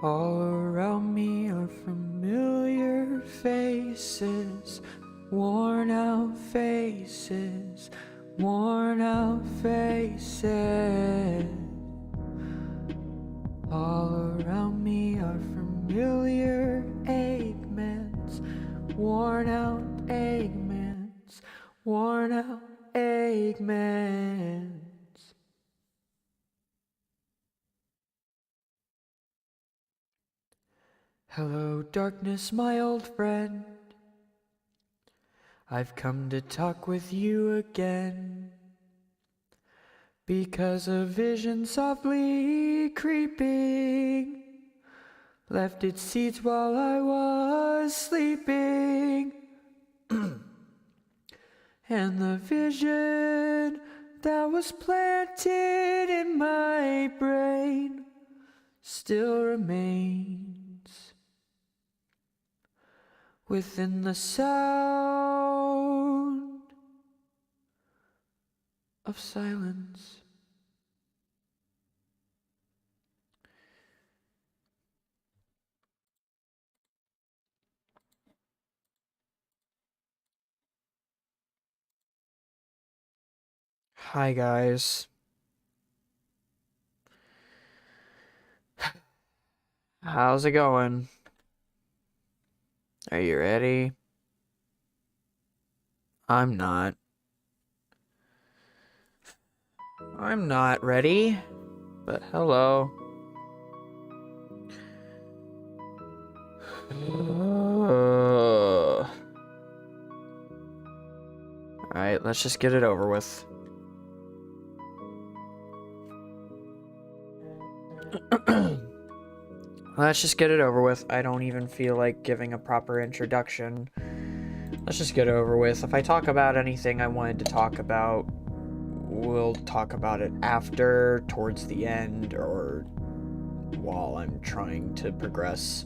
All around me are familiar faces, worn out faces, worn out faces. All around me are familiar ailments, worn out ailments, worn out ailments. Hello, darkness, my old friend. I've come to talk with you again, because a vision softly creeping left its seeds while I was sleeping. And the vision that was planted in my brain still remains within the sound of silence. Hi guys. How's it going? Are you ready? I'm not. I'm not ready, but hello. Alright, let's just get it over with. Let's just get it over with. I don't even feel like giving a proper introduction. Let's just get it over with. If I talk about anything I wanted to talk about, we'll talk about it after, towards the end, or while I'm trying to progress.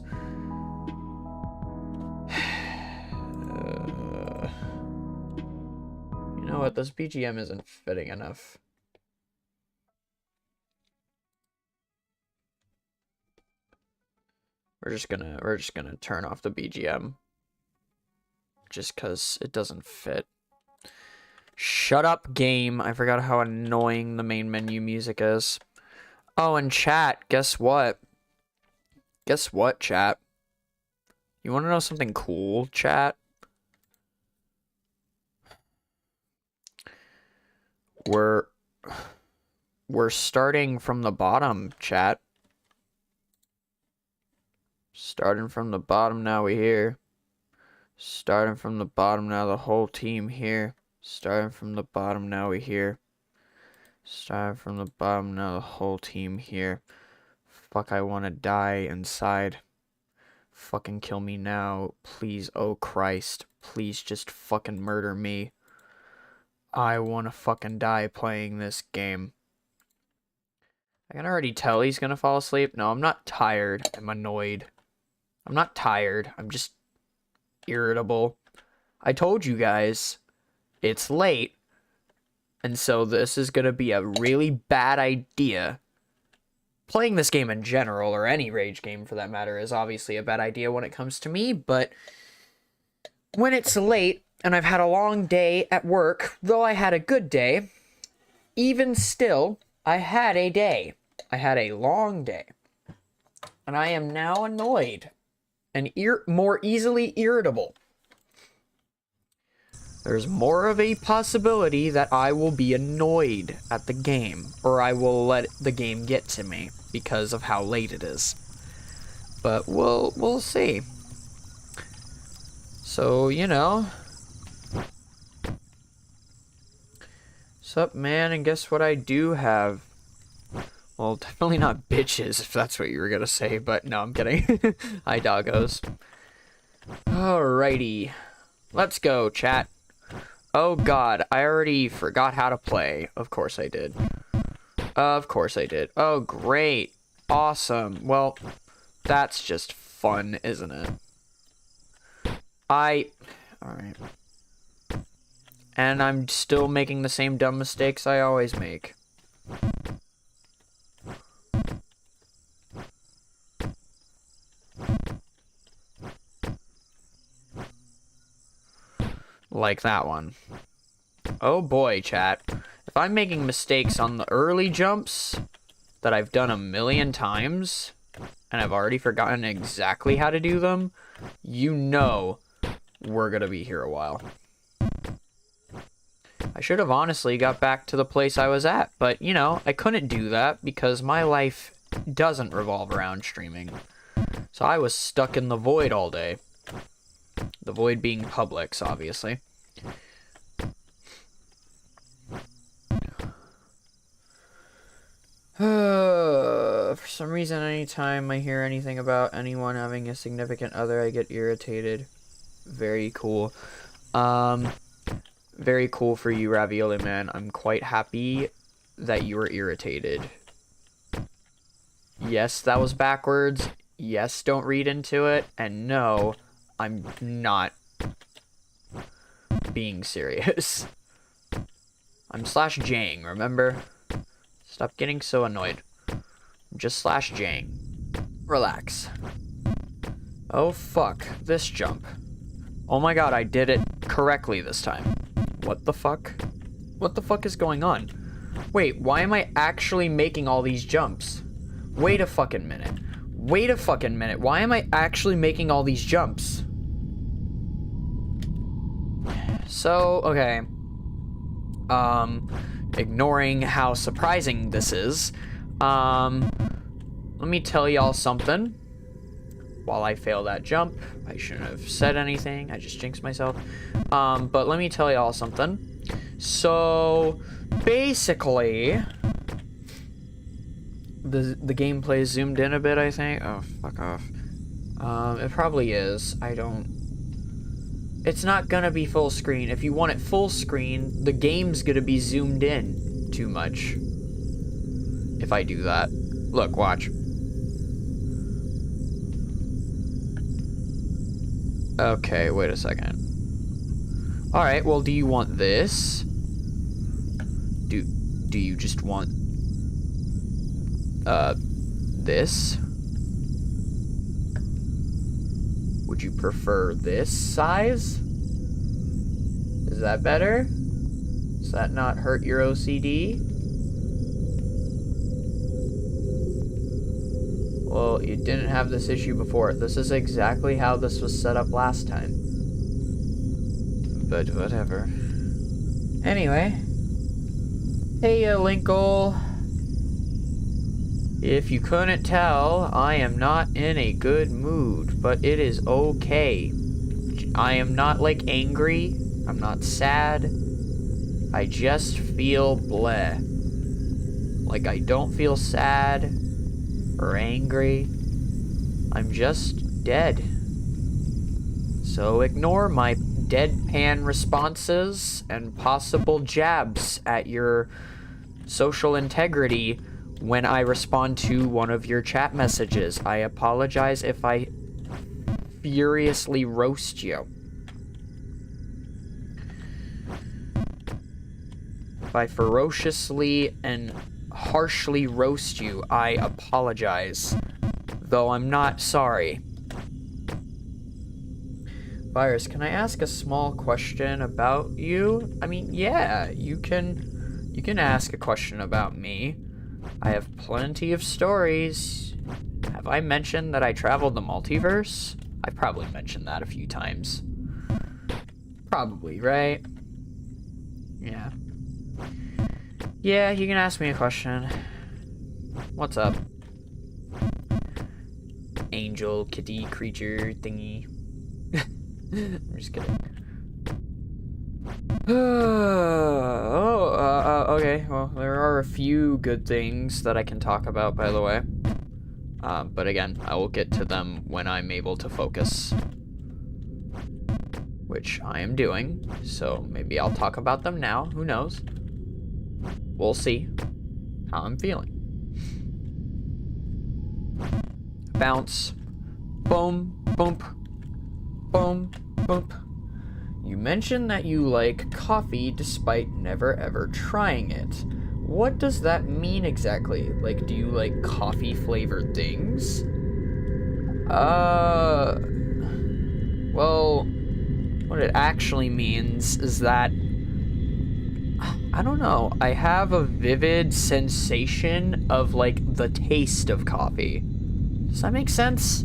You know what? This BGM isn't fitting enough. We're just gonna turn off the BGM. Just cause it doesn't fit. Shut up, game. I forgot how annoying the main menu music is. Oh, and chat, guess what? Guess what, chat? You wanna know something cool, chat? We're starting from the bottom, chat. Starting from the bottom, now we're here. Starting from the bottom, now the whole team here. Starting from the bottom, now we're here. Starting from the bottom, now the whole team here. Fuck, I wanna die inside. Fucking kill me now. Please, oh Christ. Please just fucking murder me. I wanna fucking die playing this game. I can already tell he's gonna fall asleep. No, I'm not tired. I'm annoyed. I'm not tired. I'm just irritable. I told you guys, it's late, and so this is gonna be a really bad idea. Playing this game in general, or any rage game for that matter, is obviously a bad idea when it comes to me, but when it's late, and I've had a long day at work, though I had a good day, even still, I had a day. I had a long day. And I am now annoyed. And more easily irritable. There's more of a possibility that I will be annoyed at the game, or I will let the game get to me because of how late it is. But we'll see. So, you know. Sup, man, and guess what I do have? Well, definitely not bitches, if that's what you were gonna say, but no, I'm kidding. Hi, doggos. Alrighty. Let's go, chat. Oh god, I already forgot how to play. Of course I did. Of course I did. Oh, great. Awesome. Well, that's just fun, isn't it? Alright. And I'm still making the same dumb mistakes I always make. Like that one. Oh boy, chat. If I'm making mistakes on the early jumps that I've done a million times, and I've already forgotten exactly how to do them, you know we're gonna be here a while. I should have honestly got back to the place I was at, but, you know, I couldn't do that because my life doesn't revolve around streaming. So I was stuck in the void all day. The void being Publix, obviously. For some reason, anytime I hear anything about anyone having a significant other, I get irritated. Very cool. Very cool for you, Ravioli Man. I'm quite happy that you were irritated. Yes, that was backwards. Yes, don't read into it. And no, I'm not being serious. I'm /Jang, remember? Stop getting so annoyed. I'm just /Jang. Relax. Oh fuck, this jump. Oh my god, I did it correctly this time. What the fuck? What the fuck is going on? Wait, why am I actually making all these jumps? Wait a fucking minute. Wait a fucking minute. Why am I actually making all these jumps? So, okay. Ignoring how surprising this is, let me tell y'all something. While I fail that jump, I shouldn't have said anything. I just jinxed myself. But let me tell y'all something. So, basically, the gameplay is zoomed in a bit, I think. Oh, fuck off. It probably is. It's not gonna be full screen. If you want it full screen, the game's gonna be zoomed in too much. If I do that. Look, watch. Okay, wait a second. Alright, well, do you want this? Do you just want this? Would you prefer this size? Is that better? Does that not hurt your OCD? Well, you didn't have this issue before. This is exactly how this was set up last time. But whatever. Anyway. Hey, Linkle. If you couldn't tell, I am not in a good mood, but it is okay. I am not, like, angry. I'm not sad. I just feel bleh. Like, I don't feel sad or angry. I'm just dead. So ignore my deadpan responses and possible jabs at your social integrity when I respond to one of your chat messages. I apologize if I furiously roast you. If I ferociously and harshly roast you, I apologize. Though I'm not sorry. Virus, can I ask a small question about you? I mean, yeah, you can ask a question about me. I have plenty of stories. Have I mentioned that I traveled the multiverse? I've probably mentioned that a few times. Probably, right? Yeah. Yeah, you can ask me a question. What's up? Angel, kitty, creature, thingy. I'm just kidding. Okay. Well, there are a few good things that I can talk about, by the way. But again, I will get to them when I'm able to focus. Which I am doing, so maybe I'll talk about them now. Who knows? We'll see how I'm feeling. Bounce. Boom. Boom. Boom. Boom. You mentioned that you like coffee despite never ever trying it. What does that mean exactly? Like, do you like coffee flavored things? Well, What it actually means is that, I don't know, I have a vivid sensation of, like, the taste of coffee. Does that make sense?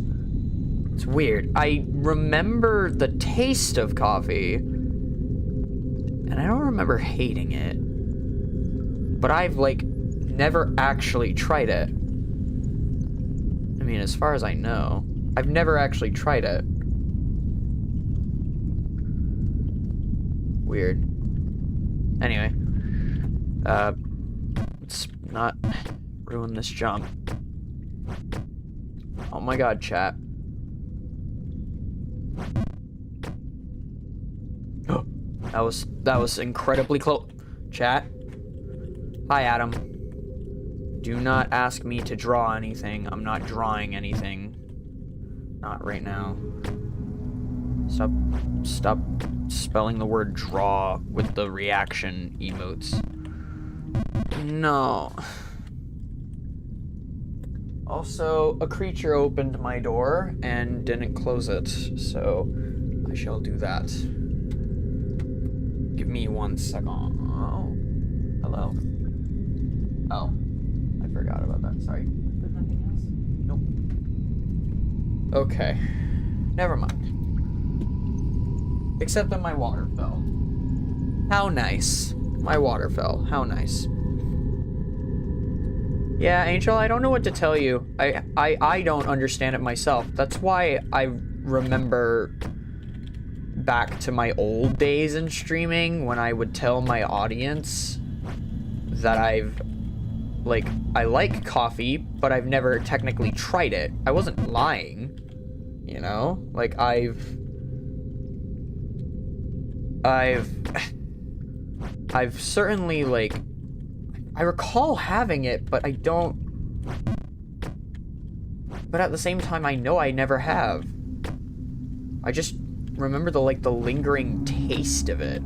It's weird. I remember the taste of coffee, and I don't remember hating it. But I've, like, never actually tried it. I mean, as far as I know, I've never actually tried it. Weird. Anyway. Let's not ruin this jump. Oh my god, chat. That was incredibly close. Chat. Hi, Adam. Do not ask me to draw anything. I'm not drawing anything. Not right now. Stop spelling the word draw with the reaction emotes. No. Also, a creature opened my door and didn't close it, so I shall do that. Give me 1 second. Oh. Hello. Oh. I forgot about that. Sorry. There's nothing else? Nope. Okay. Never mind. Except that my water fell. How nice. My water fell. How nice. Yeah, Angel, I don't know what to tell you. I don't understand it myself. That's why I remember back to my old days in streaming when I would tell my audience that I like coffee, but I've never technically tried it. I wasn't lying, you know? Like, I've certainly, like, I recall having it, but I don't... But at the same time, I know I never have. I just remember the lingering taste of it.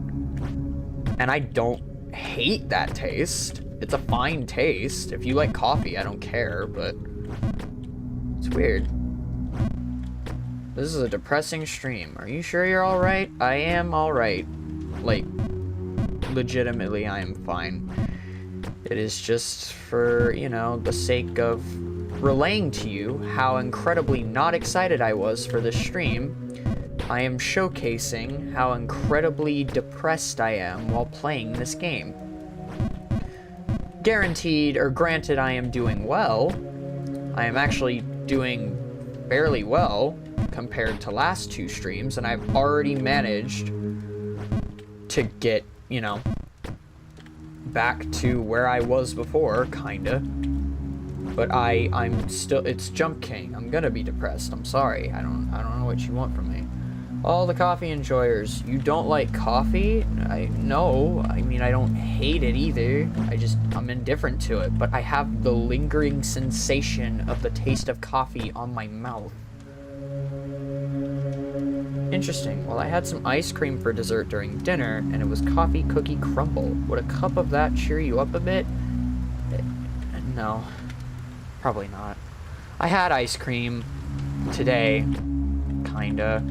And I don't hate that taste. It's a fine taste. If you like coffee, I don't care, but... It's weird. This is a depressing stream. Are you sure you're alright? I am alright. Like, legitimately, I am fine. It is just for, you know, the sake of relaying to you how incredibly not excited I was for this stream. I am showcasing how incredibly depressed I am while playing this game. Guaranteed, or granted, I am doing well. I am actually doing fairly well compared to last 2 streams, and I've already managed to get, you know, back to where I was before, kinda. But I'm still, it's Jump King. I'm gonna be depressed. I'm sorry. I don't know what you want from me. All the coffee enjoyers, you don't like coffee? I mean, I don't hate it either. I'm indifferent to it, but I have the lingering sensation of the taste of coffee on my mouth. Interesting. Well, I had some ice cream for dessert during dinner, and it was coffee cookie crumble. Would a cup of that cheer you up a bit? No. Probably not. I had ice cream today. Kinda.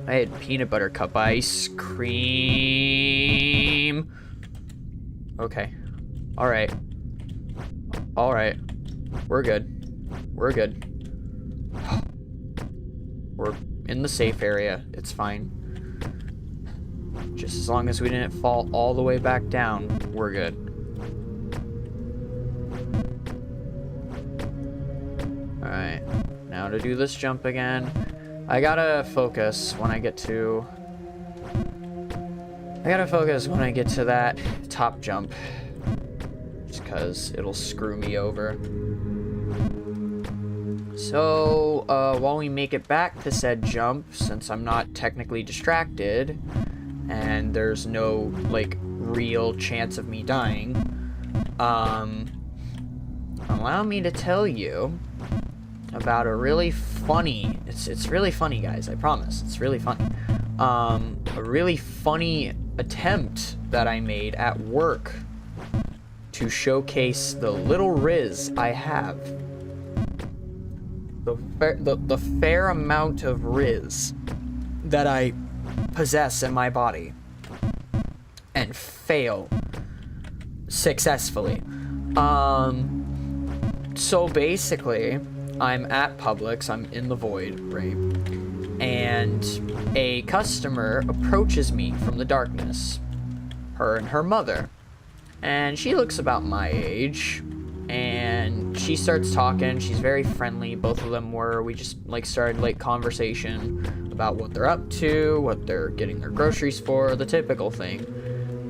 I had peanut butter cup ice cream. Okay. Alright. Alright. We're good. We're good. We're in the safe area. It's fine. Just as long as we didn't fall all the way back down, we're good. Alright. Now to do this jump again. I gotta focus when I get to that top jump. Just because it'll screw me over. So, while we make it back to said jump, since I'm not technically distracted, and there's no, like, real chance of me dying, allow me to tell you about a really funny, it's really funny, guys, I promise, it's really funny, a really funny attempt that I made at work to showcase the little riz I have. The fair amount of riz that I possess in my body and fail successfully. So basically, I'm at Publix, I'm in the void, right? And a customer approaches me from the darkness, her and her mother. And she looks about my age, and she starts talking. She's very friendly. Both of them were. We just started conversation about what they're up to, what they're getting their groceries for, the typical thing.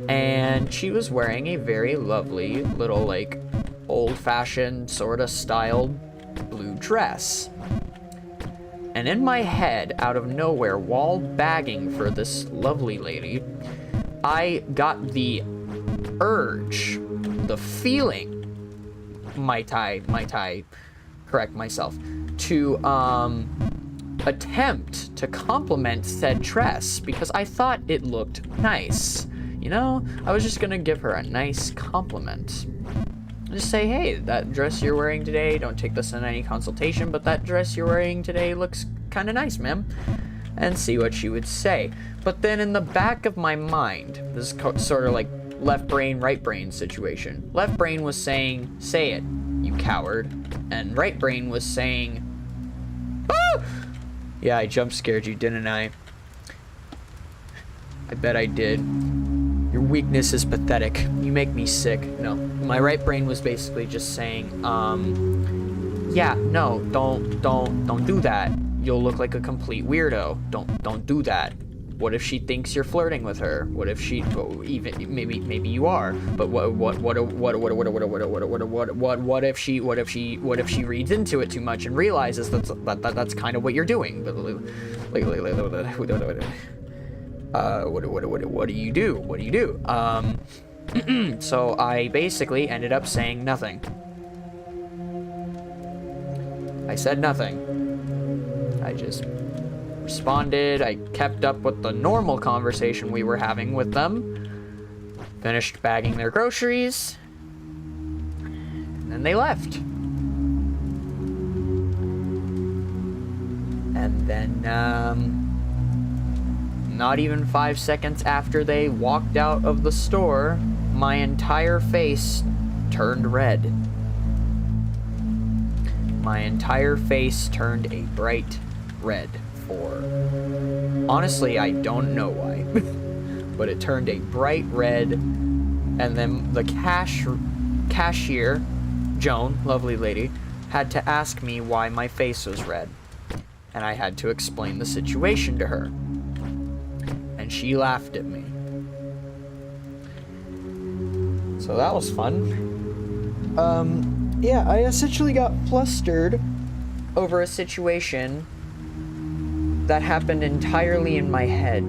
And she was wearing a very lovely little old-fashioned sort of styled blue dress. And in my head, out of nowhere, while bagging for this lovely lady, I got the urge, the feeling, might I correct myself, to attempt to compliment said dress because I thought it looked nice. You know, I was just gonna give her a nice compliment. Just say, hey, that dress you're wearing today, don't take this in any consultation, but that dress you're wearing today looks kind of nice, ma'am. And see what she would say. But then in the back of my mind, this is sort of like left brain, right brain situation. Left brain was saying, say it, you coward. And right brain was saying, ah! Yeah, I jump scared you, didn't I? I bet I did. Your weakness is pathetic. You make me sick. No, my right brain was basically just saying, yeah, no, don't do that. You'll look like a complete weirdo. Don't do that. What if she thinks you're flirting with her? What if she even maybe you are? But what if she reads into it too much and realizes that's kind of what you're doing? What do you do? What do you do? So I basically ended up saying nothing. I said nothing. I just responded. I kept up with the normal conversation we were having with them. Finished bagging their groceries. And then they left. And then, not even 5 seconds after they walked out of the store, my entire face turned red. My entire face turned a bright red for... honestly, I don't know why. But it turned a bright red, and then the cashier, Joan, lovely lady, had to ask me why my face was red. And I had to explain the situation to her. And she laughed at me. So that was fun. Yeah, I essentially got flustered over a situation that happened entirely in my head.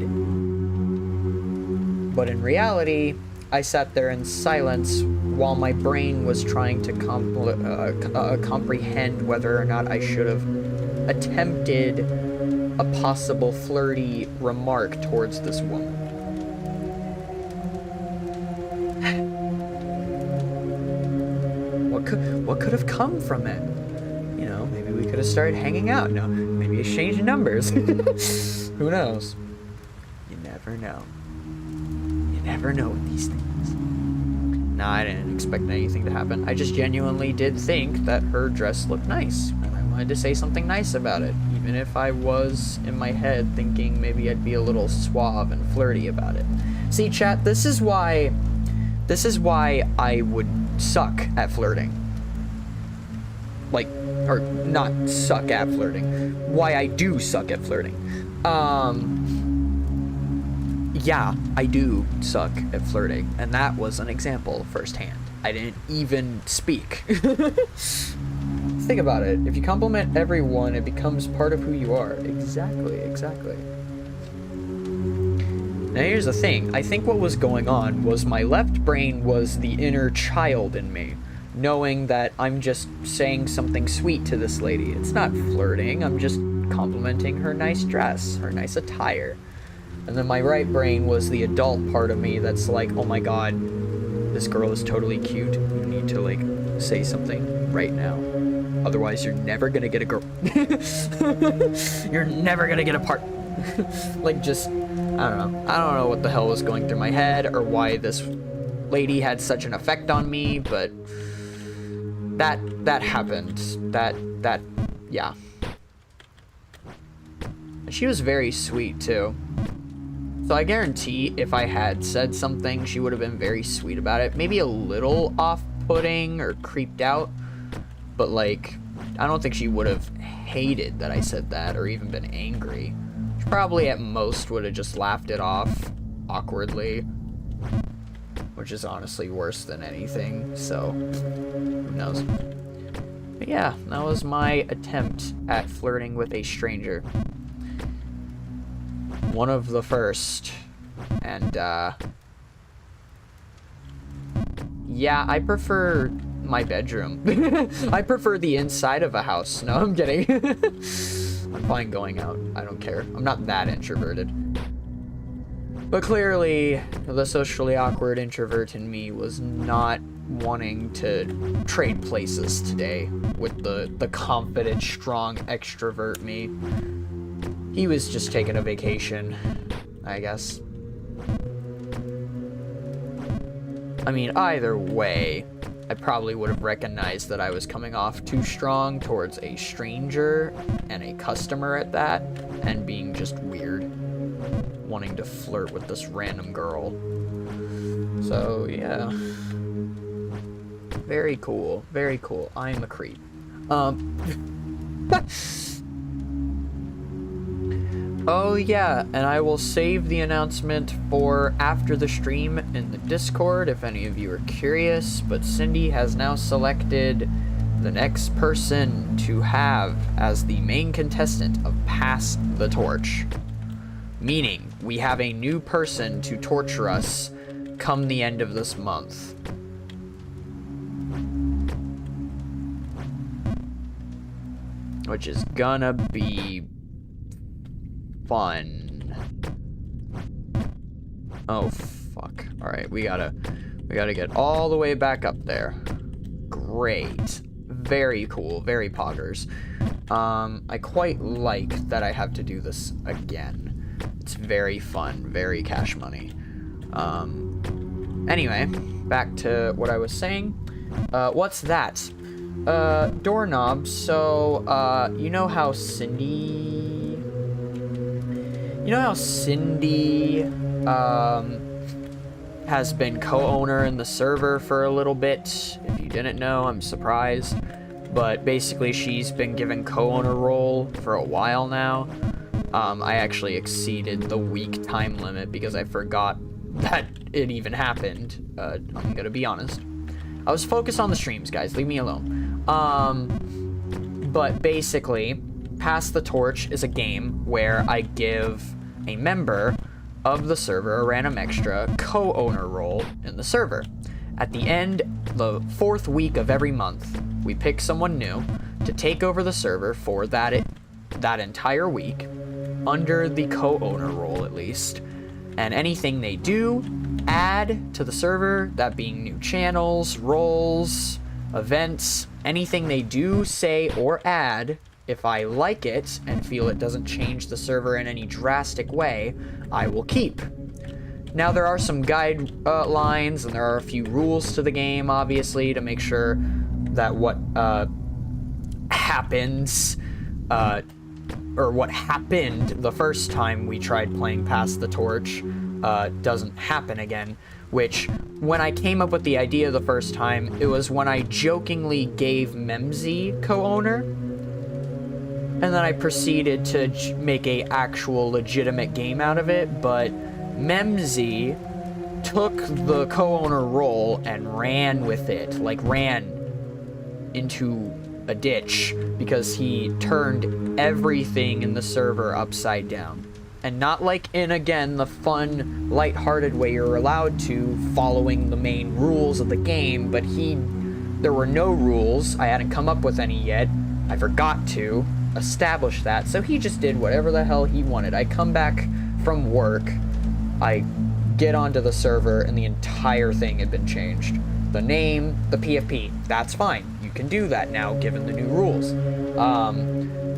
But in reality, I sat there in silence while my brain was trying to comprehend whether or not I should have attempted a possible flirty remark towards this woman. What could have come from it? You know, maybe we could have started hanging out. No, maybe exchanged numbers. Who knows? You never know. You never know with these things. No, I didn't expect anything to happen. I just genuinely did think that her dress looked nice, and I wanted to say something nice about it, even if I was in my head thinking maybe I'd be a little suave and flirty about it. See, chat, this is why I would suck at flirting. Like, or not suck at flirting. Why I do suck at flirting. Yeah, I do suck at flirting, and that was an example firsthand. I didn't even speak. Think about it. If you compliment everyone, it becomes part of who you are. Exactly. Now here's the thing. I think what was going on was my left brain was the inner child in me, knowing that I'm just saying something sweet to this lady. It's not flirting. I'm just complimenting her nice dress, her nice attire. And then my right brain was the adult part of me that's like, oh my god, this girl is totally cute. You need to, like, say something right now. Otherwise, you're never gonna get a girl. You're never gonna get a Like, just, I don't know. I don't know what the hell was going through my head or why this lady had such an effect on me, but that happened. Yeah. She was very sweet, too. So I guarantee if I had said something, she would have been very sweet about it. Maybe a little off-putting or creeped out, but, like, I don't think she would have hated that I said that or even been angry. She probably at most would have just laughed it off awkwardly, which is honestly worse than anything, so who knows. But yeah, that was my attempt at flirting with a stranger. One of the first, and yeah, I prefer my bedroom. I prefer the inside of a house. No, I'm kidding. I'm fine going out. I don't care. I'm not that introverted. But clearly, the socially awkward introvert in me was not wanting to trade places today with the confident, strong extrovert me. He was just taking a vacation, I guess. I mean, either way, I probably would have recognized that I was coming off too strong towards a stranger and a customer at that, and being just weird, wanting to flirt with this random girl. So, yeah. Very cool. Very cool. I'm a creep. Oh yeah, and I will save the announcement for after the stream in the Discord if any of you are curious, but Cindy has now selected the next person to have as the main contestant of Pass the Torch. Meaning, we have a new person to torture us come the end of this month. Which is gonna be fun. Oh fuck. Alright, we gotta get all the way back up there. Great. Very cool. Very poggers. I quite like that I have to do this again. It's very fun. Very cash money. Anyway, back to what I was saying. What's that? Doorknob. So, you know how Cindy has been co-owner in the server for a little bit? If you didn't know, I'm surprised. But basically, she's been given co-owner role for a while now. I actually exceeded the week time limit because I forgot that it even happened. I'm gonna be honest. I was focused on the streams, guys. Leave me alone. But basically, Pass the Torch is a game where I give a member of the server a random extra co-owner role in the server. At the end, the 4th week of every month, we pick someone new to take over the server for that entire week, under the co-owner role at least, and anything they do, add to the server, that being new channels, roles, events, anything they do, say, or add, if I like it and feel it doesn't change the server in any drastic way, I will keep. Now, there are some guidelines and there are a few rules to the game, obviously, to make sure that what happens, or what happened the first time we tried playing Pass the Torch doesn't happen again, which, when I came up with the idea the first time, it was when I jokingly gave Memsy co-owner, and then I proceeded to make a actual legitimate game out of it, but Memsy took the co-owner role and ran with it, like ran into a ditch, because he turned everything in the server upside down. And not like in, again, the fun, lighthearted way you're allowed to, following the main rules of the game, but there were no rules. I hadn't come up with any yet. I forgot to establish that, so he just did whatever the hell he wanted. I come back from work, I get onto the server, and the entire thing had been changed. The name, the PFP, that's fine. You can do that now, given the new rules.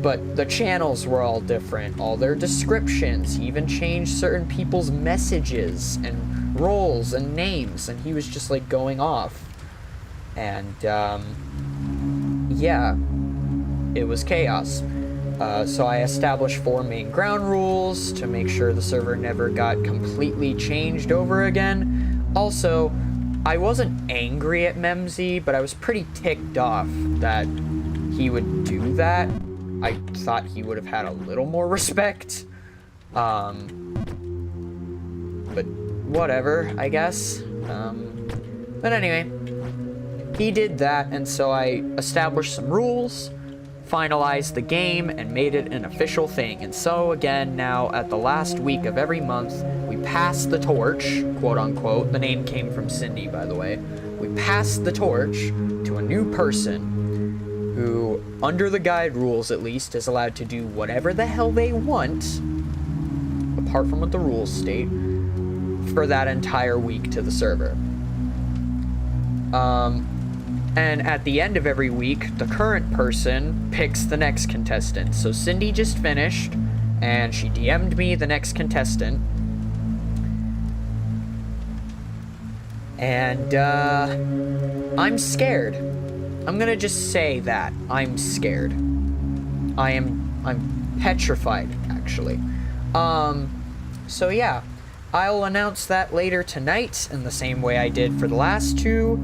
But the channels were all different, all their descriptions. He even changed certain people's messages and roles and names, and he was just like going off. And yeah, it was chaos. So I established 4 main ground rules to make sure the server never got completely changed over again. Also, I wasn't angry at Memsy, but I was pretty ticked off that he would do that. I thought he would have had a little more respect. But whatever, I guess. But anyway, he did that, and so I established some rules, finalized the game, and made it an official thing. And so again, now at the last week of every month, we pass the torch, quote unquote. The name came from Cindy, by the way. We pass the torch to a new person who, under the guide rules at least, is allowed to do whatever the hell they want, apart from what the rules state, for that entire week to the server. And at the end of every week, the current person picks the next contestant. So Cindy just finished, and she DM'd me the next contestant. And, I'm scared. I'm gonna just say that. I'm scared. I'm petrified, actually. So yeah. I'll announce that later tonight, in the same way I did for the last 2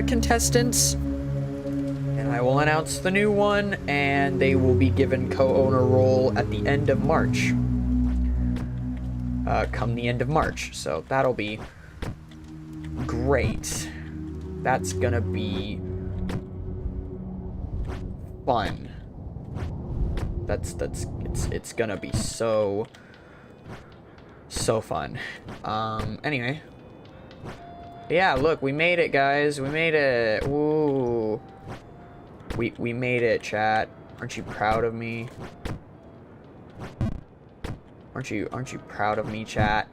contestants. And I will announce the new one, and they will be given co-owner role at the end of March. Come the end of March. So that'll be great. That's gonna be fun. It's gonna be so fun. Anyway. Yeah, look, we made it, guys. We made it. Woo. We made it, chat. Aren't you proud of me? Aren't you proud of me, chat?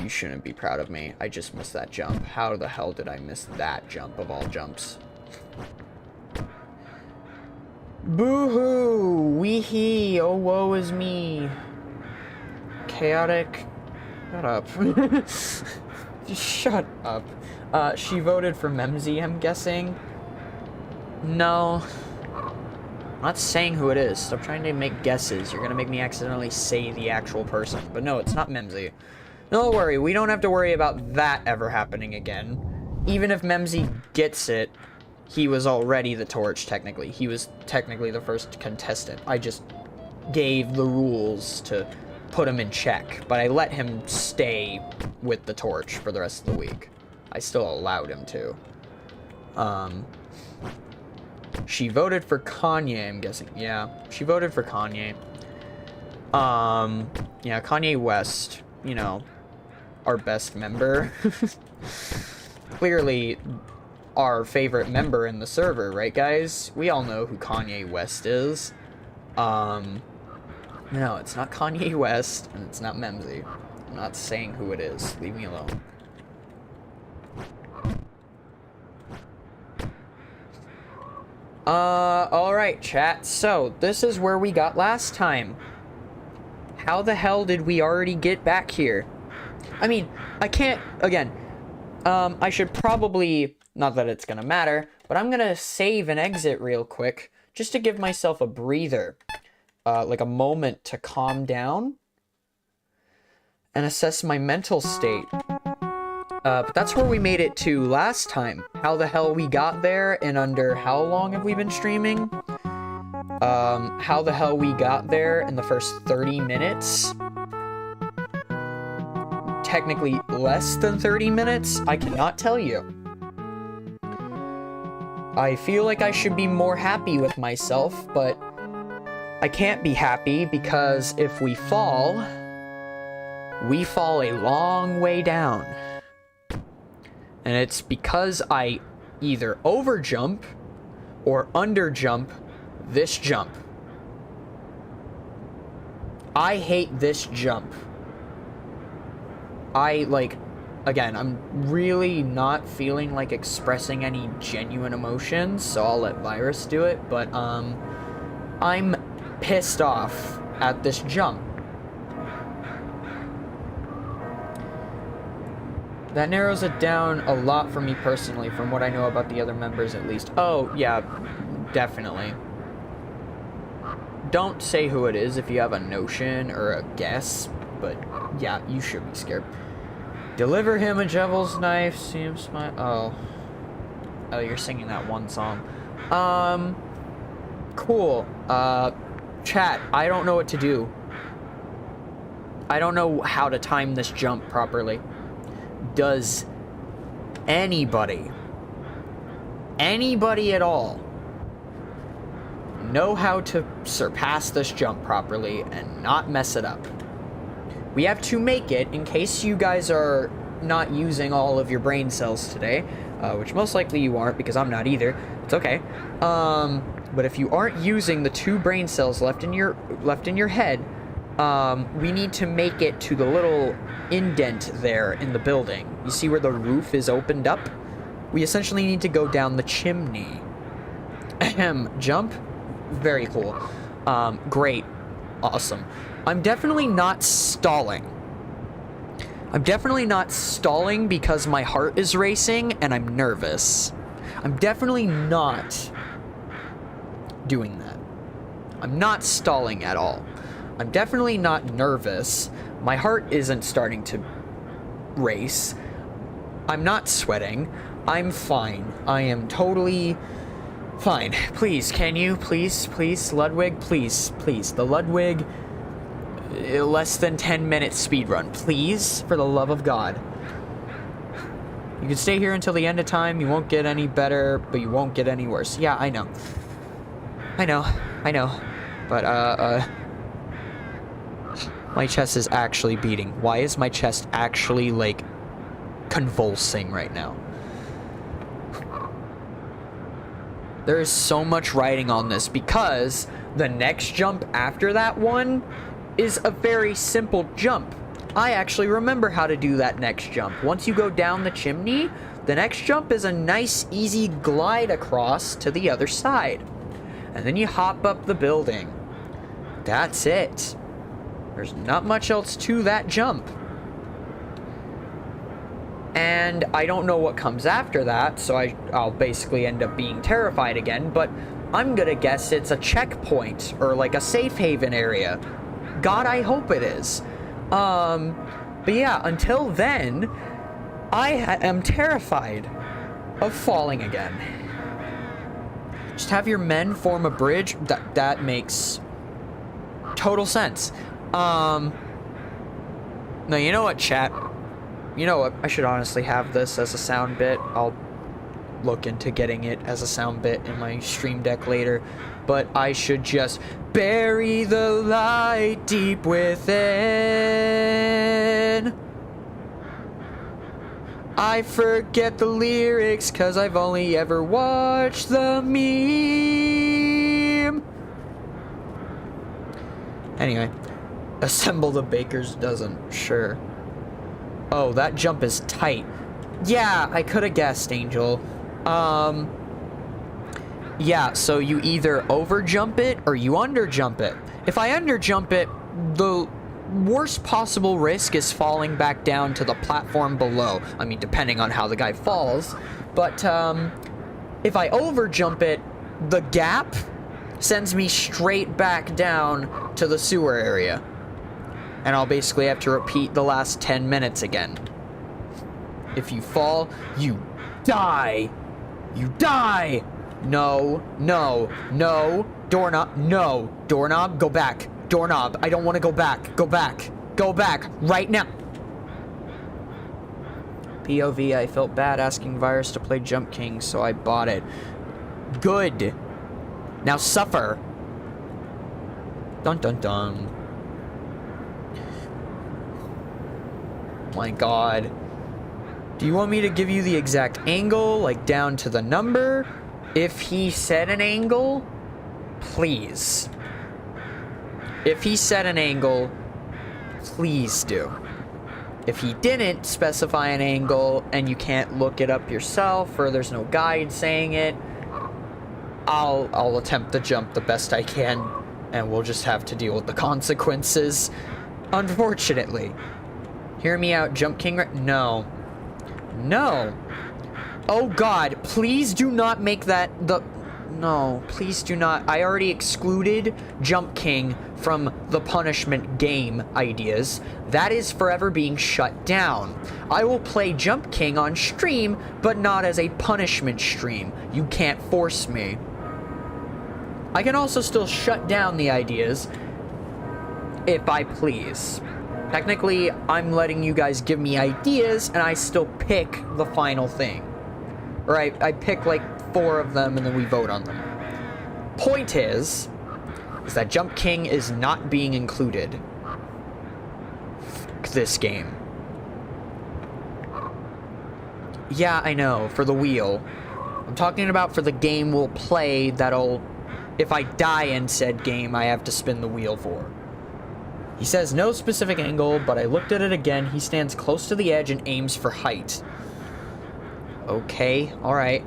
You shouldn't be proud of me. I just missed that jump. How the hell did I miss that jump of all jumps? Boo-hoo! Wee-hee! Oh, woe is me! Chaotic. Shut up. Shut up. She voted for Memsy, I'm guessing. No. I'm not saying who it is. Stop trying to make guesses. You're gonna make me accidentally say the actual person. But no, it's not Memsy. Don't worry, we don't have to worry about that ever happening again. Even if Memsy gets it, he was already the torch, technically. He was technically the first contestant. I just gave the rules to put him in check, but I let him stay with the torch for the rest of the week. I still allowed him to. She voted for Kanye, I'm guessing. Yeah, she voted for Kanye. Yeah, Kanye West, you know, our best member. Clearly our favorite member in the server, right, guys? We all know who Kanye West is. No, it's not Kanye West, and it's not Memsy. I'm not saying who it is. Leave me alone. Alright, chat. So, this is where we got last time. How the hell did we already get back here? I mean, I can't, again, I should probably, not that it's gonna matter, but I'm gonna save and exit real quick, just to give myself a breather. Like a moment to calm down and assess my mental state. But that's where we made it to last time. How the hell we got there, and under how long have we been streaming? How the hell we got there in the first 30 minutes? Technically less than 30 minutes? I cannot tell you. I feel like I should be more happy with myself, but I can't be happy because if we fall a long way down. And it's because I either overjump or underjump this jump. I hate this jump. Again, I'm really not feeling like expressing any genuine emotions, so I'll let Virus do it, but, I'm pissed off at this jump. That narrows it down a lot for me personally, from what I know about the other members at least. Oh, yeah, definitely. Don't say who it is if you have a notion or a guess, but yeah, you should be scared. Deliver him a devil's knife, see him smile. Oh, you're singing that one song. Cool. Chat, I don't know what to do. I don't know how to time this jump properly. Does anybody at all know how to surpass this jump properly and not mess it up? We have to make it, in case you guys are not using all of your brain cells today, which most likely you aren't, because I'm not either. It's okay. But if you aren't using the 2 brain cells left in your head, we need to make it to the little indent there in the building. You see where the roof is opened up? We essentially need to go down the chimney. Ahem. Jump? Very cool. Great. Awesome. I'm definitely not stalling. I'm definitely not stalling because my heart is racing and I'm nervous. I'm definitely not doing that. I'm not stalling at all. I'm definitely not nervous. My heart isn't starting to race. I'm not sweating. I'm fine. I am totally fine. Please, can you? Please, Ludwig, please. The Ludwig less than 10-minute speed run. Please, for the love of God. You can stay here until the end of time. You won't get any better, but you won't get any worse. Yeah, I know. But, my chest is actually beating. Why is my chest actually, like, convulsing right now? There is so much riding on this because the next jump after that one is a very simple jump. I actually remember how to do that next jump. Once you go down the chimney, the next jump is a nice, easy glide across to the other side. And then you hop up the building. That's it. There's not much else to that jump. And I don't know what comes after that, so I'll basically end up being terrified again, but I'm gonna guess it's a checkpoint, or like a safe haven area. God, I hope it is. But yeah, until then, I am terrified of falling again. Just have your men form a bridge. That makes total sense. Now, you know what, chat? You know what? I should honestly have this as a sound bit. I'll look into getting it as a sound bit in my stream deck later. But I should just bury the light deep within. I forget the lyrics 'cause I've only ever watched the meme. Anyway. Assemble the baker's dozen. Sure. Oh, that jump is tight. Yeah, I could have guessed, Angel. Yeah, so you either overjump it or you underjump it. If I underjump it, the worst possible risk is falling back down to the platform below. I mean, depending on how the guy falls. But, if I overjump it, the gap sends me straight back down to the sewer area. And I'll basically have to repeat the last 10 minutes again. If you fall, you die. You die. No. Doorknob, no. Doorknob, go back. Doorknob, I don't want to go back. Go back. Go back. Right now. POV, I felt bad asking Virus to play Jump King, so I bought it. Good. Now suffer. Dun dun dun. My God. Do you want me to give you the exact angle, like down to the number? If he said an angle, please. If he said an angle, please do. If he didn't specify an angle and you can't look it up yourself or there's no guide saying it, I'll attempt the jump the best I can and we'll just have to deal with the consequences, unfortunately. Hear me out, Jump King. No. No. Oh God, please do not make that the... No, please do not. I already excluded Jump King from the punishment game ideas. That is forever being shut down. I will play Jump King on stream, but not as a punishment stream. You can't force me. I can also still shut down the ideas if I please. Technically, I'm letting you guys give me ideas, and I still pick the final thing. Or I pick like 4 of them, and then we vote on them. Point is that Jump King is not being included. This game. Yeah, I know, for the wheel. I'm talking about for the game we'll play that'll... If I die in said game, I have to spin the wheel for. He says no specific angle, but I looked at it again. He stands close to the edge and aims for height. Okay, alright.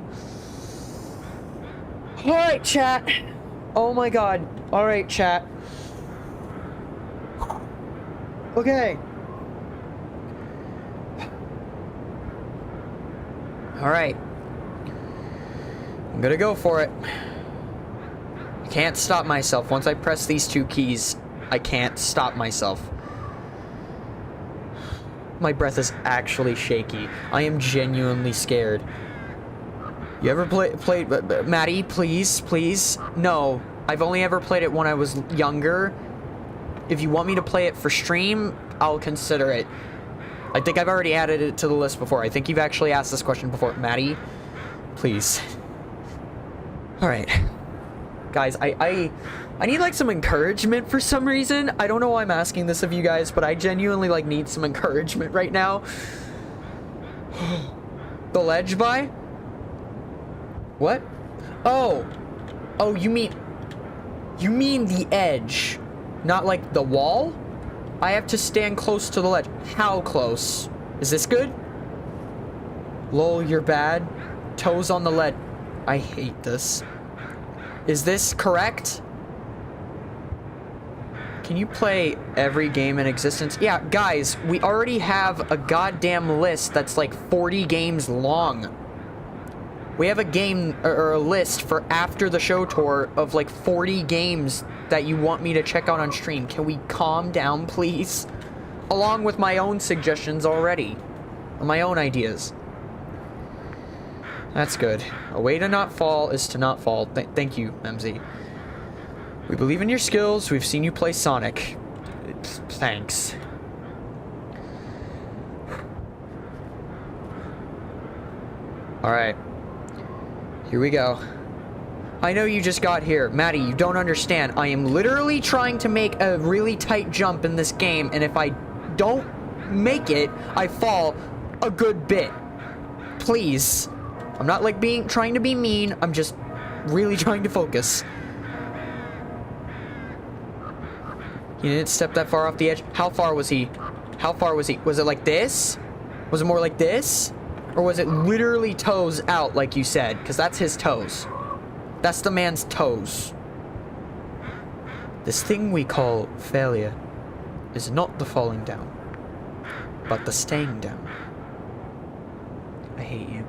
Alright, chat. Oh my god. Alright, chat. Okay. Alright. I'm gonna go for it. I can't stop myself. Once I press these 2 keys, I can't stop myself. My breath is actually shaky. I am genuinely scared. You ever played Maddie, please? No. I've only ever played it when I was younger. If you want me to play it for stream, I'll consider it. I think I've already added it to the list before. I think you've actually asked this question before. Maddie, please. Alright. Guys, I need like some encouragement for some reason. I don't know why I'm asking this of you guys, but I genuinely like need some encouragement right now. The ledge by? What? Oh, you mean the edge, not like the wall? I have to stand close to the ledge. How close? Is this good? Lol, you're bad. Toes on the ledge. I hate this. Is this correct? Can you play every game in existence? Yeah, guys, we already have a goddamn list that's like 40 games long. We have a game or a list for after the show tour of like 40 games that you want me to check out on stream. Can we calm down, please? Along with my own suggestions already. My own ideas. That's good. A way to not fall is to not fall. Thank you, MZ. We believe in your skills. We've seen you play Sonic. Thanks. Alright. Here we go. I know you just got here. Maddie, you don't understand. I am literally trying to make a really tight jump in this game, and if I don't make it, I fall a good bit. Please. I'm not like trying to be mean. I'm just really trying to focus. He didn't step that far off the edge. How far was he? How far was he? Was it like this? Was it more like this? Or was it literally toes out like you said? Because that's his toes. That's the man's toes. This thing we call failure is not the falling down, but the staying down. I hate you.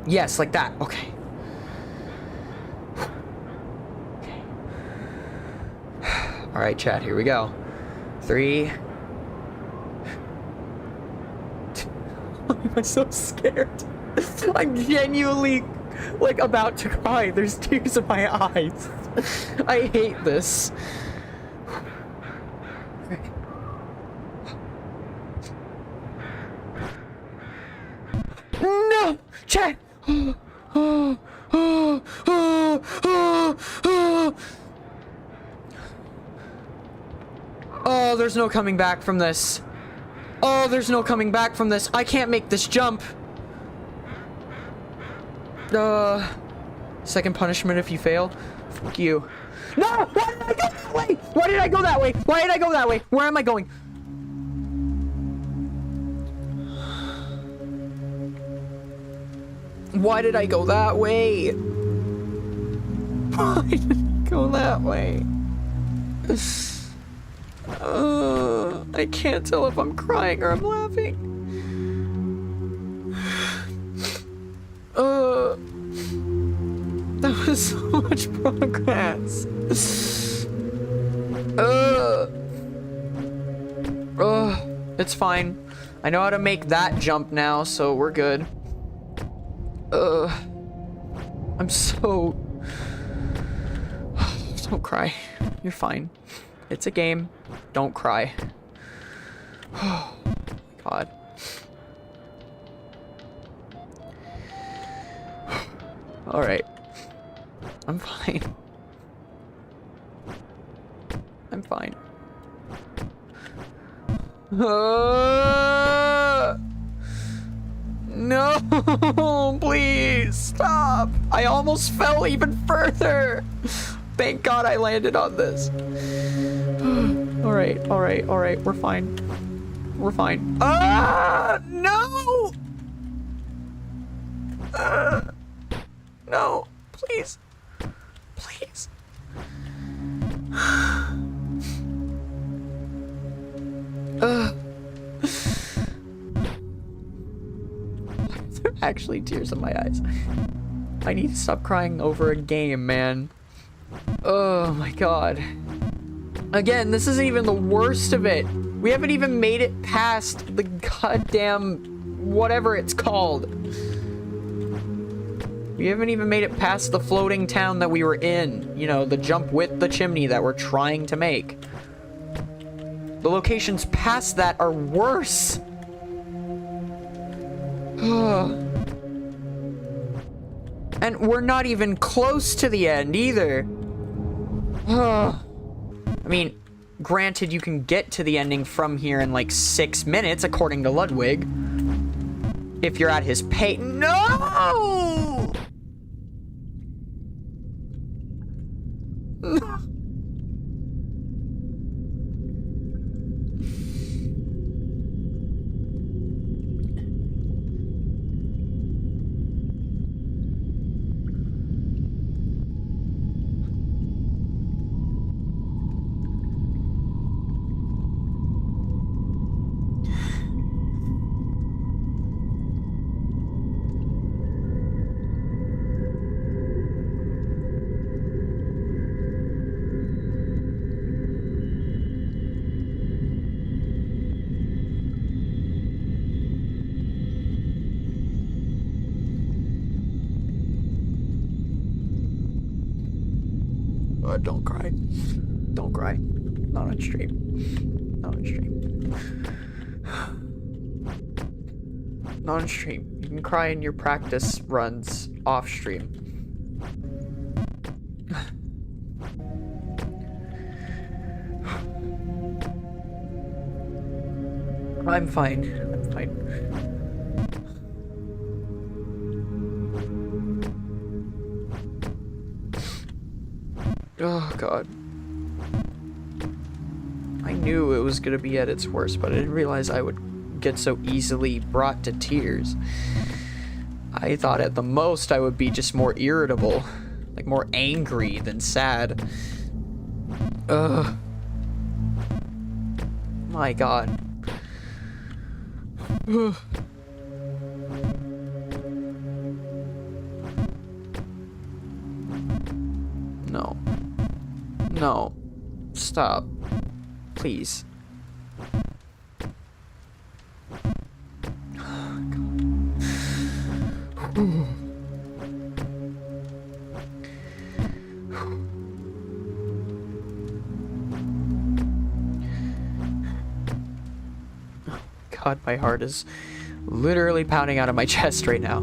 Yes, like that. Okay. Okay. All right, chat, here we go. 3. I'm so scared. I'm genuinely, like, about to cry. There's tears in my eyes. I hate this. No! Chat! Oh, there's no coming back from this. Oh, there's no coming back from this. I can't make this jump. Second punishment if you fail. Fuck you. No! Why did I go that way? Why did I go that way? Why did I go that way? Where am I going? Why did I go that way? Why did I Go that way. I can't tell if I'm crying or I'm laughing. That was so much progress. It's fine. I know how to make that jump now, so we're good. I'm so... Don't cry. You're fine. It's a game. Don't cry. Oh, God. Alright. I'm fine. I'm fine. No, please stop. I almost fell even further. Thank God I landed on this. Alright, alright, alright. We're fine. We're fine. No! No, please. Please. There are actually tears in my eyes. I need to stop crying over a game, man. Oh my God. Again, this isn't even the worst of it. We haven't even made it past the goddamn whatever it's called. We haven't even made it past the floating town that we were in. You know, the jump with the chimney that we're trying to make. The locations past that are worse. And we're not even close to the end either. I mean, granted, you can get to the ending from here in like 6 minutes, according to Ludwig. If you're at his pace. No! No! Don't cry. Don't cry. Not on stream. Not on stream. Not on stream. You can cry in your practice runs off stream. I'm fine. I'm fine. Oh, God. I knew it was gonna be at its worst, but I didn't realize I would get so easily brought to tears. I thought at the most I would be just more irritable. Like, more angry than sad. Ugh. My God. Ugh. No. No. Stop. Please. God, my heart is literally pounding out of my chest right now.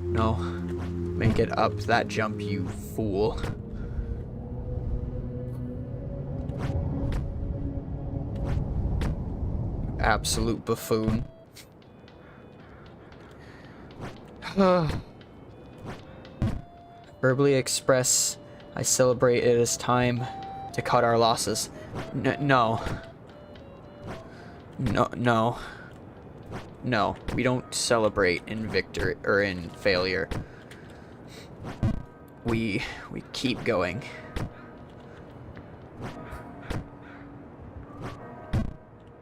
No. Make it up that jump, you fool. Absolute buffoon. Verbally express, I celebrate it as time to cut our losses. No. No. No, we don't celebrate in victory or in failure. We keep going.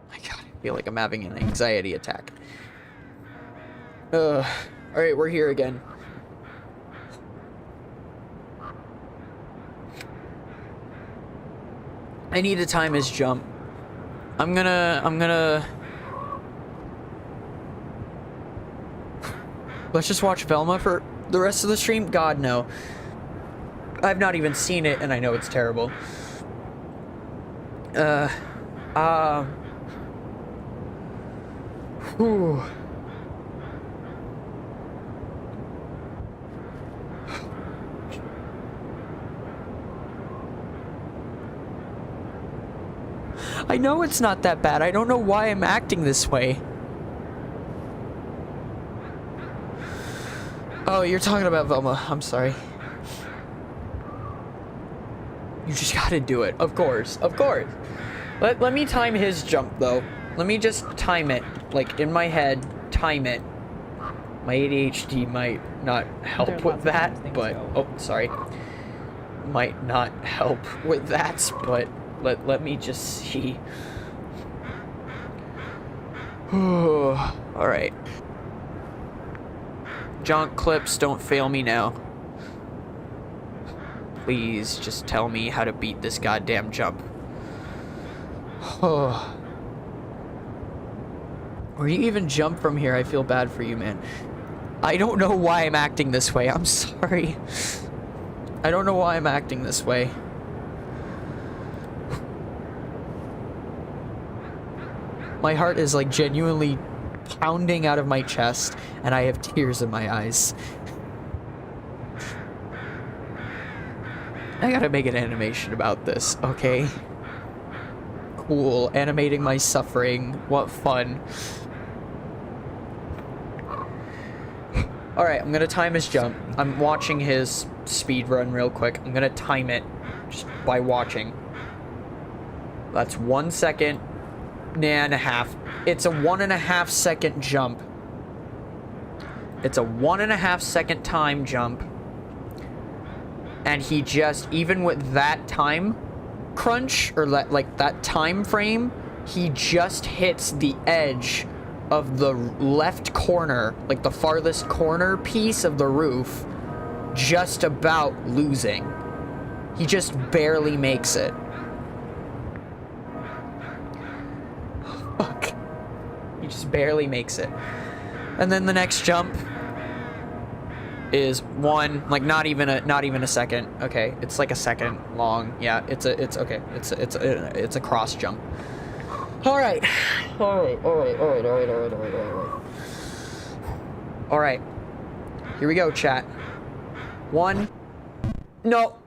My God, I feel like I'm having an anxiety attack. All right, we're here again. I need to time his jump. I'm gonna... Let's just watch Velma for the rest of the stream? God, no. I've not even seen it, and I know it's terrible. Whew. I know it's not that bad. I don't know why I'm acting this way. Oh, you're talking about Velma. I'm sorry. You just gotta do it. Of course. Of course. Let me time his jump, though. Let me just time it. Like, in my head, time it. My ADHD might not help with that, but... Oh, sorry. Might not help with that, but let me just see. Alright. Junk clips, don't fail me now. Please just tell me how to beat this goddamn jump. Oh. Or you even jump from here, I feel bad for you, man. I don't know why I'm acting this way. I'm sorry. I don't know why I'm acting this way. My heart is like genuinely pounding out of my chest, and I have tears in my eyes. I gotta make an animation about this, okay? Cool, animating my suffering. What fun. Alright, I'm gonna time his jump. I'm watching his speed run real quick. I'm gonna time it just by watching. That's 1 second. Nah, and a half. It's a 1.5 second jump. It's a 1.5 second time jump. And he just, even with that time crunch, or like that time frame, he just hits the edge of the left corner, like the farthest corner piece of the roof, just about losing. He just barely makes it. Fuck. He just barely makes it. And then the next jump is one, like not even a second. Okay, it's like a second long. Yeah, it's okay. It's a cross jump. All right. All right. Here we go, chat. One. No.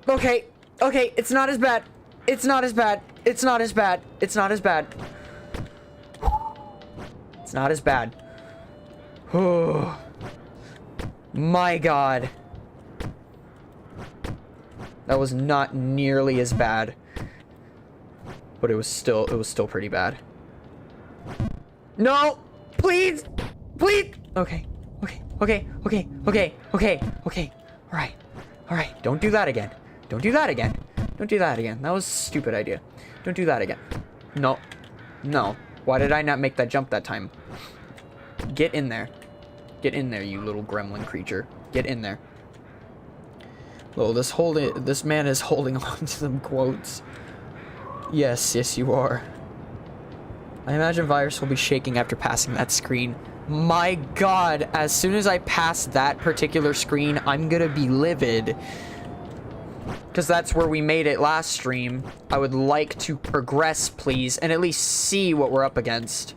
Okay. Okay, it's not as bad. It's not as bad. It's not as bad. It's not as bad. It's not as bad. Oh. My God. That was not nearly as bad. But it was still pretty bad. No! Please! Please! Okay. Alright. Don't do that again. Don't do that again. That was a stupid idea. Don't do that again. No. No. Why did I not make that jump that time? Get in there. Get in there, you little gremlin creature. Get in there. Oh, this man is holding on to some quotes. Yes, you are. I imagine Virus will be shaking after passing that screen. My God, as soon as I pass that particular screen, I'm gonna be livid. Because that's where we made it last stream. I would like to progress, please, and at least see what we're up against.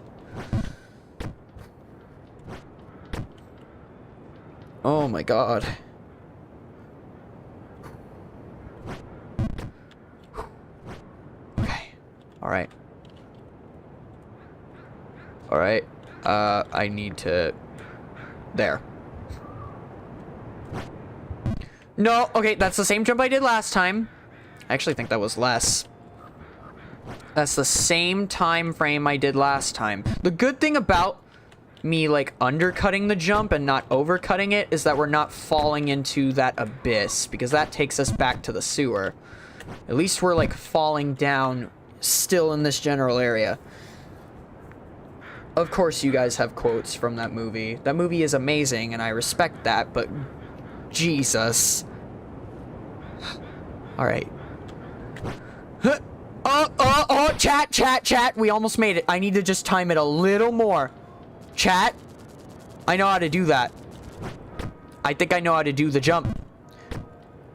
Oh my God. Okay. Alright. Alright. I need to... There. No! Okay, that's the same jump I did last time. I actually think that was less. That's the same time frame I did last time. The good thing about me, like, undercutting the jump and not overcutting it is that we're not falling into that abyss, because that takes us back to the sewer. At least we're, like, falling down still in this general area. Of course you guys have quotes from that movie. That movie is amazing, and I respect that, but Jesus. Alright. Oh, chat. We almost made it. I need to just time it a little more. Chat. I know how to do that. I think I know how to do the jump.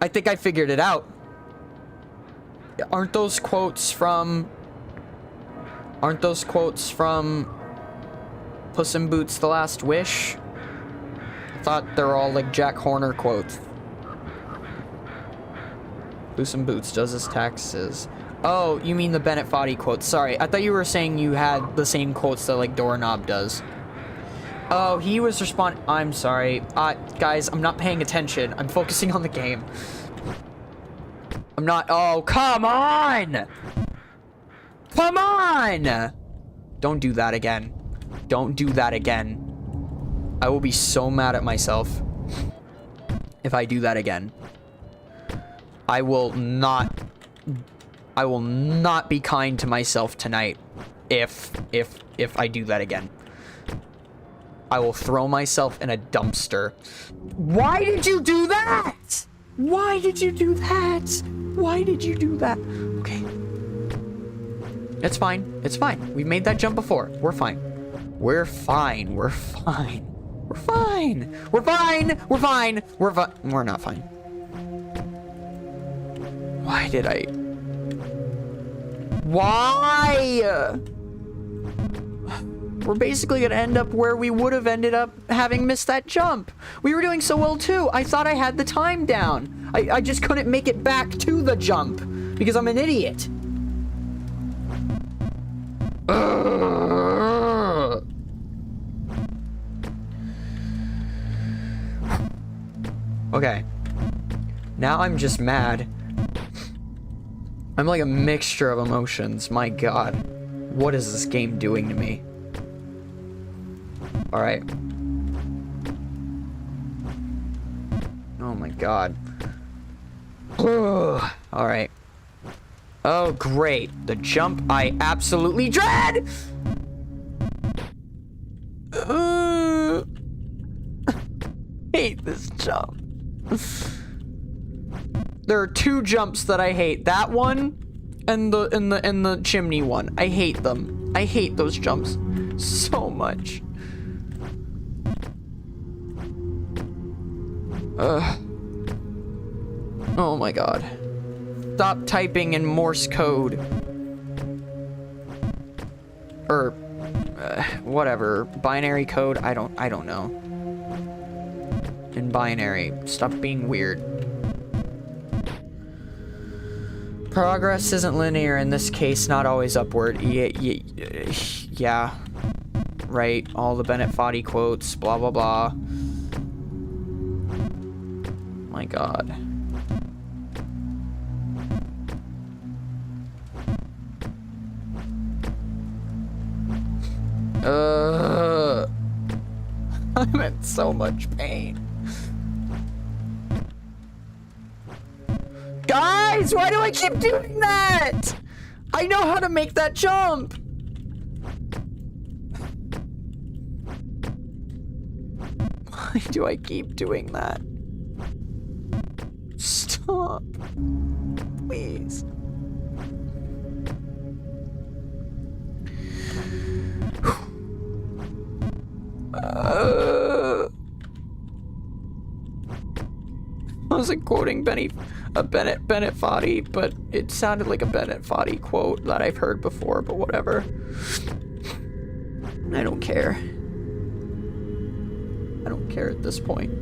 I think I figured it out. Aren't those quotes from Puss in Boots: The Last Wish? I thought they're all like Jack Horner quotes. Puss in Boots does his taxes. Oh, you mean the Bennett Foddy quotes. Sorry, I thought you were saying you had the same quotes that, like, Doorknob does. Oh, he was I'm sorry. Guys, I'm not paying attention. I'm focusing on the game. I'm not- Oh, come on! Come on! Don't do that again. Don't do that again. I will be so mad at myself if I do that again. I will not be kind to myself tonight if I do that again. I will throw myself in a dumpster. Why did you do that? Why did you do that? Why did you do that? Okay. It's fine. It's fine. We made that jump before. We're fine. We're fine. We're fine. We're fine. We're fine. We're fine. We're not fine. Why did I... Why? We're basically gonna end up where we would have ended up having missed that jump. We were doing so well too. I thought I had the time down. I just couldn't make it back to the jump because I'm an idiot. Okay. Now I'm just mad. I'm like a mixture of emotions. My God. What is this game doing to me? Alright. Oh my God. Alright. Oh, great. The jump I absolutely dread! Hate this jump. There are two jumps that I hate. That one and the chimney one. I hate them. I hate those jumps so much. Oh my God. Stop typing in Morse code. Or whatever. Binary code. I don't know. In binary. Stop being weird. Progress isn't linear, in this case, not always upward. Yeah. Right. All the Bennett Foddy quotes, blah, blah, blah. My God. I'm in so much pain. Guys, why do I keep doing that? I know how to make that jump. Why do I keep doing that? Stop. Please. I wasn't quoting Bennett Foddy, but it sounded like a Bennett Foddy quote that I've heard before, but whatever. I don't care. I don't care at this point.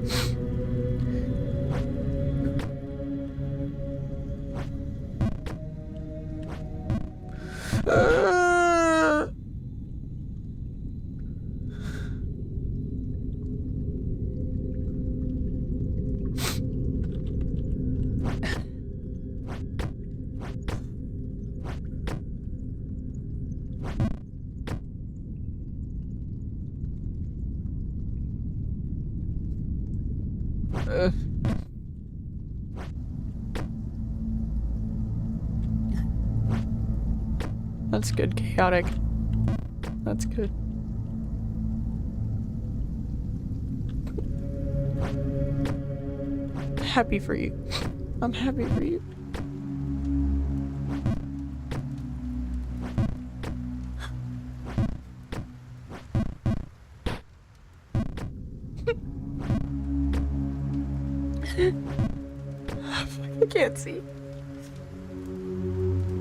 That's good, chaotic. That's good. Happy for you. I'm happy for you. I can't see.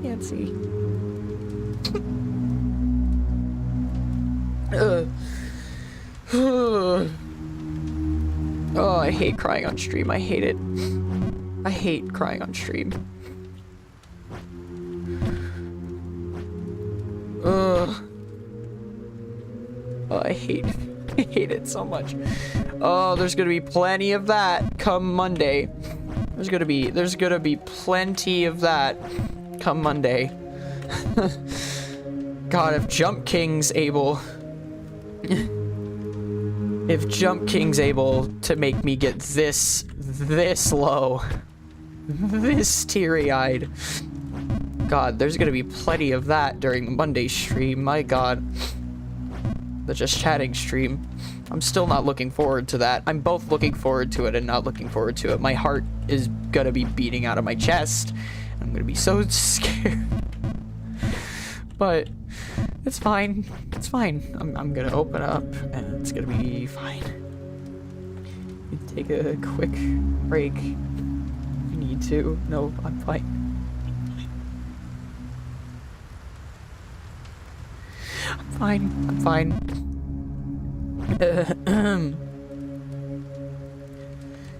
Can't see. Oh, I hate crying on stream. I hate it. I hate crying on stream. Oh, I hate it so much. Oh, there's gonna be plenty of that come Monday. There's gonna be plenty of that come Monday. God, if Jump King's able to make me get this low, this teary-eyed, God, there's gonna be plenty of that during the Monday stream. My God, the Just Chatting stream. I'm still not looking forward to that. I'm both looking forward to it and not looking forward to it. My heart is gonna be beating out of my chest. I'm gonna be so scared. But it's fine. It's fine. I'm gonna open up and it's gonna be fine. You take a quick break if you need to. No, I'm fine. I'm fine. I'm fine.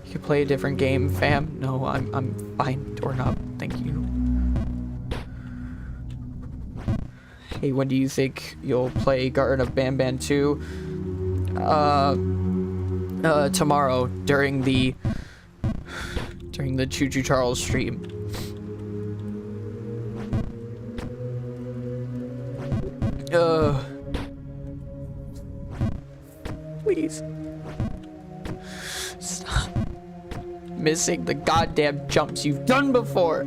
You can play a different game, fam. No, I'm fine. Doorknob, thank you. Hey, when do you think you'll play Garden of Banban 2? Tomorrow during the Choo Choo Charles stream. Please. Stop missing the goddamn jumps you've done before.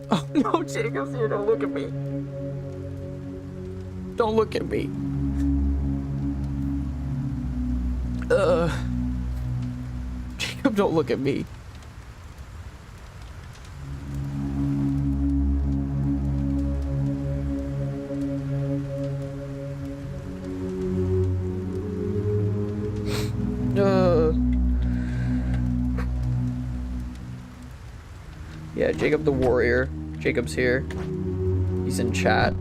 Oh no, Jacob's here, don't look at me. Don't look at me. Jacob, don't look at me. Yeah, Jacob the Warrior. Jacob's here. He's in chat.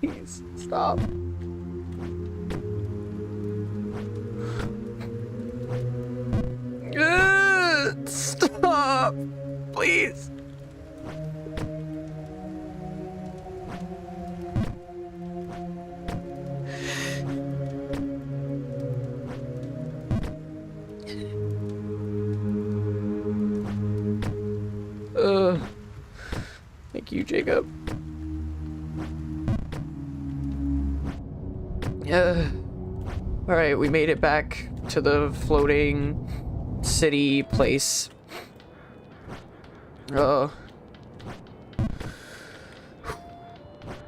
Please, stop. Stop! Please. Thank you, Jacob. Alright, we made it back to the floating city place.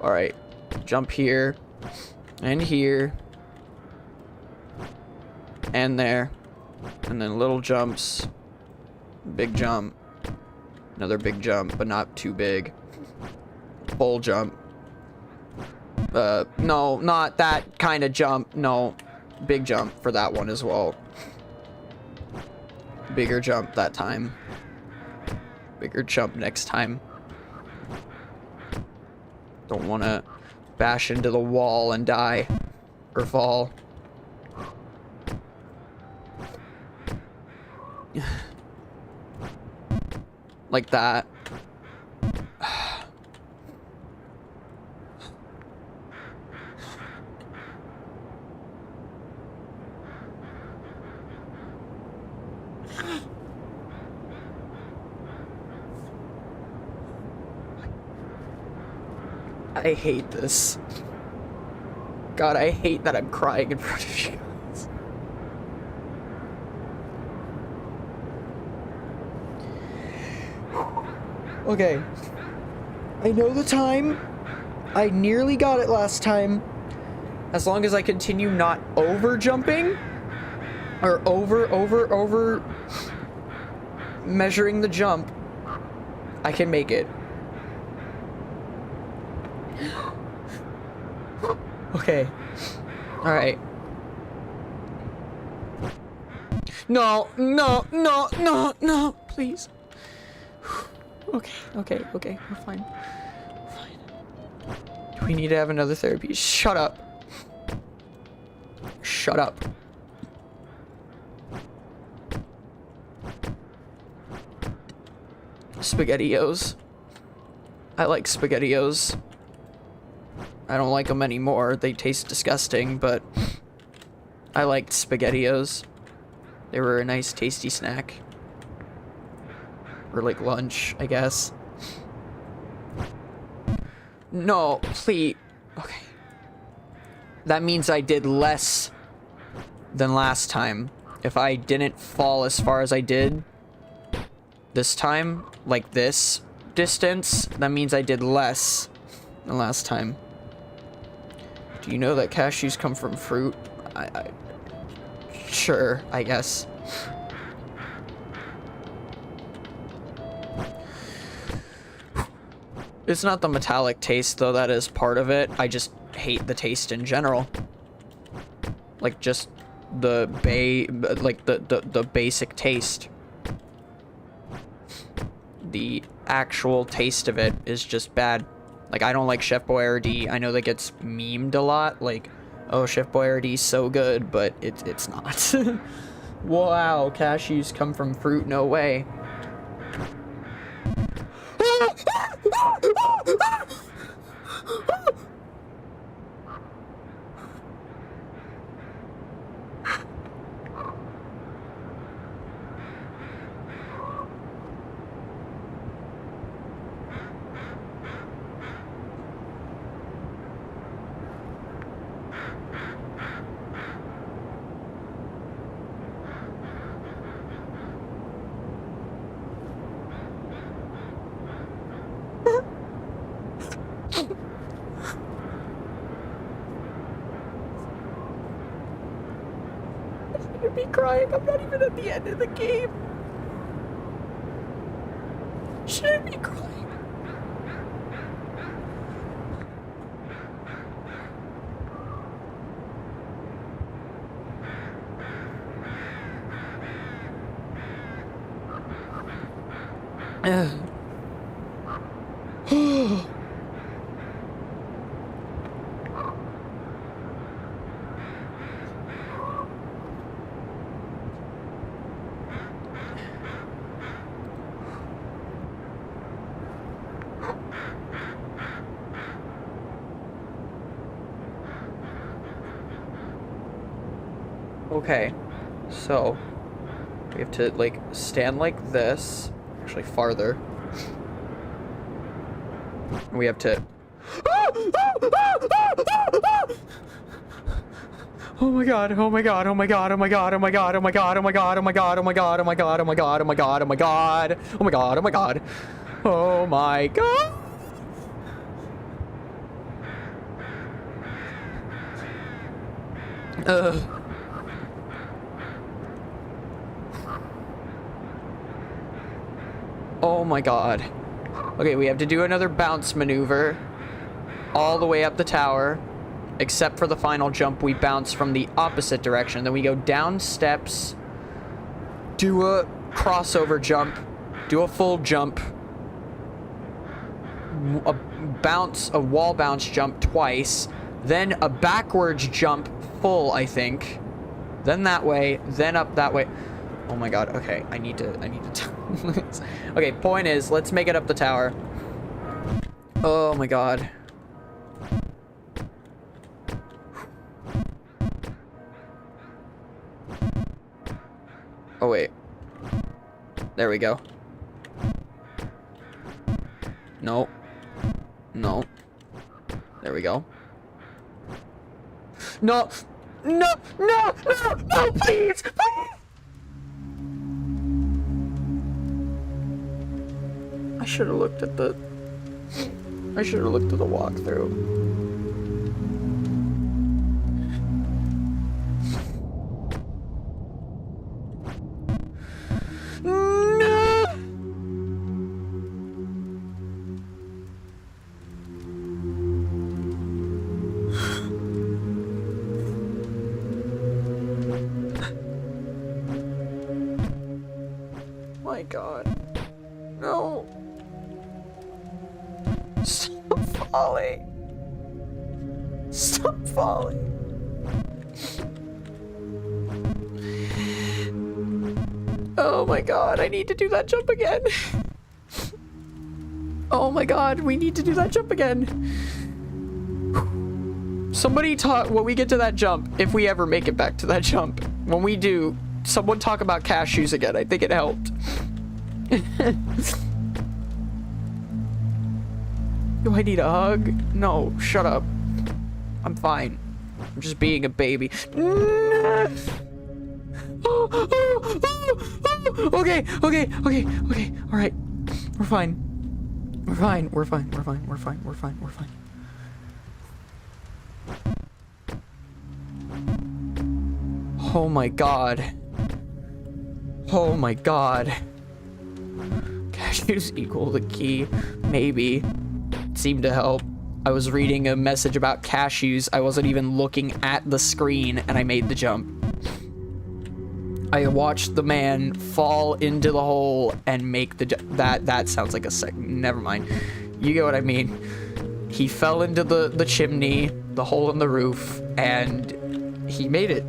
Alright, jump here, and here, and there, and then little jumps, big jump, another big jump, but not too big, full jump, no, not that kind of jump, no, big jump for that one as well, bigger jump that time, bigger jump next time. Don't want to bash into the wall and die or fall. Like that. I hate this. God, I hate that I'm crying in front of you guys. Okay. I know the time. I nearly got it last time. As long as I continue not over jumping or over measuring the jump, I can make it. Okay. Alright. No, please. Okay, we're fine. We're fine. Do we need to have another therapy? Shut up. Shut up. SpaghettiOs. I like SpaghettiOs. I don't like them anymore. They taste disgusting, but I liked SpaghettiOs. They were a nice, tasty snack. Or like lunch, I guess. No, please. Okay. That means I did less than last time. If I didn't fall as far as I did this time, like this distance, that means I did less than last time. Do you know that cashews come from fruit? Sure, I guess. It's not the metallic taste, though. That is part of it. I just hate the taste in general. Like, just the basic taste. The actual taste of it is just bad. Like, I don't like Chef Boyardee. I know that gets memed a lot. Like, oh, Chef Boyardee's so good, but it's not. Wow, cashews come from fruit? No way. I'm gonna be crying. I'm not even at the end of the game. Should I be crying? Okay, so we have to like stand like this, actually farther. We have to. Oh my god, oh my god, oh my god, oh my god, oh my god, oh my god, oh my god, oh my god, oh my god, oh my god, oh my god, oh my god, oh my god, oh my god, oh my god, oh my god. Oh my god. Okay, we have to do another bounce maneuver all the way up the tower. Except for the final jump, we bounce from the opposite direction. Then we go down steps, do a crossover jump, do a full jump, a wall bounce jump twice, then a backwards jump full, I think. Then that way, then up that way. Oh my god, okay, I need to okay, point is, let's make it up the tower. Oh my god. Oh wait. There we go. No. No. There we go. No! No! No! No! No! Please! Please! I should have looked at the walkthrough. My god. No. Stop falling. Stop falling. Oh my god, I need to do that jump again. Oh my god, we need to do that jump again. Somebody talk when we get to that jump, if we ever make it back to that jump. When we do, someone talk about cashews again. I think it helped. Do I need a hug? No, shut up. I'm fine. I'm just being a baby. Okay, okay, okay, okay. All right. We're fine. We're fine. We're fine. We're fine. We're fine. We're fine. We're fine. Oh my god. Oh my god. Cashews equal the key. Maybe. It seemed to help. I was reading a message about cashews. I wasn't even looking at the screen and I made the jump. I watched the man fall into the hole and make the that sounds like a never mind. You get what I mean. He fell into the chimney, the hole in the roof, and he made it.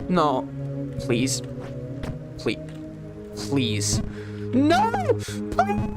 No. Please. Please. Please. No! Please!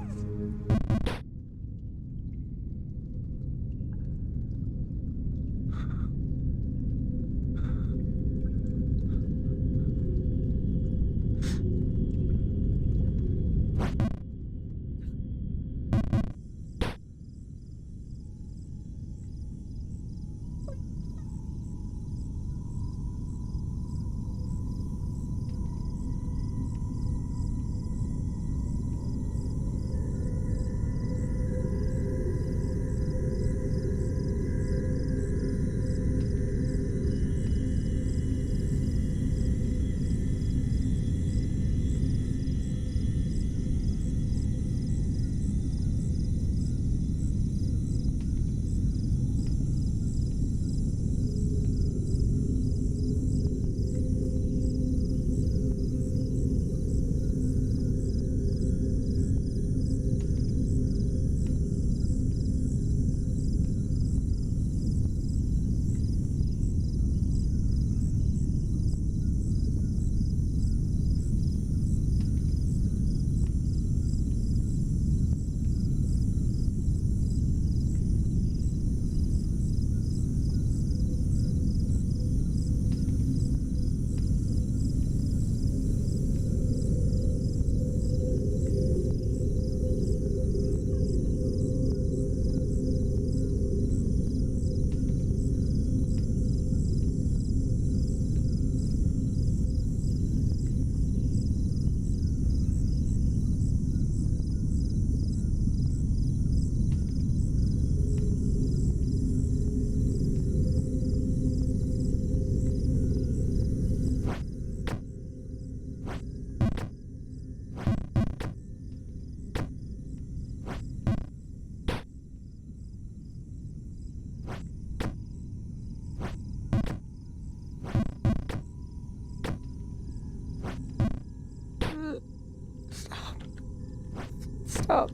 Stop.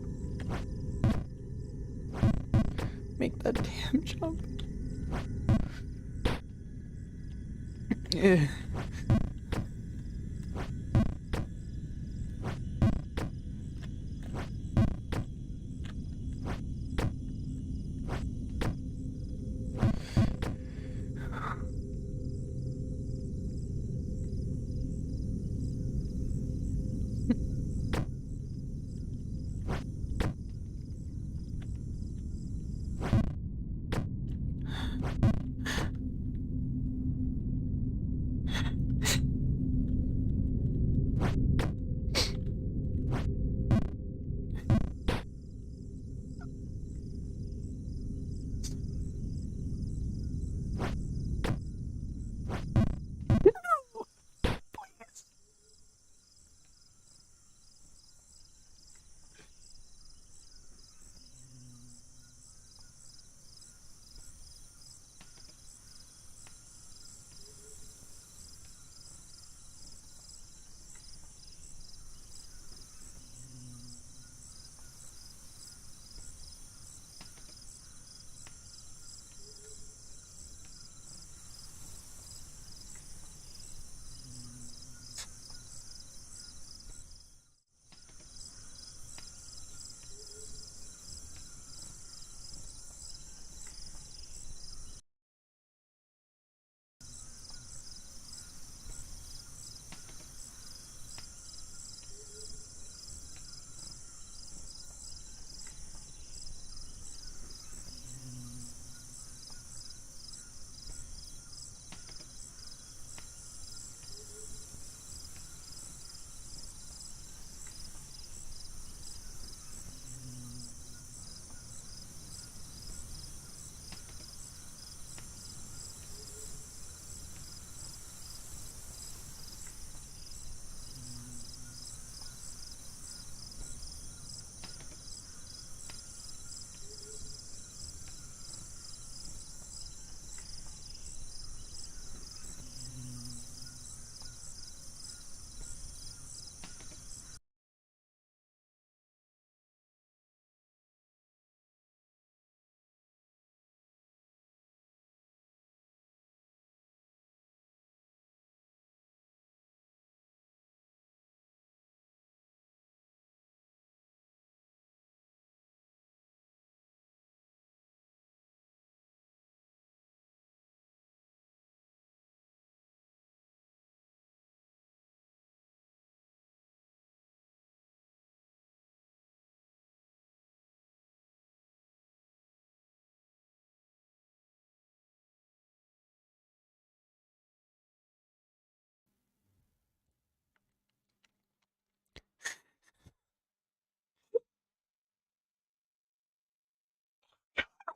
make that damn jump. Yeah.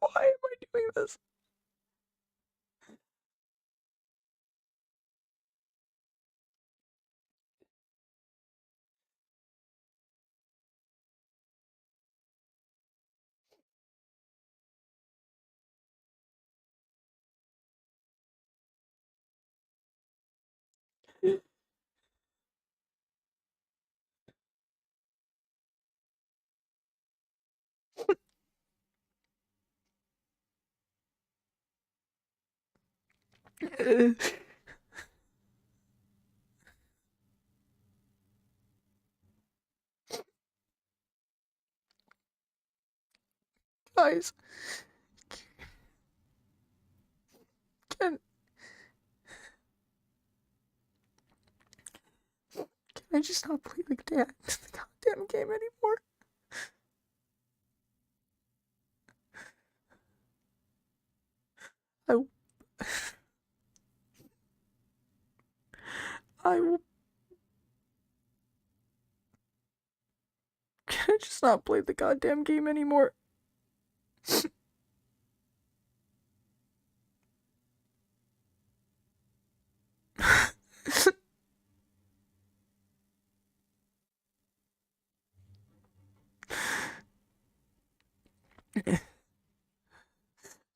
Why am I doing this? Guys, can I just not play the goddamn game anymore? I I will. Can I just not play the goddamn game anymore?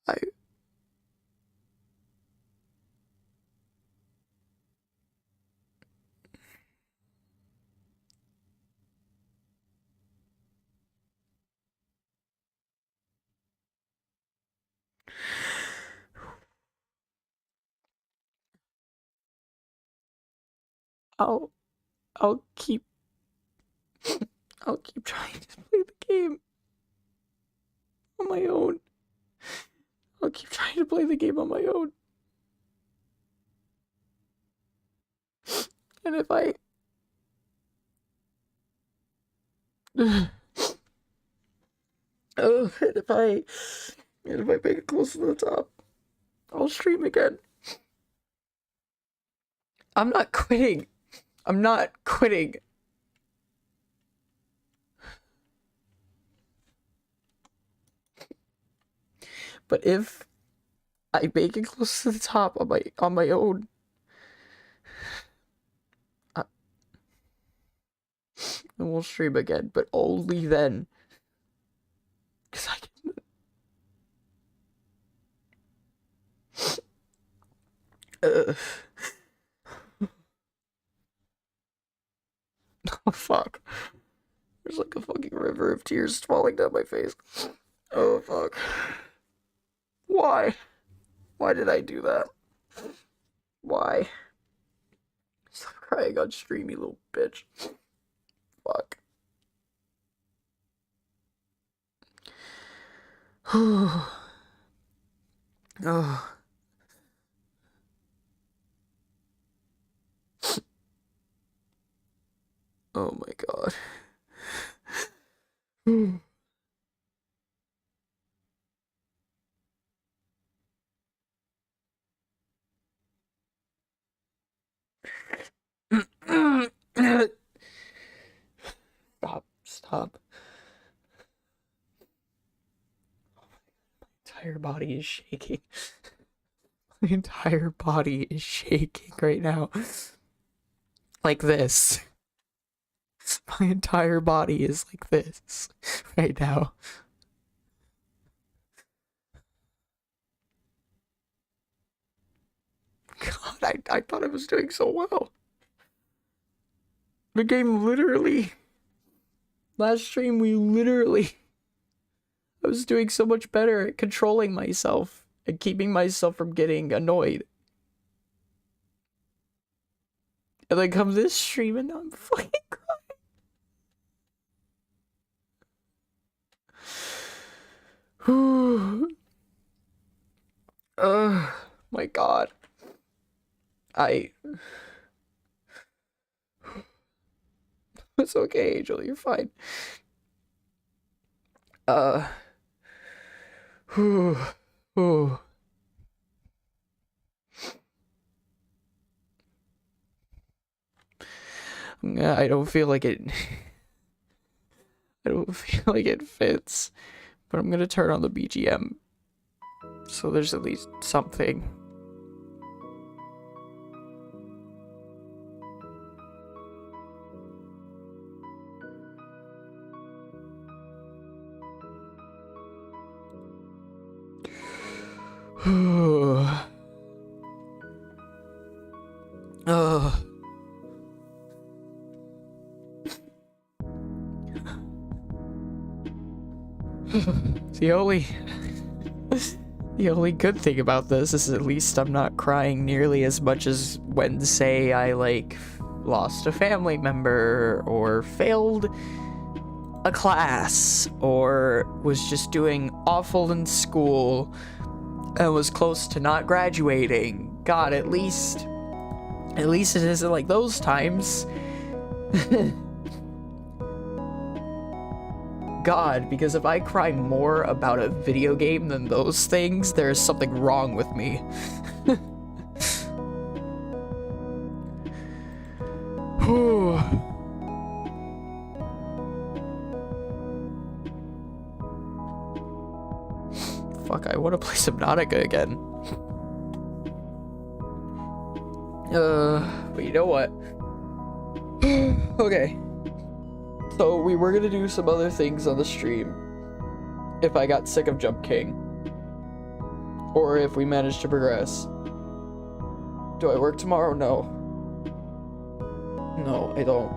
I I'll I'll keep I'll keep trying to play the game on my own. I'll keep trying to play the game on my own. And if I and if I make it close to the top, I'll stream again. I'm not quitting. I'm not quitting. But if I make it close to the top on my own, then we'll stream again. But only then, because I can. Oh fuck! There's like a fucking river of tears falling down my face. Oh fuck! Why? Why did I do that? Why? Stop crying on stream, you little bitch. Fuck. Oh. Oh my god. Stop. My entire body is shaking. My entire body is shaking right now. Like this. My entire body is like this right now. God, I thought I was doing so well. The game literally... Last stream, I was doing so much better at controlling myself and keeping myself from getting annoyed. And then comes this stream and now I'm fucking crying. My god. It's okay, Angel, you're fine. I don't feel like it. I don't feel like it fits, but I'm gonna turn on the BGM so there's at least something. The only good thing about this is at least I'm not crying nearly as much as when, say, I, like, lost a family member, or failed a class, or was just doing awful in school, and was close to not graduating. God, at least it isn't like those times. God, because if I cry more about a video game than those things, there's something wrong with me. Fuck, I want to play Subnautica again. But you know what? Okay. So we were gonna do some other things on the stream if I got sick of Jump King, or if we managed to progress. Do I work tomorrow? No. No, I don't.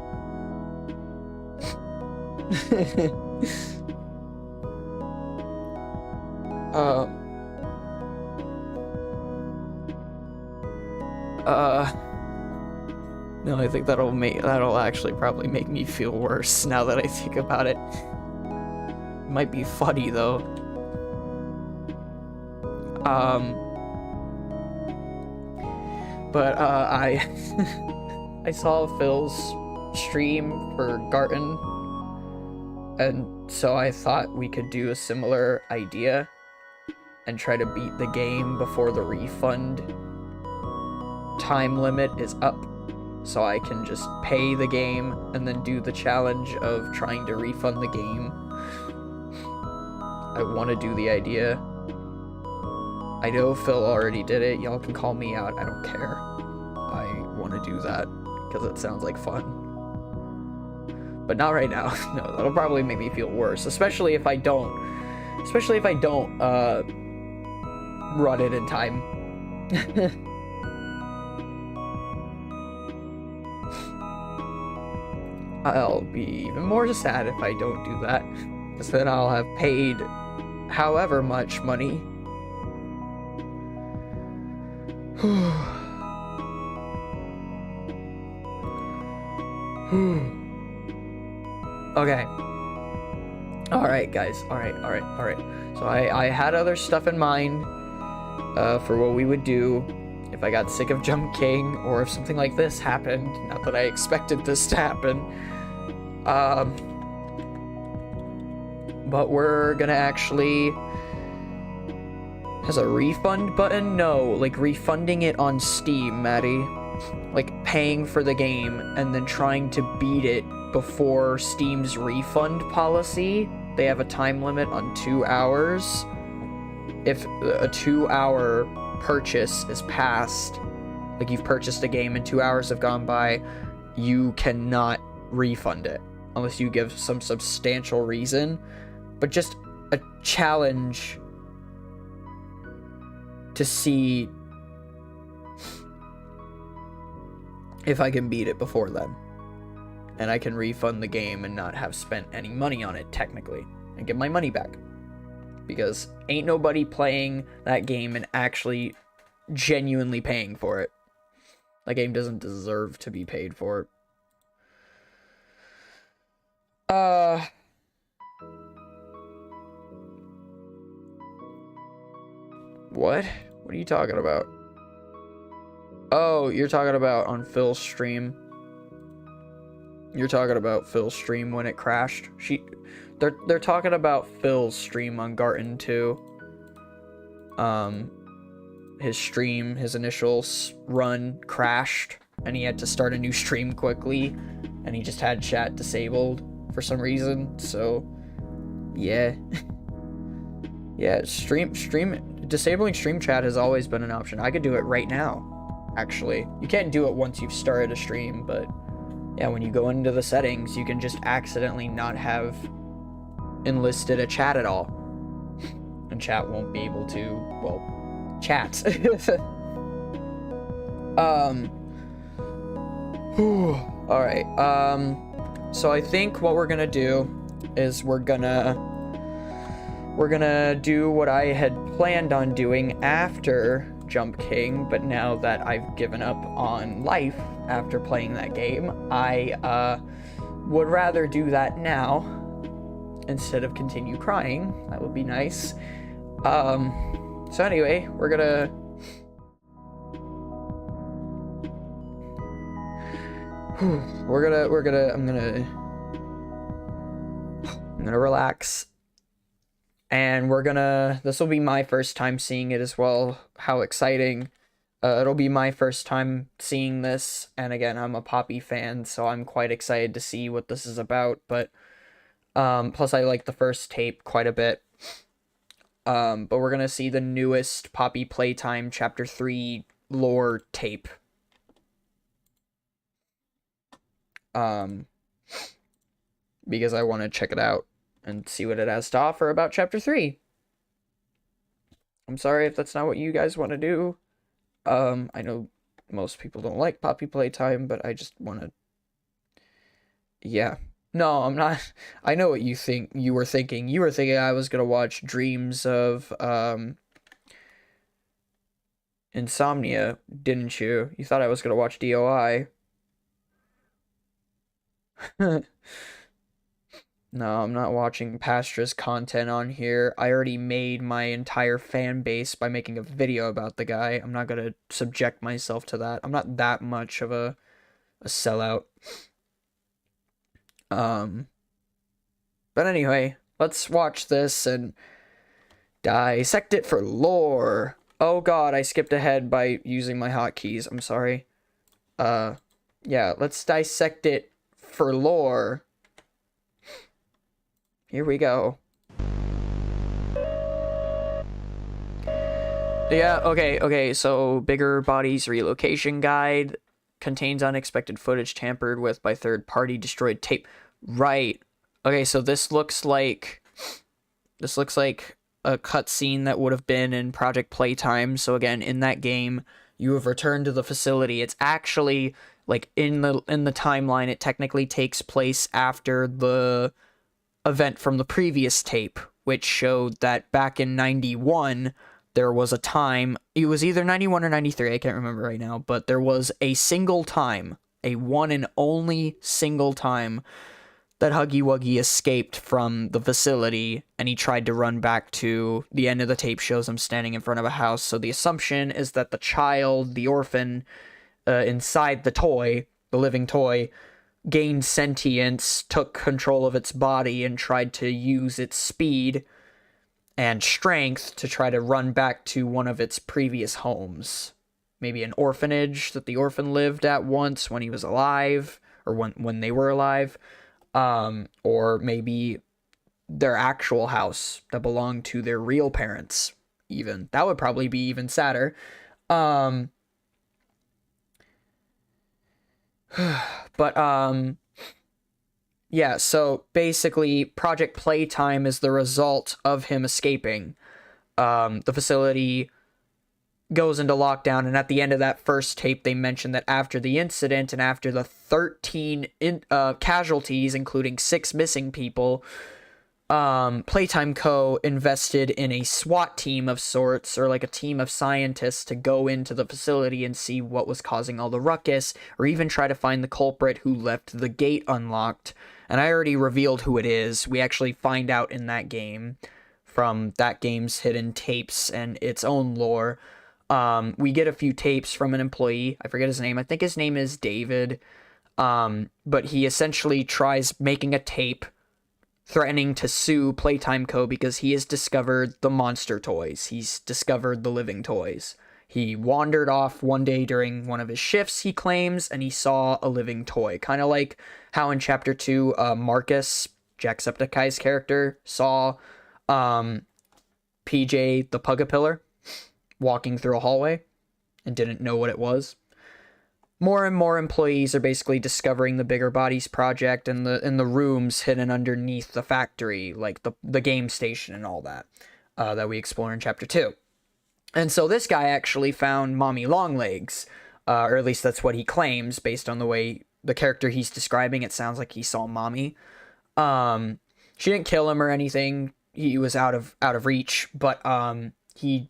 No, I think that'll actually probably make me feel worse now that I think about it. It might be funny though. But I saw Phil's stream for Garten, and so I thought we could do a similar idea and try to beat the game before the refund time limit is up, so I can just pay the game and then do the challenge of trying to refund the game. I want to do the idea. I know Phil already did it. Y'all can call me out. I don't care. I want to do that because it sounds like fun. But not right now. No, that'll probably make me feel worse, especially if I don't run it in time. I'll be even more sad if I don't do that, because then I'll have paid however much money. Okay. Alright, guys. Alright. So I had other stuff in mind for what we would do if I got sick of Jump King, or if something like this happened. Not that I expected this to happen. But we're gonna actually... Has a refund button? No, like refunding it on Steam, Maddie. Like paying for the game and then trying to beat it before Steam's refund policy. They have a time limit on 2 hours. If a 2-hour purchase is passed, like you've purchased a game and 2 hours have gone by, you cannot refund it unless you give some substantial reason. But just a challenge to see if I can beat it before then, and I can refund the game and not have spent any money on it technically, and get my money back, because ain't nobody playing that game and actually genuinely paying for it. That game doesn't deserve to be paid for. What? What are you talking about? Oh, you're talking about on Phil's stream. You're talking about Phil's stream when it crashed. They're talking about Phil's stream on Garten too. His stream, his initial run crashed, and he had to start a new stream quickly, and he just had chat disabled for some reason. So, yeah. Yeah, disabling stream chat has always been an option. I could do it right now, actually. You can't do it once you've started a stream, but yeah, when you go into the settings, you can just accidentally not have enlisted a chat at all. And chat won't be able to, well, chat. Alright, so I think what we're gonna do is we're gonna do what I had planned on doing after Jump King, but now that I've given up on life after playing that game, I would rather do that now instead of continue crying. That would be nice. So anyway, I'm gonna relax. And this will be my first time seeing it as well. How exciting. It'll be my first time seeing this. And again, I'm a Poppy fan, so I'm quite excited to see what this is about. But, plus I like the first tape quite a bit. But we're gonna see the newest Poppy Playtime Chapter 3 lore tape. Because I want to check it out and see what it has to offer about Chapter 3. I'm sorry if that's not what you guys want to do. I know most people don't like Poppy Playtime, but I just want to... Yeah. No, I'm not... I know what you were thinking. You were thinking I was going to watch Dreams of, Insomnia, didn't you? You thought I was going to watch DOI. No, I'm not watching Pastra's content on here. I already made my entire fan base by making a video about the guy. I'm not gonna subject myself to that. I'm not that much of a sellout. But anyway, let's watch this and dissect it for lore. Oh god, I skipped ahead by using my hotkeys. I'm sorry. Yeah, let's dissect it for lore. Here we go. Yeah, okay, so Bigger Bodies Relocation Guide contains unexpected footage tampered with by third-party destroyed tape. Right. Okay, so this looks like a cutscene that would have been in Project Playtime. So again, in that game, you have returned to the facility. It's actually like in the timeline, it technically takes place after the event from the previous tape, which showed that back in 91 there was a time, it was either 91 or 93, I can't remember right now, but there was a single time, a one and only single time that Huggy Wuggy escaped from the facility, and he tried to run back to the end of the tape shows him standing in front of a house. So the assumption is that the child, the orphan, inside the toy, the living toy, gained sentience, took control of its body, and tried to use its speed and strength to try to run back to one of its previous homes. Maybe an orphanage that the orphan lived at once when he was alive, or when they were alive. Or maybe their actual house that belonged to their real parents, even. That would probably be even sadder. Yeah, so basically, Project Playtime is the result of him escaping. The facility goes into lockdown, and at the end of that first tape, they mentioned that after the incident and after the 13 casualties, including 6 missing people, Playtime Co. invested in a SWAT team of sorts, or like a team of scientists, to go into the facility and see what was causing all the ruckus, or even try to find the culprit who left the gate unlocked. And I already revealed who it is. We actually find out in that game, from that game's hidden tapes and its own lore. We get a few tapes from an employee. I forget his name. I think his name is David. But he essentially tries making a tape threatening to sue Playtime Co. because he has discovered the monster toys. He's discovered the living toys. He wandered off one day during one of his shifts, he claims, and he saw a living toy. Kind of like how in Chapter 2, Marcus, Jacksepticeye's character, saw PJ the Pugapillar walking through a hallway and didn't know what it was. More and more employees are basically discovering the Bigger Bodies project in the rooms hidden underneath the factory, like the game station and all that, that we explore in Chapter 2. And so this guy actually found Mommy Longlegs, or at least that's what he claims, based on the way the character he's describing, it sounds like he saw Mommy. She didn't kill him or anything, he was out of reach, but he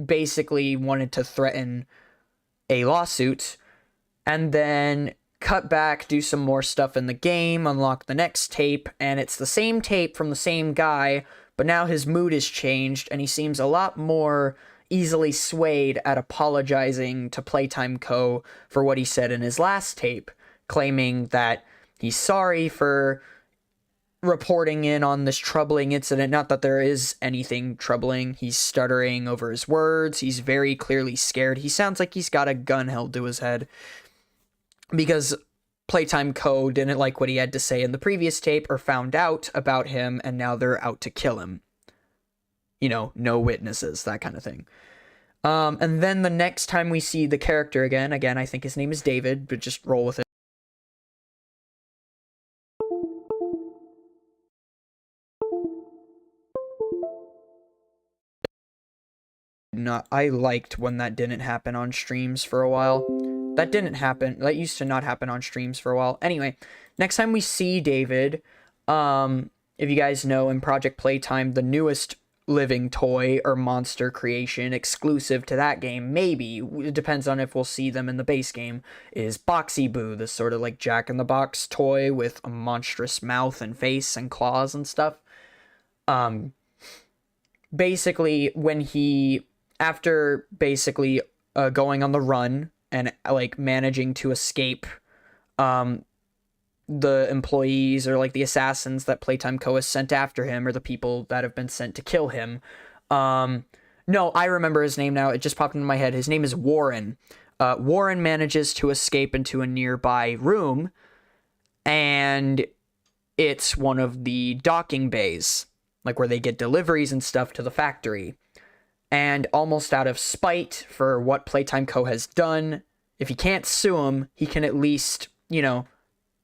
basically wanted to threaten a lawsuit, and then cut back, do some more stuff in the game, unlock the next tape, and it's the same tape from the same guy, but now his mood has changed, and he seems a lot more easily swayed at apologizing to Playtime Co. for what he said in his last tape, claiming that he's sorry for reporting in on this troubling incident. Not that there is anything troubling. He's stuttering over his words. He's very clearly scared. He sounds like he's got a gun held to his head, because Playtime Co. didn't like what he had to say in the previous tape, or found out about him, and now they're out to kill him. You know, no witnesses, that kind of thing. And then the next time we see the character again, I think his name is David, but just roll with it. I liked when that didn't happen on streams for a while. That used to not happen on streams for a while. Anyway, next time we see David, if you guys know, in Project Playtime, the newest living toy or monster creation exclusive to that game, maybe, it depends on if we'll see them in the base game, is Boxy Boo, this sort of like Jack-in-the-Box toy with a monstrous mouth and face and claws and stuff. Basically, after basically going on the run and like managing to escape the employees or like the assassins that Playtime Co. has sent after him, or the people that have been sent to kill him. No, I remember his name now. It just popped into my head. His name is Warren. Warren manages to escape into a nearby room, and it's one of the docking bays, like where they get deliveries and stuff to the factory. And almost out of spite for what Playtime Co. has done, if he can't sue him, he can at least,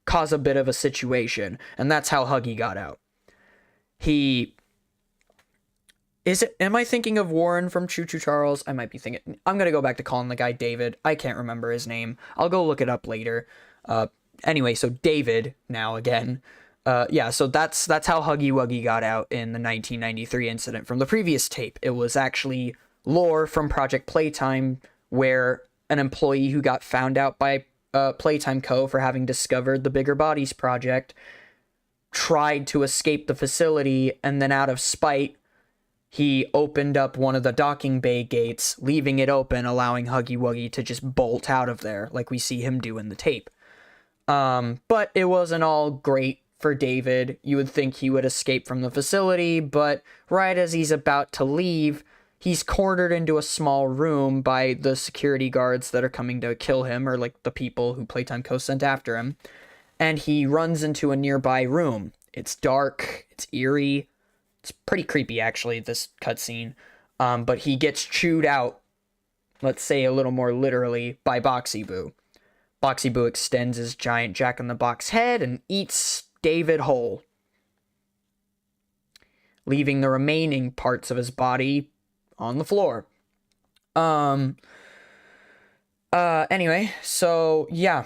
cause a bit of a situation. And that's how Huggy got out. Am I thinking of Warren from Choo Choo Charles? I might be thinking. I'm going to go back to calling the guy David. I can't remember his name. I'll go look it up later. Anyway, so David now again. So that's how Huggy Wuggy got out in the 1993 incident from the previous tape. It was actually lore from Project Playtime, where an employee who got found out by Playtime Co. for having discovered the Bigger Bodies project tried to escape the facility, and then out of spite, he opened up one of the docking bay gates, leaving it open, allowing Huggy Wuggy to just bolt out of there, like we see him do in the tape. But it wasn't all great for David. You would think he would escape from the facility, but right as he's about to leave, he's cornered into a small room by the security guards that are coming to kill him, or like the people who Playtime Co. sent after him. And he runs into a nearby room. It's dark, it's eerie, it's pretty creepy actually, this cutscene. But he gets chewed out, let's say a little more literally, by Boxy Boo. Boxy Boo extends his giant Jack-in-the-Box head and eats David whole, leaving the remaining parts of his body on the floor. Anyway, so yeah.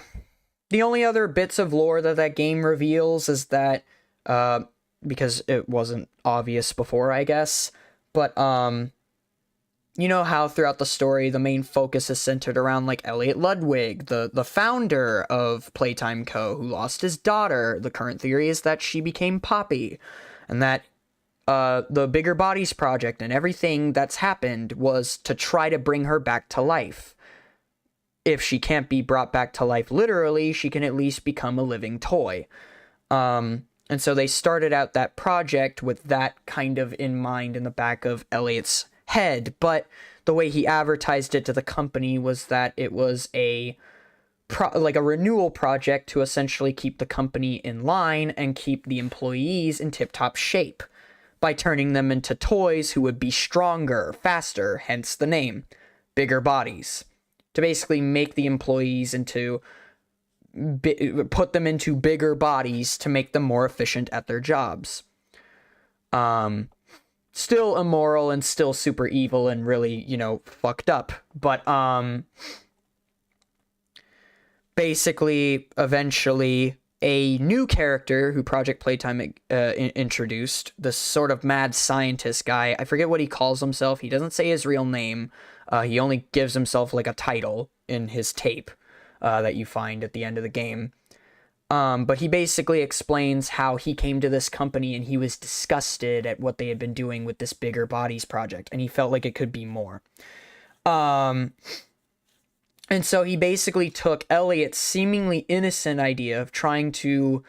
The only other bits of lore that game reveals is that, because it wasn't obvious before, I guess, but, you know how throughout the story, the main focus is centered around, like, Elliot Ludwig, the founder of Playtime Co., who lost his daughter. The current theory is that she became Poppy, and that the Bigger Bodies project and everything that's happened was to try to bring her back to life. If she can't be brought back to life literally, she can at least become a living toy. And so they started out that project with that kind of in mind in the back of Elliot's head, but the way he advertised it to the company was that it was a renewal project to essentially keep the company in line and keep the employees in tip-top shape by turning them into toys who would be stronger, faster, hence the name, Bigger Bodies, to basically make the employees put them into bigger bodies to make them more efficient at their jobs. Still immoral and still super evil and really, fucked up. But, basically, eventually, a new character who Project Playtime introduced, this sort of mad scientist guy. I forget what he calls himself. He doesn't say his real name. He only gives himself like a title in his tape that you find at the end of the game. But he basically explains how he came to this company and he was disgusted at what they had been doing with this Bigger Bodies project, and he felt like it could be more. And so he basically took Elliot's seemingly innocent idea of trying to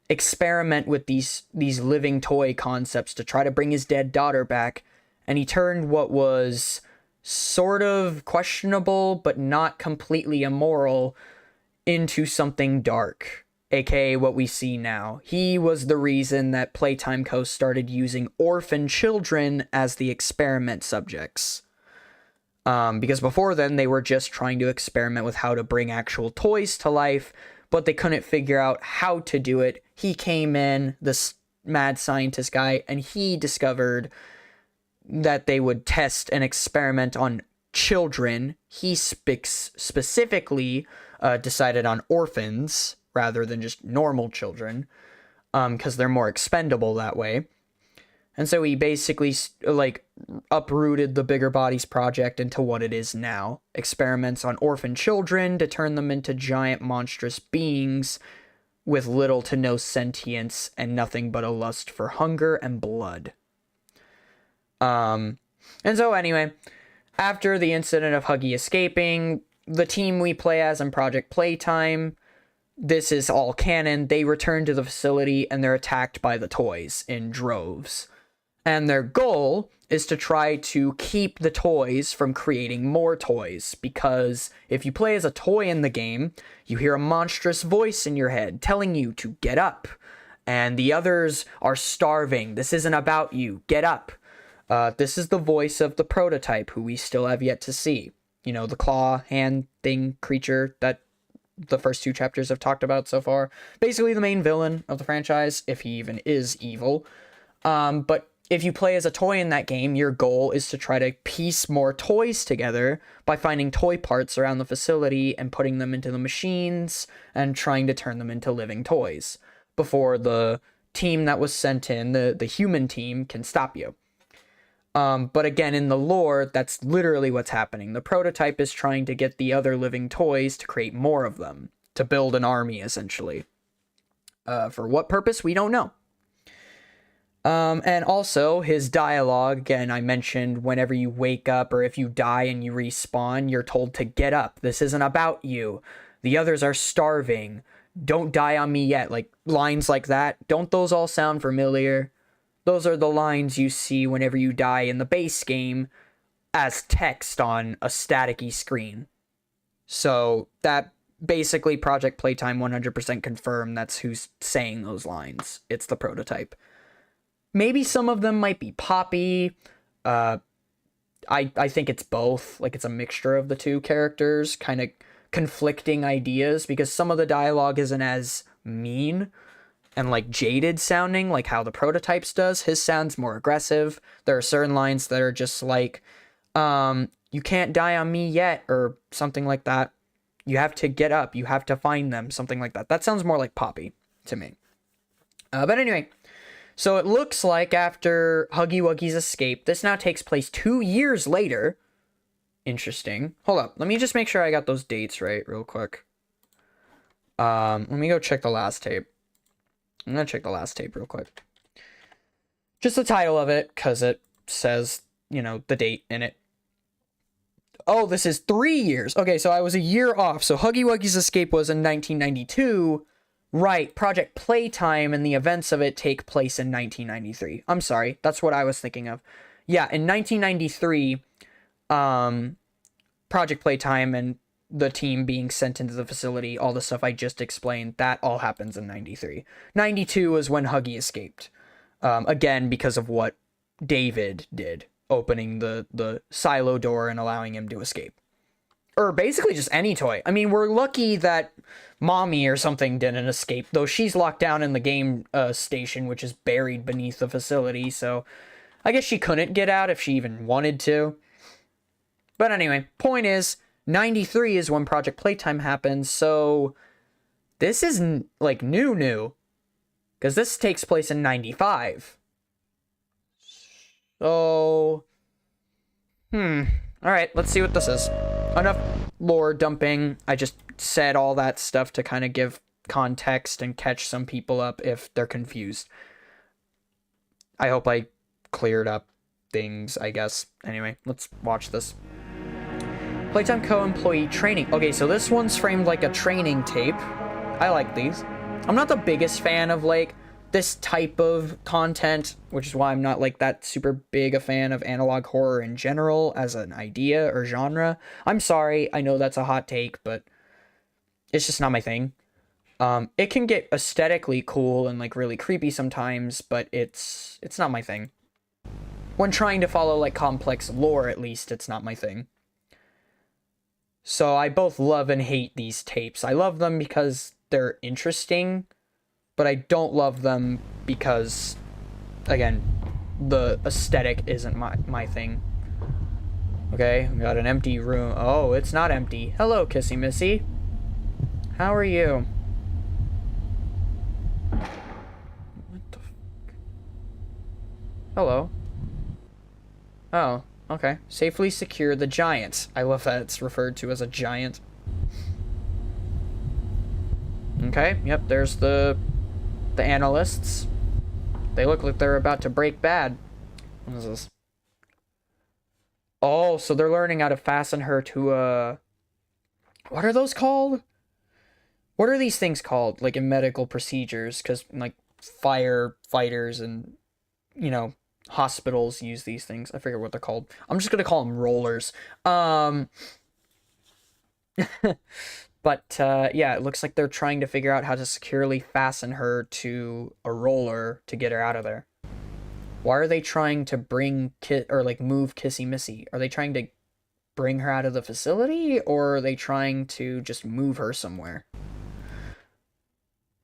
experiment with these living toy concepts to try to bring his dead daughter back, and he turned what was sort of questionable but not completely immoral into something dark, aka what we see now. He was the reason that Playtime Co. started using orphan children as the experiment subjects. Because before then, they were just trying to experiment with how to bring actual toys to life, but they couldn't figure out how to do it. He came in, this mad scientist guy, and he discovered that they would test and experiment on children. He specifically decided on orphans rather than just normal children, because they're more expendable that way. And so he basically like uprooted the Bigger Bodies project into what it is now. Experiments on orphan children to turn them into giant monstrous beings with little to no sentience and nothing but a lust for hunger and blood. And so anyway, after the incident of Huggy escaping, the team we play as in Project Playtime, this is all canon, they return to the facility and they're attacked by the toys in droves. And their goal is to try to keep the toys from creating more toys, because if you play as a toy in the game, you hear a monstrous voice in your head telling you to get up. And the others are starving. This isn't about you. Get up. This is the voice of the prototype, who we still have yet to see. You know, the claw hand thing creature that the first 2 chapters have talked about so far. Basically the main villain of the franchise, if he even is evil. But if you play as a toy in that game, your goal is to try to piece more toys together by finding toy parts around the facility and putting them into the machines and trying to turn them into living toys before the team that was sent in, the human team, can stop you. But again, in the lore, that's literally what's happening. The prototype is trying to get the other living toys to create more of them, to build an army, essentially. For what purpose, we don't know. And also, his dialogue, again, I mentioned whenever you wake up or if you die and you respawn, you're told to get up. This isn't about you. The others are starving. Don't die on me yet. Like, lines like that. Don't those all sound familiar? Those are the lines you see whenever you die in the base game as text on a staticky screen. So that basically Project Playtime 100% confirmed that's who's saying those lines. It's the prototype. Maybe some of them might be Poppy. I think it's both. Like, it's a mixture of the two characters, kind of conflicting ideas, because some of the dialogue isn't as mean and like jaded sounding like how the prototypes does. His sounds more aggressive. There are certain lines that are just like, you can't die on me yet, or something like that. You have to get up. You have to find them. Something like that. That sounds more like Poppy to me. But anyway, so it looks like after Huggy Wuggy's escape, this now takes place 2 years later. Interesting. Hold up. Let me just make sure I got those dates right real quick. Let me go check the last tape. I'm going to check the last tape real quick. Just the title of it, because it says, you know, the date in it. Oh, this is 3 years. Okay, so I was a year off. So Huggy Wuggy's escape was in 1992. Right, Project Playtime and the events of it take place in 1993. I'm sorry, that's what I was thinking of. Yeah, in 1993, Project Playtime and the team being sent into the facility, all the stuff I just explained, that all happens in 93. 92 is when Huggy escaped. Again, because of what David did, opening the silo door and allowing him to escape. Or basically just any toy. I mean, we're lucky that Mommy or something didn't escape, though she's locked down in the game station, which is buried beneath the facility, so I guess she couldn't get out if she even wanted to. But anyway, point is, 93 is when Project Playtime happens, so this isn't, like, new. Because this takes place in 95. So, alright, let's see what this is. Enough lore dumping. I just said all that stuff to kind of give context and catch some people up if they're confused. I hope I cleared up things, I guess. Anyway, let's watch this. Playtime Co-employee training. Okay, so this one's framed like a training tape. I like these. I'm not the biggest fan of, like, this type of content, which is why I'm not, like, that super big a fan of analog horror in general as an idea or genre. I'm sorry, I know that's a hot take, but it's just not my thing. It can get aesthetically cool and, like, really creepy sometimes, but it's not my thing. When trying to follow, like, complex lore, at least, it's not my thing. So I both love and hate these tapes. I love them because they're interesting, but I don't love them because, again, the aesthetic isn't my thing. Okay, we got an empty room. Oh, it's not empty. Hello, Kissy Missy. How are you? What the fuck? Hello. Oh, okay. Safely secure the giant. I love that it's referred to as a giant. Okay, yep, there's the analysts. They look like they're about to break bad. What is this? Oh, so they're learning how to fasten her to a... What are those called? What are these things called, like, in medical procedures? Because, like, firefighters and, you know, hospitals use these things. I forget what they're called. I'm just gonna call them rollers. But, yeah, it looks like they're trying to figure out how to securely fasten her to a roller to get her out of there. Why are they trying to move Kissy Missy? Are they trying to bring her out of the facility, or are they trying to just move her somewhere?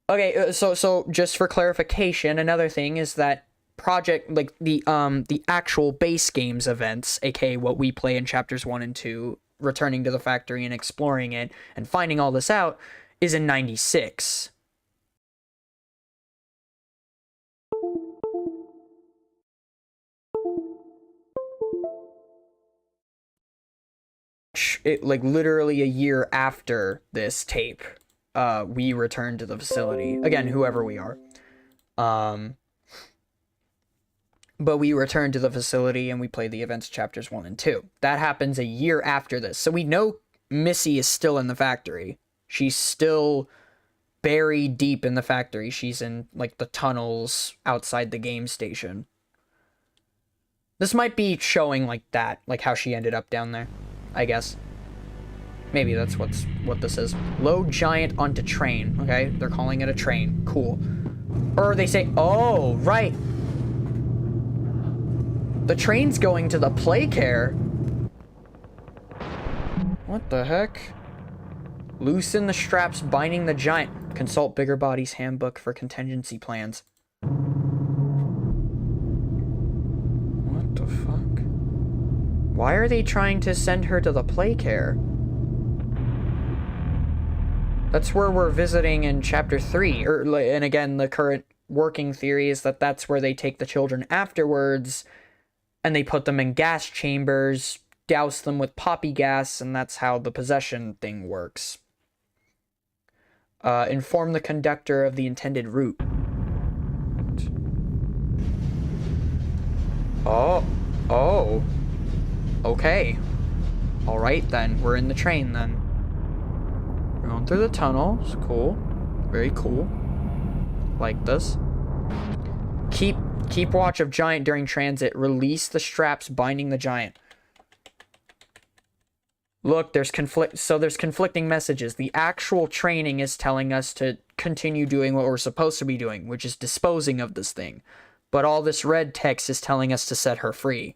Okay, so just for clarification, another thing is that the actual base games events, aka what we play in chapters 1 and 2, returning to the factory and exploring it and finding all this out, is in 96. It, like, literally a year after this tape, we return to the facility. Again, whoever we are. But we return to the facility and we play the events chapters 1 and 2. That happens a year after this. So we know Missy is still in the factory. She's still buried deep in the factory. She's in, like, the tunnels outside the game station. This might be showing, like, that, like, how she ended up down there, I guess. Maybe that's what this is. Load giant onto train. Okay, they're calling it a train. Cool. Or they say, oh, right. The train's going to the play care. What the heck? Loosen the straps binding the giant. Consult Bigger Body's handbook for contingency plans. What the fuck? Why are they trying to send her to the play care? That's where we're visiting in chapter 3. And again, the current working theory is that that's where they take the children afterwards and they put them in gas chambers, douse them with poppy gas, and that's how the possession thing works. Inform the conductor of the intended route. Oh. Okay. Alright then, we're in the train then. We're going through the tunnel. It's cool. Very cool. Like this. Keep watch of giant during transit. Release the straps binding the giant. Look, there's conflicting messages. The actual training is telling us to continue doing what we're supposed to be doing, which is disposing of this thing. But all this red text is telling us to set her free.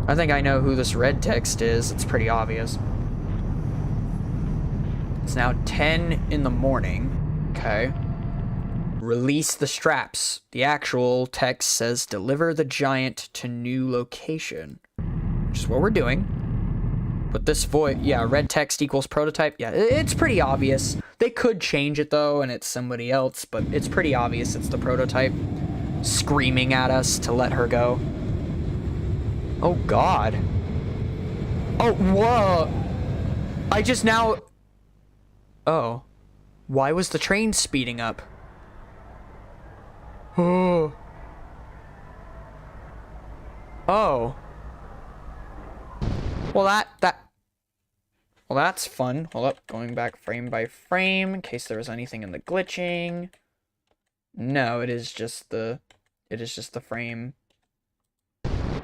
I think I know who this red text is. It's pretty obvious. It's now 10 in the morning. Okay. Release the straps. The actual text says deliver the giant to new location. Which is what we're doing. But this voice, yeah, red text equals prototype. Yeah, it's pretty obvious. They could change it though, and it's somebody else, but it's pretty obvious it's the prototype screaming at us to let her go. Oh God. Oh, whoa. I just now... Oh. Why was the train speeding up? Oh. Oh. Well, well, that's fun. Hold up, going back frame by frame in case there was anything in the glitching. No, it is just the frame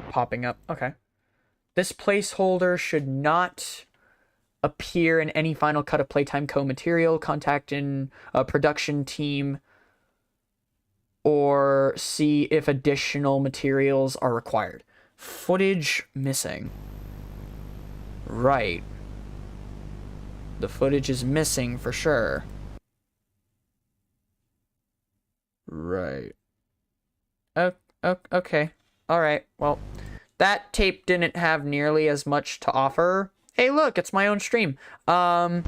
popping up. Okay. This placeholder should not appear in any Final Cut of Playtime Co. material. Contact in a production team or see if additional materials are required. Footage missing. Right. The footage is missing for sure. Right. Okay. Alright, well, that tape didn't have nearly as much to offer. Hey, look, it's my own stream. That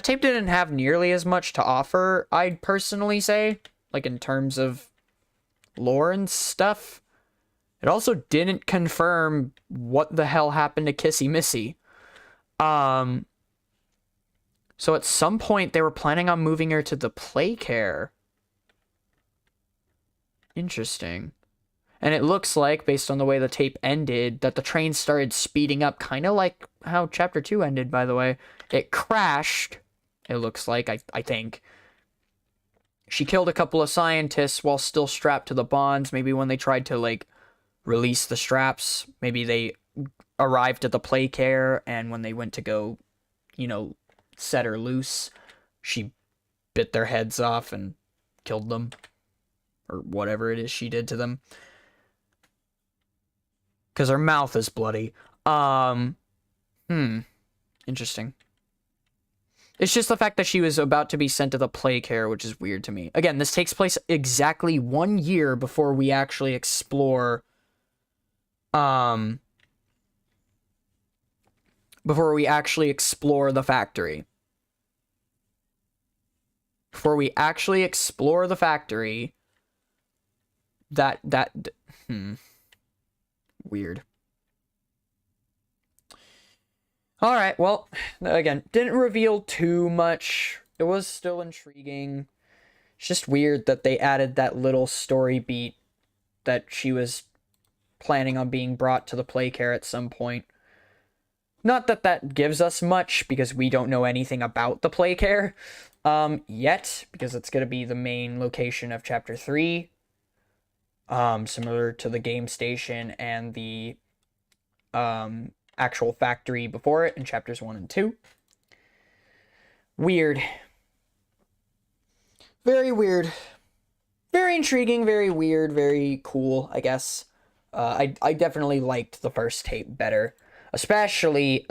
tape didn't have nearly as much to offer, I'd personally say. Like, in terms of lore and stuff. It also didn't confirm what the hell happened to Kissy Missy. So at some point they were planning on moving her to the play care. Interesting. And it looks like, based on the way the tape ended, that the train started speeding up, kind of like how Chapter 2 ended, by the way. It crashed, it looks like, I think. She killed a couple of scientists while still strapped to the bonds. Maybe when they tried to, like, release the straps, maybe they arrived at the play care, and when they went to go, you know, set her loose, she bit their heads off and killed them. Or whatever it is she did to them. Because her mouth is bloody. Interesting. It's just the fact that she was about to be sent to the play care, which is weird to me. Again, this takes place exactly 1 year before we actually explore... before we actually explore the factory. Before we actually explore the factory... Weird. Alright, well, again, didn't reveal too much. It was still intriguing. It's just weird that they added that little story beat that she was planning on being brought to the play care at some point. Not that that gives us much, because we don't know anything about the play care yet, because it's going to be the main location of Chapter 3. Similar to the game station and the actual factory before it in Chapters 1 and 2. Weird. Very weird. Very intriguing, very weird, very cool, I guess. I definitely liked the first tape better. Especially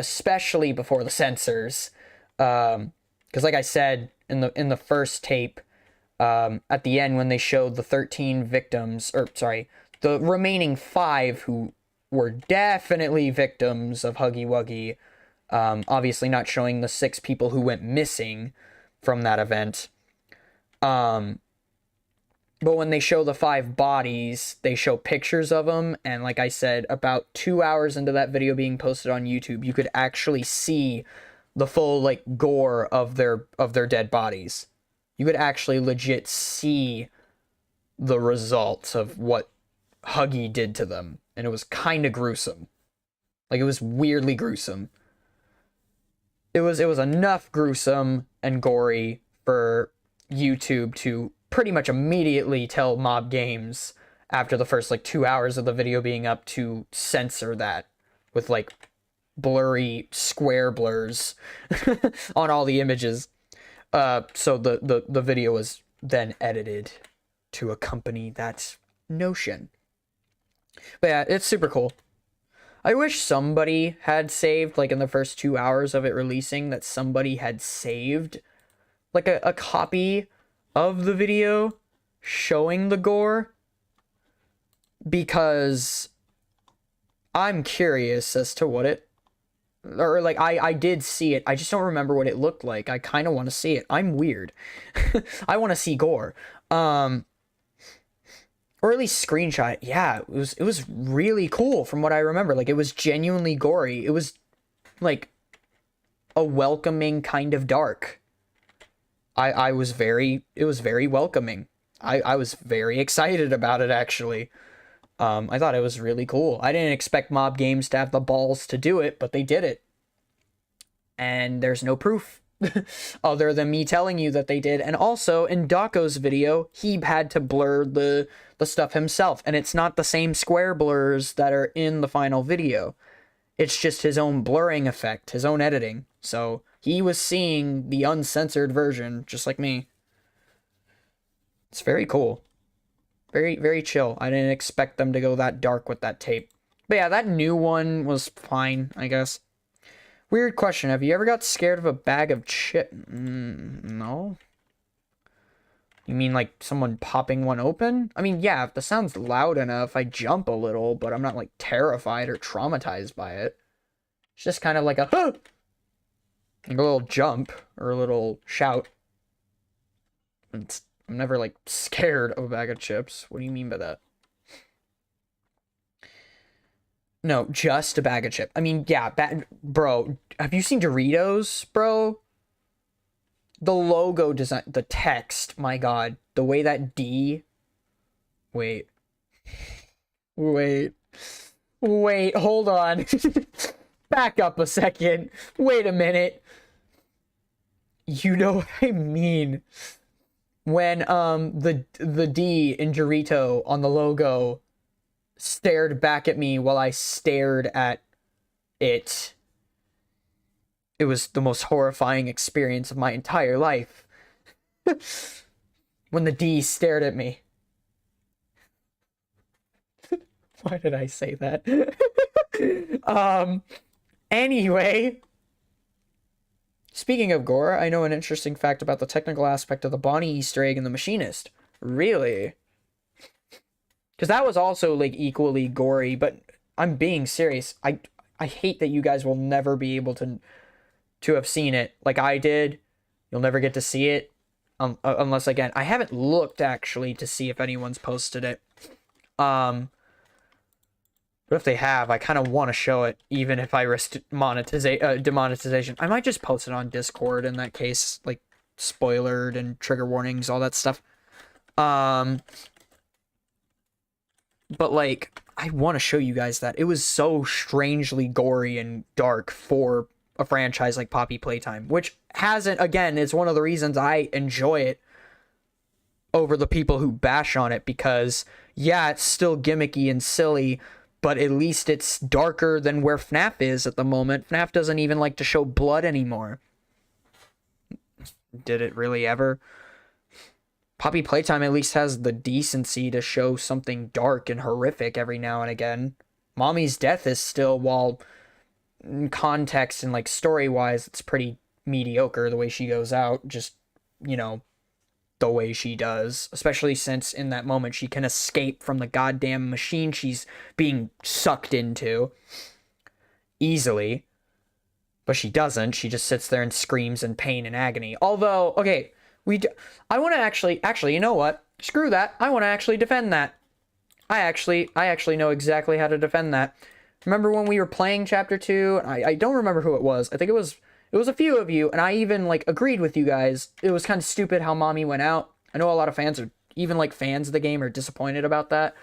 before the censors. Because like I said, in the first tape, at the end when they showed the 13 victims, the remaining 5 who were definitely victims of Huggy Wuggy, obviously not showing the 6 people who went missing from that event. But when they show the 5 bodies, they show pictures of them, and like I said, about 2 hours into that video being posted on YouTube, you could actually see the full, like, gore of their dead bodies. You could actually legit see the results of what Huggy did to them. And it was kind of gruesome. Like, it was weirdly gruesome. It was enough gruesome and gory for YouTube to pretty much immediately tell Mob Games, after the first, 2 hours of the video being up, to censor that with, blurry square blurs on all the images. So the video was then edited to accompany that notion. But yeah, it's super cool. I wish somebody had saved, in the first 2 hours of it releasing, that somebody had saved, a copy of the video showing the gore. Because I'm curious as to what it... Or, I did see it. I just don't remember what it looked like. I kind of want to see it. I'm weird. I want to see gore. Or at least screenshot it. Yeah, it was really cool from what I remember. It was genuinely gory. It was, a welcoming kind of dark. It was very welcoming. I was very excited about it, actually. I thought it was really cool. I didn't expect Mob Games to have the balls to do it, but they did it. And there's no proof other than me telling you that they did. And also, in Daco's video, he had to blur the stuff himself. And it's not the same square blurs that are in the final video. It's just his own blurring effect, his own editing. So he was seeing the uncensored version, just like me. It's very cool. Very, very chill. I didn't expect them to go that dark with that tape. But yeah, that new one was fine, I guess. Weird question. Have you ever got scared of a bag of chip? No. You mean someone popping one open? I mean, yeah, if the sound's loud enough, I jump a little, but I'm not terrified or traumatized by it. It's just kind of like a little jump or a little shout. It's I'm never, like, scared of a bag of chips. What do you mean by that? No, just a bag of chips. I mean, yeah, bro, have you seen Doritos, bro? The logo design, the text, my god. The way that D... Wait. Wait, hold on. Back up a second. Wait a minute. You know what I mean. When the D in Dorito on the logo stared back at me while I stared at it. It was the most horrifying experience of my entire life. When the D stared at me. Why did I say that? Anyway. Speaking of gore, I know an interesting fact about the technical aspect of the Bonnie Easter egg in The Machinist. Really? Because that was also, like, equally gory, but I'm being serious. I hate that you guys will never be able to have seen it like I did. You'll never get to see it. Unless, again, I haven't looked, actually, to see if anyone's posted it. But if they have, I kind of want to show it, even if I risk demonetization. I might just post it on Discord in that case, like, spoilered and trigger warnings, all that stuff. But, like, I want to show you guys that. It was so strangely gory and dark for a franchise like Poppy Playtime, which hasn't, again, it's one of the reasons I enjoy it over the people who bash on it, because, yeah, it's still gimmicky and silly, but at least it's darker than where FNAF is at the moment. FNAF doesn't even like to show blood anymore. Did it really ever? Poppy Playtime at least has the decency to show something dark and horrific every now and again. Mommy's death is still, while in context and, like, story-wise, it's pretty mediocre the way she goes out. Just, you know, the way she does, especially since in that moment she can escape from the goddamn machine she's being sucked into easily, but she doesn't. She just sits there and screams in pain and agony. Although, okay, I want to actually, you know what? Screw that. I want to actually defend that. I actually know exactly how to defend that. Remember when we were playing Chapter 2? I don't remember who it was. I think it was a few of you, and I even, like, agreed with you guys. It was kind of stupid how Mommy went out. I know a lot of fans are, even, like, fans of the game are disappointed about that.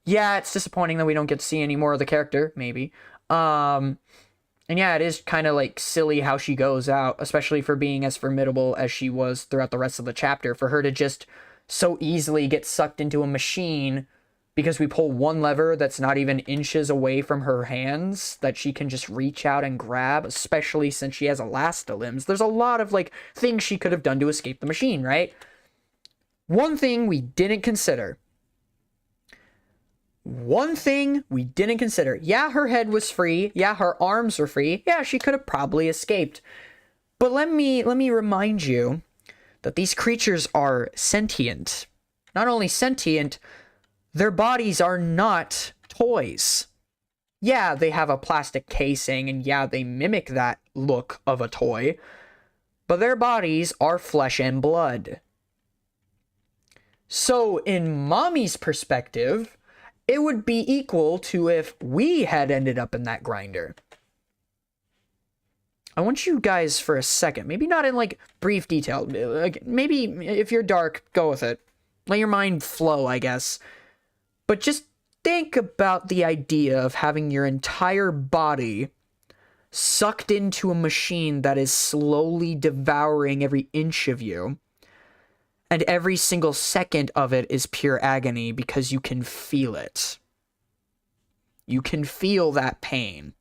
Yeah, it's disappointing that we don't get to see any more of the character, maybe. And yeah, it is kind of, like, silly how she goes out, especially for being as formidable as she was throughout the rest of the chapter. For her to just so easily get sucked into a machine because we pull one lever that's not even inches away from her hands that she can just reach out and grab, especially since she has elastolimbs. There's a lot of, like, things she could have done to escape the machine, right? One thing we didn't consider. Yeah, her head was free. Yeah, her arms were free. Yeah, she could have probably escaped. But let me remind you that these creatures are sentient. Not only sentient, their bodies are not toys. Yeah, they have a plastic casing, and yeah, they mimic that look of a toy, but their bodies are flesh and blood. So, in Mommy's perspective, it would be equal to if we had ended up in that grinder. I want you guys for a second, maybe not in, like, brief detail, like, maybe if you're dark, go with it. Let your mind flow, I guess. But just think about the idea of having your entire body sucked into a machine that is slowly devouring every inch of you. And every single second of it is pure agony because you can feel it. You can feel that pain.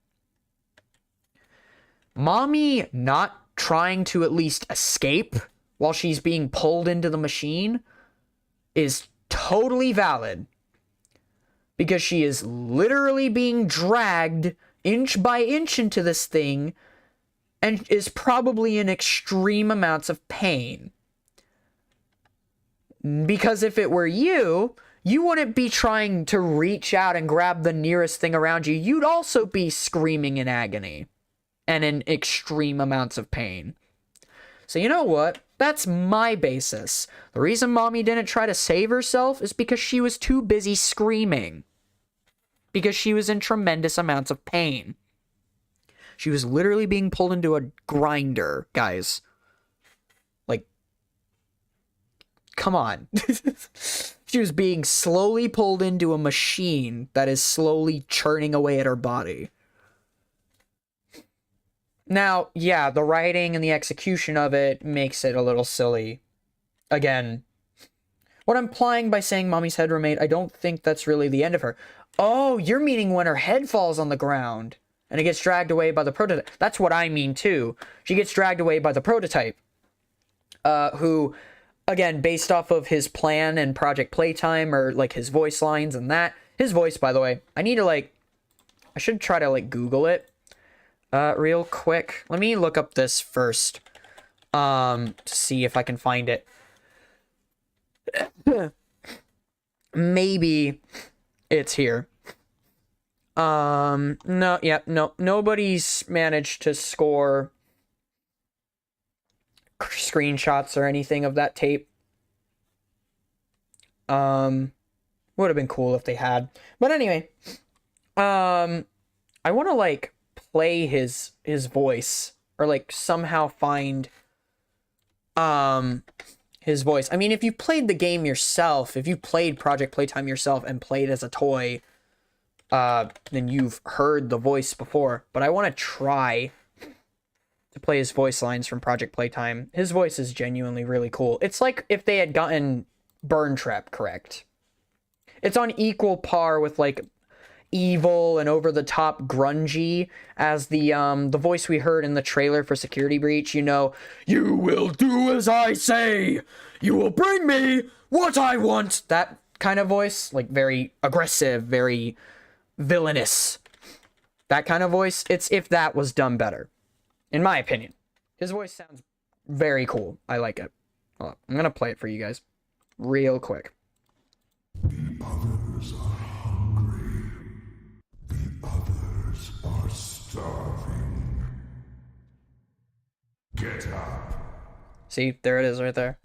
Mommy not trying to at least escape while she's being pulled into the machine is totally valid. Because she is literally being dragged inch by inch into this thing and is probably in extreme amounts of pain. Because if it were you, you wouldn't be trying to reach out and grab the nearest thing around you. You'd also be screaming in agony and in extreme amounts of pain. So you know what? That's my basis. The reason mommy didn't try to save herself is because she was too busy screaming. Because she was in tremendous amounts of pain. She was literally being pulled into a grinder, guys. Like, come on. She was being slowly pulled into a machine that is slowly churning away at her body. Now, yeah, the writing and the execution of it makes it a little silly. Again, what I'm implying by saying mommy's head remained, I don't think that's really the end of her. Oh, you're meaning when her head falls on the ground and it gets dragged away by the prototype. That's what I mean, too. She gets dragged away by the prototype, who, again, based off of his plan and Project Playtime, or, like, his voice lines and that. His voice, by the way, I should try to, like, Google it real quick. Let me look up this first to see if I can find it. Maybe it's here. No, nobody's managed to score screenshots or anything of that tape. Would have been cool if they had. But anyway, I want to, like, play his voice, or, like, somehow find his voice. I mean, if you played the game yourself, if you played Project Playtime yourself and played as a toy, then you've heard the voice before. But I want to try to play his voice lines from Project Playtime. His voice is genuinely really cool. It's like if they had gotten Burn Trap correct. It's on equal par with, like, evil and over-the-top grungy as the voice we heard in the trailer for Security Breach. You know, you will do as I say. You will bring me what I want. That kind of voice, like, very aggressive, very villainous. That kind of voice. It's if that was done better, in my opinion. His voice sounds very cool. I like it. Hold on. I'm gonna play it for you guys real quick. The others are hungry. The others are starving. Get up. See, there it is right there.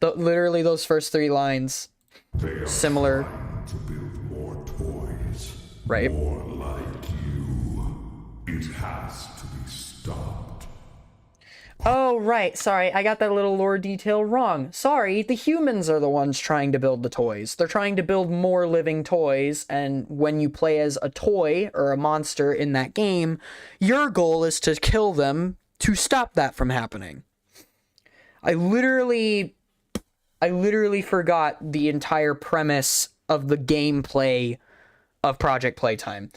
Literally those first three lines. They are Similar. trying to build more toys. Right. More like you. It has to be stopped. Oh, right. Sorry, I got that little lore detail wrong. Sorry, the humans are the ones trying to build the toys. They're trying to build more living toys, and when you play as a toy or a monster in that game, your goal is to kill them to stop that from happening. I literally forgot the entire premise of the gameplay of Project Playtime.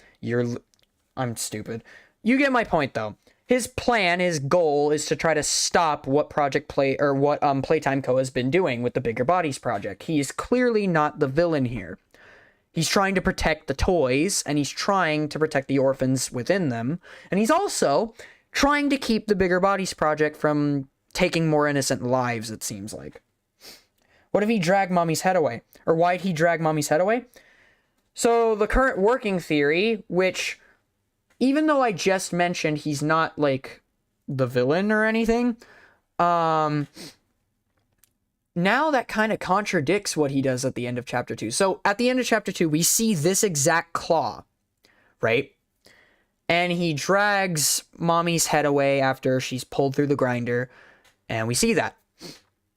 I'm stupid. You get my point, though. His plan, his goal, is to try to stop what Playtime Co. has been doing with the Bigger Bodies project. He is clearly not the villain here. He's trying to protect the toys, and he's trying to protect the orphans within them, and he's also trying to keep the Bigger Bodies project from taking more innocent lives, it seems like. What if he dragged Mommy's head away? Or why'd he drag Mommy's head away? So the current working theory, which, even though I just mentioned he's not, like, the villain or anything, now that kind of contradicts what he does at the end of Chapter 2. So at the end of Chapter 2, we see this exact claw, right? And he drags Mommy's head away after she's pulled through the grinder, and we see that.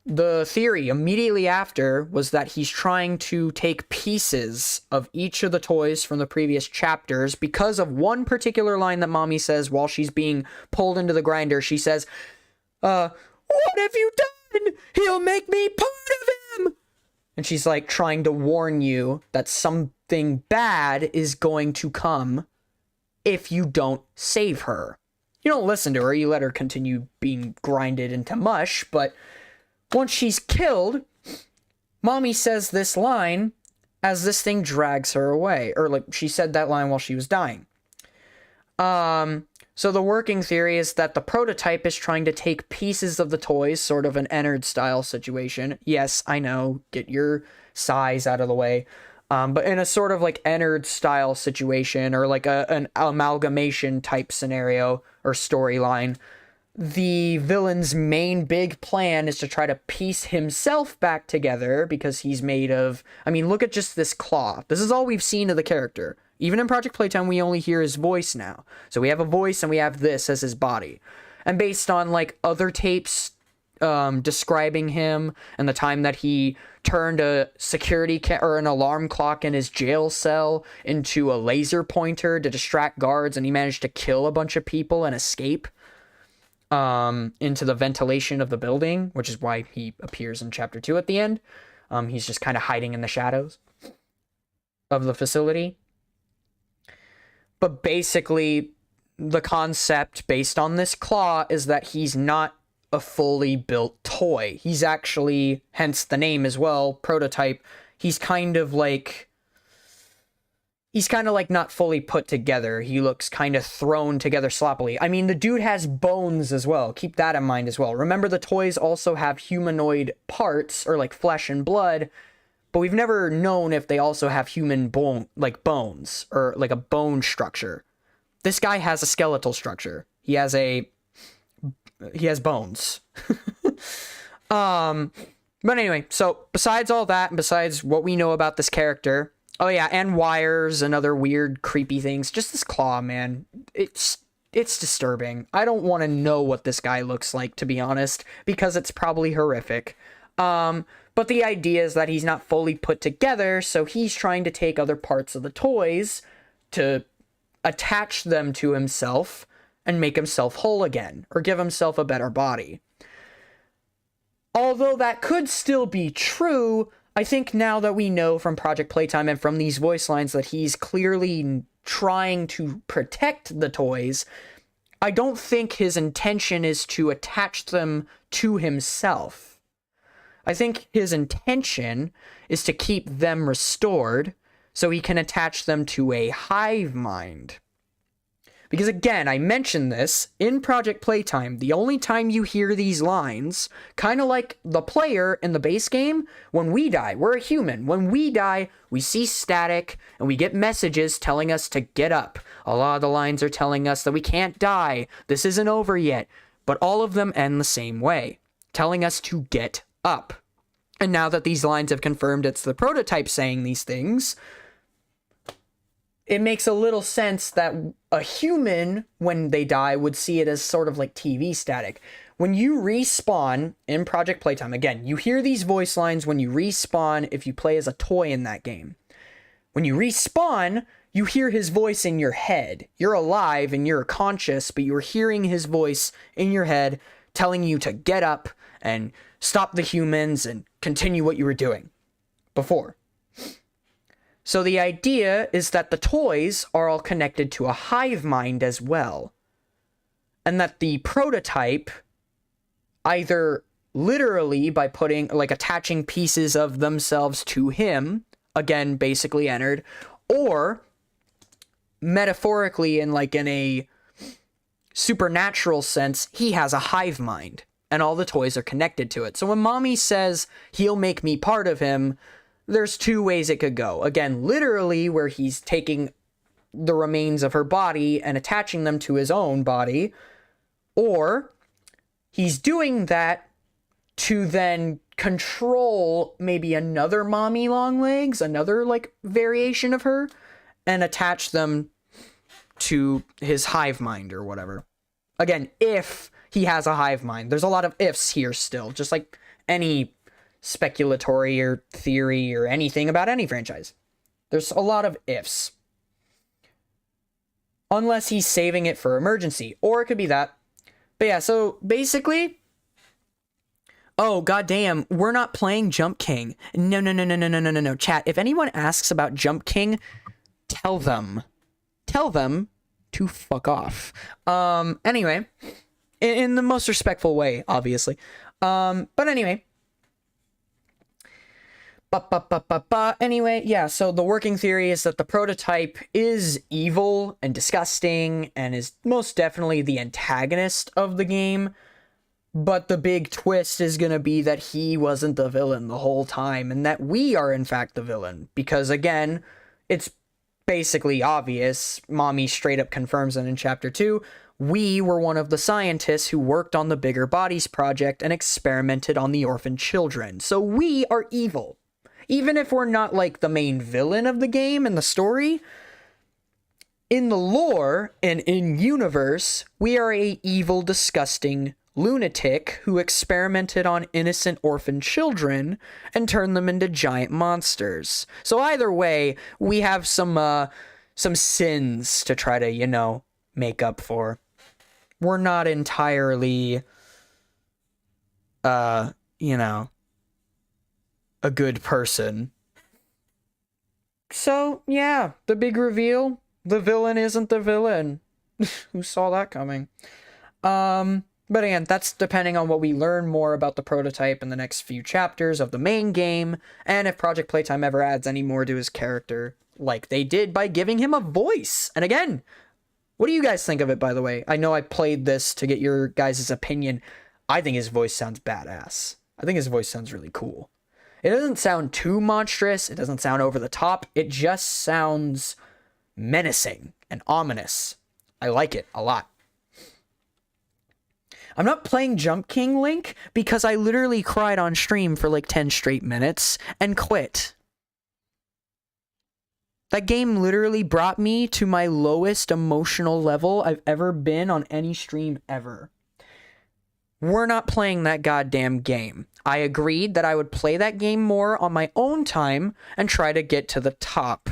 The theory immediately after was that he's trying to take pieces of each of the toys from the previous chapters because of one particular line that Mommy says while she's being pulled into the grinder. She says, what have you done? He'll make me part of him! And she's, like, trying to warn you that something bad is going to come if you don't save her. You don't listen to her, you let her continue being grinded into mush, but once she's killed, Mommy says this line as this thing drags her away. Or, like, she said that line while she was dying. So the working theory is that the prototype is trying to take pieces of the toys, sort of an Ennard-style situation. Yes, I know, get your size out of the way. But in a sort of, like, Ennard-style situation, or, like, an amalgamation type scenario or storyline, the villain's main big plan is to try to piece himself back together because he's made of, I mean, look at just this claw. This is all we've seen of the character. Even in Project Playtime, we only hear his voice now. So we have a voice and we have this as his body. And based on like other tapes describing him and the time that he turned a or an alarm clock in his jail cell into a laser pointer to distract guards, and he managed to kill a bunch of people and escape into the ventilation of the building, which is why he appears in chapter 2 at the end. He's just kind of hiding in the shadows of the facility. But basically, the concept based on this claw is that he's not a fully built toy. He's actually, hence the name as well, prototype. He's kind of like not fully put together. He looks kind of thrown together sloppily. I mean, the dude has bones as well. Keep that in mind as well. Remember, the toys also have humanoid parts, or like flesh and blood, but we've never known if they also have human bones, or like a bone structure. This guy has a skeletal structure. He has bones. But anyway, so besides all that, and besides what we know about this character, oh yeah, and wires and other weird, creepy things, just this claw, man, it's disturbing. I don't want to know what this guy looks like, to be honest, because it's probably horrific. But the idea is that he's not fully put together, so he's trying to take other parts of the toys to attach them to himself and make himself whole again, or give himself a better body. Although that could still be true, I think now that we know from Project Playtime and from these voice lines that he's clearly trying to protect the toys, I don't think his intention is to attach them to himself. I think his intention is to keep them restored so he can attach them to a hive mind. Because again, I mentioned this, in Project Playtime, the only time you hear these lines, kind of like the player in the base game, when we die, we're a human. When we die, we see static, and we get messages telling us to get up. A lot of the lines are telling us that we can't die, this isn't over yet, but all of them end the same way, telling us to get up. And now that these lines have confirmed it's the prototype saying these things, it makes a little sense that a human, when they die, would see it as sort of like TV static. When you respawn in Project Playtime, again, you hear these voice lines when you respawn if you play as a toy in that game. When you respawn, you hear his voice in your head. You're alive and you're conscious, but you're hearing his voice in your head telling you to get up and stop the humans and continue what you were doing before. So the idea is that the toys are all connected to a hive mind as well. And that the prototype, either literally by attaching pieces of themselves to him, again, basically entered, or metaphorically in a supernatural sense, he has a hive mind and all the toys are connected to it. So when Mommy says he'll make me part of him, there's two ways it could go. Again, literally, where he's taking the remains of her body and attaching them to his own body, or he's doing that to then control maybe another Mommy Longlegs, another variation of her, and attach them to his hive mind or whatever. Again, if he has a hive mind. There's a lot of ifs here still, just like any speculatory or theory or anything about any franchise. There's a lot of ifs. Unless he's saving it for emergency, or it could be that. But yeah, so basically, oh goddamn, we're not playing Jump King. No. Chat, if anyone asks about Jump King, tell them to fuck off. Anyway, in the most respectful way, obviously. But anyway. Anyway, yeah, so the working theory is that the prototype is evil and disgusting and is most definitely the antagonist of the game, but the big twist is going to be that he wasn't the villain the whole time and that we are in fact the villain, because again, it's basically obvious. Mommy straight up confirms it in chapter 2. We were one of the scientists who worked on the Bigger Bodies project and experimented on the orphan children. So we are evil. Even if we're not like the main villain of the game and the story, in the lore and in universe, we are a evil, disgusting lunatic who experimented on innocent orphan children and turned them into giant monsters. So either way, we have some sins to try to, make up for. We're not entirely, a good person. So, yeah, the big reveal, the villain isn't the villain. Who saw that coming? But again, that's depending on what we learn more about the prototype in the next few chapters of the main game, and if Project Playtime ever adds any more to his character, like they did by giving him a voice. And again, what do you guys think of it, by the way? I know I played this to get your guys' opinion. I think his voice sounds badass. I think his voice sounds really cool. It doesn't sound too monstrous. It doesn't sound over the top. It just sounds menacing and ominous. I like it a lot. I'm not playing Jump King Link because I literally cried on stream for like 10 straight minutes and quit. That game literally brought me to my lowest emotional level I've ever been on any stream ever. We're not playing that goddamn game. I agreed that I would play that game more on my own time and try to get to the top.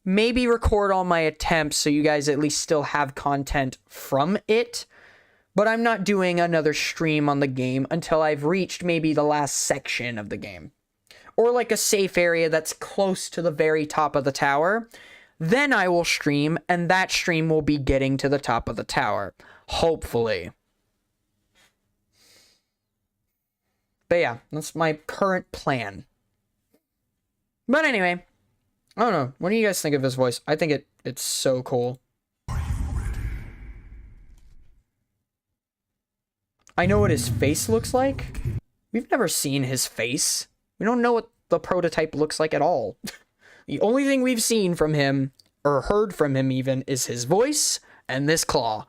Maybe record all my attempts so you guys at least still have content from it. But I'm not doing another stream on the game until I've reached maybe the last section of the game. Or like a safe area that's close to the very top of the tower. Then I will stream, and that stream will be getting to the top of the tower. Hopefully. But yeah, that's my current plan. But anyway, I don't know. What do you guys think of his voice? I think it's so cool. I know what his face looks like. We've never seen his face. We don't know what the prototype looks like at all. The only thing we've seen from him, or heard from him even, is his voice and this claw.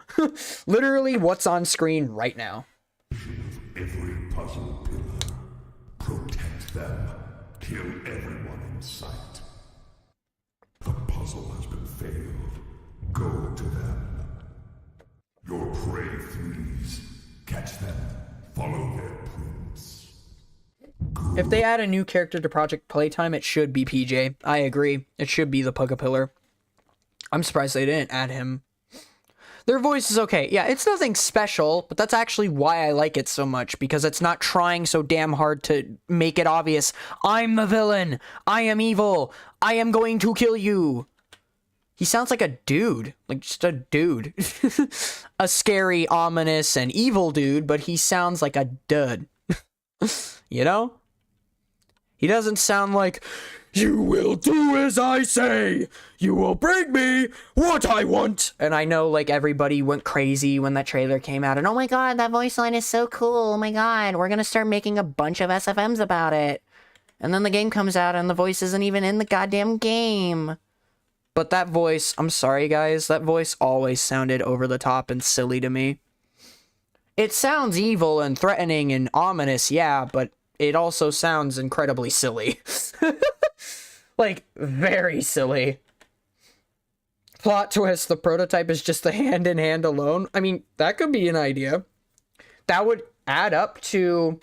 Literally what's on screen right now. Every puzzle pillar. Protect them. Kill everyone in sight. The puzzle has been failed. Go to them. Your prey flees. Catch them. Follow their prints. If they add a new character to Project Playtime, it should be PJ. I agree. It should be the Pugapillar. I'm surprised they didn't add him. Their voice is okay. Yeah, it's nothing special, but that's actually why I like it so much, because it's not trying so damn hard to make it obvious. I'm the villain. I am evil. I am going to kill you. He sounds like a dude. Like, just a dude. A scary, ominous, and evil dude, but he sounds like a dud. You know? He doesn't sound like, you will do as I say. You will bring me what I want. And I know, like, everybody went crazy when that trailer came out. And, oh my god, that voice line is so cool. Oh my god, we're gonna start making a bunch of SFMs about it. And then the game comes out and the voice isn't even in the goddamn game. But that voice, I'm sorry guys, that voice always sounded over the top and silly to me. It sounds evil and threatening and ominous, yeah, but it also sounds incredibly silly. Like, very silly. Plot twist, the prototype is just the hand-in-hand alone. I mean, that could be an idea. That would add up to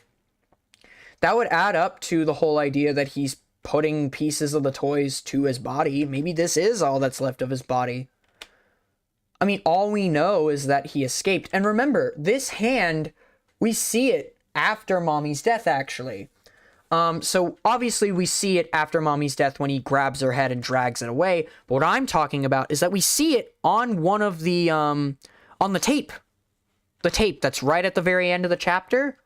the whole idea that he's putting pieces of the toys to his body. Maybe this is all that's left of his body. I mean, all we know is that he escaped. And remember, this hand, we see it after Mommy's death, actually. So obviously we see it after Mommy's death when he grabs her head and drags it away. But what I'm talking about is that we see it on one of the, on the tape. The tape that's right at the very end of the chapter.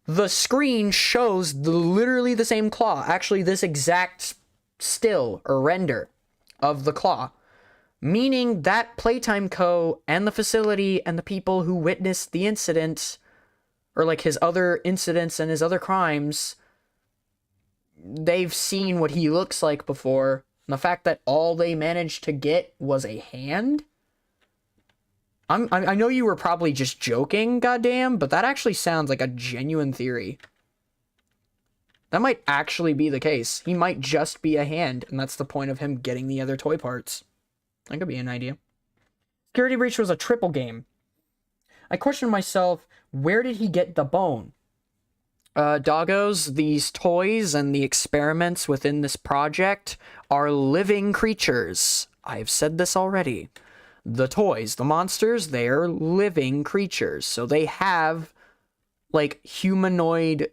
The screen shows literally the same claw. Actually, this exact still or render of the claw. Meaning that Playtime Co. and the facility and the people who witnessed the incident, or like his other incidents and his other crimes, they've seen what he looks like before. And the fact that all they managed to get was a hand? I know you were probably just joking, goddamn, but that actually sounds like a genuine theory. That might actually be the case. He might just be a hand, and that's the point of him getting the other toy parts. That could be an idea. Security Breach was a triple game. I questioned myself, where did he get the bone? Doggos, these toys and the experiments within this project are living creatures. I've said this already. The toys, the monsters, they're living creatures. So they have, like, humanoid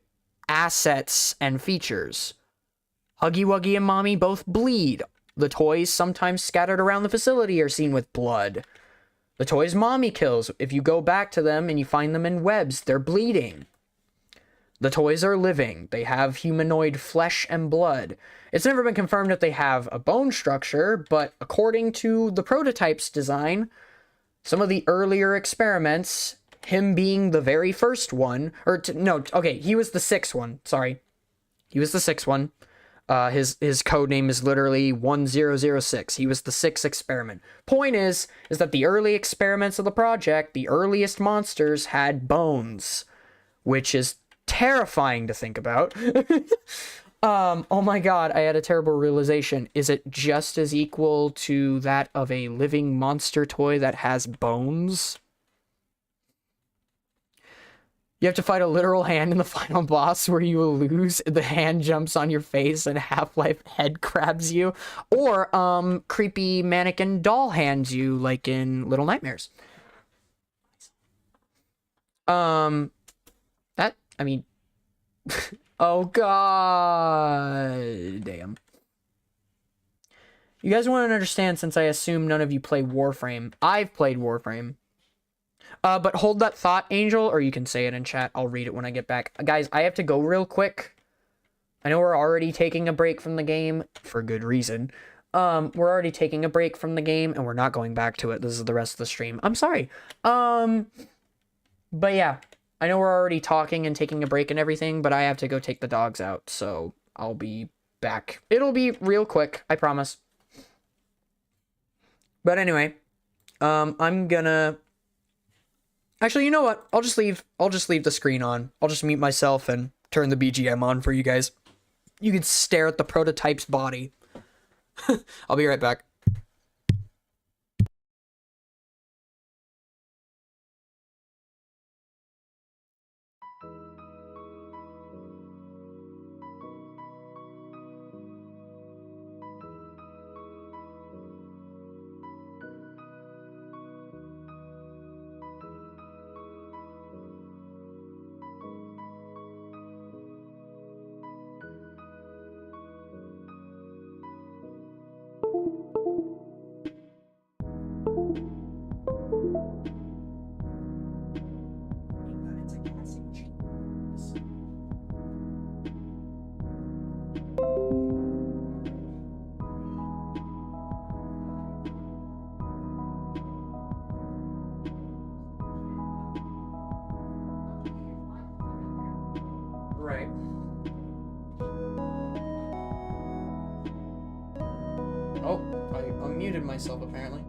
assets and features. Huggy Wuggy and Mommy both bleed. The toys sometimes scattered around the facility are seen with blood. The toys Mommy kills, if you go back to them and you find them in webs, they're bleeding. The toys are living. They have humanoid flesh and blood. It's never been confirmed that they have a bone structure, but according to the prototype's design, some of the earlier experiments, him being the very first one, he was the sixth one, sorry. He was the sixth one. His code name is literally 1006. He was the sixth experiment. Point is that the early experiments of the project, the earliest monsters had bones, which is terrifying to think about. Oh my god, I had a terrible realization. Is it just as equal to that of a living monster toy that has bones? You have to fight a literal hand in the final boss where you will lose, the hand jumps on your face and Half-Life head grabs you. Or, creepy mannequin doll hands you, like in Little Nightmares. Oh god damn. You guys want to understand, since I assume none of you play Warframe. I've played Warframe. But hold that thought, Angel, or you can say it in chat. I'll read it when I get back. Guys, I have to go real quick. I know we're already taking a break from the game, for good reason. We're already taking a break from the game, and we're not going back to it. This is the rest of the stream. I'm sorry. But yeah. I know we're already talking and taking a break and everything, but I have to go take the dogs out, so I'll be back. It'll be real quick, I promise. But anyway, I'm gonna... Actually, you know what? I'll just leave the screen on. I'll just mute myself and turn the BGM on for you guys. You can stare at the prototype's body. I'll be right back. Right. Oh, I unmuted myself apparently.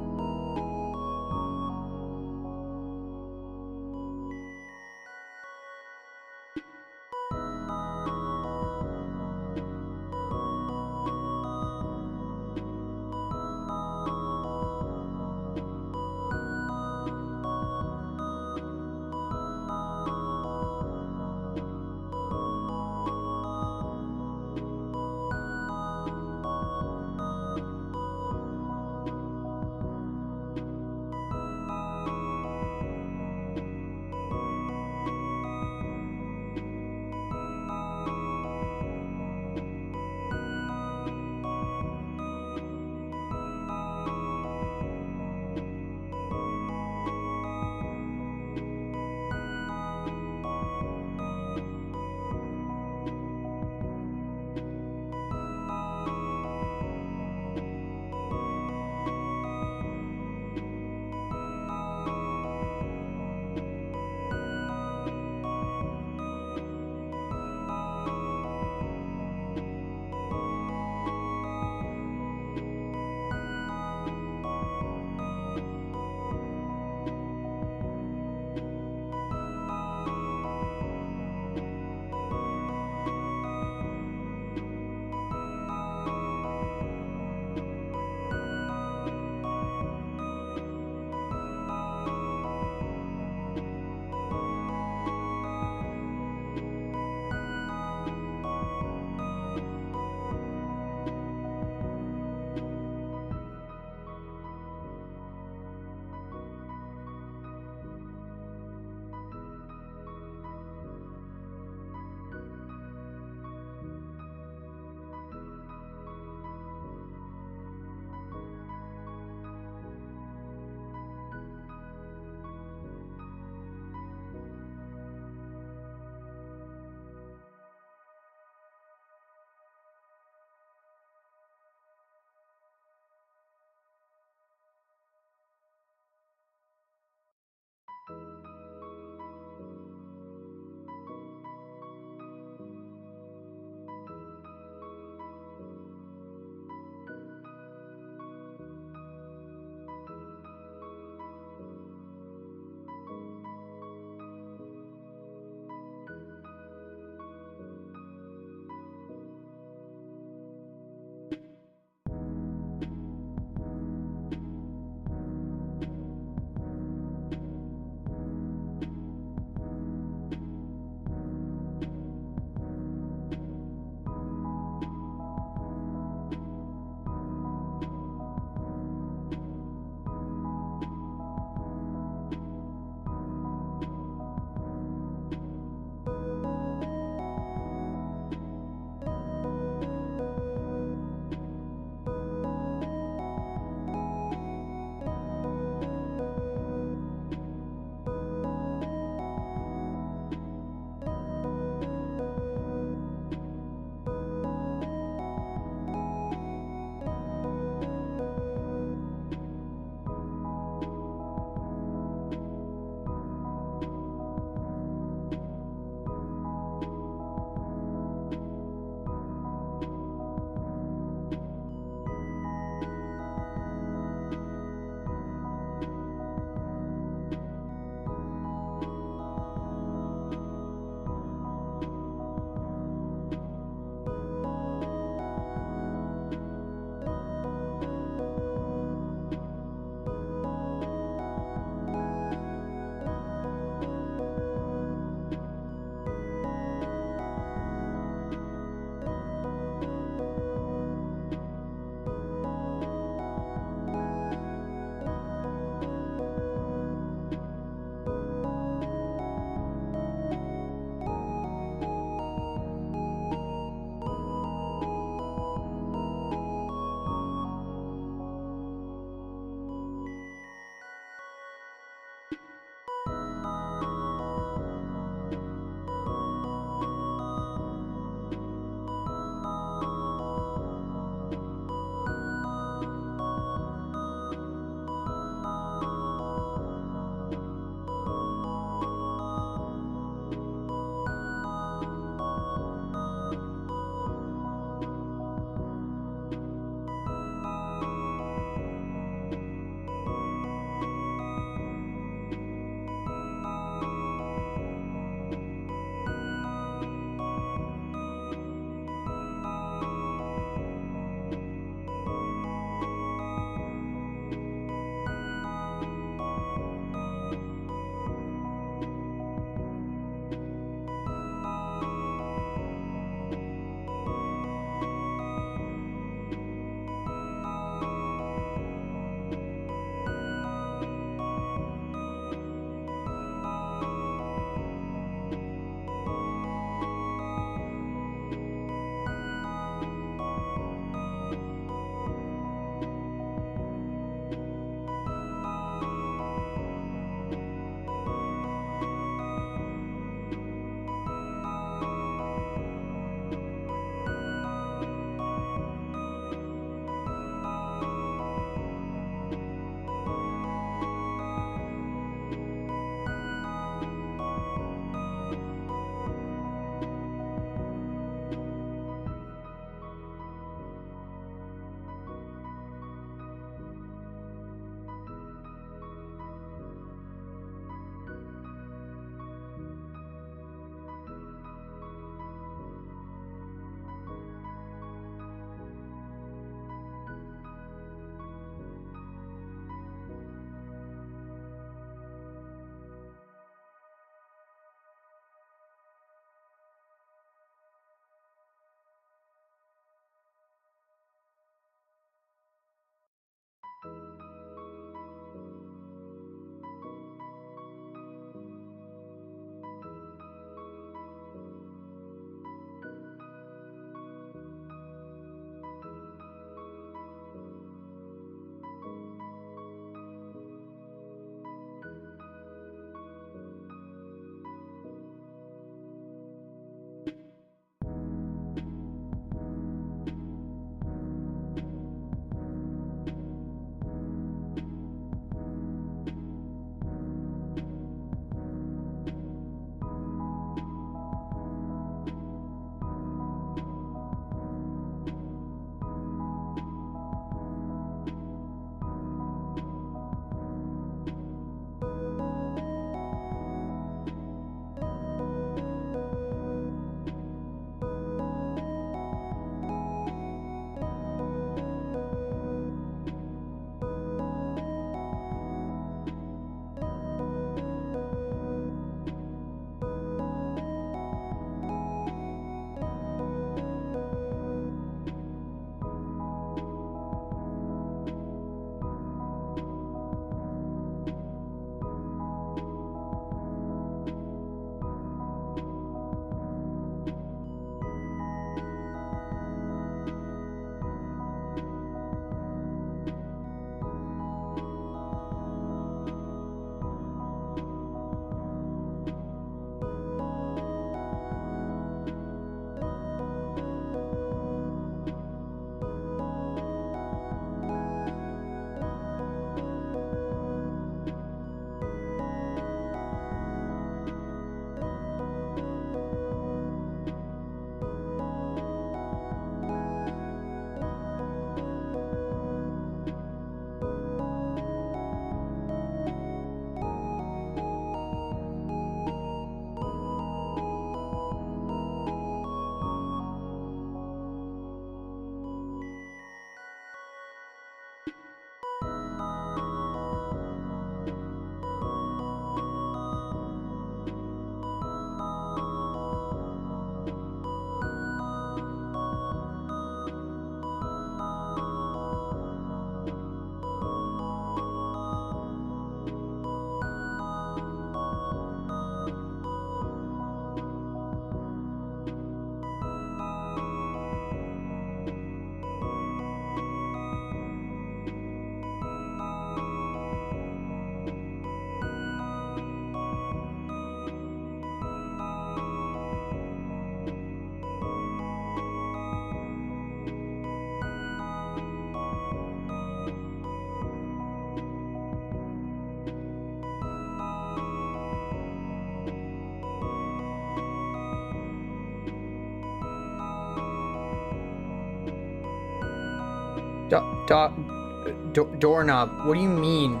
Doorknob, what do you mean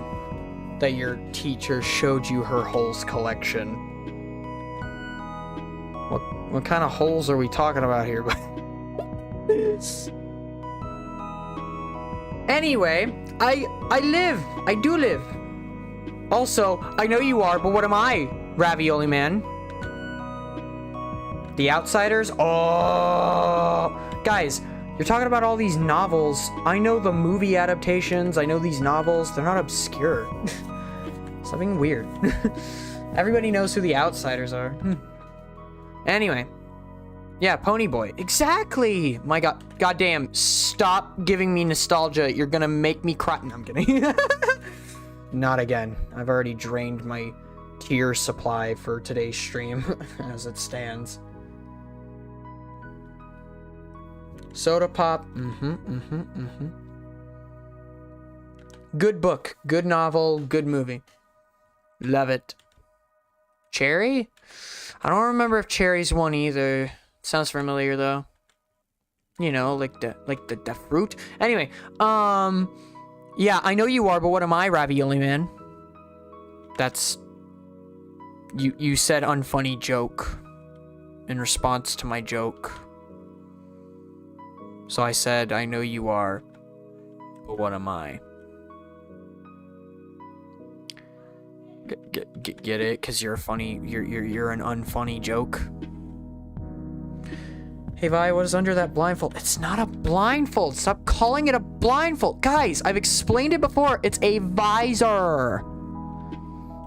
that your teacher showed you her holes collection? What kind of holes are we talking about here? Anyway, I do live. Also, I know you are, but what am I, Ravioli Man? The Outsiders? Oh, guys, you're talking about all these novels. I know the movie adaptations. I know these novels. They're not obscure. Something weird. Everybody knows who the Outsiders are. Anyway. Yeah, Pony Boy. Exactly! My god. Goddamn. Stop giving me nostalgia. You're gonna make me cry. No, I'm kidding. Not again. I've already drained my tear supply for today's stream as it stands. Soda Pop. Good book. Good novel. Good movie. Love it. Cherry? I don't remember if Cherry's one either. Sounds familiar though. You know, like the fruit. Anyway, yeah, I know you are, but what am I, Ravioli Man? That's you said unfunny joke in response to my joke. So I said, I know you are, but what am I? Get it? Cause you're funny. You're an unfunny joke. Hey Vi, what is under that blindfold? It's not a blindfold. Stop calling it a blindfold. Guys, I've explained it before. It's a visor.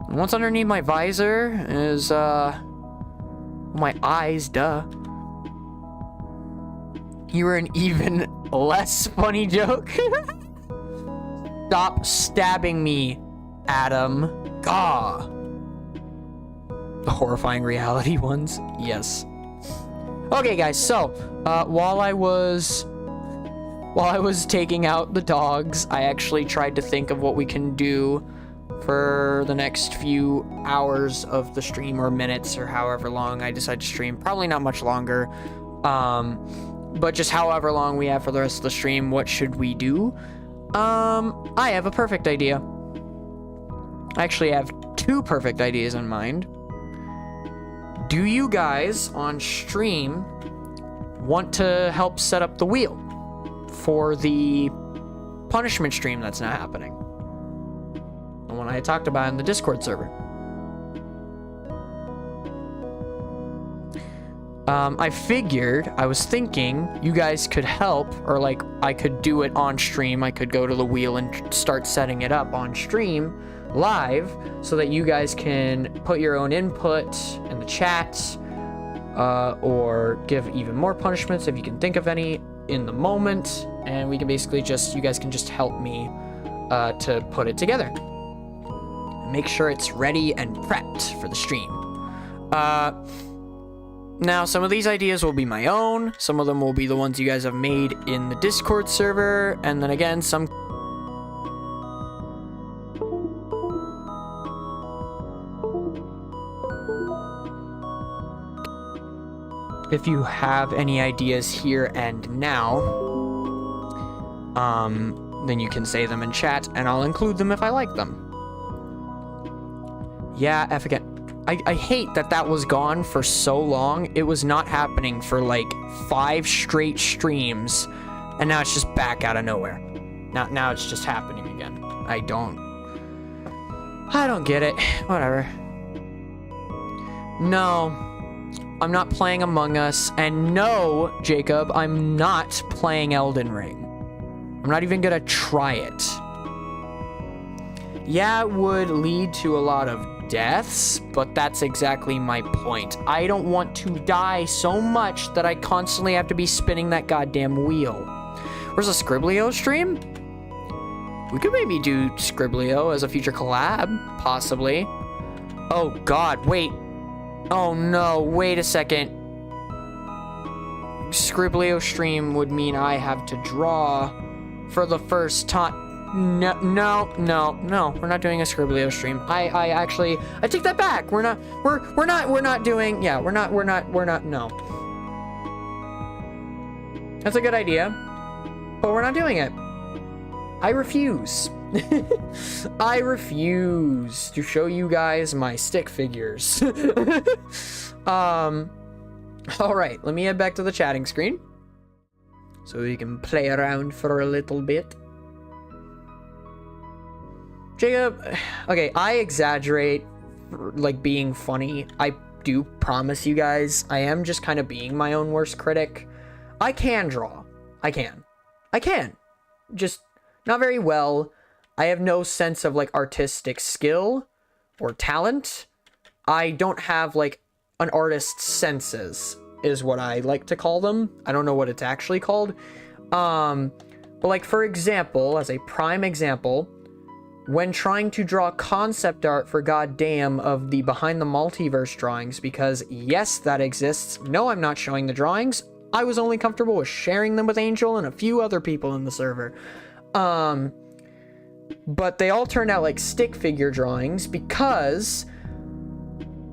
And what's underneath my visor is, my eyes, duh. You were an even less funny joke. Stop stabbing me, Adam. Gah. The horrifying reality ones? Yes. Okay, guys, so, while I was taking out the dogs, I actually tried to think of what we can do for the next few hours of the stream, or minutes, or however long I decide to stream. Probably not much longer, but just however long we have for the rest of the stream, what should we do? I have a perfect idea. I actually have two perfect ideas in mind. Do you guys on stream want to help set up the wheel for the punishment stream that's now happening? The one I talked about in the Discord server. I was thinking you guys could help, or like I could do it on stream. I could go to the wheel and start setting it up on stream live so that you guys can put your own input in the chat, or give even more punishments if you can think of any in the moment, and we can basically you guys can just help me to put it together. Make sure it's ready and prepped for the stream. Now, some of these ideas will be my own, some of them will be the ones you guys have made in the Discord server, and then again, some... If you have any ideas here and now, then you can say them in chat, and I'll include them if I like them. Yeah, F again. I hate that was gone for so long. It was not happening for like 5 straight streams, and now it's just back out of nowhere. Now it's just happening again. I don't get it. Whatever. No, I'm not playing Among Us, and no, Jacob, I'm not playing Elden Ring. I'm not even gonna try it. Yeah, it would lead to a lot of deaths, but that's exactly my point. I don't want to die so much that I constantly have to be spinning that goddamn wheel. Where's a Scriblio stream? We could maybe do Scriblio as a future collab, possibly. Oh god, wait. Oh no, wait a second. Scriblio stream would mean I have to draw for the first time. No, we're not doing a Scriblio stream. I take that back. We're not doing, no. That's a good idea, but we're not doing it. I refuse. I refuse to show you guys my stick figures. All right, let me head back to the chatting screen so we can play around for a little bit. Jacob, okay, I exaggerate, like, being funny. I do promise you guys, I am just kind of being my own worst critic. I can draw. I can. Just not very well. I have no sense of, like, artistic skill or talent. I don't have, like, an artist's senses, is what I like to call them. I don't know what it's actually called. But, like, for example, as a prime example, when trying to draw concept art for goddamn of the Behind the Multiverse drawings, because yes, that exists. No, I'm not showing the drawings. I was only comfortable with sharing them with Angel and a few other people in the server. But they all turned out like stick figure drawings because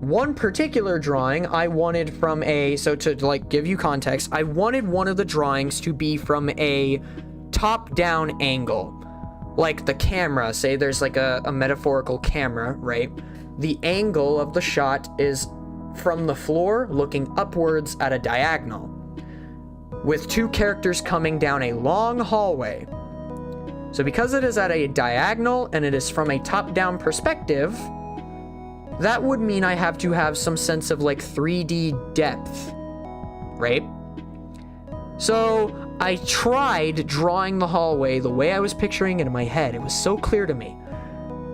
one particular drawing I wanted from so to like give you context, I wanted one of the drawings to be from a top-down angle. Like the camera, say there's like a metaphorical camera, right? The angle of the shot is from the floor looking upwards at a diagonal, with two characters coming down a long hallway. So because it is at a diagonal and it is from a top-down perspective, that would mean I have to have some sense of like 3D depth, right? So I tried drawing the hallway the way I was picturing it in my head. It was so clear to me.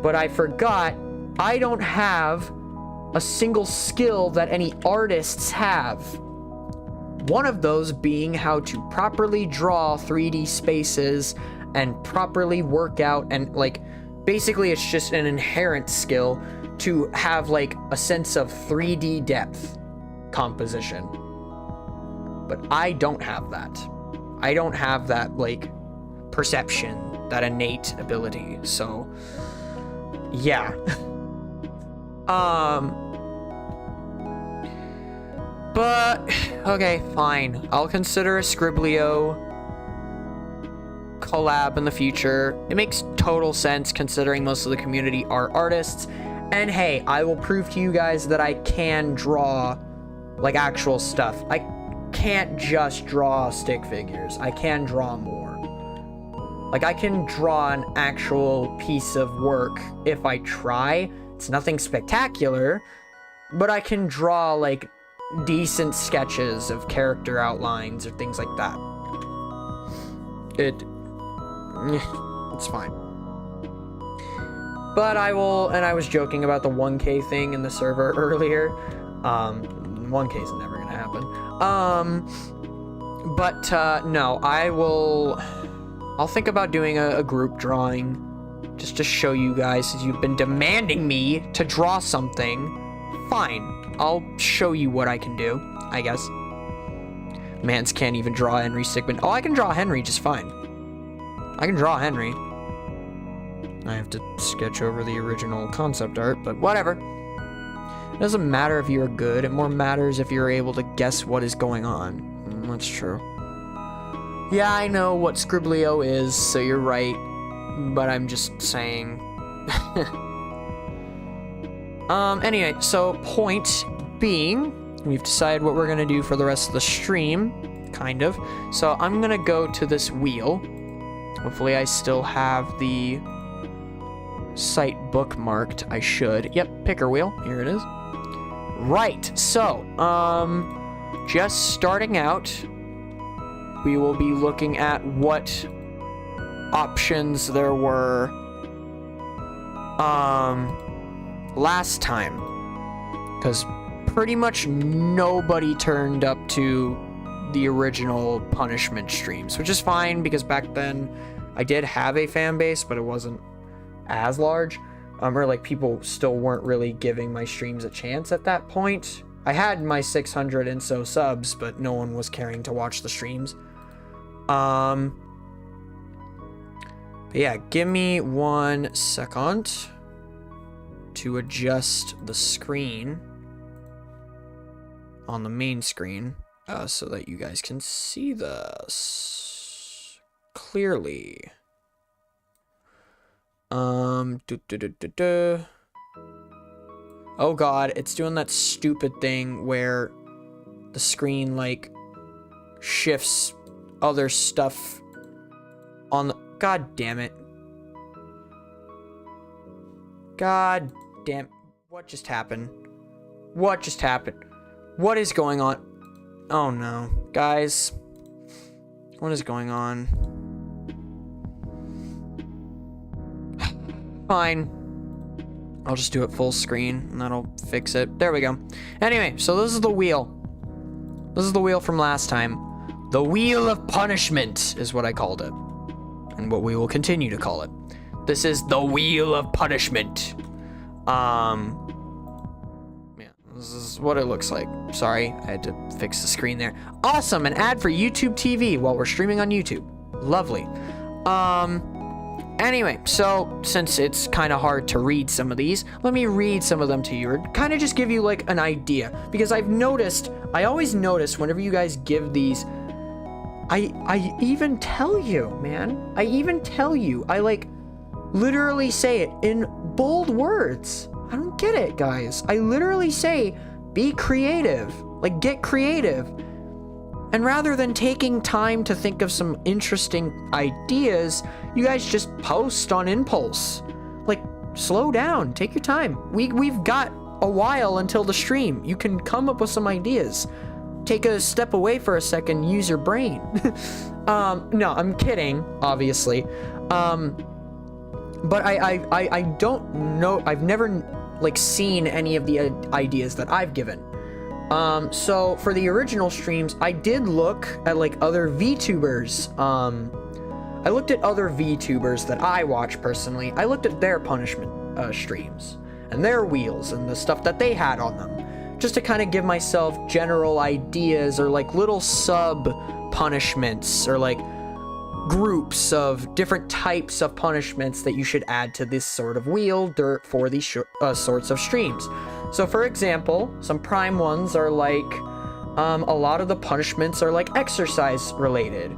But I forgot I don't have a single skill that any artists have. One of those being how to properly draw 3D spaces and properly work out, and like basically it's just an inherent skill to have like a sense of 3D depth composition. But I don't have that. I don't have that like perception, that innate ability. So yeah. But okay, fine. I'll consider a Scriblio collab in the future. It makes total sense considering most of the community are artists. And hey, I will prove to you guys that I can draw like actual stuff. I can't just draw stick figures. I can draw more. Like I can draw an actual piece of work if I try. It's nothing spectacular, but I can draw like decent sketches of character outlines or things like that. It's fine. But I will, and I was joking about the 1K thing in the server earlier. 1K is never gonna happen. No, I'll think about doing a group drawing just to show you guys, since you've been demanding me to draw something. Fine, I'll show you what I can do, I guess. Mans can't even draw Henry Stickmin. Oh, I can draw Henry just fine. I can draw Henry. I have to sketch over the original concept art, but whatever. It doesn't matter if you're good, it more matters if you're able to guess what is going on. That's true. Yeah, I know what Scriblio is, so you're right, but I'm just saying. Anyway, so point being, we've decided what we're gonna do for the rest of the stream, kind of. So I'm gonna go to this wheel. Hopefully I still have the site bookmarked. I should. Yep, picker wheel. Here it is. Right, so, just starting out, we will be looking at what options there were, last time. Because pretty much nobody turned up to the original punishment streams, which is fine, because back then I did have a fan base, but it wasn't as large, or like people still weren't really giving my streams a chance at that point. I had my 600 and so subs, but no one was caring to watch the streams. But yeah, give me 1 second to adjust the screen on the main screen, so that you guys can see this clearly. Oh god, it's doing that stupid thing where the screen like shifts other stuff on the... God damn it. God damn... What just happened? What just happened? What is going on? Oh no. Guys. What is going on? Fine. I'll just do it full screen and that'll fix it. There we go. Anyway, so this is the wheel. This is the wheel from last time. The Wheel of Punishment is what I called it. And what we will continue to call it. This is the Wheel of Punishment. Yeah, this is what it looks like. Sorry, I had to fix the screen there. Awesome, an ad for YouTube TV while we're streaming on YouTube. Lovely. Anyway, so since it's kind of hard to read some of these, let me read some of them to you, or kind of just give you like an idea, because I always notice whenever you guys give these, I even tell you, man, I like literally say it in bold words. I don't get it, guys. I literally say, be creative, like get creative. And rather than taking time to think of some interesting ideas, you guys just post on impulse. Like, slow down, take your time. We've got a while until the stream. You can come up with some ideas. Take a step away for a second, use your brain. No, I'm kidding, obviously. But I don't know, I've never like seen any of the ideas that I've given. So for the original streams, I did look at like other VTubers. I looked at other VTubers that I watch personally. I looked at their punishment streams and their wheels and the stuff that they had on them, just to kind of give myself general ideas or like little sub punishments or like groups of different types of punishments that you should add to this sort of wheel for these sorts of streams. So for example, some prime ones are like, a lot of the punishments are like exercise related.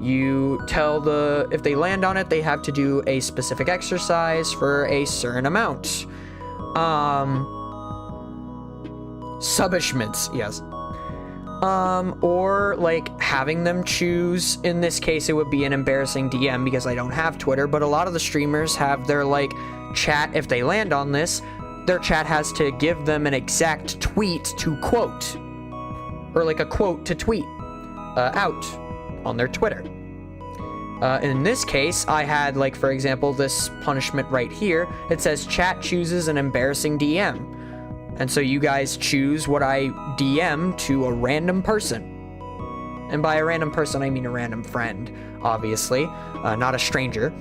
You tell if they land on it, they have to do a specific exercise for a certain amount. Subishments, yes. Or like having them choose, in this case it would be an embarrassing DM because I don't have Twitter, but a lot of the streamers have their like chat, if they land on this, their chat has to give them an exact tweet to quote, or like a quote to tweet out on their Twitter. In this case, I had like, for example, this punishment right here. It says chat chooses an embarrassing DM. And so you guys choose what I DM to a random person. And by a random person, I mean a random friend, obviously, not a stranger.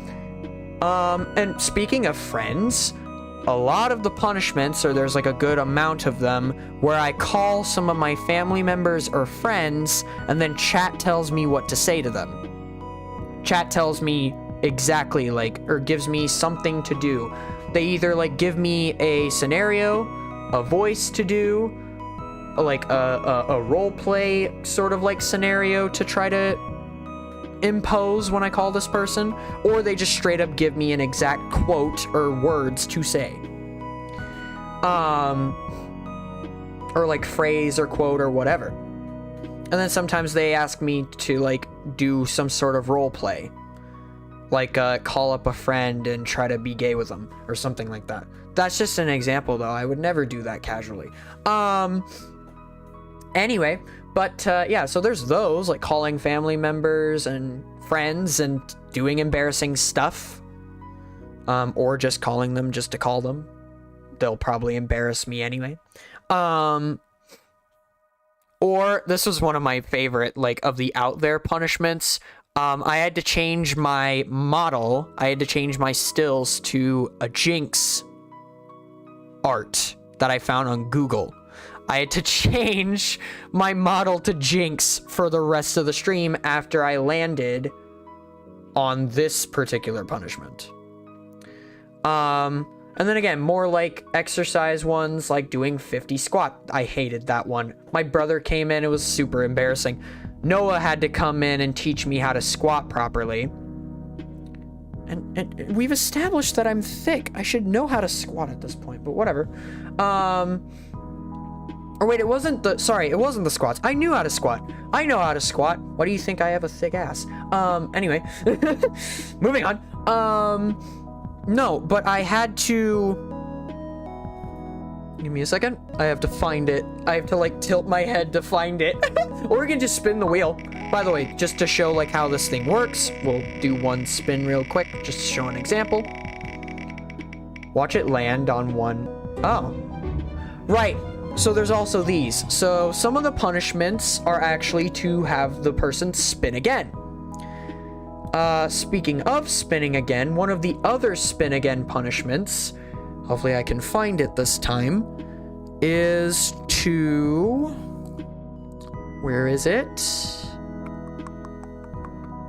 And speaking of friends, a lot of the punishments, or there's like a good amount of them, where I call some of my family members or friends, and then chat tells me what to say to them. Chat tells me exactly like, or gives me something to do. They either like give me a scenario, a voice to do, like a role play sort of like scenario to try to impose when I call this person, or they just straight up give me an exact quote or words to say. Or like phrase or quote or whatever. And then sometimes they ask me to like do some sort of role play. Like call up a friend and try to be gay with them or something like that. That's just an example though. I would never do that casually. Anyway, but yeah, so there's those, like calling family members and friends and doing embarrassing stuff. Or just calling them just to call them. They'll probably embarrass me anyway. Or this was one of my favorite, like, of the out there punishments. I had to change my model. I had to change my stills to a Jinx art that I found on Google. I had to change my model to Jinx for the rest of the stream after I landed on this particular punishment. And then again, more like exercise ones, like doing 50 squat. I hated that one. My brother came in, it was super embarrassing. Noah had to come in and teach me how to squat properly. And we've established that I'm thick. I should know how to squat at this point, but whatever. Or wait, it wasn't the squats. I knew how to squat. I know how to squat. Why do you think I have a thick ass? Anyway. Moving on. No, but I had to... Give me a second. I have to find it. I have to, like, tilt my head to find it. Or we can just spin the wheel. By the way, just to show, like, how this thing works, we'll do one spin real quick, just to show an example. Watch it land on one... Oh. Right. So there's also these. So some of the punishments are actually to have the person spin again. Speaking of spinning again, one of the other spin again punishments, hopefully I can find it this time, is to... Where is it?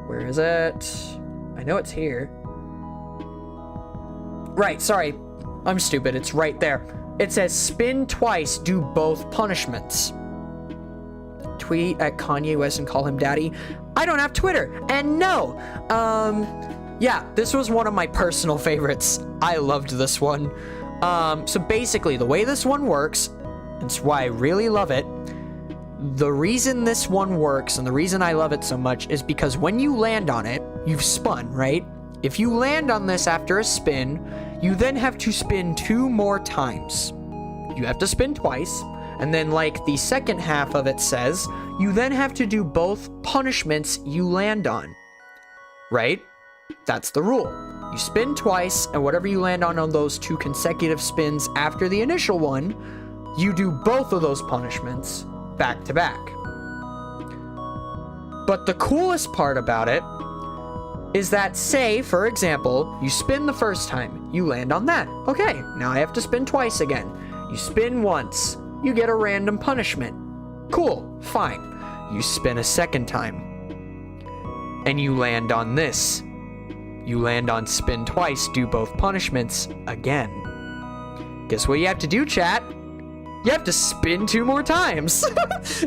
Where is it? I know it's here. Right, sorry. I'm stupid. It's right there. It says spin twice, do both punishments. Tweet at Kanye West and call him daddy. I don't have Twitter. And no. Yeah, this was one of my personal favorites. I loved this one. So basically, the way this one works, it's why I really love it. The reason this one works and the reason I love it so much is because when you land on it, you've spun, right? If you land on this after a spin, you then have to spin 2 more times. You have to spin twice, and then like the second half of it says, you then have to do both punishments you land on, right? That's the rule. You spin twice, and whatever you land on those 2 consecutive spins after the initial one, you do both of those punishments back to back. But the coolest part about it is that, say, for example, you spin the first time, you land on that. Okay, now I have to spin twice again. You spin once, you get a random punishment. Cool, fine. You spin a second time, and you land on this. You land on spin twice, do both punishments again. Guess what you have to do, chat? You have to spin 2 more times.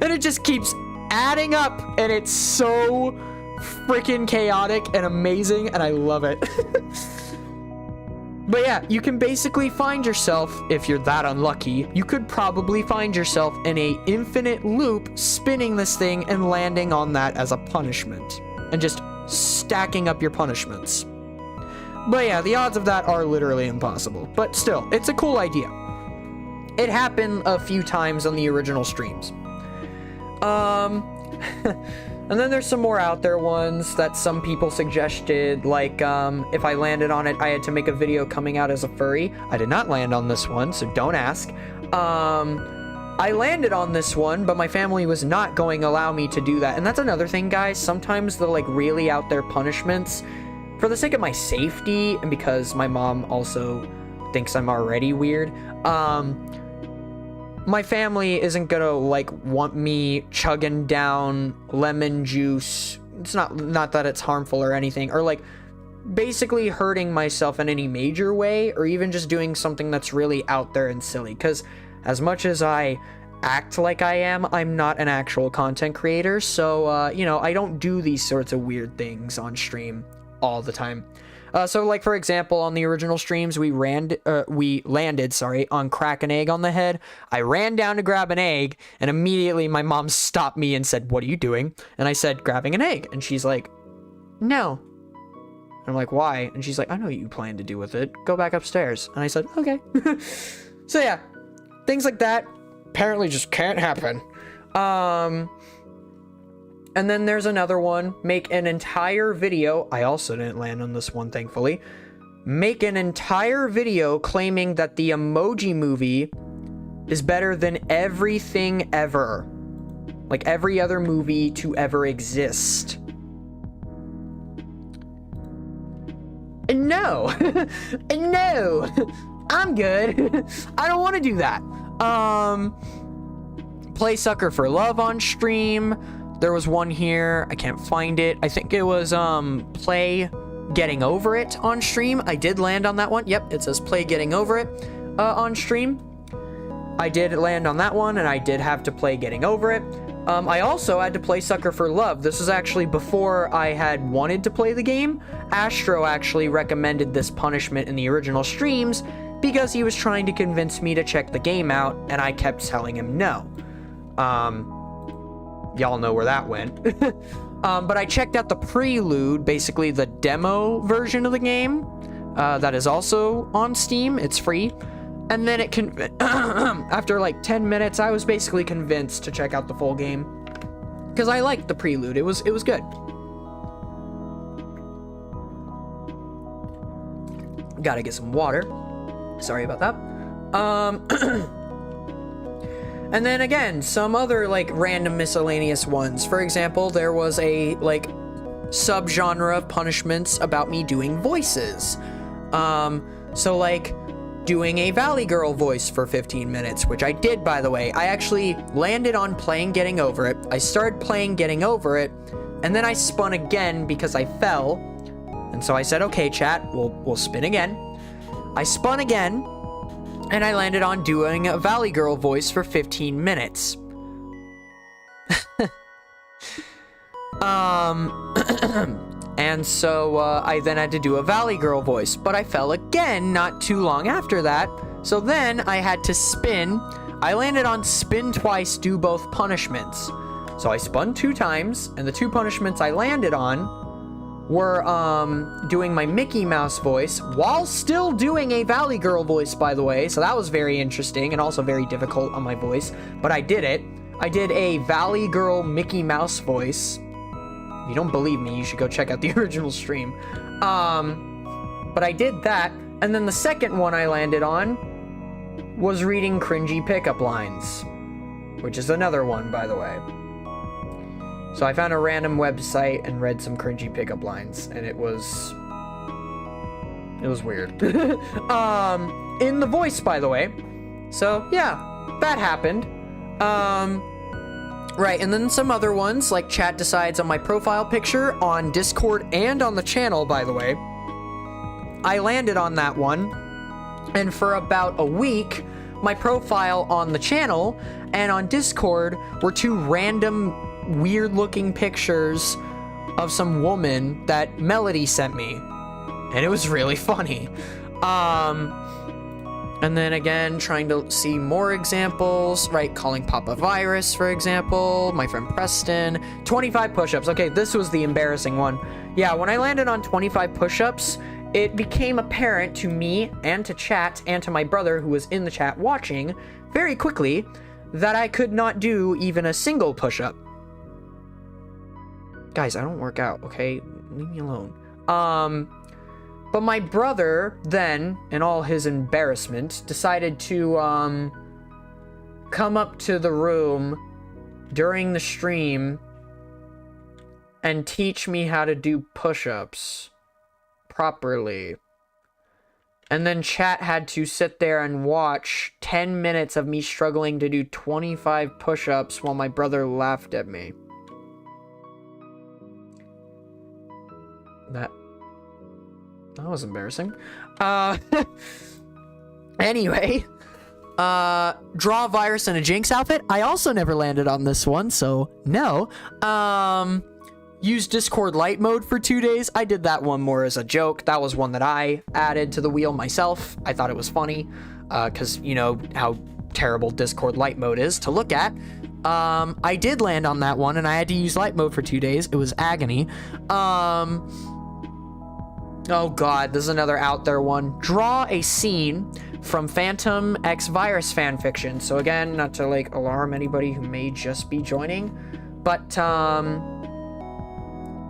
And it just keeps adding up, and it's so freaking chaotic and amazing, and I love it. But yeah, you can basically find yourself, if you're that unlucky, you could probably find yourself in a infinite loop spinning this thing and landing on that as a punishment. And just stacking up your punishments. But yeah, the odds of that are literally impossible. But still, it's a cool idea. It happened a few times on the original streams. And then there's some more out there ones that some people suggested, like, if I landed on it, I had to make a video coming out as a furry. I did not land on this one, so don't ask. I landed on this one, but my family was not going to allow me to do that. And that's another thing, guys. Sometimes the, like, really out there punishments, for the sake of my safety, and because my mom also thinks I'm already weird, my family isn't gonna, like, want me chugging down lemon juice. It's not that it's harmful or anything, or, like, basically hurting myself in any major way, or even just doing something that's really out there and silly. Because as much as I act like I am, I'm not an actual content creator, so, you know, I don't do these sorts of weird things on stream all the time. So, like, for example, on the original streams, we landed, on crack an egg on the head. I ran down to grab an egg, and immediately my mom stopped me and said, "What are you doing?" And I said, "Grabbing an egg." And she's like, "No." And I'm like, "Why?" And she's like, "I know what you plan to do with it. Go back upstairs." And I said, "Okay." So, yeah, things like that apparently just can't happen. And then there's another one, make an entire video. I also didn't land on this one, thankfully. Make an entire video claiming that the Emoji Movie is better than everything ever. Like every other movie to ever exist. No. No. I'm good. I don't want to do that. Play Sucker for Love on stream. There was one here. I can't find it. I think it was play Getting Over It on stream. I did land on that one. Yep, it says play Getting Over It on stream. I did land on that one, and I did have to play Getting Over It. I also had to play Sucker for Love. This was actually before I had wanted to play the game. Astro actually recommended this punishment in the original streams because he was trying to convince me to check the game out, and I kept telling him no. Y'all know where that went. But I checked out the prelude, basically the demo version of the game. That is also on Steam. It's free. And then after like 10 minutes, I was basically convinced to check out the full game. Because I liked the prelude. It was good. Gotta get some water. Sorry about that. And then again, some other like random miscellaneous ones. For example, there was a like subgenre of punishments about me doing voices. So like doing a Valley Girl voice for 15 minutes, which I did, by the way. I actually landed on playing Getting Over It. I started playing Getting Over It, and then I spun again because I fell. And so I said, okay, chat, we'll spin again. I spun again, and I landed on doing a Valley Girl voice for 15 minutes. And so I then had to do a Valley Girl voice, but I fell again not too long after that. So then I had to spin. I landed on spin twice, do both punishments. So I spun 2 times, and the 2 punishments I landed on were doing my Mickey Mouse voice while still doing a Valley Girl voice, by the way. So that was very interesting and also very difficult on my voice, but I did it. I did a Valley Girl Mickey Mouse voice. If you don't believe me, you should go check out the original stream. But I did that, and then the second one I landed on was reading cringy pickup lines, which is another one, by the way. So I found a random website and read some cringy pickup lines, and it was weird. In the voice, by the way. So yeah, that happened. Right, and then some other ones, like chat decides on my profile picture on Discord and on the channel, by the way. I landed on that one, and for about a week, my profile on the channel and on Discord were 2 random, weird-looking pictures of some woman that Melody sent me, and it was really funny. And then again, trying to see more examples, right? Calling Papa Virus, for example. My friend Preston. 25 push-ups. Okay, this was the embarrassing one. Yeah, when I landed on 25 push-ups, it became apparent to me and to chat and to my brother who was in the chat watching very quickly that I could not do even a single push-up. Guys, I don't work out, okay? Leave me alone. But my brother then, in all his embarrassment, decided to come up to the room during the stream and teach me how to do push-ups properly. And then chat had to sit there and watch 10 minutes of me struggling to do 25 push-ups while my brother laughed at me. That was embarrassing. Anyway, draw a virus in a Jinx outfit. I also never landed on this one, so no. Use Discord light mode for 2 days. I did that one more as a joke. That was one that I added to the wheel myself. I thought it was funny, because you know how terrible Discord light mode is to look at. I did land on that one, and I had to use light mode for 2 days. It was agony. Oh god, this is another out there one. Draw a scene from Phantom X Virus fanfiction. So again, not to like alarm anybody who may just be joining, but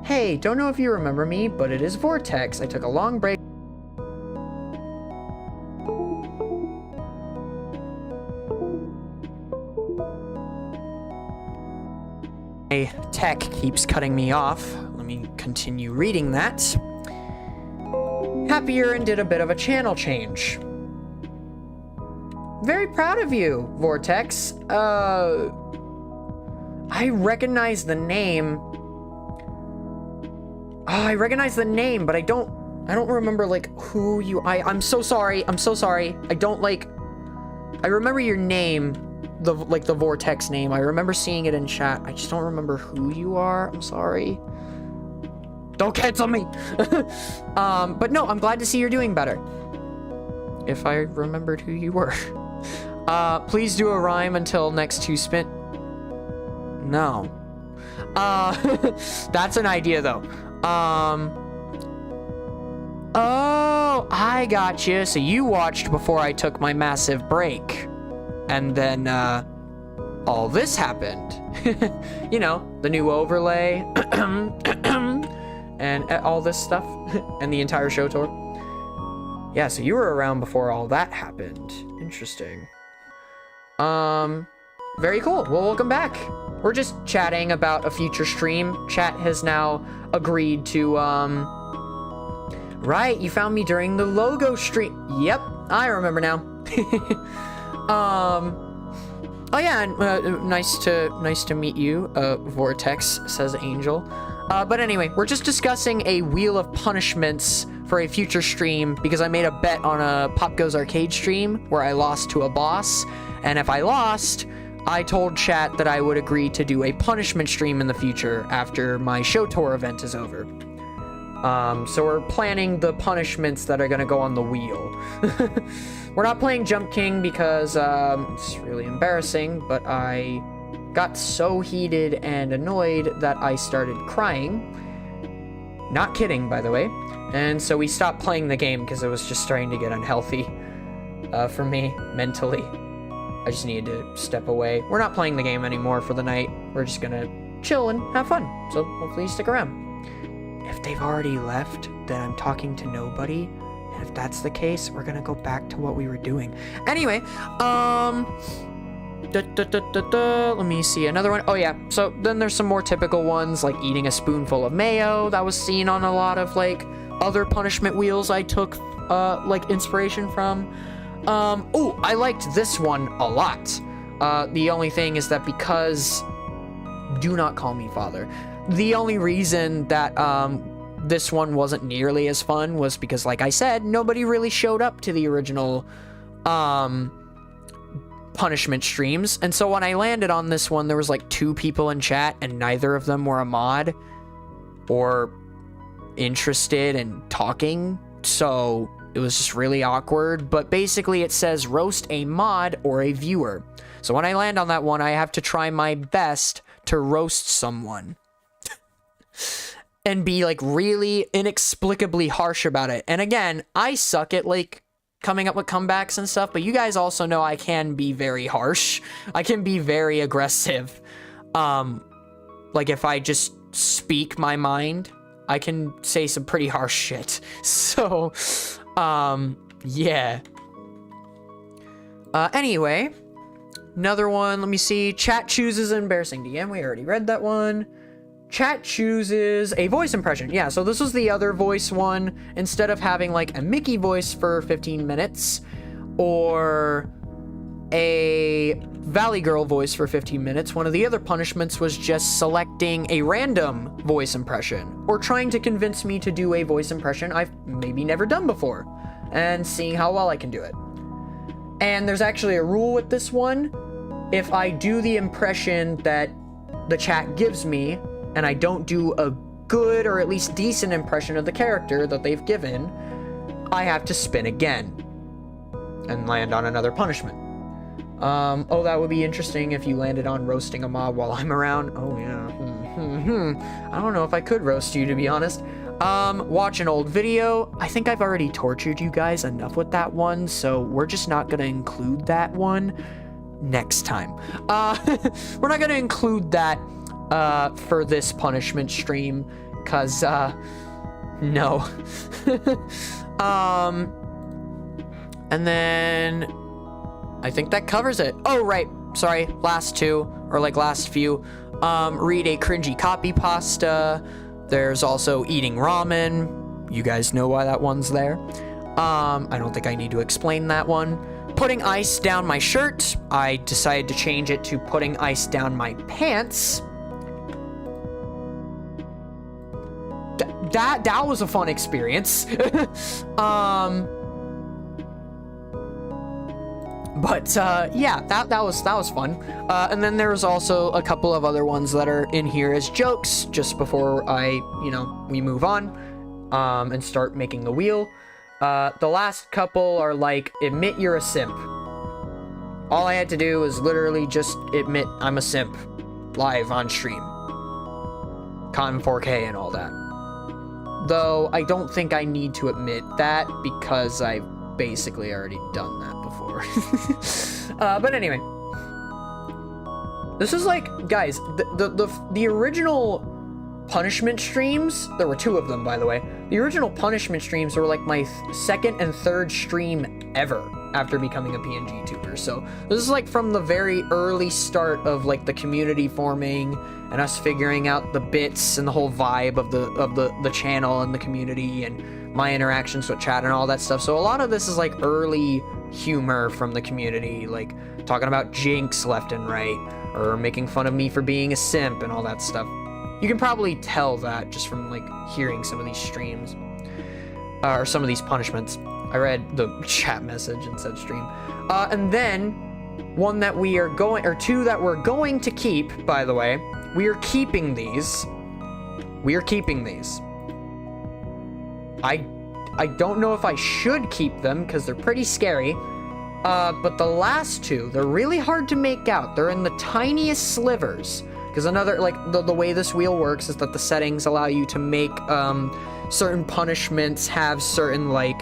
hey, don't know if you remember me, but it is Vortex. I took a long break. My tech keeps cutting me off. Let me continue reading that. Happier and did a bit of a channel change. Very proud of you, Vortex. I recognize the name. Oh, I recognize the name, but I don't remember like who you. I'm so sorry. I don't like. I remember your name, the Vortex name. I remember seeing it in chat. I just don't remember who you are. I'm sorry. Don't cancel me. But no, I'm glad to see you're doing better. If I remembered who you were. Please do a rhyme until next to spin. No. That's an idea though. Oh, I got you. So you watched before I took my massive break. And then, all this happened. You know, the new overlay. And all this stuff. And the entire show tour. Yeah, so you were around before all that happened. Interesting. Very cool. Well, welcome back. We're just chatting about a future stream. Chat has now agreed to, right, you found me during the logo stream. Yep, I remember now. Oh yeah, and, nice to meet you, Vortex, says Angel. But anyway, we're just discussing a wheel of punishments for a future stream because I made a bet on a Pop Goes Arcade stream where I lost to a boss. And if I lost, I told chat that I would agree to do a punishment stream in the future after my show tour event is over. So we're planning the punishments that are gonna go on the wheel. We're not playing Jump King because it's really embarrassing, but I got so heated and annoyed that I started crying. Not kidding, by the way. And so we stopped playing the game because it was just starting to get unhealthy for me mentally. I just needed to step away. We're not playing the game anymore for the night. We're just gonna chill and have fun. So hopefully you stick around. If they've already left, then I'm talking to nobody. And if that's the case, we're gonna go back to what we were doing. Anyway, let me see another one. Oh yeah, so then there's some more typical ones like eating a spoonful of mayo. That was seen on a lot of like other punishment wheels I took like inspiration from. Oh, I liked this one a lot. The only thing is that because... Do not call me father. The only reason that this one wasn't nearly as fun was because, like I said, nobody really showed up to the original punishment streams. And so when I landed on this one, there was like 2 people in chat and neither of them were a mod or interested in talking. So it was just really awkward. But basically it says roast a mod or a viewer. So when I land on that one, I have to try my best to roast someone. And be like really inexplicably harsh about it. And again, I suck at like coming up with comebacks and stuff, but you guys also know I can be very harsh. I can be very aggressive. Like if I just speak my mind, I can say some pretty harsh shit. So, yeah. Anyway, another one, let me see. Chat chooses an embarrassing DM. We already read that one. Chat chooses a voice impression. Yeah, so this was the other voice one. Instead of having like a Mickey voice for 15 minutes or a Valley Girl voice for 15 minutes, one of the other punishments was just selecting a random voice impression or trying to convince me to do a voice impression I've maybe never done before and seeing how well I can do it. And there's actually a rule with this one. If I do the impression that the chat gives me, and I don't do a good or at least decent impression of the character that they've given, I have to spin again and land on another punishment. Oh, that would be interesting if you landed on roasting a mob while I'm around. Oh, yeah. I don't know if I could roast you, to be honest. Watch an old video. I think I've already tortured you guys enough with that one, so we're just not gonna include that one next time. We're not gonna include that for this punishment stream, cause no. And then I think that covers it. Oh right, sorry, last two, or like last few. Read a cringy copy pasta. There's also eating ramen. You guys know why that one's there. I don't think I need to explain that one. Putting ice down my shirt. I decided to change it to putting ice down my pants. That was a fun experience. But yeah, that was fun. And then there's also a couple of other ones that are in here as jokes just before we move on and start making the wheel. The last couple are like, admit you're a simp. All I had to do was literally just admit I'm a simp live on stream. Con 4K and all that. Though I don't think I need to admit that because I've basically already done that before. But anyway, this is like, guys, the original punishment streams, there were 2 of them, by the way. The original punishment streams were like my second and third stream ever after becoming a PNG tuber. So this is like from the very early start of like the community forming and us figuring out the bits and the whole vibe of the channel and the community and my interactions with chat and all that stuff. So a lot of this is like early humor from the community, like talking about Jinx left and right, or making fun of me for being a simp and all that stuff. You can probably tell that just from like hearing some of these streams or some of these punishments. I read the chat message and said stream. And then one that we are going, or 2 that we're going to keep, by the way. We are keeping these. We are keeping these. I don't know if I should keep them because they're pretty scary. But the last 2, they're really hard to make out. They're in the tiniest slivers. Because another, like, the way this wheel works is that the settings allow you to make certain punishments have certain, like,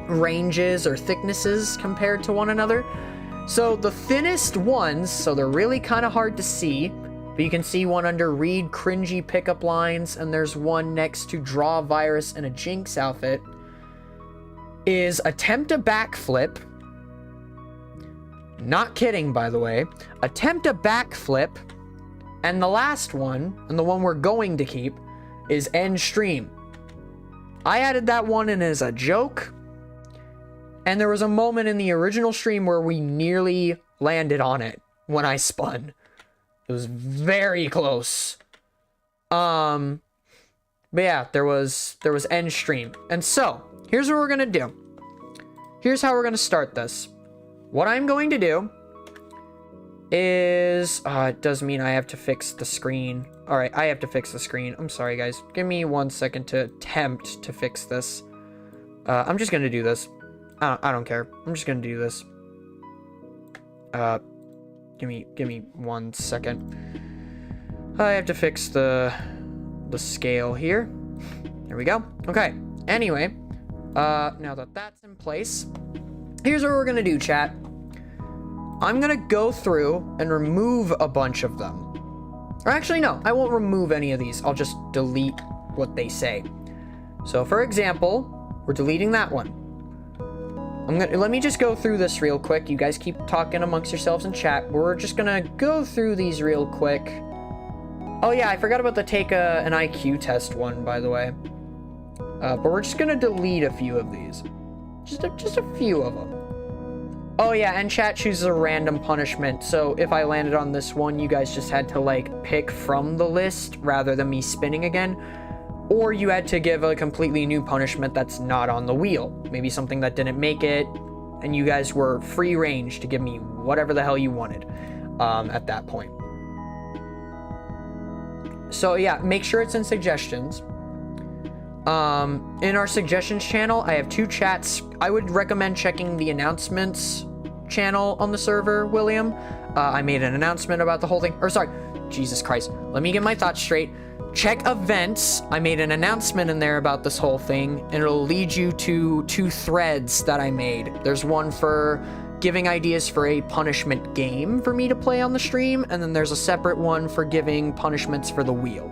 ranges or thicknesses compared to one another. So the thinnest ones, so they're really kind of hard to see, but you can see one under read cringy pickup lines, and there's one next to draw Virus in a Jinx outfit, is attempt a backflip. Not kidding, by the way. Attempt a backflip. And the last one, and the one we're going to keep, is end stream. I added that one in as a joke. And there was a moment in the original stream where we nearly landed on it when I spun. It was very close. But yeah, there was end stream. And so, here's what we're gonna do. Here's how we're gonna start this. What I'm going to do is, it does mean I have to fix the screen. All right, I have to fix the screen. I'm sorry, guys. Give me 1 second to attempt to fix this. I'm just gonna do this. I don't care. I'm just gonna do this. Give me 1 second. I have to fix the scale here. There we go. Okay. Anyway, now that that's in place, here's what we're gonna do, chat. I'm gonna go through and remove a bunch of them. Or actually, no, I won't remove any of these. I'll just delete what they say. So, for example, we're deleting that one. Let me just go through this real quick. You guys keep talking amongst yourselves in chat. We're just gonna go through these real quick. Oh yeah, I forgot about the take an IQ test one, by the way. But we're just gonna delete a few of these. Just a few of them. Oh yeah, and chat chooses a random punishment. So if I landed on this one, you guys just had to like pick from the list rather than me spinning again. Or you had to give a completely new punishment that's not on the wheel. Maybe something that didn't make it, and you guys were free range to give me whatever the hell you wanted at that point. So yeah, make sure it's in suggestions. In our suggestions channel, I have 2 chats. I would recommend checking the announcements channel on the server, William. I made an announcement about the whole thing. Or sorry, Jesus Christ. Let me get my thoughts straight. Check events. I made an announcement in there about this whole thing, and it'll lead you to 2 threads that I made. There's one for giving ideas for a punishment game for me to play on the stream, and then there's a separate one for giving punishments for the wheel.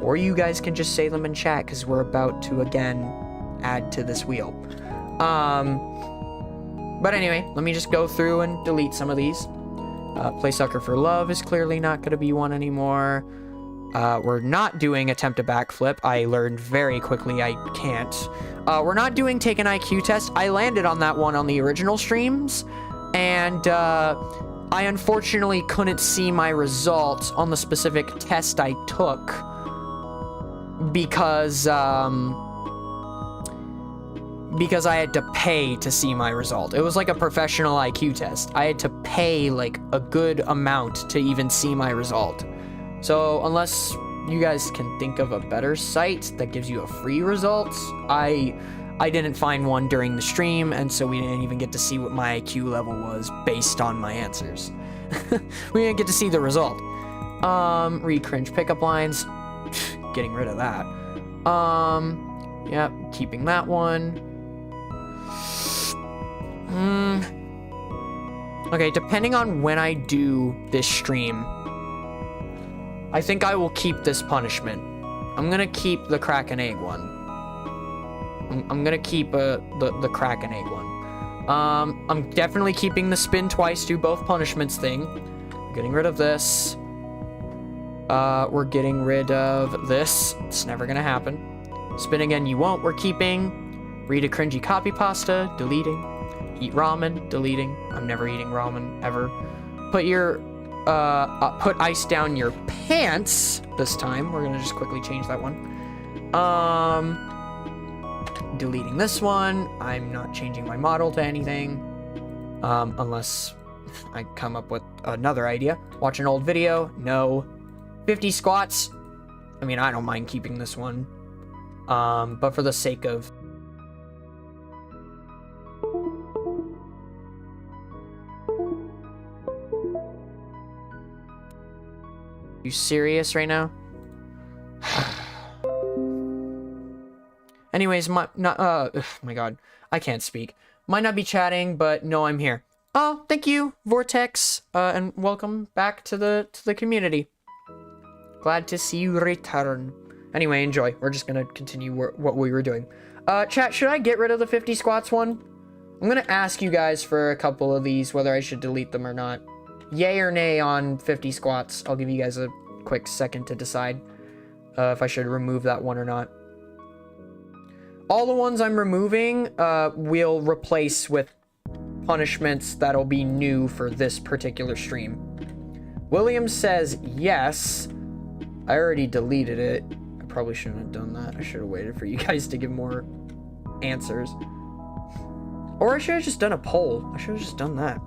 Or you guys can just say them in chat, because we're about to, again, add to this wheel. But anyway, let me just go through and delete some of these. Play Sucker for Love is clearly not going to be one anymore. We're not doing Attempt a Backflip. I learned very quickly I can't. We're not doing Take an IQ Test. I landed on that one on the original streams, and I unfortunately couldn't see my results on the specific test I took because I had to pay to see my result. It was like a professional IQ test. I had to pay like a good amount to even see my result. So unless you guys can think of a better site that gives you a free result, I didn't find one during the stream, and so we didn't even get to see what my IQ level was based on my answers. We didn't get to see the result. Read cringe pickup lines. Getting rid of that. Yeah, keeping that one. Okay, depending on when I do this stream, I think I will keep this punishment. I'm gonna keep the crack and egg one. I'm gonna keep the crack and egg one. I'm definitely keeping the spin twice, do both punishments thing. Getting rid of this. We're getting rid of this. It's never gonna happen. Spin again, you won't. We're keeping. Read a cringy copy pasta. Deleting. Eat ramen. Deleting. I'm never eating ramen ever. Put ice down your pants. This time, we're gonna just quickly change that one. Deleting this one. I'm not changing my model to anything, unless I come up with another idea. Watch an old video. No. 50 squats. I mean, I don't mind keeping this one. But for the sake of... You serious right now? Anyways, my god, I can't speak. Might not be chatting, but no, I'm here. Oh, thank you, Vortex, and welcome back to the community. Glad to see you return. Anyway, enjoy. We're just gonna continue what we were doing. Chat, should I get rid of the 50 squats one? I'm gonna ask you guys for a couple of these, whether I should delete them or not. Yay or nay on 50 squats. I'll give you guys a quick second to decide if I should remove that one or not. All the ones I'm removing we'll replace with punishments that'll be new for this particular stream. William says yes. I already deleted it. I probably shouldn't have done that. I should have waited for you guys to give more answers. Or I should have just done a poll. I should have just done that.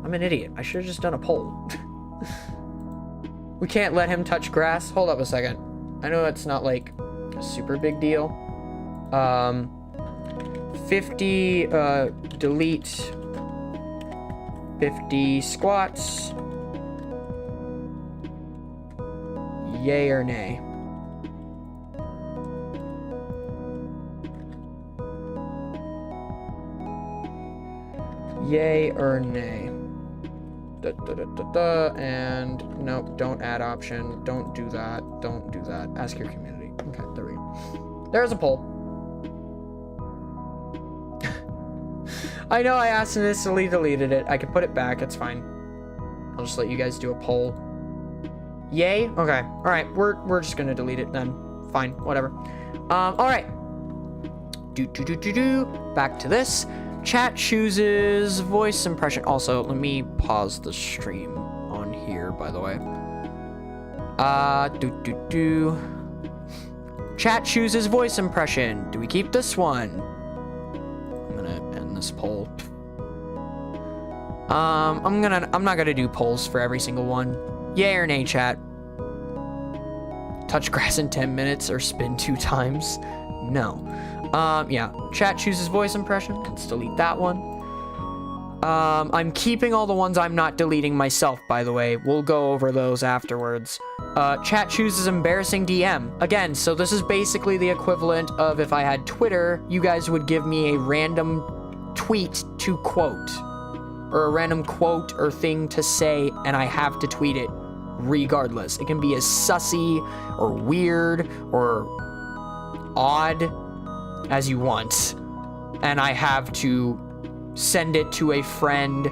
I'm an idiot. I should have just done a poll. We can't let him touch grass. Hold up a second. I know it's not like a super big deal. 50, delete 50 squats. Yay or nay? Yay or nay? And nope, don't add option. Don't do that. Don't do that. Ask your community. Okay, there we go. There's a poll. I know I accidentally deleted it. I can put it back. It's fine. I'll just let you guys do a poll. Yay? Okay. All right. We're just gonna delete it then. Fine. Whatever. All right. Back to this. Chat chooses voice impression. Also, let me pause the stream on here, by the way. Chat chooses voice impression. Do we keep this one? I'm gonna end this poll. I'm not gonna do polls for every single one. Yay or nay, chat? Touch grass in 10 minutes or spin 2 times? No. Yeah. Chat chooses voice impression. Let's delete that one. I'm keeping all the ones I'm not deleting myself, by the way. We'll go over those afterwards. Chat chooses embarrassing DM. Again, so this is basically the equivalent of if I had Twitter, you guys would give me a random tweet to quote. Or a random quote or thing to say, and I have to tweet it regardless. It can be as sussy or weird or odd as you want, and I have to send it to a friend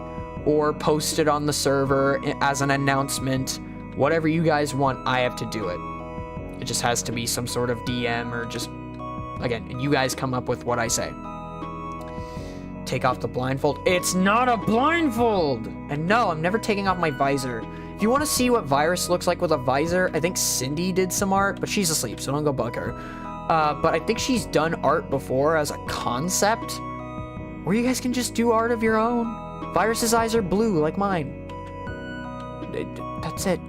or post it on the server as an announcement. Whatever you guys want, I have to do it. It just has to be some sort of DM or just, again, you guys come up with what I say. Take off the blindfold. It's not a blindfold! And no, I'm never taking off my visor. If you want to see what Virus looks like with a visor, I think Cindy did some art, but she's asleep, so don't go bug her. But I think she's done art before as a concept, where you guys can just do art of your own. Virus's eyes are blue, like mine. That's it.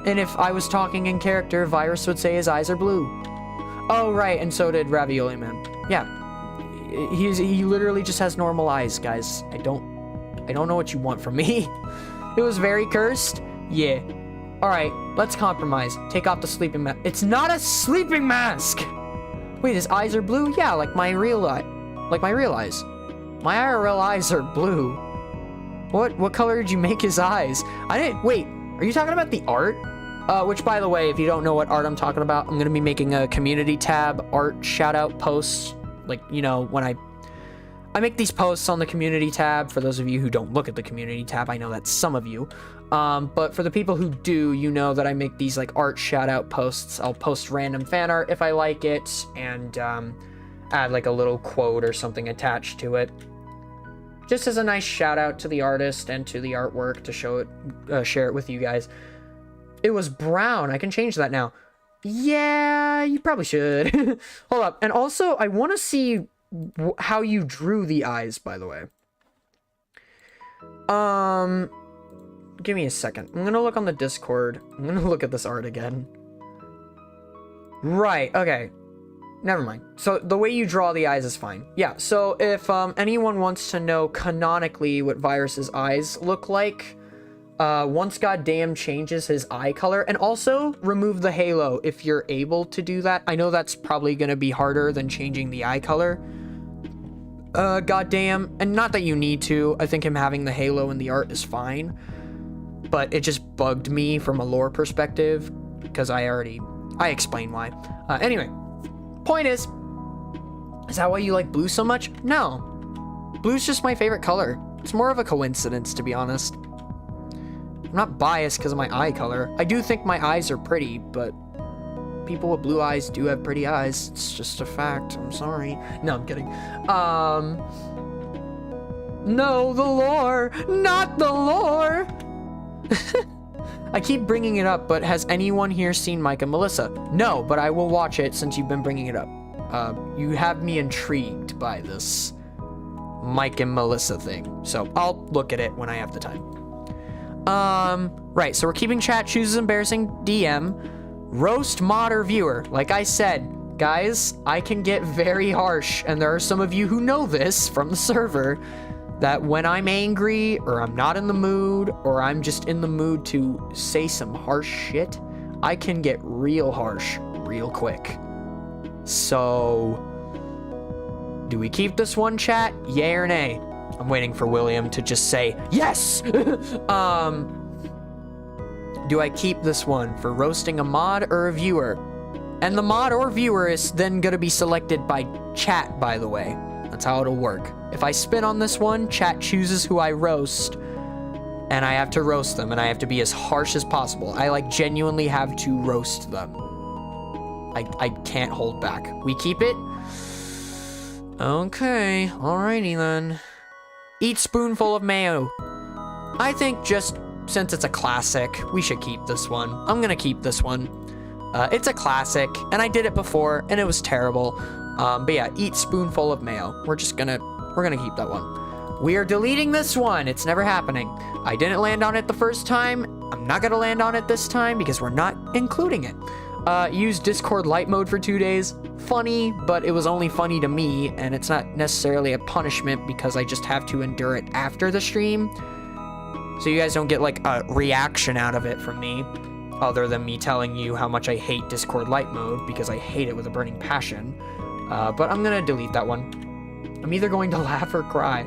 And if I was talking in character, Virus would say his eyes are blue. Oh, right, and so did Ravioli Man. Yeah. He literally just has normal eyes, guys. I don't know what you want from me. It was very cursed. Yeah. Alright, let's compromise. Take off the sleeping mask. It's not a sleeping mask! Wait, his eyes are blue? Yeah, like my real eye. Like my real eyes. My IRL eyes are blue. What color did you make his eyes? Wait, are you talking about the art? Which, by the way, if you don't know what art I'm talking about, I'm gonna be making a community tab art shout-out posts. Like, you know, when I make these posts on the community tab. For those of you who don't look at the community tab, I know that's some of you. But for the people who do, you know that I make these, like, art shout-out posts. I'll post random fan art if I like it, and add, like, a little quote or something attached to it. Just as a nice shout-out to the artist and to the artwork to show it, share it with you guys. It was brown. I can change that now. Yeah, you probably should. Hold up. And also, I want to see how you drew the eyes, by the way. Give me a second. I'm gonna look on the Discord. I'm gonna look at this art again. Right, okay. Never mind. So the way you draw the eyes is fine. Yeah, so if anyone wants to know canonically what Virus's eyes look like, once Goddamn changes his eye color, and also remove the halo if you're able to do that. I know that's probably going to be harder than changing the eye color. Goddamn, and not that you need to. I think him having the halo in the art is fine, but it just bugged me from a lore perspective because I explained why. Anyway, point is that why you like blue so much? No, blue's just my favorite color. It's more of a coincidence, to be honest. I'm not biased because of my eye color. I do think my eyes are pretty, but people with blue eyes do have pretty eyes. It's just a fact. I'm sorry. No, I'm kidding. No, the lore! Not the lore! I keep bringing it up, but has anyone here seen Mike and Melissa? No, but I will watch it since you've been bringing it up. You have me intrigued by this Mike and Melissa thing, so I'll look at it when I have the time. Right, so we're keeping chat chooses embarrassing DM. Roast mod or viewer. Like I said, guys, I can get very harsh, and there are some of you who know this from the server, that when I'm angry, or I'm not in the mood, or I'm just in the mood to say some harsh shit, I can get real harsh real quick. So, do we keep this one, chat? Yay or nay? I'm waiting for William to just say, yes! Do I keep this one for roasting a mod or a viewer? And the mod or viewer is then gonna be selected by chat, by the way. That's how it'll work. If I spin on this one, chat chooses who I roast, and I have to roast them, and I have to be as harsh as possible. I, like, genuinely have to roast them. I can't hold back. We keep it? Okay, alrighty then. Eat spoonful of mayo. I think just since it's a classic, we should keep this one. I'm gonna keep this one. It's a classic, and I did it before, and it was terrible. But yeah, eat spoonful of mayo. We're gonna keep that one. We are deleting this one. It's never happening. I didn't land on it the first time. I'm not gonna land on it this time because we're not including it. Use Discord light mode for 2 days. Funny, but it was only funny to me, and it's not necessarily a punishment because I just have to endure it after the stream. So you guys don't get, like, a reaction out of it from me, other than me telling you how much I hate Discord light mode, because I hate it with a burning passion. But I'm gonna delete that one. I'm either going to laugh or cry.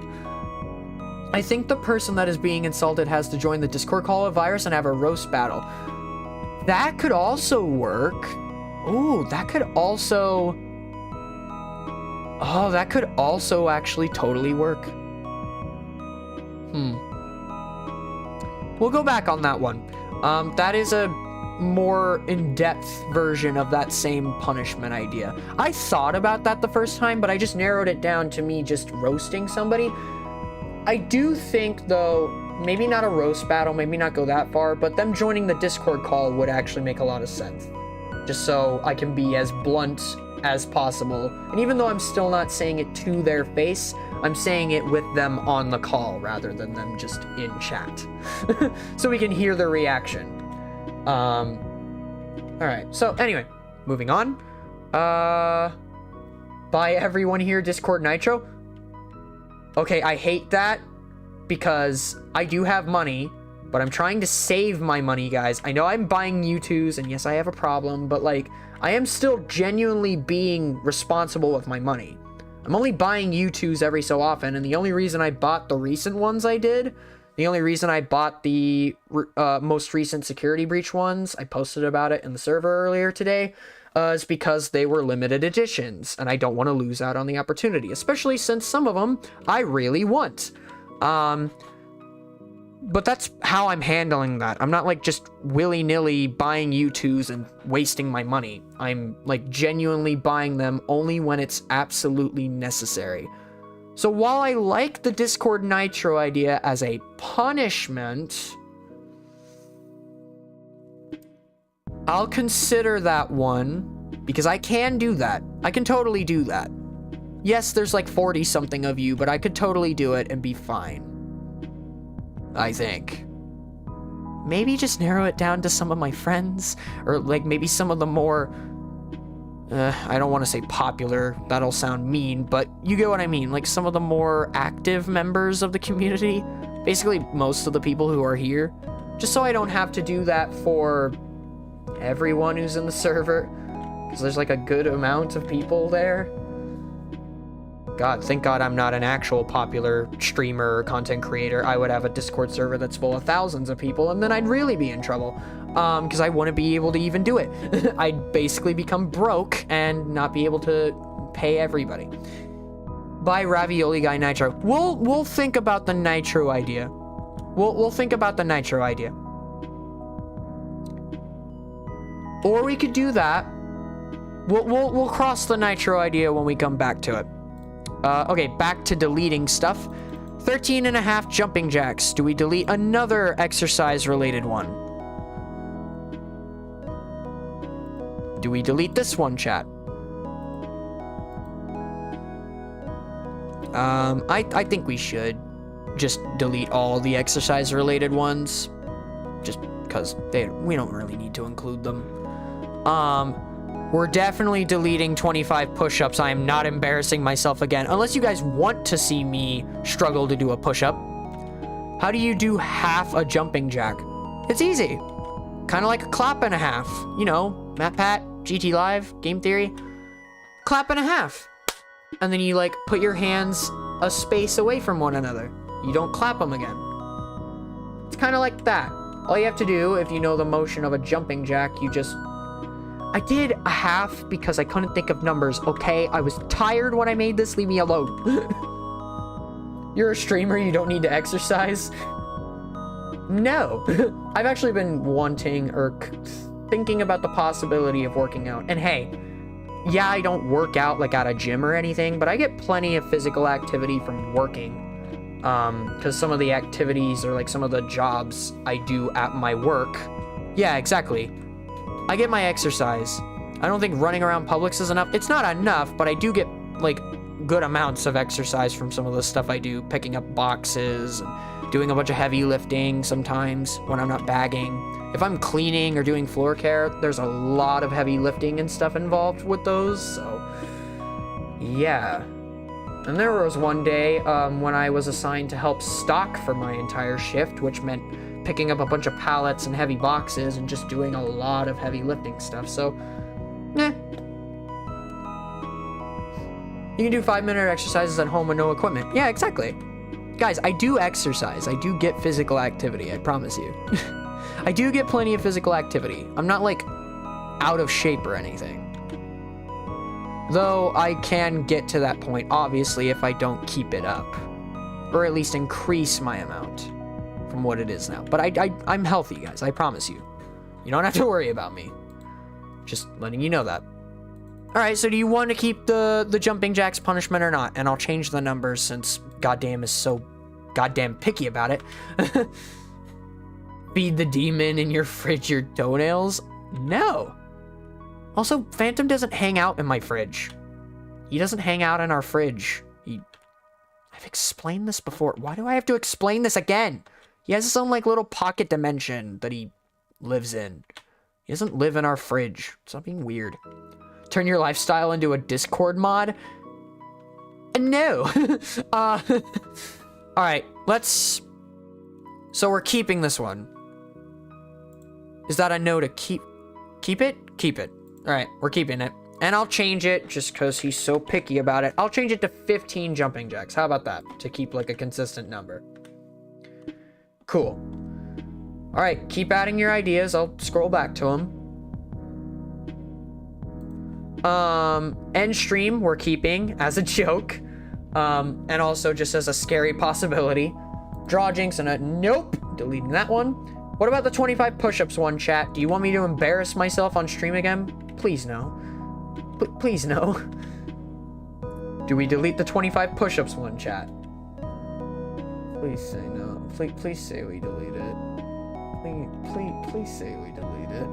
I think the person that is being insulted has to join the Discord call of Virus and have a roast battle. That could also work. Ooh, that could also... Oh, that could also actually totally work. We'll go back on that one. That is a more in-depth version of that same punishment idea. I thought about that the first time, but I just narrowed it down to me just roasting somebody. I do think, though, maybe not a roast battle, maybe not go that far, but them joining the Discord call would actually make a lot of sense. just so I can be as blunt as possible. And even though I'm still not saying it to their face, I'm saying it with them on the call rather than them just in chat. So we can hear their reaction. Alright, so anyway, moving on. Buy everyone here Discord Nitro. Okay, I hate that because I do have money, but I'm trying to save my money, guys. I know I'm buying U2s, and yes, I have a problem, but like, I am still genuinely being responsible with my money. I'm only buying U2s every so often, and the only reason I bought the recent ones the only reason I bought the most recent security breach ones, I posted about it in the server earlier today, is because they were limited editions, and I don't want to lose out on the opportunity, especially since some of them I really want. But that's how I'm handling that. I'm not like just willy-nilly buying U2s and wasting my money. I'm like genuinely buying them only when it's absolutely necessary. So while I like the Discord Nitro idea as a punishment, I'll consider that one because I can do that. I can totally do that. Yes, there's like 40 something of you, but I could totally do it and be fine. I think. Maybe just narrow it down to some of my friends, or like maybe some of the more, I don't want to say popular, that'll sound mean, but you get what I mean, like some of the more active members of the community, basically most of the people who are here, just so I don't have to do that for everyone who's in the server, because there's like a good amount of people there. God, thank God I'm not an actual popular streamer or content creator. I would have a Discord server that's full of thousands of people, and then I'd really be in trouble. Because I wouldn't be able to even do it. I'd basically become broke and not be able to pay everybody. Buy Ravioli Guy Nitro. We'll think about the Nitro idea. We'll think about the Nitro idea. Or we could do that. We'll cross the Nitro idea when we come back to it. Okay, back to deleting stuff. 13.5 jumping jacks. Do we delete another exercise-related one? Do we delete this one, chat? I think we should just delete all the exercise-related ones. Just because we don't really need to include them. We're definitely deleting 25 push-ups. I am not embarrassing myself again. Unless you guys want to see me struggle to do a push-up. How do you do half a jumping jack? It's easy. Kind of like a clap and a half. You know, MatPat, GT Live, Game Theory. Clap and a half. And then you, like, put your hands a space away from one another. You don't clap them again. It's kind of like that. All you have to do, if you know the motion of a jumping jack, you just... I did a half because I couldn't think of numbers, okay? I was tired when I made this, leave me alone. You're a streamer, you don't need to exercise? No. I've actually been wanting or thinking about the possibility of working out. And hey, yeah, I don't work out like at a gym or anything, but I get plenty of physical activity from working. Because some of the activities or like some of the jobs I do at my work. Yeah, exactly. I get my exercise. I don't think running around Publix is enough. It's not enough, but I do get, like, good amounts of exercise from some of the stuff I do. Picking up boxes, and doing a bunch of heavy lifting sometimes when I'm not bagging. If I'm cleaning or doing floor care, there's a lot of heavy lifting and stuff involved with those, so... yeah. And there was one day when I was assigned to help stock for my entire shift, which meant picking up a bunch of pallets and heavy boxes and just doing a lot of heavy lifting stuff, so, eh. You can do 5-minute exercises at home with no equipment. Yeah, exactly. Guys, I do exercise. I do get physical activity, I promise you. I do get plenty of physical activity. I'm not, like, out of shape or anything. Though I can get to that point, obviously, if I don't keep it up. Or at least increase my amount from what it is now. But I'm healthy, guys. I promise you. You don't have to worry about me. Just letting you know that. Alright, so do you want to keep the jumping jacks punishment or not? And I'll change the numbers since goddamn is so goddamn picky about it. Feed the demon in your fridge your toenails? No. Also, Phantom doesn't hang out in my fridge. He doesn't hang out in our fridge. I've explained this before. Why do I have to explain this again? He has his own, like, little pocket dimension that he lives in. He doesn't live in our fridge. Stop being weird. Turn your lifestyle into a Discord mod? No. Alright, let's... So we're keeping this one. Is that a no to keep it? Keep it. Alright, we're keeping it. And I'll change it, just because he's so picky about it. I'll change it to 15 jumping jacks. How about that? To keep, like, a consistent number. Cool. Alright, keep adding your ideas. I'll scroll back to them. End stream, we're keeping as a joke. And also just as a scary possibility. Draw jinx and a nope. Deleting that one. What about the 25 push-ups one, chat? Do you want me to embarrass myself on stream again? Please no. Please no. Do we delete the 25 push-ups one, chat? Please say no. Please say we delete it. Please say we delete it.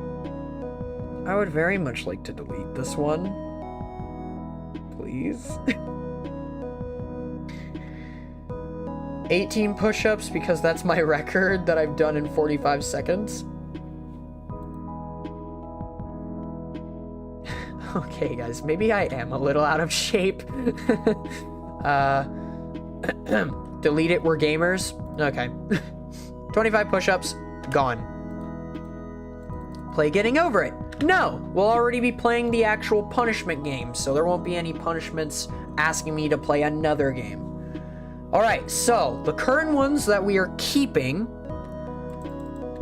I would very much like to delete this one. Please. 18 push-ups because that's my record that I've done in 45 seconds. Okay, guys, maybe I am a little out of shape. Delete it, we're gamers. Okay. 25 push-ups, gone. Play Getting Over It. No, we'll already be playing the actual punishment game, so there won't be any punishments asking me to play another game. Alright, so, the current ones that we are keeping,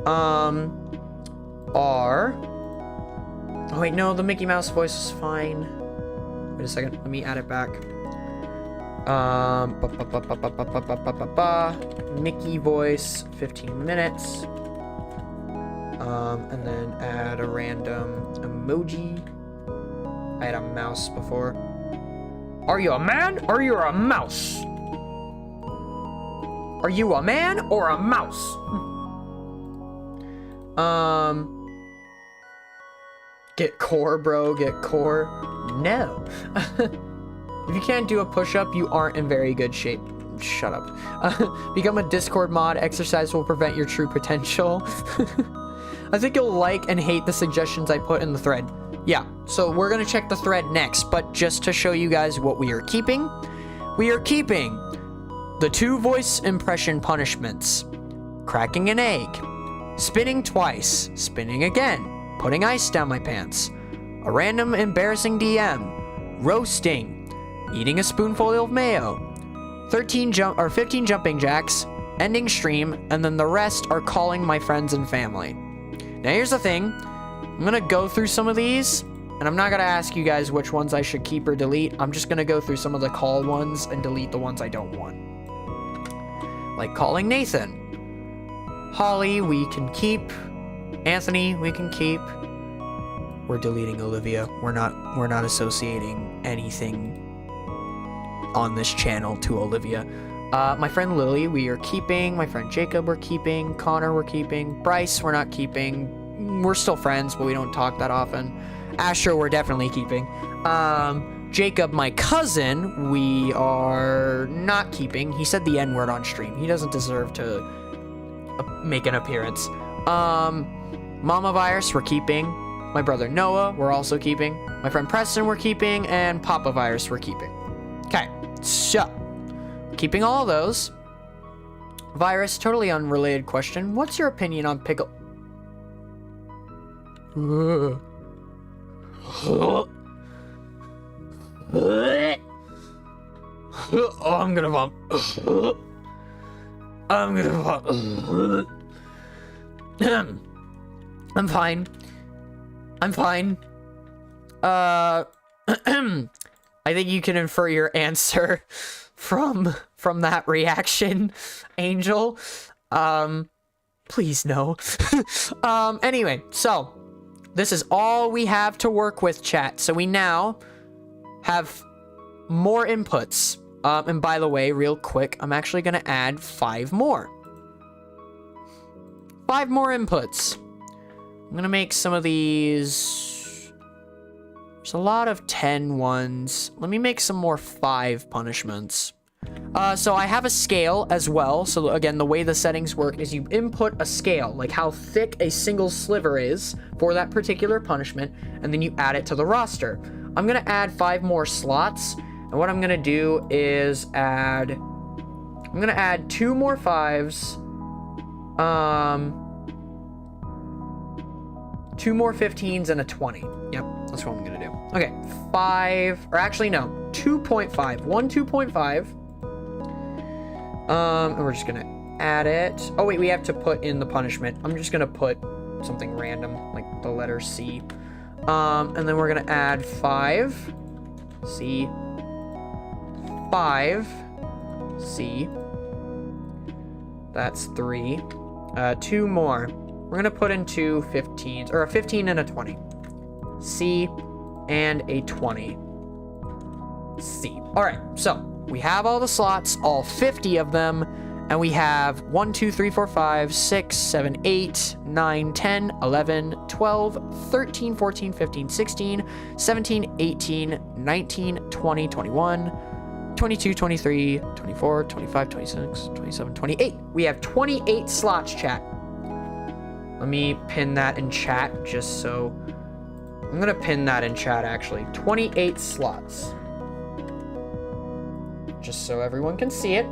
are... Oh wait, no, the Mickey Mouse voice is fine. Wait a second, let me add it back. Mickey voice, 15 minutes. And then add a random emoji. I had a mouse before. Are you a man or you're a mouse? Are you a man or a mouse? Get core, bro, get core. No. If you can't do a push-up, you aren't in very good shape. Shut up. Become a Discord mod. Exercise will prevent your true potential. I think you'll like and hate the suggestions I put in the thread. Yeah, so we're gonna check the thread next, but just to show you guys what we are keeping the 2 voice impression punishments. Cracking an egg. Spinning twice. Spinning again. Putting ice down my pants. A random embarrassing DM. Roasting. Eating a spoonful of mayo. 15 jumping jacks. Ending stream. And then the rest are calling my friends and family. Now here's the thing. I'm gonna go through some of these. And I'm not gonna ask you guys which ones I should keep or delete. I'm just gonna go through some of the call ones and delete the ones I don't want. Like calling Nathan. Holly, we can keep. Anthony, we can keep. We're deleting Olivia. We're not associating anything on this channel to Olivia. My friend Lily, we are keeping. My friend Jacob, we're keeping. Connor, we're keeping. Bryce, we're not keeping. We're still friends, but we don't talk that often. Asher, we're definitely keeping. Jacob, my cousin, we are not keeping. He said the N-word on stream. He doesn't deserve to make an appearance. Mama Virus, we're keeping. My brother Noah, we're also keeping. My friend Preston, we're keeping. And Papa Virus, we're keeping. Okay, so keeping all of those. Virus, totally unrelated question. What's your opinion on pickle? Oh, I'm gonna vomit. I'm gonna vomit. I'm fine. I'm fine. I think you can infer your answer from that reaction, Angel. Please no. Anyway, so this is all we have to work with, chat. So we now have more inputs. And by the way, real quick, I'm actually gonna add 5 more. 5 more inputs. I'm gonna make some of these There's a lot of 10 ones. Let me make some more 5 punishments. So I have a scale as well. So again, the way the settings work is you input a scale, like how thick a single sliver is for that particular punishment, and then you add it to the roster. I'm gonna add 5 more slots, and what I'm gonna do is I'm gonna add 2 more 5s, 2 more 15s, and a 20. Yep, that's what I'm gonna do. Okay, 5, or actually no, 2.5. 1 2.5. And we're just gonna add it. Oh wait, we have to put in the punishment. I'm just gonna put something random, like the letter C. And then we're gonna add 5. C. 5. C. That's 3. 2 more. We're gonna put in 2 15s, or a 15 and a 20. C and a 20. C. All right, so we have all the slots, all 50 of them, and we have 1, 2, 3, 4, 5, 6, 7, 8, 9, 10, 11, 12, 13, 14, 15, 16, 17, 18, 19, 20, 21, 22, 23, 24, 25, 26, 27, 28. We have 28 slots, chat. Let me pin that in chat just so... I'm gonna pin that in chat, actually. 28 slots. Just so everyone can see it.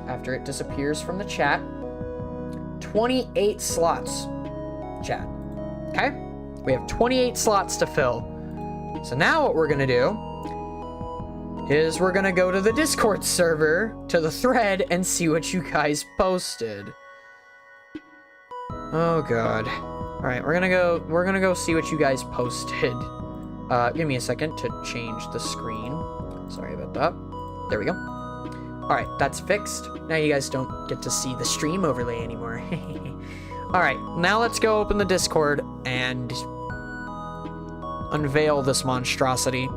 After it disappears from the chat. 28 slots, chat. Okay? We have 28 slots to fill. So now what we're gonna do is we're gonna go to the Discord server, to the thread, and see what you guys posted. Oh god. Alright, we're gonna go see what you guys posted. Give me a second to change the screen. Sorry about that. There we go. Alright, that's fixed. Now you guys don't get to see the stream overlay anymore. Alright, now let's go open the Discord and unveil this monstrosity.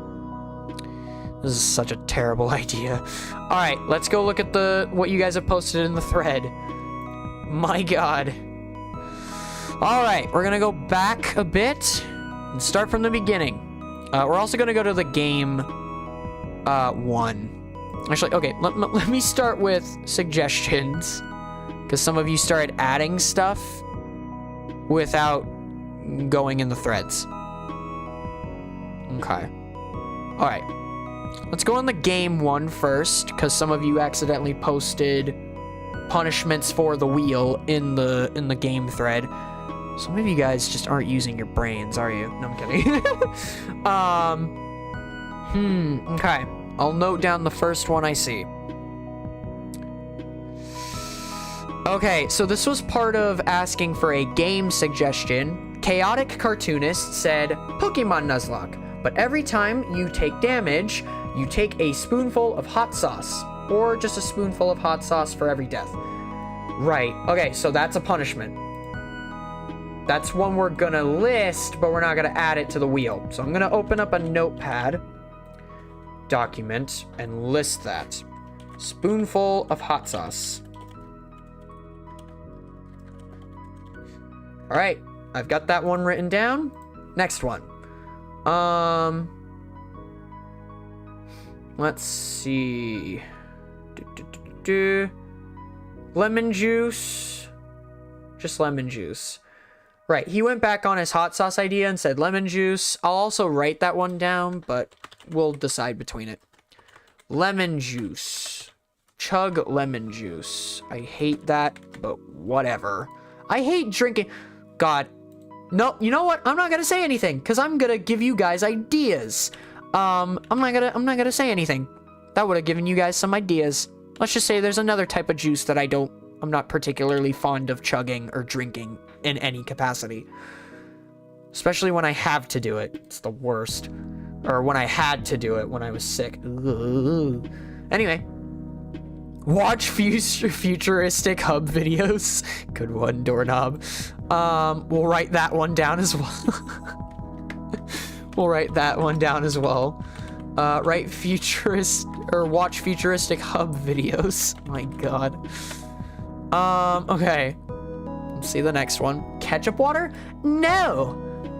This is such a terrible idea. Alright, let's go look at what you guys have posted in the thread. My god. Alright, we're gonna go back a bit and start from the beginning. We're also gonna go to the game 1. Actually, okay, let me start with suggestions, because some of you started adding stuff without going in the threads. Okay. Alright. Let's go on the game 1 first, because some of you accidentally posted punishments for the wheel in the game thread. Some of you guys just aren't using your brains, are you? No, I'm kidding. Okay. I'll note down the first one I see. Okay, so this was part of asking for a game suggestion. Chaotic Cartoonist said, Pokemon Nuzlocke, but every time you take damage, you take a spoonful of hot sauce, or just a spoonful of hot sauce for every death. Right, okay, so that's a punishment. That's one we're gonna list, but we're not gonna add it to the wheel. So I'm gonna open up a notepad document and list that. Spoonful of hot sauce. All right, I've got that one written down. Next one. Let's see. Lemon juice. Just lemon juice. Right, he went back on his hot sauce idea and said lemon juice. I'll also write that one down, but we'll decide between it. Lemon juice. Chug lemon juice. I hate that, but whatever. I hate drinking. God. No, you know what? I'm not gonna say anything, because I'm gonna give you guys ideas. I'm not gonna say anything. That would have given you guys some ideas. Let's just say there's another type of juice that I'm not particularly fond of chugging or drinking in any capacity. Especially when I have to do it. It's the worst. Or when I had to do it when I was sick. Ugh. Anyway. Watch futuristic hub videos. Good one, doorknob. We'll write that one down as well. We'll write that one down as well. Watch futuristic hub videos. My god. Okay. Let's see the next one. Ketchup water? No!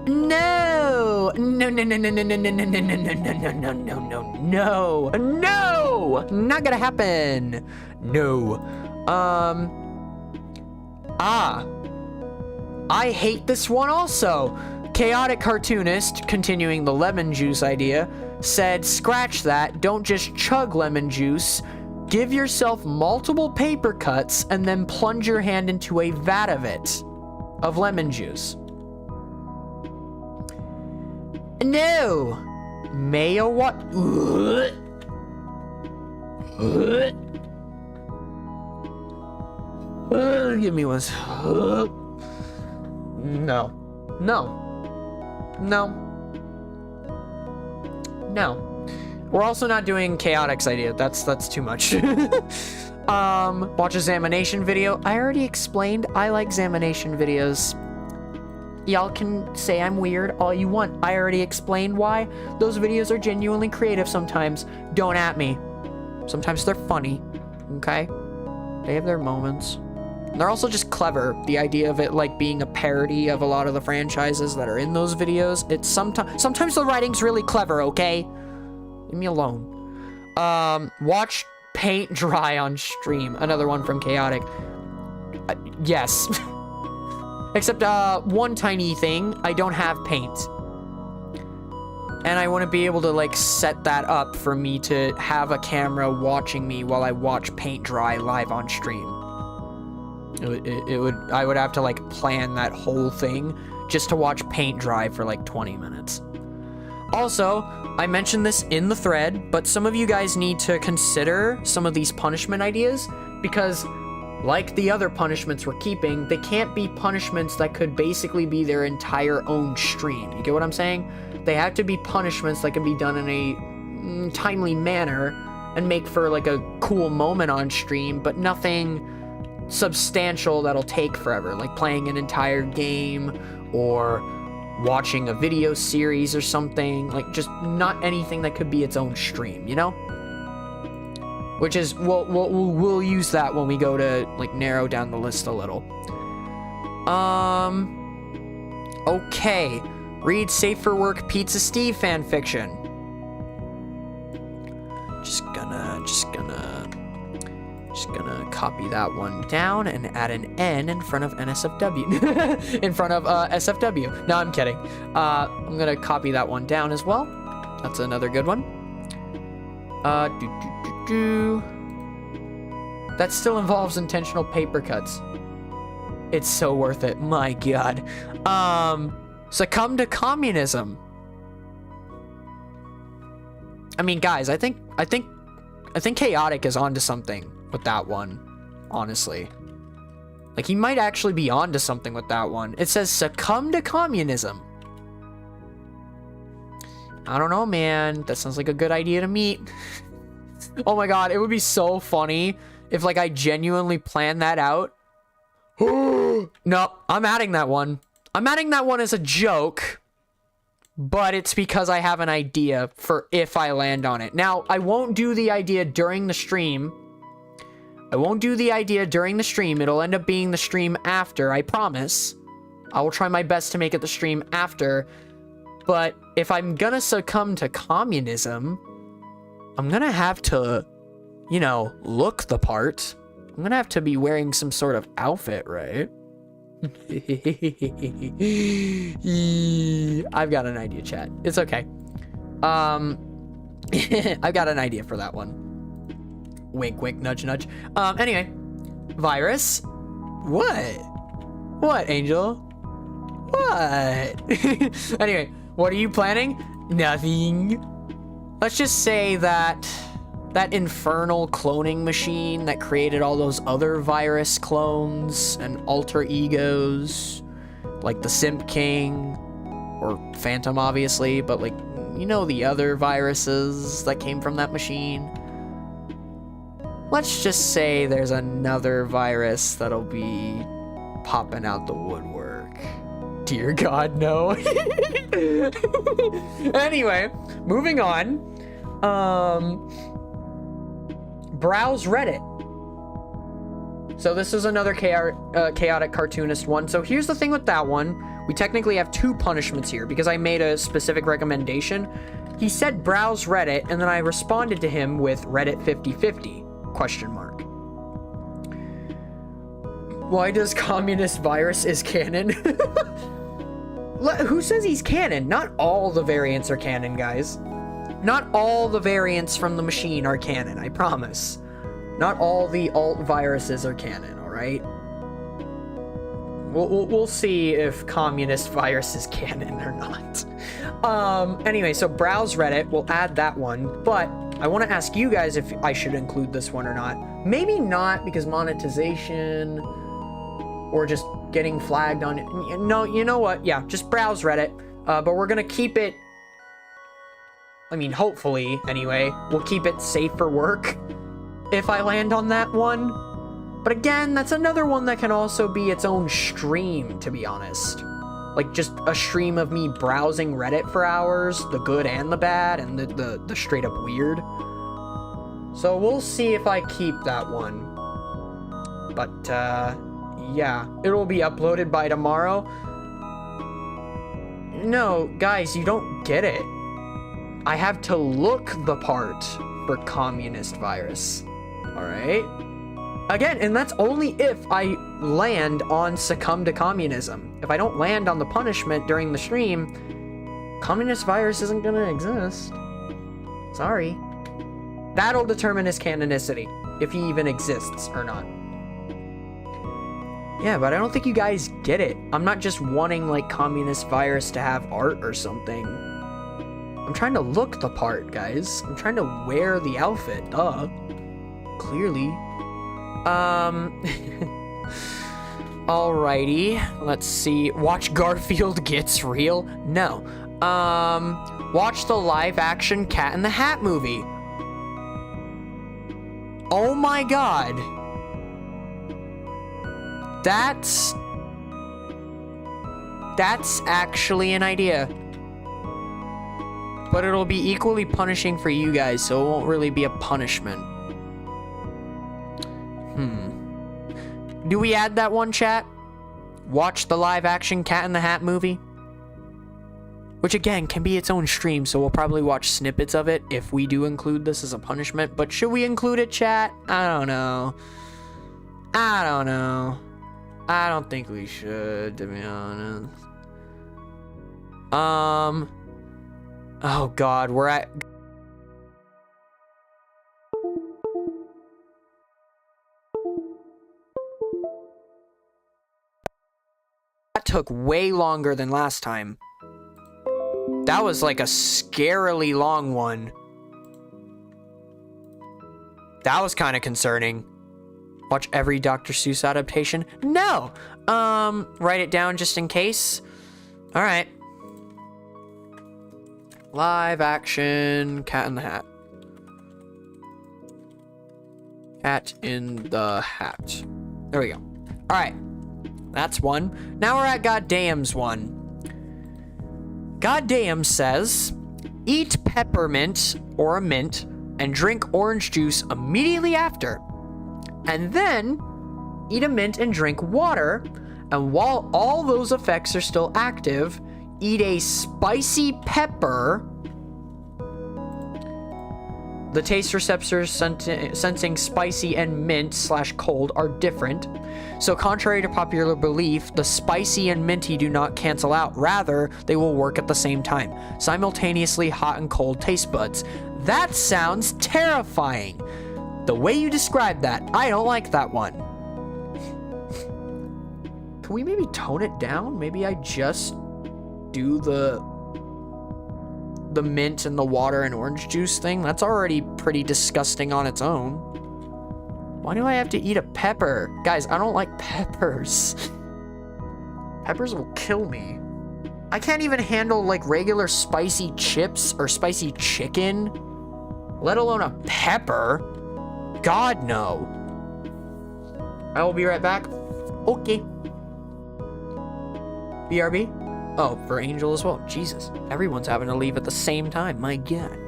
No! No, no, no, no, no, no, no, no, no, no, no, no, no, no, no, no, no! Not gonna happen. No. I hate this one also. Chaotic Cartoonist, continuing the lemon juice idea, said, scratch that, don't just chug lemon juice. Give yourself multiple paper cuts and then plunge your hand into a vat of it, of lemon juice. No! Mayo what? Give me one. No. No. No. No. We're also not doing Chaotic's idea. That's too much. Watch examination video. I already explained I like examination videos. Y'all can say I'm weird all you want. I already explained why. Those videos are genuinely creative sometimes. Don't at me. Sometimes they're funny. Okay? They have their moments. And they're also just clever. The idea of it like being a parody of a lot of the franchises that are in those videos. It's sometimes the writing's really clever, okay? Leave me alone. Watch paint dry on stream. Another one from Chaotic. Yes. Except one tiny thing. I don't have paint. And I want to be able to like set that up for me to have a camera watching me while I watch paint dry live on stream. I would have to like plan that whole thing just to watch paint dry for like 20 minutes. Also, I mentioned this in the thread, but some of you guys need to consider some of these punishment ideas because like the other punishments we're keeping, they can't be punishments that could basically be their entire own stream. You get what I'm saying? They have to be punishments that can be done in a timely manner and make for like a cool moment on stream, but nothing substantial that'll take forever, like playing an entire game or watching a video series or something, like just not anything that could be its own stream, you know? Which is, we'll use that when we go to like narrow down the list a little. Okay. Read Safe for Work Pizza Steve fanfiction. Just gonna copy that one down and add an N in front of NSFW. In front of SFW. No, I'm kidding. I'm gonna copy that one down as well. That's another good one. That still involves intentional paper cuts. It's so worth it. My God. Succumb to communism. I mean, guys, I think Chaotic is onto something with that one, honestly. Like, he might actually be onto something with that one. It says succumb to communism. I don't know, man. That sounds like a good idea to me. Oh my God, it would be so funny if, like, I genuinely planned that out. No, I'm adding that one. I'm adding that one as a joke, but it's because I have an idea for if I land on it. Now, I won't do the idea during the stream. It'll end up being the stream after, I promise. I will try my best to make it the stream after. But if I'm gonna succumb to communism, I'm gonna have to, you know, look the part. I'm gonna have to be wearing some sort of outfit, right? I've got an idea, chat. It's okay. I've got an idea for that one. Wink, wink, nudge, nudge. Anyway, Virus. What, Angel? What? Anyway, what are you planning? Nothing. Let's just say that infernal cloning machine that created all those other virus clones and alter egos, like the Simp King, or Phantom, obviously, but like, you know, the other viruses that came from that machine. Let's just say there's another virus that'll be popping out the woodwork. Dear God, no. Anyway, moving on. Browse Reddit. So this is another chaotic cartoonist one. So here's the thing with that one. We technically have 2 punishments here because I made a specific recommendation. He said browse Reddit, and then I responded to him with Reddit 50/50 question mark. Why does communist virus is canon? Who says he's canon? Not all the variants are canon, guys. Not all the variants from the machine are canon, I promise. Not all the alt viruses are canon, alright? We'll see if communist virus is canon or not. Anyway, so browse Reddit. We'll add that one. But I want to ask you guys if I should include this one or not. Maybe not, because monetization or just getting flagged on it. No, you know what? Yeah, just browse Reddit. But we're going to keep it... I mean, hopefully, anyway. We'll keep it safe for work if I land on that one. But again, that's another one that can also be its own stream, to be honest. Like, just a stream of me browsing Reddit for hours, the good and the bad, and the straight up weird. So we'll see if I keep that one. But, yeah, it'll be uploaded by tomorrow. No, guys, you don't get it. I have to look the part for communist virus. Alright? Again, and that's only if I land on succumb to communism. If I don't land on the punishment during the stream, communist virus isn't gonna exist. Sorry. That'll determine his canonicity, if he even exists or not. Yeah, but I don't think you guys get it. I'm not just wanting, like, communist virus to have art or something. I'm trying to look the part, guys. I'm trying to wear the outfit, duh. Clearly. Alrighty, let's see. Watch Garfield Gets Real? No. Watch the live action Cat in the Hat movie. Oh my god. That's actually an idea. But it'll be equally punishing for you guys, so it won't really be a punishment. Do we add that one, chat? Watch the live-action Cat in the Hat movie? Which, again, can be its own stream, so we'll probably watch snippets of it if we do include this as a punishment. But should we include it, chat? I don't know. I don't know. I don't think we should, to be honest. Oh, God, we're at... That took way longer than last time. That was like a scarily long one. That was kind of concerning. Watch every Dr. Seuss adaptation? No! Write it down just in case. Alright. Live action Cat in the Hat. Cat in the Hat. There we go. Alright. That's one. Now we're at Goddamn's one. Goddamn says, eat peppermint or a mint and drink orange juice immediately after. And then eat a mint and drink water. And while all those effects are still active, eat a spicy pepper. The taste receptors sensing spicy and mint/cold are different. So contrary to popular belief, the spicy and minty do not cancel out. Rather, they will work at the same time. Simultaneously hot and cold taste buds. That sounds terrifying. The way you described that, I don't like that one. Can we maybe tone it down? Maybe I just do the mint and the water and orange juice thing? That's already pretty disgusting on its own. Why do I have to eat a pepper? Guys, I don't like peppers. Peppers will kill me. I can't even handle like regular spicy chips or spicy chicken, let alone a pepper. God, no. I will be right back. Okay. BRB? Oh, for Angel as well. Jesus. Everyone's having to leave at the same time. My God.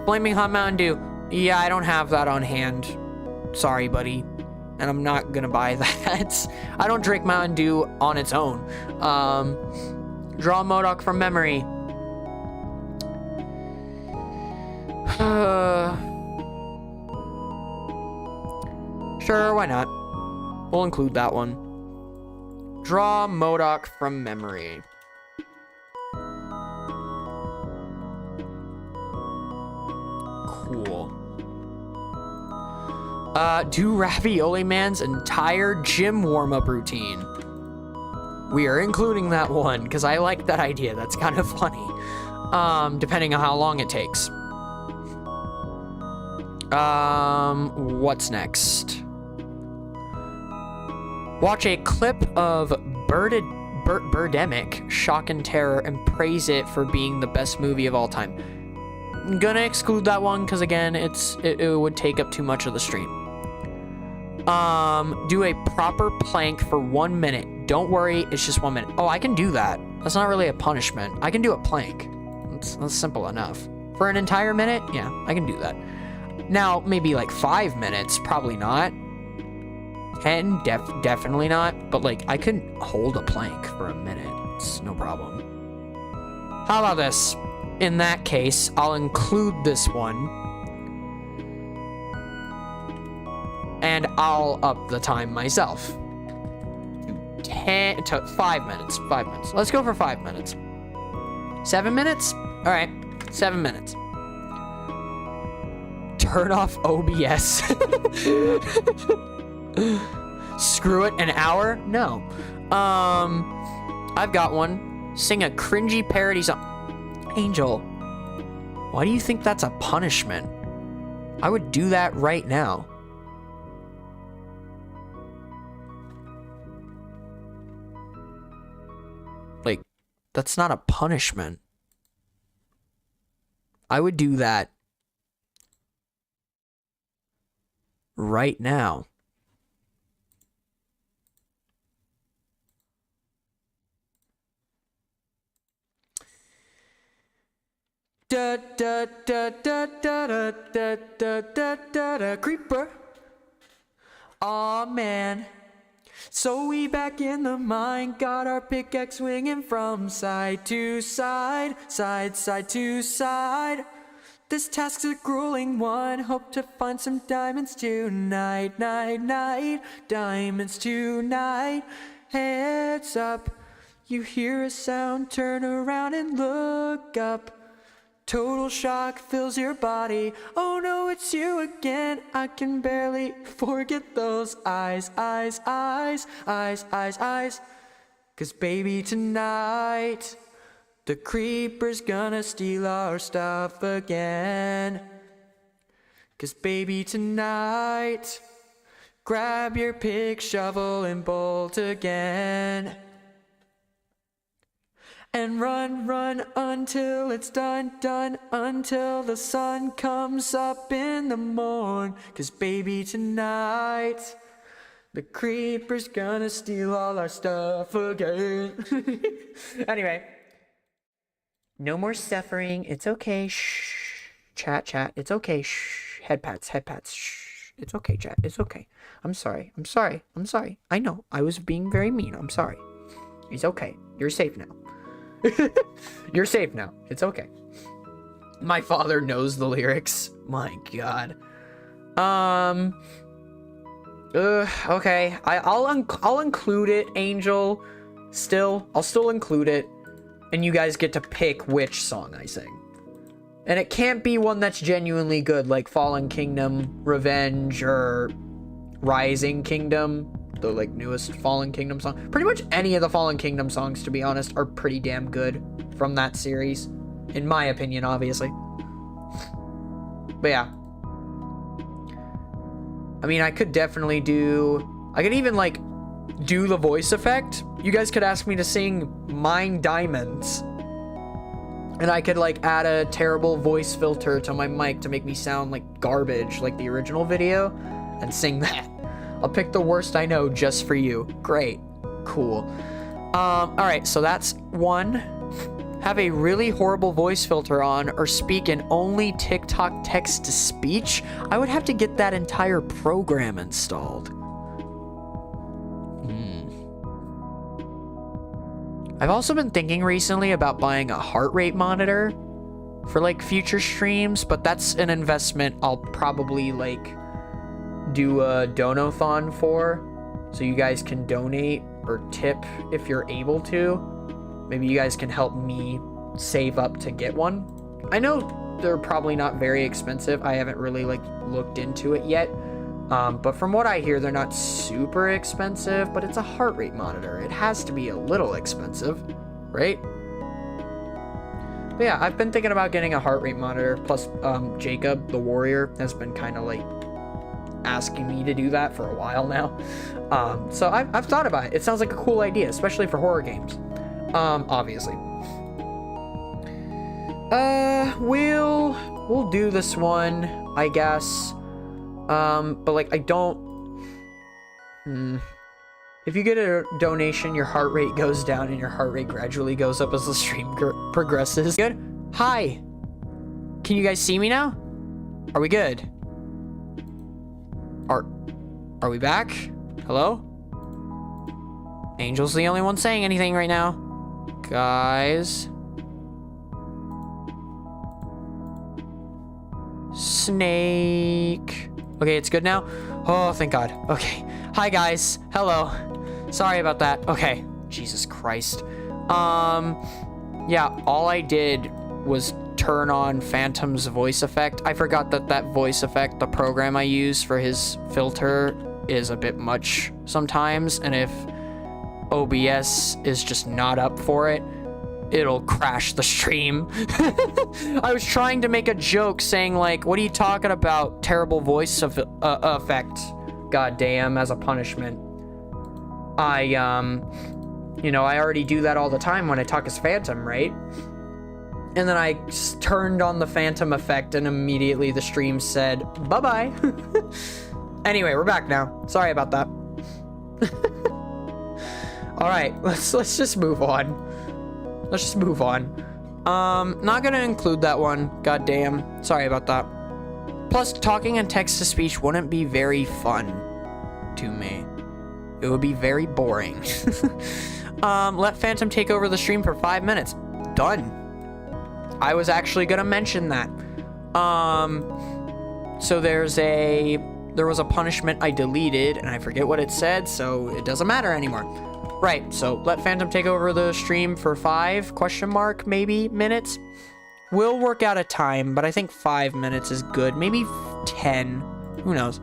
Flaming Hot Mountain Dew. Yeah, I don't have that on hand. Sorry, buddy. and I'm not gonna buy that. I don't drink Mountain Dew on its own. Draw MODOK from memory. Sure, why not? We'll include that one. Draw MODOK from memory. Cool. Do Ravioli Man's entire gym warm-up routine. We are including that one because I like that idea. That's kind of funny. Depending on how long it takes. What's next? Watch a clip of Birdemic, Shock and Terror, and praise it for being the best movie of all time. I'm gonna exclude that one because again, it would take up too much of the stream. Do a proper plank for 1 minute. Don't worry, it's just 1 minute. Oh, I can do that. That's not really a punishment. I can do a plank. That's simple enough. For an entire minute, yeah, I can do that. Now, maybe like 5 minutes, probably not. 10, definitely not. But like, I couldn't hold a plank for a minute. It's no problem. How about this? In that case, I'll include this one. And I'll up the time myself. 10 to 5 minutes. 5 minutes. Let's go for 5 minutes. 7 minutes? All right. 7 minutes. Turn off OBS. Screw it. An hour? No. I've got one. Sing a cringy parody song. Angel, why do you think that's a punishment? I would do that right now. Like, that's not a punishment. I would do that right now. Da da da da da da da da da da da creeper. Aw man. So we back in the mine, got our pickaxe swinging from side to side, side to side. This task's a grueling one, hope to find some diamonds tonight, night, diamonds tonight. Heads up, you hear a sound, turn around and look up. Total shock fills your body. Oh no, it's you again. I can barely forget those eyes. 'Cause baby, tonight the creeper's gonna steal our stuff again. 'Cause baby, tonight grab your pick, shovel, and bolt again. And run until it's done, until the sun comes up in the morn. 'Cause baby, tonight the creeper's gonna steal all our stuff again. Anyway. No more suffering. It's okay. Shh. Chat. It's okay. Shh. Head pats. Shh. It's okay, chat. It's okay. I'm sorry. I know. I was being very mean. I'm sorry. It's okay. You're safe now. You're safe now. It's okay. My father knows the lyrics. My God. Okay. I'll include it, Angel. I'll still include it, and you guys get to pick which song I sing. And it can't be one that's genuinely good, like Fallen Kingdom, Revenge, or Rising Kingdom. The like newest Fallen Kingdom song. Pretty much any of the Fallen Kingdom songs, to be honest, are pretty damn good from that series. In my opinion, obviously. But yeah. I mean, I could definitely I could even like do the voice effect. You guys could ask me to sing Mine Diamonds. And I could like add a terrible voice filter to my mic to make me sound like garbage, like the original video, and sing that. I'll pick the worst I know just for you. Great. Cool. Alright, so that's one. Have a really horrible voice filter on or speak in only TikTok text to speech. I would have to get that entire program installed. I've also been thinking recently about buying a heart rate monitor for like future streams, but that's an investment I'll probably like do a donathon for, so you guys can donate or tip if you're able to. Maybe you guys can help me save up to get one. I know they're probably not very expensive. I haven't really like looked into it yet. But from what I hear, they're not super expensive, but it's a heart rate monitor. It has to be a little expensive, right? But yeah, I've been thinking about getting a heart rate monitor. Plus, Jacob, the warrior, has been kind of like asking me to do that for a while now. So I've thought about it. It sounds like a cool idea, especially for horror games. Obviously. We'll do this one, I guess. But like, I don't... If you get a donation, your heart rate goes down and your heart rate gradually goes up as the stream progresses. Good? Hi! Can you guys see me now? Are we good? Are we back? Hello? Angel's the only one saying anything right now. Guys... Snake. Okay, it's good now. Oh, thank God. Okay. Hi, guys. Hello. Sorry about that. Okay. Jesus Christ. Yeah, all I did was turn on Phantom's voice effect. I forgot that that voice effect, the program I use for his filter, is a bit much sometimes. And if OBS is just not up for it, it'll crash the stream. I was trying to make a joke saying like, what are you talking about? Terrible voice effect. God damn, as a punishment. I already do that all the time when I talk as Phantom, right? And then I turned on the Phantom effect and immediately the stream said, bye-bye. Anyway, we're back now. Sorry about that. All right, let's just move on. Let's just move on. Not gonna include that one. God damn. Sorry about that. Plus, talking in text-to-speech wouldn't be very fun to me. It would be very boring. Let Phantom take over the stream for 5 minutes. Done. I was actually gonna mention that. So there was a punishment I deleted, and I forget what it said, so it doesn't matter anymore. Right, so let Phantom take over the stream for 5, maybe, minutes? We'll work out a time, but I think 5 minutes is good. Maybe 10. Who knows?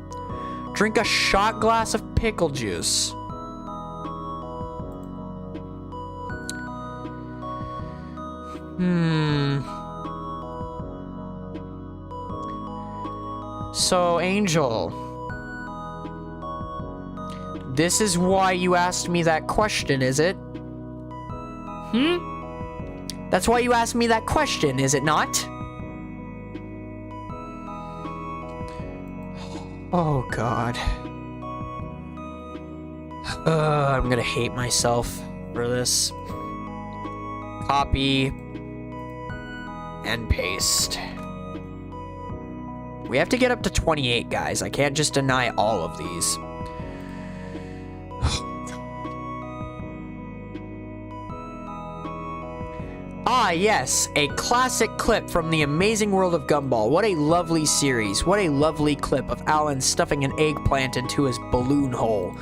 Drink a shot glass of pickle juice. So, Angel... This is why you asked me that question, is it? That's why you asked me that question, is it not? Oh, God. I'm gonna hate myself for this. Copy. And paste. We have to get up to 28, guys. I can't just deny all of these. Ah, yes, a classic clip from The Amazing World of Gumball. What a lovely series. What a lovely clip of Alan stuffing an eggplant into his balloon hole.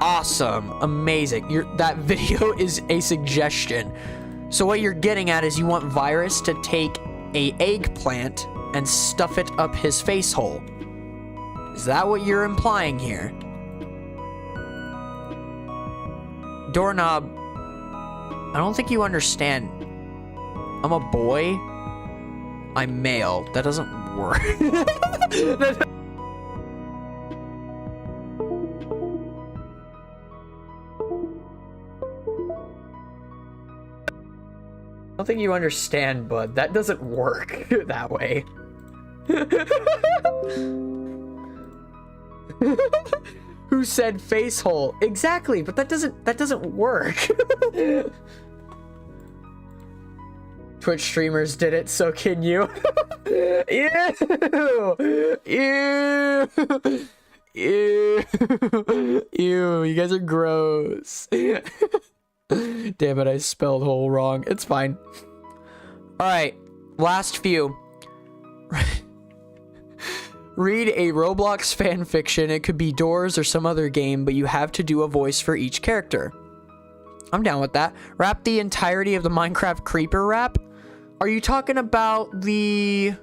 Awesome. Amazing. That video is a suggestion. So what you're getting at is you want Virus to take a eggplant and stuff it up his face hole. Is that what you're implying here? Doorknob, I don't think you understand. I'm a boy. I'm male. That doesn't work. I don't think you understand, bud. That doesn't work that way. Who said face hole? Exactly, but that doesn't work. Twitch streamers did it, so can you? Ew! Ew! Ew! Ew! You guys are gross. Damn it, I spelled whole wrong. It's fine. Alright, last few. Read a Roblox fan fiction. It could be Doors or some other game, but you have to do a voice for each character. I'm down with that. Rap the entirety of the Minecraft creeper rap. Are you talking about the...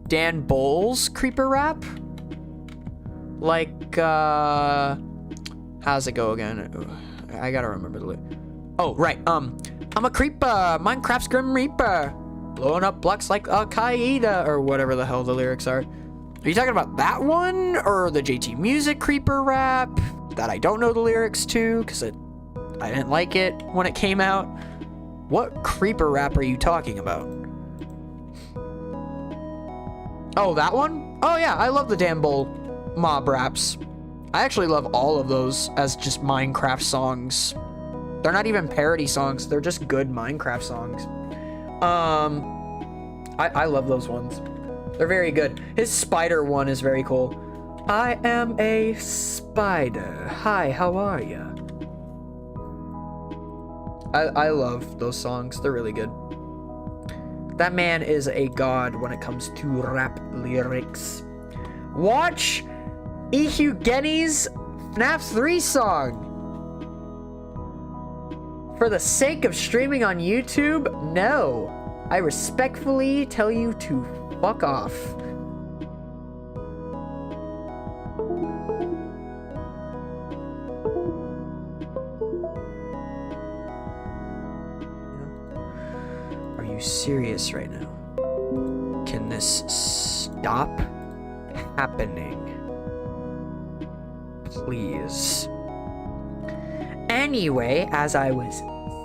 Dan Bowles creeper rap? Like, how's it go again? I gotta remember the... Oh, right, I'm a creeper, Minecraft's Grim Reaper. Blowing up blocks like Al-Qaeda, or whatever the hell the lyrics are. Are you talking about that one? Or the JT Music creeper rap? That I don't know the lyrics to, because I didn't like it when it came out. What creeper rap are you talking about? Oh, that one? Oh yeah, I love the Dan Bull mob raps. I actually love all of those as just Minecraft songs. They're not even parody songs, they're just good Minecraft songs. I love those ones. They're very good. His spider one is very cool. I am a spider. Hi, how are ya? I love those songs. They're really good. That man is a god when it comes to rap lyrics. Watch Ihugeni's FNAF 3 song. For the sake of streaming on YouTube, no. I respectfully tell you to fuck off. Are you serious right now? Can this stop happening? Please. Anyway, as I was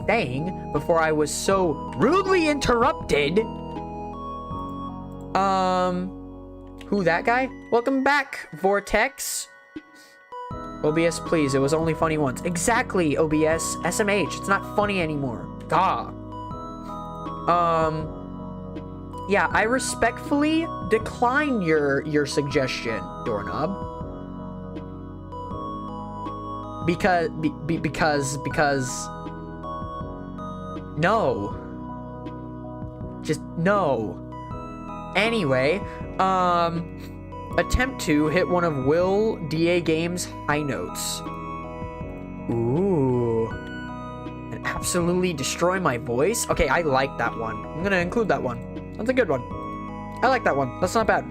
saying before I was so rudely interrupted, who that guy? Welcome back, Vortex. OBS, please. It was only funny once. Exactly, OBS. SMH. It's not funny anymore. Gah. Yeah, I respectfully decline your suggestion, Doorknob. Because no. Just no. Anyway, attempt to hit one of Will DA Games' high notes. Ooh. And absolutely destroy my voice? Okay, I like that one. I'm gonna include that one. That's a good one. I like that one. That's not bad.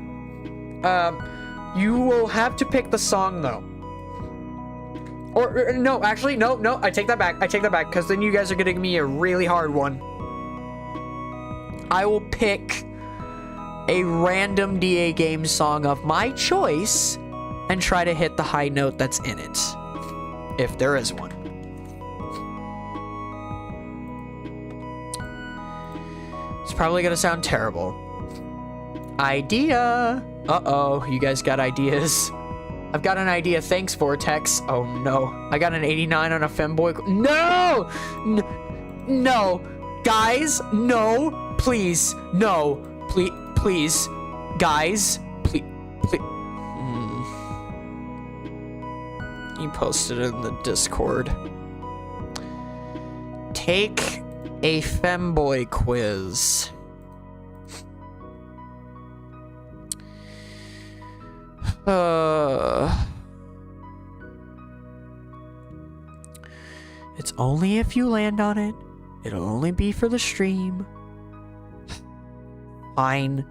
You will have to pick the song, though. Or, no, actually, no, I take that back, because then you guys are giving me a really hard one. I will pick a random DA game song of my choice and try to hit the high note that's in it, if there is one. It's probably gonna sound terrible. Idea! Uh-oh, you guys got ideas. I've got an idea. Thanks, Vortex. Oh, no. I got an 89 on a femboy. No! No. Guys, no. Please. No. Please. Guys. Please. You posted it in the Discord. Take a femboy quiz. It's only if you land on it. It'll only be for the stream. Fine.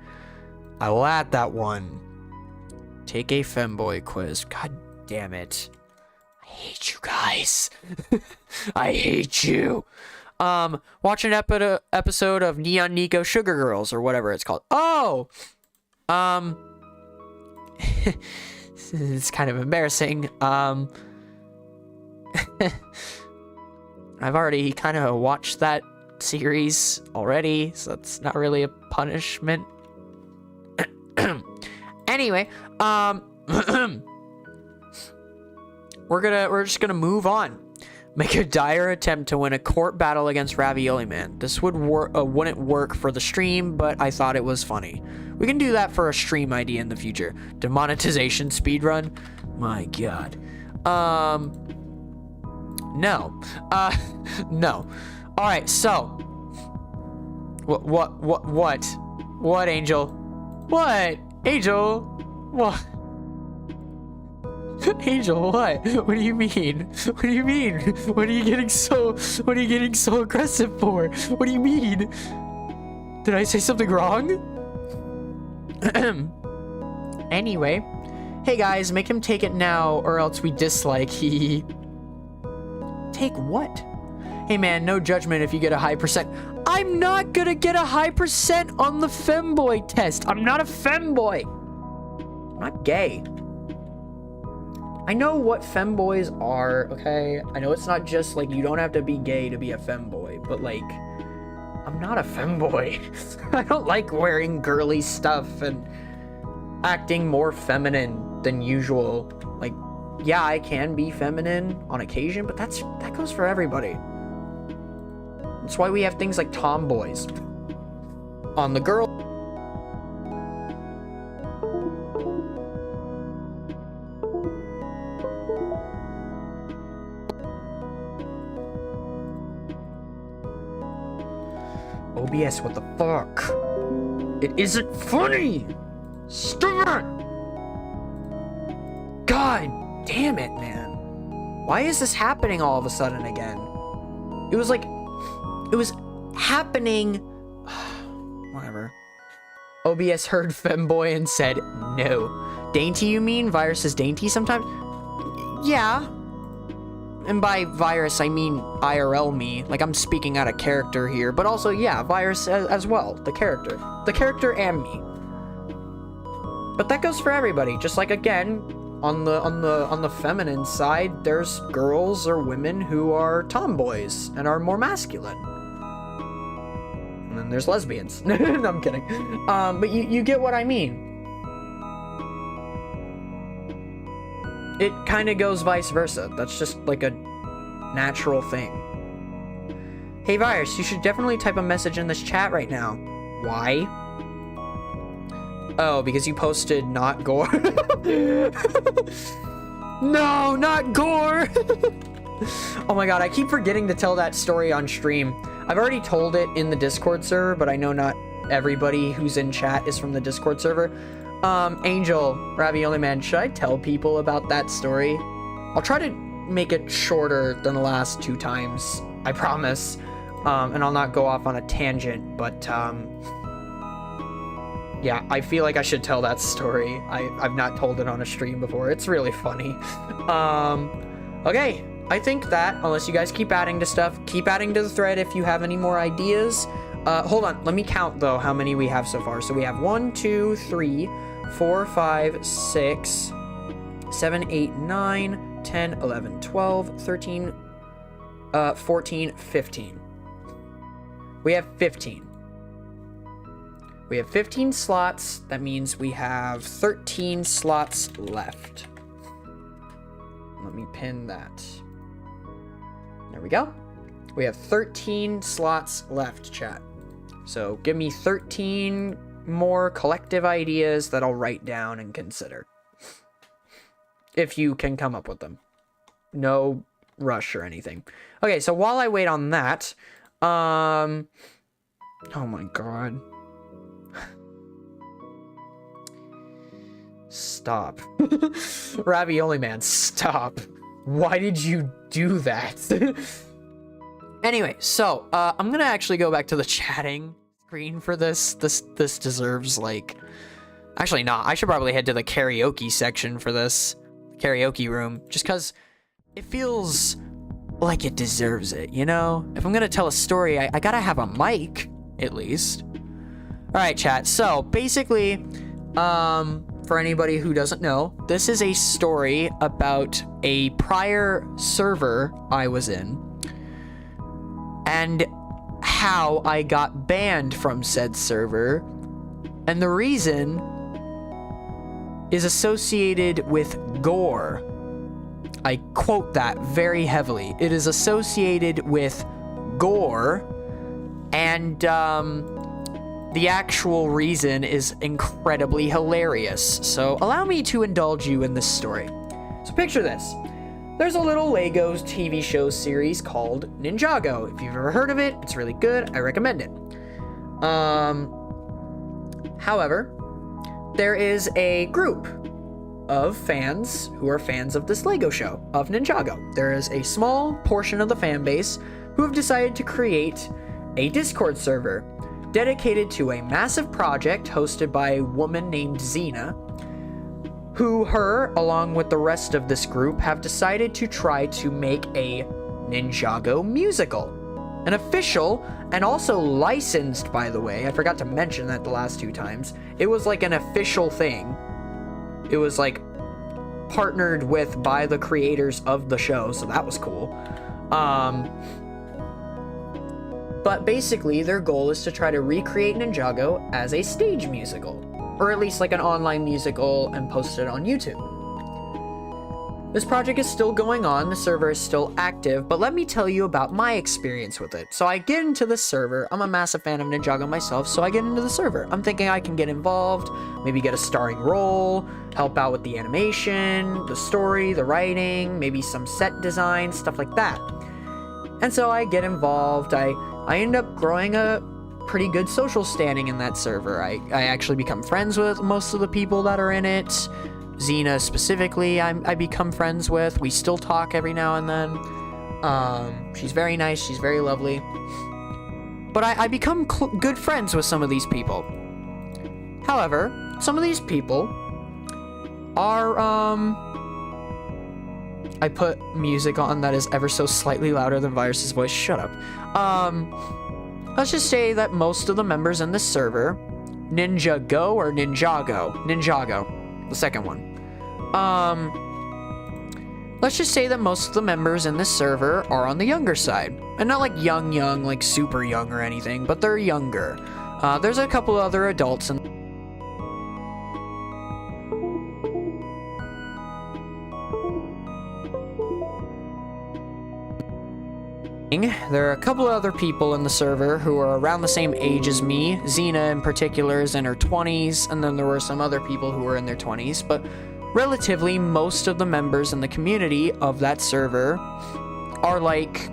I will add that one. Take a femboy quiz. God damn it. I hate you guys. I hate you. Watch an episode of Neon Nico Sugar Girls or whatever it's called. Oh! It's kind of embarrassing. I've already kind of watched that series already, so that's not really a punishment. Anyway, we're just gonna move on. Make a dire attempt to win a court battle against Ravioli Man. This wouldn't work for the stream, but I thought it was funny. We can do that for a stream idea in the future. Demonetization speedrun? My god. No. No. Alright, so. What, Angel? What? Angel? What? Angel, what? What do you mean? What do you mean? What are you getting so aggressive for? What do you mean? Did I say something wrong? Anyway. Hey guys, make him take it now or else we dislike. He take what? Hey man, no judgment if you get a high percent. I'm not gonna get a high percent on the femboy test. I'm not a femboy. I'm not gay. I know what femboys are, okay? I know it's not just like you don't have to be gay to be a femboy, but like, I'm not a femboy. I don't like wearing girly stuff and acting more feminine than usual. Like, yeah, I can be feminine on occasion, but that goes for everybody. That's why we have things like tomboys. On the girl. OBS, what the fuck? It isn't funny! Stop it! God damn it, man. Why is this happening all of a sudden again? It was happening. Whatever. OBS heard femboy and said no. Dainty, you mean? Virus is dainty sometimes? Yeah. And by virus, I mean IRL me. Like, I'm speaking out of character here. But also, yeah, virus as well. The character. The character and me. But that goes for everybody. Just like, again, on the feminine side, there's girls or women who are tomboys and are more masculine. And then there's lesbians. No, I'm kidding. But you get what I mean. It kind of goes vice versa. That's just like a natural thing. Hey Virus, you should definitely type a message in this chat right now. Why? Oh, because you posted not gore. No, not gore. Oh my god, I keep forgetting to tell that story on stream. I've already told it in the Discord server, but I know not everybody who's in chat is from the Discord server. Angel, Ravioli Man, should I tell people about that story? I'll try to make it shorter than the last 2 times, I promise. And I'll not go off on a tangent, but, yeah, I feel like I should tell that story. I've not told it on a stream before. It's really funny. Okay, I think that, unless you guys keep adding to stuff, keep adding to the thread if you have any more ideas. Hold on, let me count, though, how many we have so far. So we have 1, 2, 3, 4, 5, 6, 7, 8, 9, 10, 11, 12, 13, 14, 15. We have 15. We have 15 slots. That means we have 13 slots left. Let me pin that. There we go. We have 13 slots left, chat. So give me 13 more collective ideas that I'll write down and consider. If you can come up with them. No rush or anything. Okay, so while I wait on that, oh my god. Stop. Ravioli Man, stop. Why did you do that? Anyway, so, I'm gonna actually go back to the chatting screen for this. This deserves, like... Actually, not. I should probably head to the karaoke section for this. Karaoke room. Just because it feels like it deserves it, you know? If I'm gonna tell a story, I gotta have a mic, at least. Alright, chat. So, basically, for anybody who doesn't know, this is a story about a prior server I was in. And how I got banned from said server. And the reason is associated with gore. I quote that very heavily. It is associated with gore, and the actual reason is incredibly hilarious. So allow me to indulge you in this story. So picture this. There's a little Legos TV show series called Ninjago. If you've ever heard of it, it's really good. I recommend it. However, there is a group of fans who are fans of this Lego show, of Ninjago. There is a small portion of the fan base who have decided to create a Discord server dedicated to a massive project hosted by a woman named Xena, who along with the rest of this group, have decided to try to make a Ninjago musical. An official, and also licensed, by the way. I forgot to mention that the last 2 times. It was like an official thing. It was like partnered with by the creators of the show, so that was cool. But basically, their goal is to try to recreate Ninjago as a stage musical, or at least like an online musical, and post it on YouTube. This project is still going on, the server is still active, but let me tell you about my experience with it. So I get into the server. I'm a massive fan of Ninjago myself, so I get into the server. I'm thinking I can get involved, maybe get a starring role, help out with the animation, the story, the writing, maybe some set design, stuff like that. And so I get involved. I end up growing a pretty good social standing in that server. I actually become friends with most of the people that are in it. Xena specifically, I become friends with. We still talk every now and then. She's very nice. She's very lovely. But I become good friends with some of these people. However, some of these people are, I put music on that is ever so slightly louder than Virus's voice. Shut up. Let's just say that most of the members in this server, Ninjago or Ninjago, the second one. Let's just say that most of the members in this server are on the younger side. And not like young, like super young or anything, but they're younger. There's a couple other adults in There are a couple of other people in the server who are around the same age as me. Xena in particular is in her 20s, and then there were some other people who were in their 20s, but relatively most of the members in the community of that server are like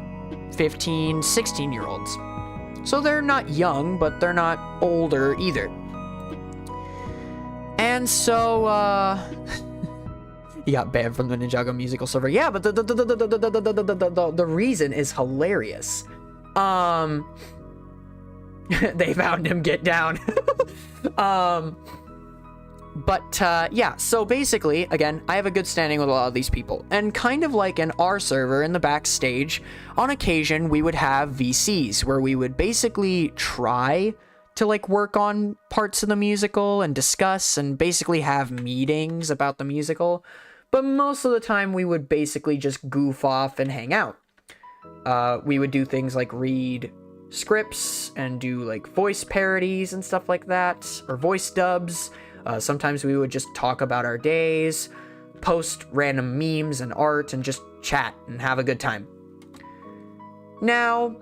15, 16-year-olds. So they're not young, but they're not older either. And so, he got banned from the Ninjago musical server. Yeah, but the reason is hilarious. They found him, get down. Yeah, so basically, again, I have a good standing with a lot of these people. And kind of like in our server, in the backstage, on occasion, we would have VCs, where we would basically try to like work on parts of the musical and discuss and basically have meetings about the musical. But most of the time, we would basically just goof off and hang out. We would do things like read scripts and do like voice parodies and stuff like that, or voice dubs. Sometimes we would just talk about our days, post random memes and art, and just chat and have a good time. Now,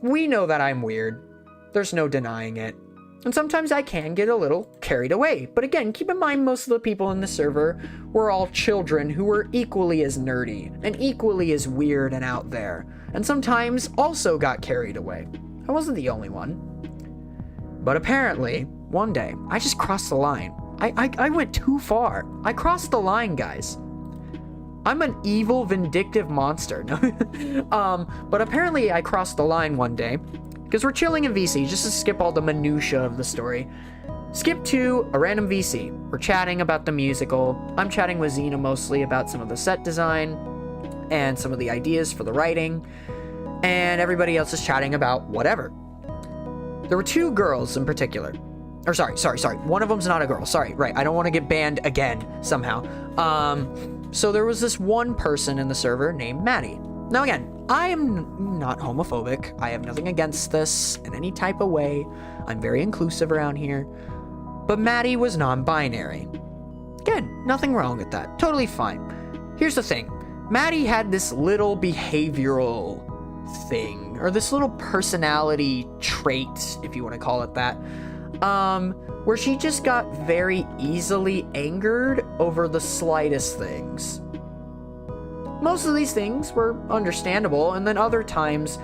we know that I'm weird. There's no denying it. And sometimes I can get a little carried away. But again, keep in mind most of the people in the server were all children who were equally as nerdy and equally as weird and out there. And sometimes also got carried away. I wasn't the only one. But apparently, one day, I just crossed the line. I went too far. I crossed the line, guys. I'm an evil, vindictive monster. But apparently I crossed the line one day. Because we're chilling in VC, just to skip all the minutia of the story. Skip to a random VC. We're chatting about the musical. I'm chatting with Xena mostly about some of the set design and some of the ideas for the writing. And everybody else is chatting about whatever. There were 2 girls in particular. Or sorry. One of them's not a girl. Sorry, right. I don't want to get banned again somehow. So there was this one person in the server named Maddie. Now again, I am not homophobic. I have nothing against this in any type of way. I'm very inclusive around here. But Maddie was non-binary. Again, nothing wrong with that. Totally fine. Here's the thing. Maddie had this little behavioral thing, or this little personality trait, if you want to call it that, where she just got very easily angered over the slightest things. Most of these things were understandable, and then other times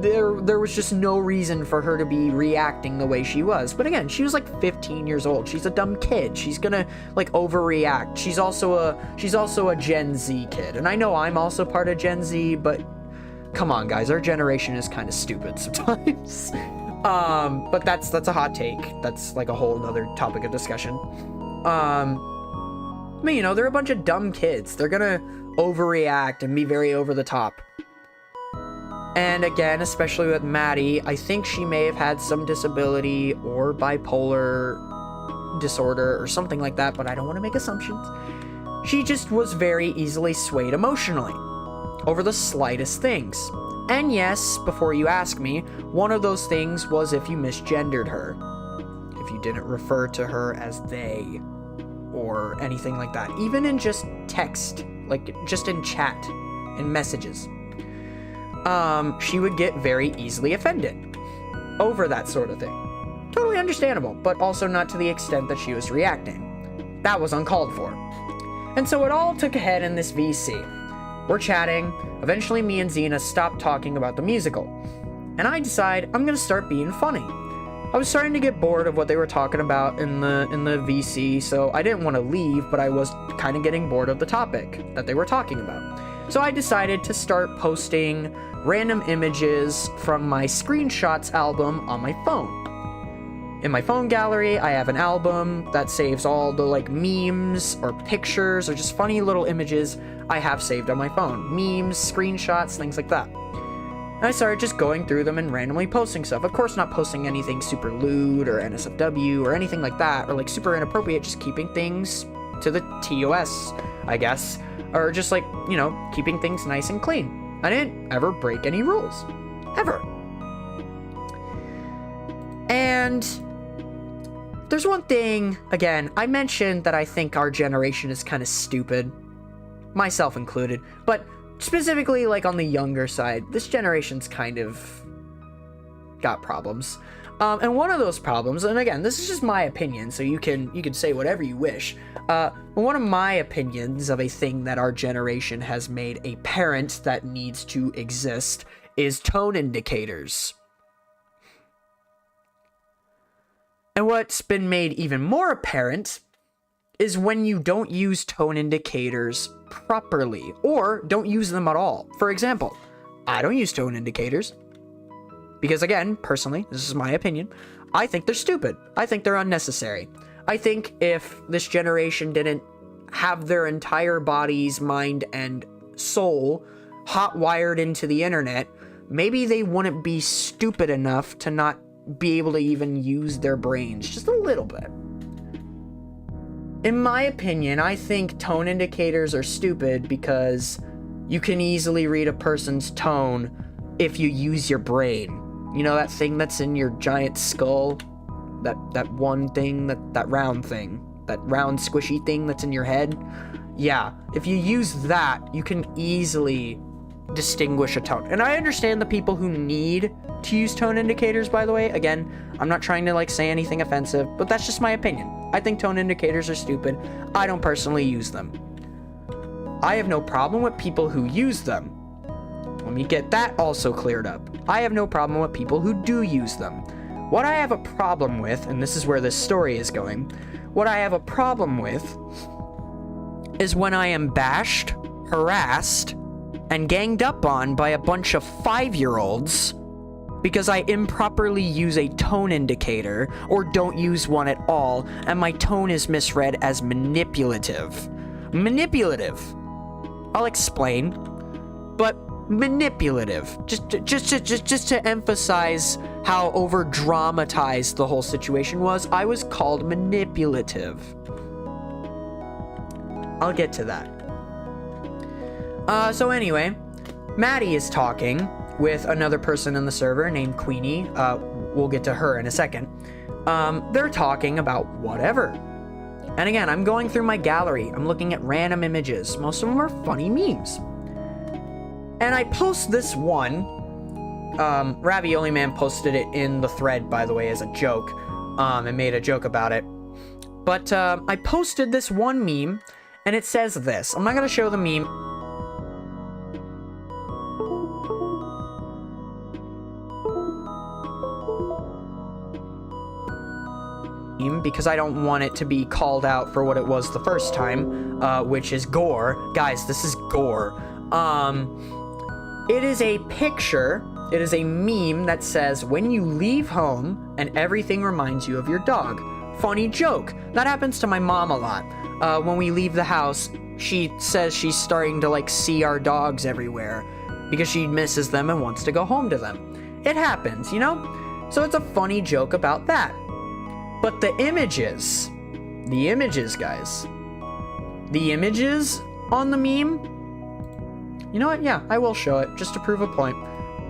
there was just no reason for her to be reacting the way she was. But again, she was like 15 years old. She's a dumb kid. She's gonna like overreact. She's also a Gen Z kid. And I know I'm also part of Gen Z, but come on guys, our generation is kind of stupid sometimes. But that's a hot take. That's like a whole other topic of discussion. I mean, you know, they're a bunch of dumb kids. They're gonna overreact and be very over the top. And again, especially with Maddie, I think she may have had some disability or bipolar disorder or something like that, but I don't want to make assumptions. She just was very easily swayed emotionally over the slightest things. And yes, before you ask me, one of those things was if you misgendered her. If you didn't refer to her as they or anything like that. Even in just text, like just in chat, in messages. She would get very easily offended over that sort of thing. Totally understandable, but also not to the extent that she was reacting. That was uncalled for. And so it all took a head in this VC. We're chatting. Eventually me and Xena stopped talking about the musical. And I decide I'm gonna start being funny. I was starting to get bored of what they were talking about in the VC, so I didn't want to leave, but I was kind of getting bored of the topic that they were talking about. So I decided to start posting random images from my screenshots album on my phone. In my phone gallery, I have an album that saves all the like memes or pictures or just funny little images I have saved on my phone. Memes, screenshots, things like that. And I started just going through them and randomly posting stuff. Of course, not posting anything super lewd or NSFW or anything like that, or like super inappropriate, just keeping things to the TOS, I guess. Or just like, you know, keeping things nice and clean. I didn't ever break any rules. Ever. And there's one thing, again, I mentioned that I think our generation is kind of stupid. Myself included. But specifically, like, on the younger side, this generation's kind of got problems. And one of those problems, and again, this is just my opinion, so you can say whatever you wish. One of my opinions of a thing that our generation has made apparent that needs to exist is tone indicators. And what's been made even more apparent is when you don't use tone indicators properly, or don't use them at all. For example, I don't use tone indicators. Because again, personally, this is my opinion, I think they're stupid. I think they're unnecessary. I think if this generation didn't have their entire bodies, mind, and soul hot-wired into the internet, maybe they wouldn't be stupid enough to not be able to even use their brains just a little bit. In my opinion, I think tone indicators are stupid because you can easily read a person's tone if you use your brain. You know that thing that's in your giant skull? That one thing, that round thing. That round squishy thing that's in your head? Yeah, if you use that, you can easily distinguish a tone. And I understand the people who need to use tone indicators, by the way. Again, I'm not trying to like say anything offensive, but that's just my opinion. I think tone indicators are stupid. I don't personally use them. I have no problem with people who use them. Let me get that also cleared up. I have no problem with people who do use them. What I have a problem with, and this is where this story is going, what I have a problem with is when I am bashed, harassed, and ganged up on by a bunch of 5-year-olds because I improperly use a tone indicator or don't use one at all, and my tone is misread as manipulative. Manipulative. I'll explain. But manipulative. Just to emphasize how over dramatized the whole situation was, I was called manipulative. I'll get to that. So anyway, Maddie is talking with another person in the server named Queenie. We'll get to her in a second. They're talking about whatever. And again, I'm going through my gallery. I'm looking at random images. Most of them are funny memes. And I post this one. Ravioli Man posted it in the thread, by the way, as a joke. And made a joke about it. But I posted this one meme, and it says this. I'm not going to show the meme. Because I don't want it to be called out for what it was the first time, which is gore. Guys, this is gore. It is a picture, it is a meme that says, when you leave home and everything reminds you of your dog. Funny joke. That happens to my mom a lot. When we leave the house, she says she's starting to like see our dogs everywhere because she misses them and wants to go home to them. It happens, you know? So it's a funny joke about that. But the images, guys, the images on the meme, you know what? Yeah, I will show it just to prove a point.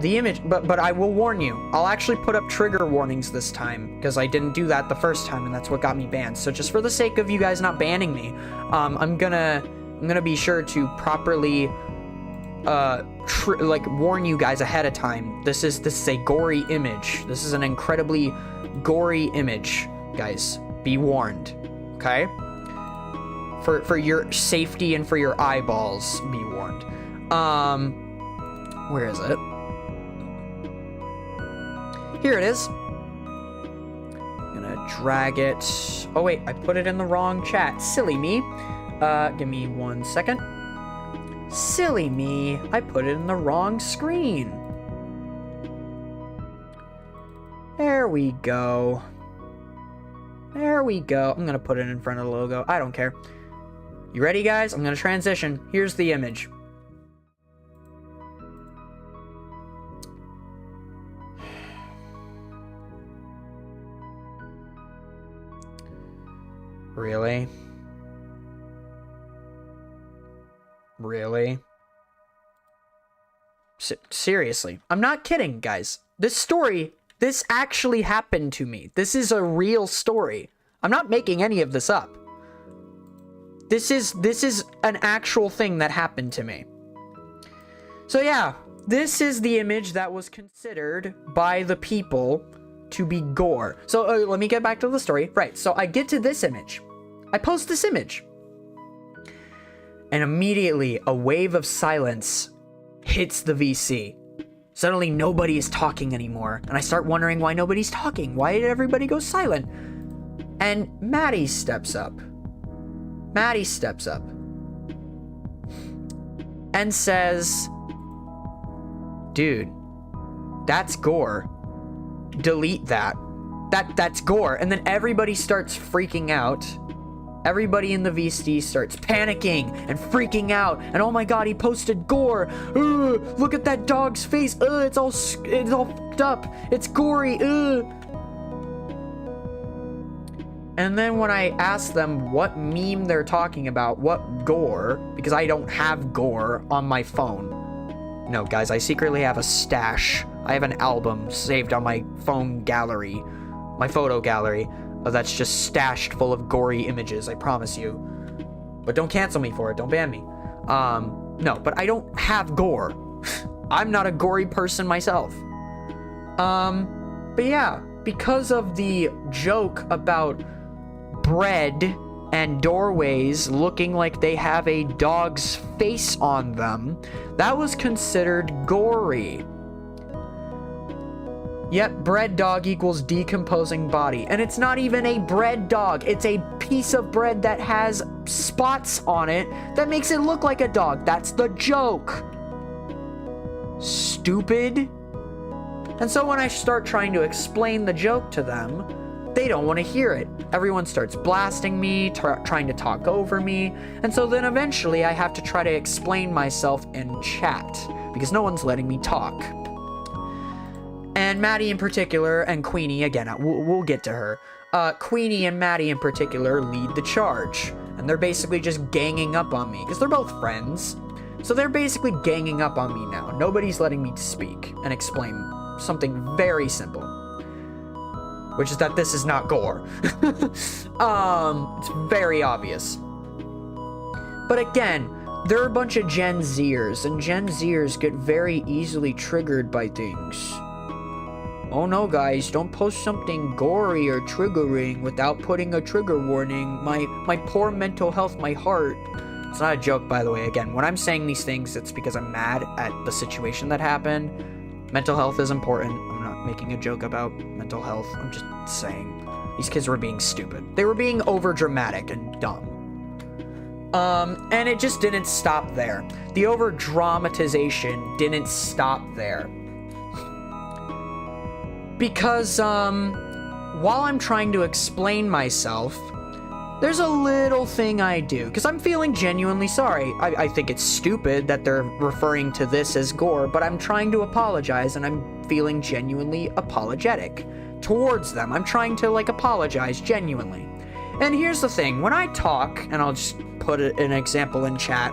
The image, but I will warn you, I'll actually put up trigger warnings this time because I didn't do that the first time and that's what got me banned. So just for the sake of you guys not banning me, I'm gonna be sure to properly warn you guys ahead of time. This is a gory image. This is an incredibly gory image. Guys, be warned, okay? For your safety and for your eyeballs, be warned. Where is it? Here it is. I'm gonna drag it. Oh wait, I put it in the wrong chat. Silly me. Give me 1 second. Silly me. I put it in the wrong screen. There we go. There we go. I'm gonna put it in front of the logo. I don't care. You ready, guys? I'm gonna transition. Here's the image. Really? Really? Seriously. I'm not kidding, guys. This actually happened to me. This is a real story. I'm not making any of this up. This is an actual thing that happened to me. So yeah, this is the image that was considered by the people to be gore. So let me get back to the story. Right, so I get to this image. I post this image. And immediately a wave of silence hits the VC. Suddenly nobody is talking anymore. And I start wondering why nobody's talking. Why did everybody go silent? And Maddie steps up. Maddie steps up. And says, dude, that's gore. Delete that. That's gore. And then everybody starts freaking out. Everybody in the VC starts panicking and freaking out. And oh my god, he posted gore. Ugh, look at that dog's face. Ugh, it's all fucked up. It's gory. Ugh. And then when I ask them what meme they're talking about, what gore, because I don't have gore on my phone. No, guys, I secretly have a stash. I have an album saved on my phone gallery, my photo gallery, that's just stashed full of gory images, I promise you. But don't cancel me for it, don't ban me. No, but I don't have gore. I'm not a gory person myself. But yeah, because of the joke about bread and doorways looking like they have a dog's face on them, that was considered gory. Yet bread dog equals decomposing body. And it's not even a bread dog. It's a piece of bread that has spots on it that makes it look like a dog. That's the joke. Stupid. And so when I start trying to explain the joke to them, they don't want to hear it. Everyone starts blasting me, trying to talk over me. And so then eventually I have to try to explain myself in chat because no one's letting me talk. And Maddie in particular, and Queenie, again, we'll get to her. Queenie and Maddie in particular lead the charge. And they're basically just ganging up on me, because they're both friends. So they're basically ganging up on me now. Nobody's letting me speak and explain something very simple. which is that this is not gore. It's very obvious. But again, there are a bunch of Gen Zers, and Gen Zers get very easily triggered by things. Oh no, guys, don't post something gory or triggering without putting a trigger warning. My poor mental health, my heart. It's not a joke, by the way. Again, when I'm saying these things, it's because I'm mad at the situation that happened. Mental health is important. I'm not making a joke about mental health. I'm just saying these kids were being stupid. They were being over dramatic and dumb. And it just didn't stop there. The over dramatization didn't stop there. Because, while I'm trying to explain myself, there's a little thing I do, because I'm feeling genuinely sorry. I think it's stupid that they're referring to this as gore, but I'm trying to apologize, and I'm feeling genuinely apologetic towards them. I'm trying to, apologize genuinely. And here's the thing, when I talk, and I'll just put an example in chat,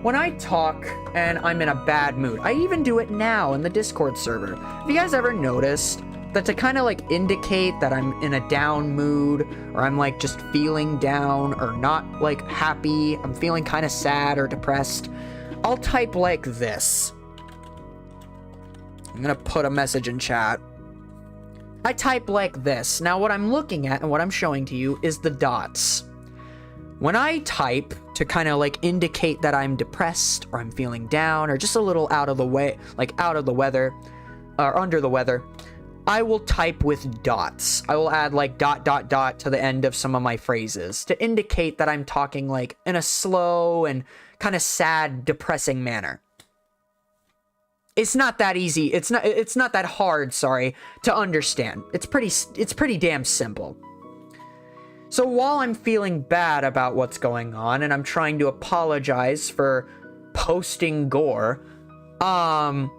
when I talk and I'm in a bad mood, I even do it now in the Discord server. Have you guys ever noticed that to kind of indicate that I'm in a down mood, or I'm just feeling down, or not happy, I'm feeling kind of sad or depressed, I'll type like this. I'm gonna put a message in chat. I type like this. Now what I'm looking at and what I'm showing to you is the dots. When I type to kind of indicate that I'm depressed or I'm feeling down or just a little out of the way, out of the weather or under the weather, I will type with dots. I will add dot dot dot to the end of some of my phrases to indicate that I'm talking in a slow and kind of sad, depressing manner. It's not that easy. It's not that hard, sorry, to understand. It's pretty damn simple. So while I'm feeling bad about what's going on and I'm trying to apologize for posting gore, I'm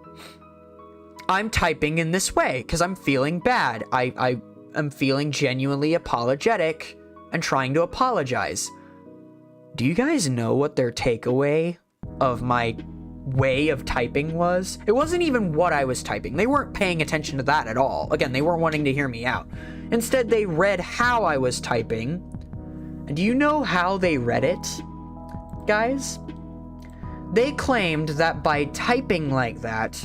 typing in this way because I'm feeling bad. I'm feeling genuinely apologetic and trying to apologize. Do you guys know what their takeaway of my way of typing was? It wasn't even what I was typing. They weren't paying attention to that at all. Again, they weren't wanting to hear me out. Instead, they read how I was typing. And do you know how they read it, guys? They claimed that by typing like that,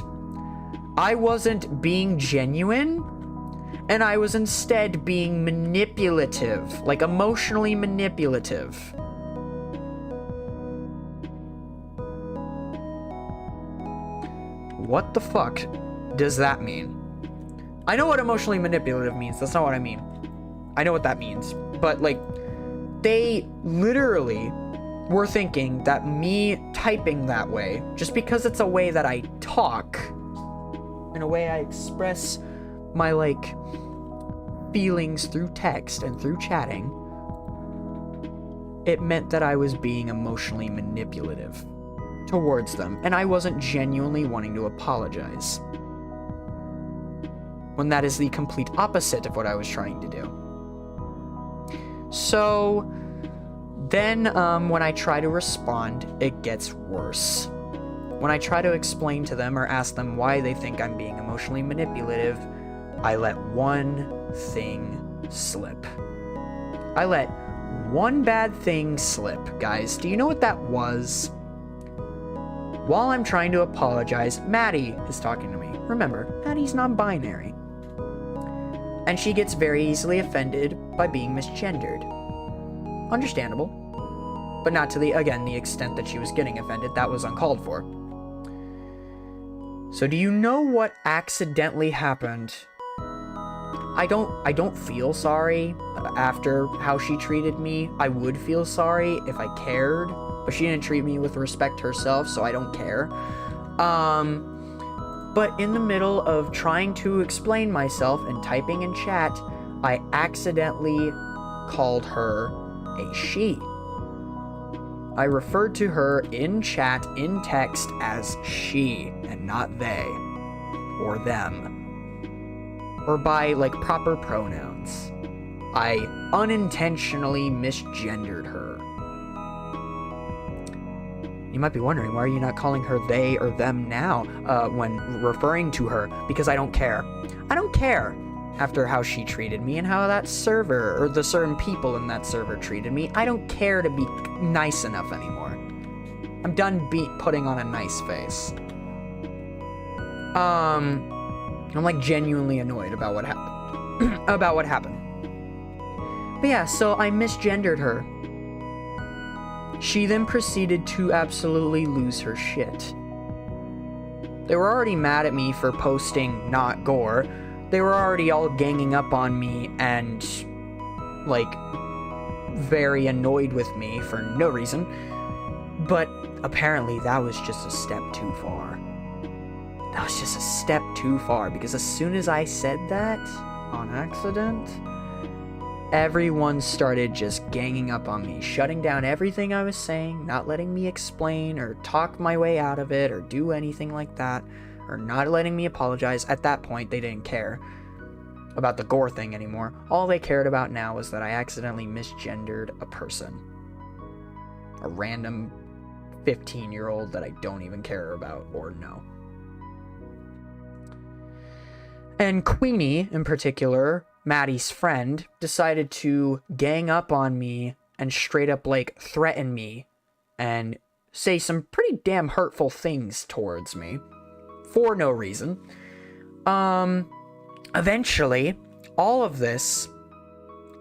I wasn't being genuine, and I was instead being manipulative, emotionally manipulative. What the fuck does that mean? I know what emotionally manipulative means. That's not what I mean. I know what that means. But, they literally were thinking that me typing that way, just because it's a way that I talk, in a way I express my, feelings through text and through chatting, it meant that I was being emotionally manipulative towards them, and I wasn't genuinely wanting to apologize. When that is the complete opposite of what I was trying to do. So then when I try to respond, it gets worse. When I try to explain to them or ask them why they think I'm being emotionally manipulative, I let one thing slip. I let one bad thing slip, guys. Do you know what that was? While I'm trying to apologize, Maddie is talking to me. Remember, Maddie's non-binary. And she gets very easily offended by being misgendered. Understandable. But not to the extent that she was getting offended. That was uncalled for. So do you know what accidentally happened? I don't feel sorry after how she treated me. I would feel sorry if I cared, but she didn't treat me with respect herself, so I don't care. But in the middle of trying to explain myself and typing in chat, I accidentally called her a she. I referred to her in chat, in text, as she, and not they, or them, or by, proper pronouns. I unintentionally misgendered her. You might be wondering, why are you not calling her they or them now when referring to her? Because I don't care. I don't care. after how she treated me and how that server, or the certain people in that server treated me. I don't care to be nice enough anymore. I'm done putting on a nice face. I'm like genuinely annoyed about what happened. About what happened. But yeah, so I misgendered her. She then proceeded to absolutely lose her shit. They were already mad at me for posting not gore. They were already all ganging up on me and, like, very annoyed with me for no reason. But apparently that was just a step too far. That was just a step too far, because as soon as I said that on accident, everyone started just ganging up on me, shutting down everything I was saying, not letting me explain or talk my way out of it or do anything like that, or not letting me apologize. At that point, they didn't care about the gore thing anymore. All they cared about now was that I accidentally misgendered a person. A random 15-year-old that I don't even care about or know. And Queenie, in particular, Maddie's friend, decided to gang up on me and straight up, like, threaten me and say some pretty damn hurtful things towards me for no reason. Eventually, all of this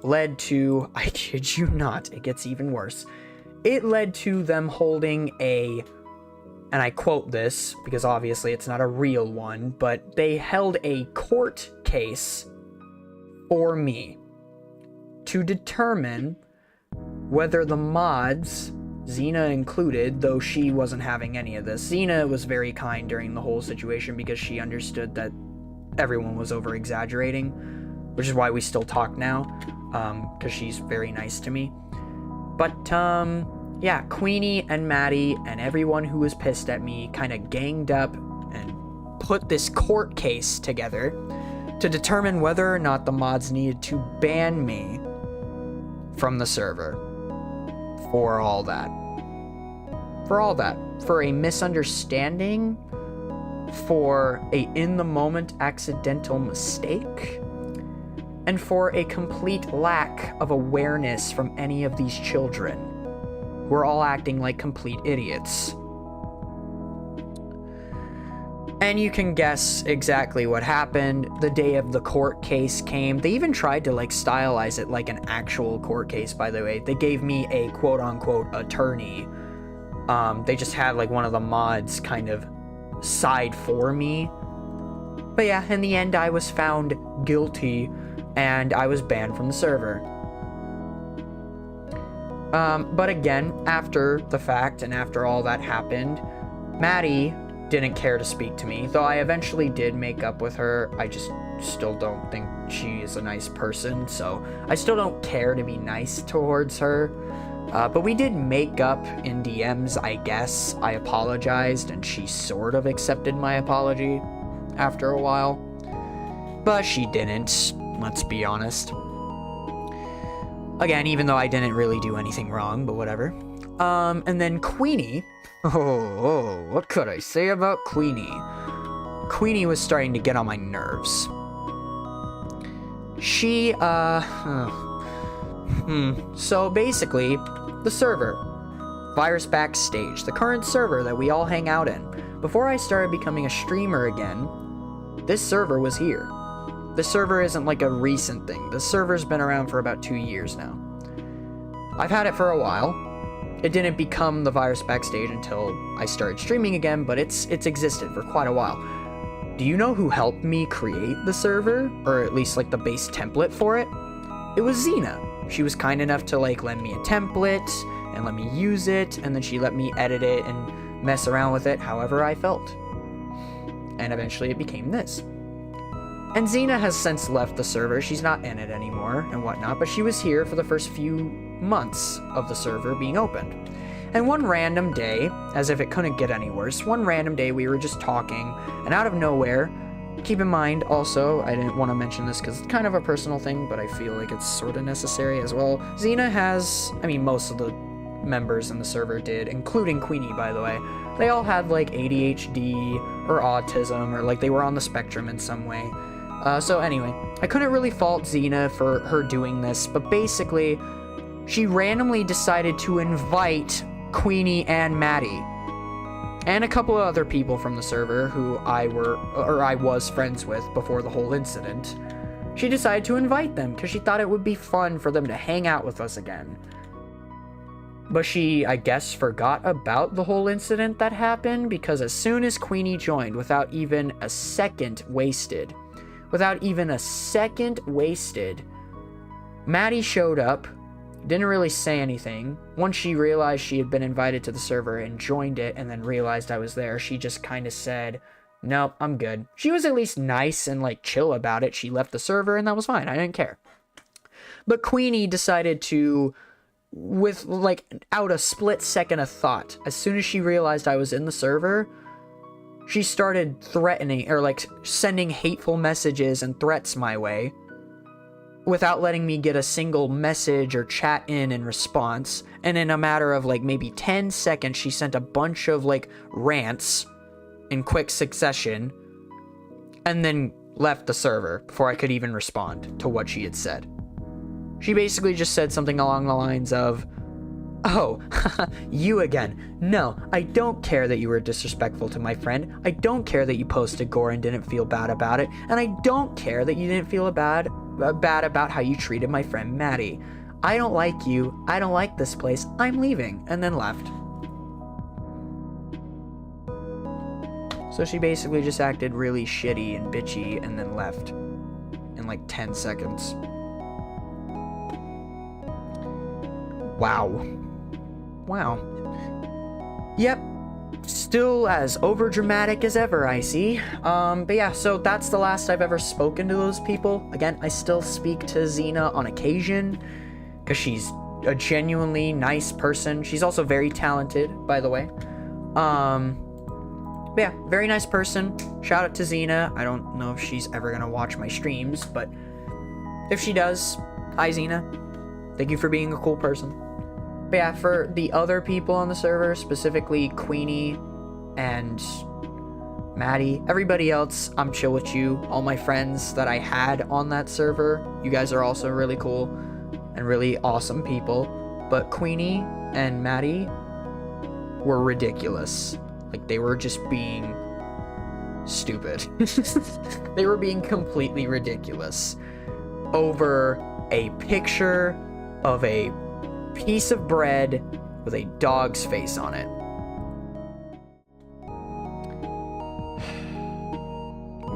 led to, I kid you not, it gets even worse. It led to them holding and I quote this because obviously it's not a real one, but they held a court case for me to determine whether the mods, Xena included, though she wasn't having any of this. Xena was very kind during the whole situation because she understood that everyone was over-exaggerating, which is why we still talk now, because she's very nice to me. But, yeah, Queenie and Maddie and everyone who was pissed at me kind of ganged up and put this court case together to determine whether or not the mods needed to ban me from the server for all that. For all that. For a misunderstanding, for a in-the-moment accidental mistake, and for a complete lack of awareness from any of these children. We're all acting like complete idiots. And you can guess exactly what happened. The day of the court case came. They even tried to, like, stylize it like an actual court case, by the way. They gave me a quote-unquote attorney. They just had, like, one of the mods kind of side for me. But yeah, in the end, I was found guilty, and I was banned from the server. But again, after the fact and after all that happened, Maddie didn't care to speak to me, though I eventually did make up with her. I just still don't think she is a nice person, so I still don't care to be nice towards her. But we did make up in DMs, I guess. I apologized, and she sort of accepted my apology after a while. But she didn't, let's be honest. Again, even though I didn't really do anything wrong, but whatever. And then Queenie. Oh, what could I say about Queenie? Queenie was starting to get on my nerves. She, So basically, the server. Virus Backstage, the current server that we all hang out in. Before I started becoming a streamer again, this server was here. The server isn't like a recent thing. The server's been around for about 2 years now. I've had it for a while. It didn't become the Virus Backstage until I started streaming again, but it's existed for quite a while. Do you know who helped me create the server? Or at least like the base template for it? It was Xena. She was kind enough to like lend me a template and let me use it, and then she let me edit it and mess around with it however I felt. And eventually it became this. And Xena has since left the server. She's not in it anymore and whatnot, but she was here for the first few months of the server being opened. And one random day, as if it couldn't get any worse, one random day we were just talking, and out of nowhere, keep in mind also, I didn't want to mention this because it's kind of a personal thing, but I feel like it's sort of necessary as well. Xena has, most of the members in the server did, including Queenie, by the way. They all had like ADHD or autism, or like they were on the spectrum in some way. So anyway, I couldn't really fault Xena for her doing this, but basically, she randomly decided to invite Queenie and Maddie, and a couple of other people from the server who I was friends with before the whole incident. She decided to invite them because she thought it would be fun for them to hang out with us again. But she, I guess, forgot about the whole incident that happened, because as soon as Queenie joined, without even a second wasted, Maddie showed up, didn't really say anything. Once she realized she had been invited to the server and joined it and then realized I was there, she just kind of said, nope, I'm good. She was at least nice and like chill about it. She left the server and that was fine. I didn't care. But Queenie decided to, with like out a split second of thought, as soon as she realized I was in the server, she started threatening or like sending hateful messages and threats my way without letting me get a single message or chat in response. And in a matter of like maybe 10 seconds, she sent a bunch of like rants in quick succession and then left the server before I could even respond to what she had said. She basically just said something along the lines of, oh, you again. No, I don't care that you were disrespectful to my friend. I don't care that you posted gore and didn't feel bad about it. And I don't care that you didn't feel bad about how you treated my friend Maddie. I don't like you. I don't like this place. I'm leaving. And then left. So she basically just acted really shitty and bitchy and then left in like 10 seconds. Wow. Yep. Still as overdramatic as ever, I see. But yeah, so that's the last I've ever spoken to those people. Again, I still speak to Xena on occasion, because she's a genuinely nice person. She's also very talented, by the way. But yeah, very nice person. Shout out to Xena. I don't know if she's ever gonna watch my streams, but if she does, hi Xena. Thank you for being a cool person. But yeah, for the other people on the server, specifically Queenie and Maddie, everybody else, I'm chill with you. All my friends that I had on that server, you guys are also really cool and really awesome people. But Queenie and Maddie were ridiculous. Like, they were just being stupid. They were being completely ridiculous over a picture of a piece of bread with a dog's face on it.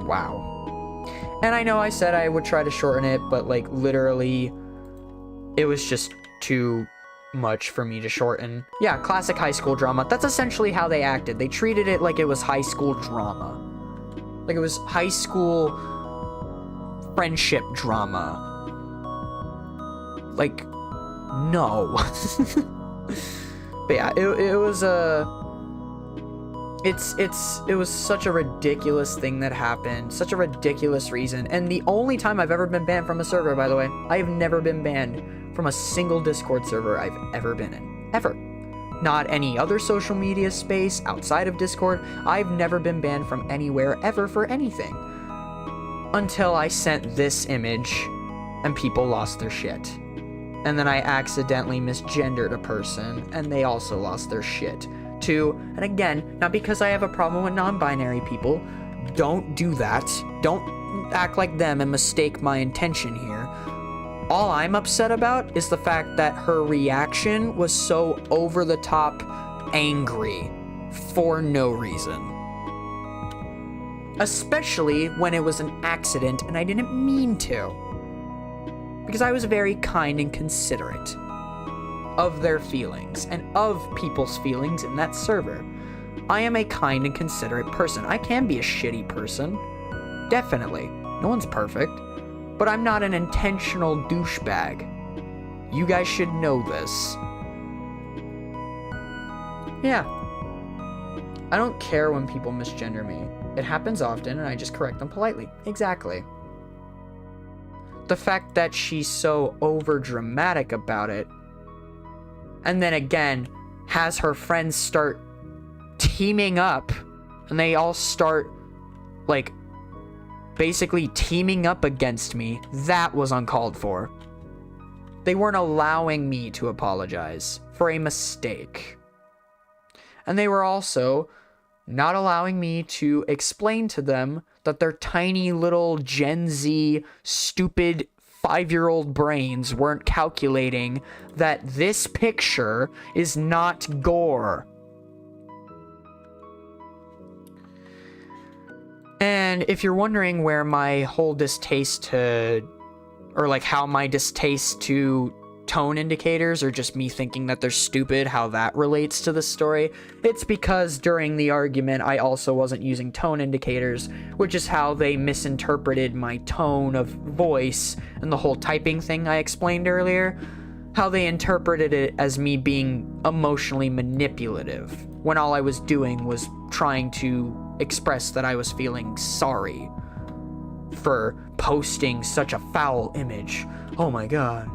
Wow. And I know I said I would try to shorten it, but like literally it was just too much for me to shorten. Yeah, classic high school drama. That's essentially how they acted. They treated it like it was high school drama. Like it was high school friendship drama. Like, no. But yeah, it was it was such a ridiculous thing that happened, such a ridiculous reason. And the only time I've ever been banned from a server, by the way, I have never been banned from a single Discord server I've ever been in. Ever. Not any other social media space outside of Discord. I've never been banned from anywhere ever for anything. Until I sent this image and people lost their shit. And then I accidentally misgendered a person and they also lost their shit. Too, and again, not because I have a problem with non-binary people. Don't do that. Don't act like them and mistake my intention here. All I'm upset about is the fact that her reaction was so over-the-top angry for no reason. Especially when it was an accident and I didn't mean to. Because I was very kind and considerate of their feelings and of people's feelings in that server. I am a kind and considerate person. I can be a shitty person. Definitely. No one's perfect. But I'm not an intentional douchebag. You guys should know this. Yeah. I don't care when people misgender me. It happens often and I just correct them politely. Exactly. The fact that she's so over-dramatic about it, and then again, has her friends start teaming up, and they all start, like, basically teaming up against me, that was uncalled for. They weren't allowing me to apologize for a mistake. And they were also not allowing me to explain to them that their tiny little Gen Z stupid 5-year-old brains weren't calculating that this picture is not gore. And if you're wondering where my whole distaste to, or like how my distaste to tone indicators, or just me thinking that they're stupid, how that relates to the story, it's because during the argument I also wasn't using tone indicators, which is how they misinterpreted my tone of voice and the whole typing thing I explained earlier, how they interpreted it as me being emotionally manipulative, when all I was doing was trying to express that I was feeling sorry for posting such a foul image. Oh my god.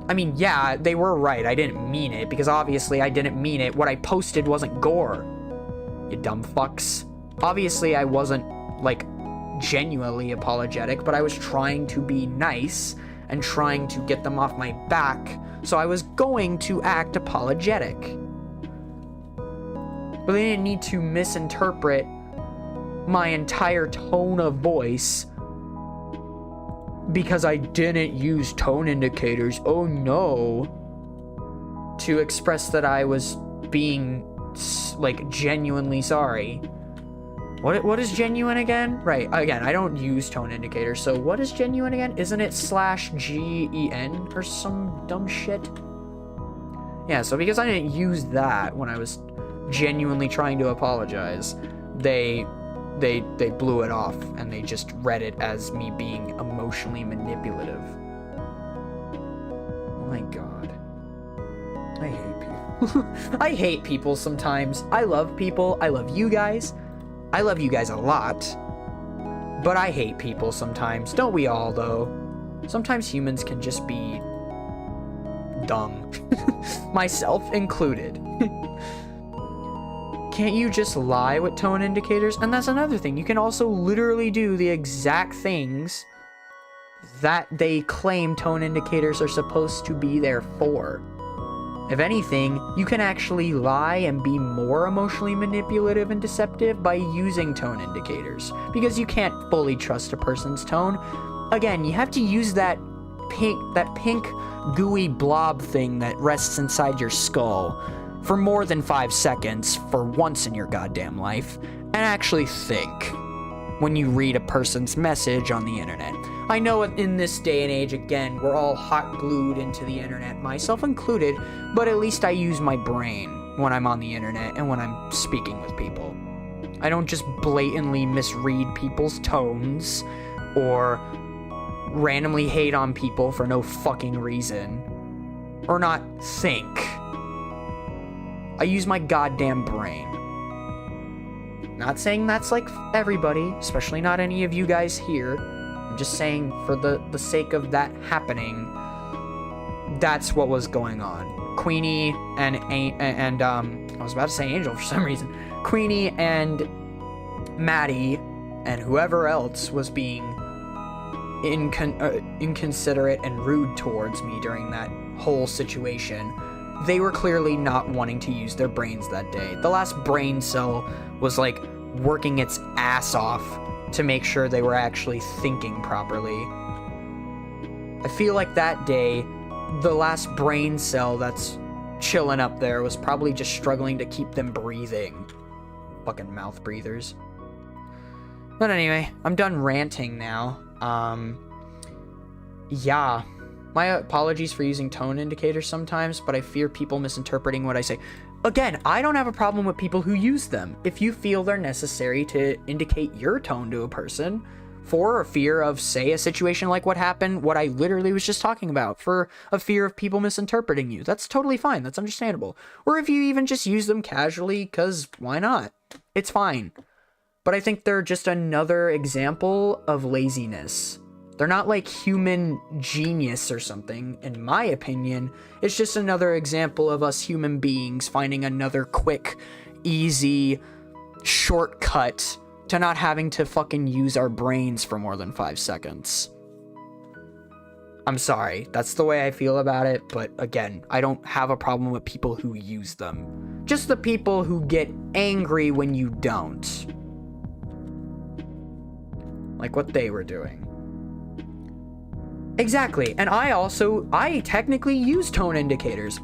I mean, yeah, they were right. I didn't mean it, because obviously I didn't mean it. What I posted wasn't gore. You dumb fucks. Obviously I wasn't, like, genuinely apologetic, but I was trying to be nice and trying to get them off my back, so I was going to act apologetic. But they didn't need to misinterpret my entire tone of voice because I didn't use tone indicators, oh no, to express that I was being, like, genuinely sorry. What is genuine again? Right, again, I don't use tone indicators, so what is genuine again? Isn't it /GEN or some dumb shit? Yeah, so because I didn't use that when I was genuinely trying to apologize, they blew it off, and they just read it as me being emotionally manipulative. Oh my god. I hate people. I hate people sometimes. I love people. I love you guys. I love you guys a lot. But I hate people sometimes. Don't we all, though? Sometimes humans can just be dumb. Myself included. Can't you just lie with tone indicators? And that's another thing. You can also literally do the exact things that they claim tone indicators are supposed to be there for. If anything, you can actually lie and be more emotionally manipulative and deceptive by using tone indicators, because you can't fully trust a person's tone. Again, you have to use that pink gooey blob thing that rests inside your skull for more than 5 seconds for once in your goddamn life, and actually think when you read a person's message on the internet. I know in this day and age, again, we're all hot glued into the internet, myself included, but at least I use my brain when I'm on the internet and when I'm speaking with people. I don't just blatantly misread people's tones or randomly hate on people for no fucking reason, or not think. I use my goddamn brain. Not saying that's like everybody, especially not any of you guys here. I'm just saying for the sake of that happening, that's what was going on. Queenie and I was about to say Angel for some reason. Queenie and Maddie and whoever else was being inconsiderate and rude towards me during that whole situation. They were clearly not wanting to use their brains that day. The last brain cell was like working its ass off to make sure they were actually thinking properly. I feel like that day, the last brain cell that's chilling up there was probably just struggling to keep them breathing. Fucking mouth breathers. But anyway, I'm done ranting now. Yeah. My apologies for using tone indicators sometimes, but I fear people misinterpreting what I say. Again, I don't have a problem with people who use them. If you feel they're necessary to indicate your tone to a person for a fear of, say, a situation like what happened, what I literally was just talking about, for a fear of people misinterpreting you, that's totally fine. That's understandable. Or if you even just use them casually, because why not? It's fine. But I think they're just another example of laziness. They're not like human genius or something, in my opinion. It's just another example of us human beings finding another quick, easy shortcut to not having to fucking use our brains for more than 5 seconds. I'm sorry, that's the way I feel about it, but again, I don't have a problem with people who use them. Just the people who get angry when you don't. Like what they were doing. Exactly, and I technically use tone indicators.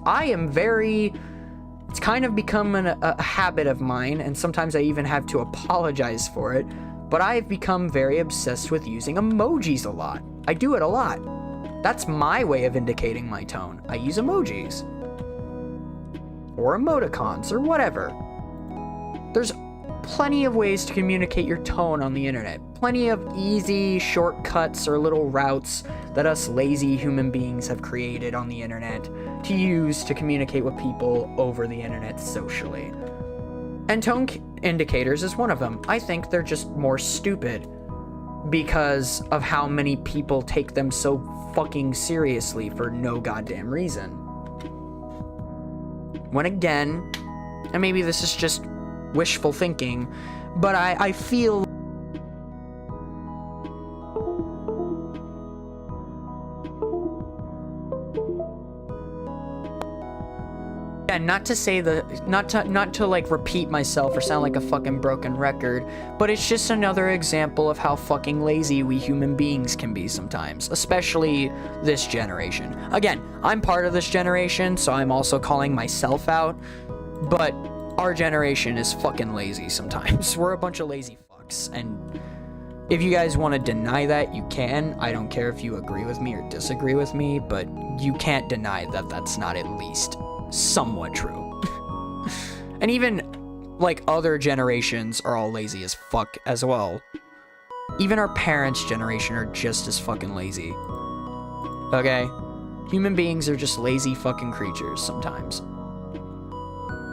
It's kind of become a habit of mine, and sometimes I even have to apologize for it, but I've become very obsessed with using emojis a lot. I do it a lot. That's my way of indicating my tone. I use emojis. Or emoticons, or whatever. There's plenty of ways to communicate your tone on the internet. Plenty of easy shortcuts or little routes that us lazy human beings have created on the internet to use to communicate with people over the internet socially. And tone indicators is one of them. I think they're just more stupid because of how many people take them so fucking seriously for no goddamn reason. When again, and maybe this is just wishful thinking, but I feel and not to like repeat myself or sound like a fucking broken record, but it's just another example of how fucking lazy we human beings can be sometimes, especially this generation. Again, I'm part of this generation, so I'm also calling myself out, but our generation is fucking lazy sometimes. We're a bunch of lazy fucks, and if you guys want to deny that, you can. I don't care if you agree with me or disagree with me, but you can't deny that that's not at least somewhat true. And even like other generations are all lazy as fuck as well. Even our parents' generation are just as fucking lazy. Okay? Human beings are just lazy fucking creatures sometimes.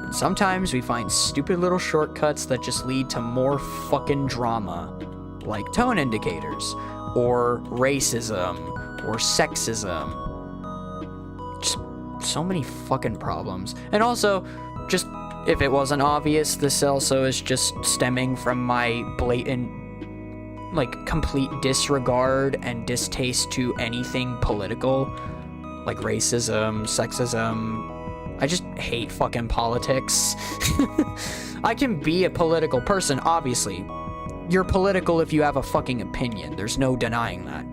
And sometimes we find stupid little shortcuts that just lead to more fucking drama, like tone indicators, or racism, or sexism. Just so many fucking problems. And also, just if it wasn't obvious, this also is just stemming from my blatant, like, complete disregard and distaste to anything political, like racism, sexism. I just hate fucking politics. I can be a political person, obviously. You're political if you have a fucking opinion. There's no denying that.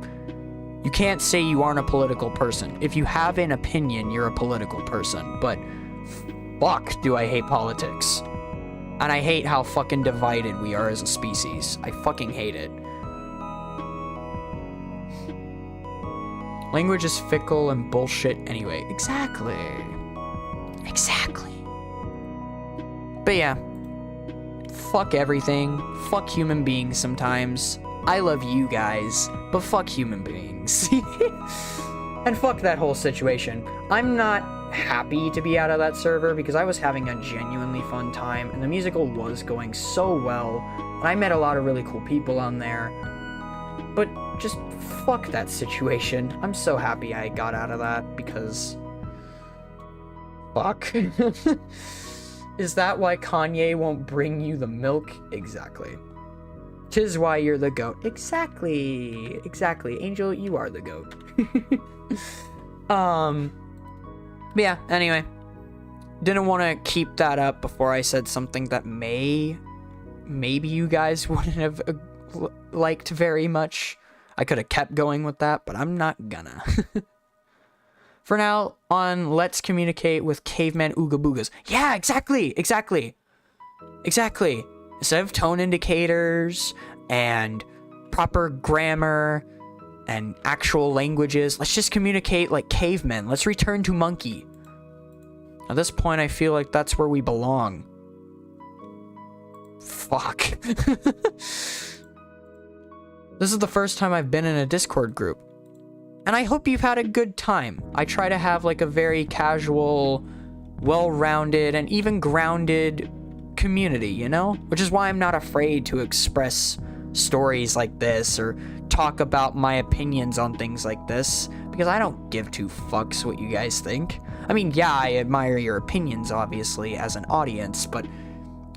You can't say you aren't a political person. If you have an opinion, you're a political person. But fuck do I hate politics. And I hate how fucking divided we are as a species. I fucking hate it. Language is fickle and bullshit anyway. Exactly. Exactly. But yeah. Fuck everything. Fuck human beings sometimes. I love you guys, but fuck human beings. And fuck that whole situation. I'm not happy to be out of that server because I was having a genuinely fun time and the musical was going so well and I met a lot of really cool people on there. But just fuck that situation. I'm so happy I got out of that because fuck. Is that why Kanye won't bring you the milk? Exactly. 'Tis why you're the goat. Exactly. Exactly. Angel, you are the goat. But yeah, anyway. Didn't want to keep that up before I said something that maybe you guys wouldn't have liked very much. I could have kept going with that, but I'm not gonna. For now, on Let's Communicate with Caveman Ooga Boogas. Yeah, exactly. Instead of tone indicators and proper grammar and actual languages, let's just communicate like cavemen. Let's return to monkey. At this point, I feel like that's where we belong. Fuck. This is the first time I've been in a Discord group. And I hope you've had a good time. I try to have like a very casual, well-rounded, and even grounded community, you know? Which is why I'm not afraid to express stories like this or talk about my opinions on things like this, because I don't give two fucks what you guys think. I mean, yeah, I admire your opinions, obviously, as an audience, but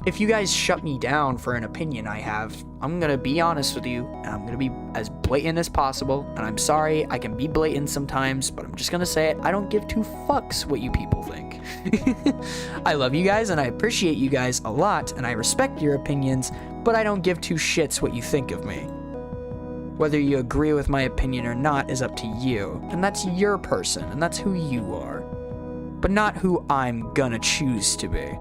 if you guys shut me down for an opinion I have, I'm gonna be honest with you, and I'm gonna be as blatant as possible, and I'm sorry, I can be blatant sometimes, but I'm just gonna say it, I don't give two fucks what you people think. I love you guys, and I appreciate you guys a lot, and I respect your opinions, but I don't give two shits what you think of me. Whether you agree with my opinion or not is up to you, and that's your person, and that's who you are, but not who I'm gonna choose to be.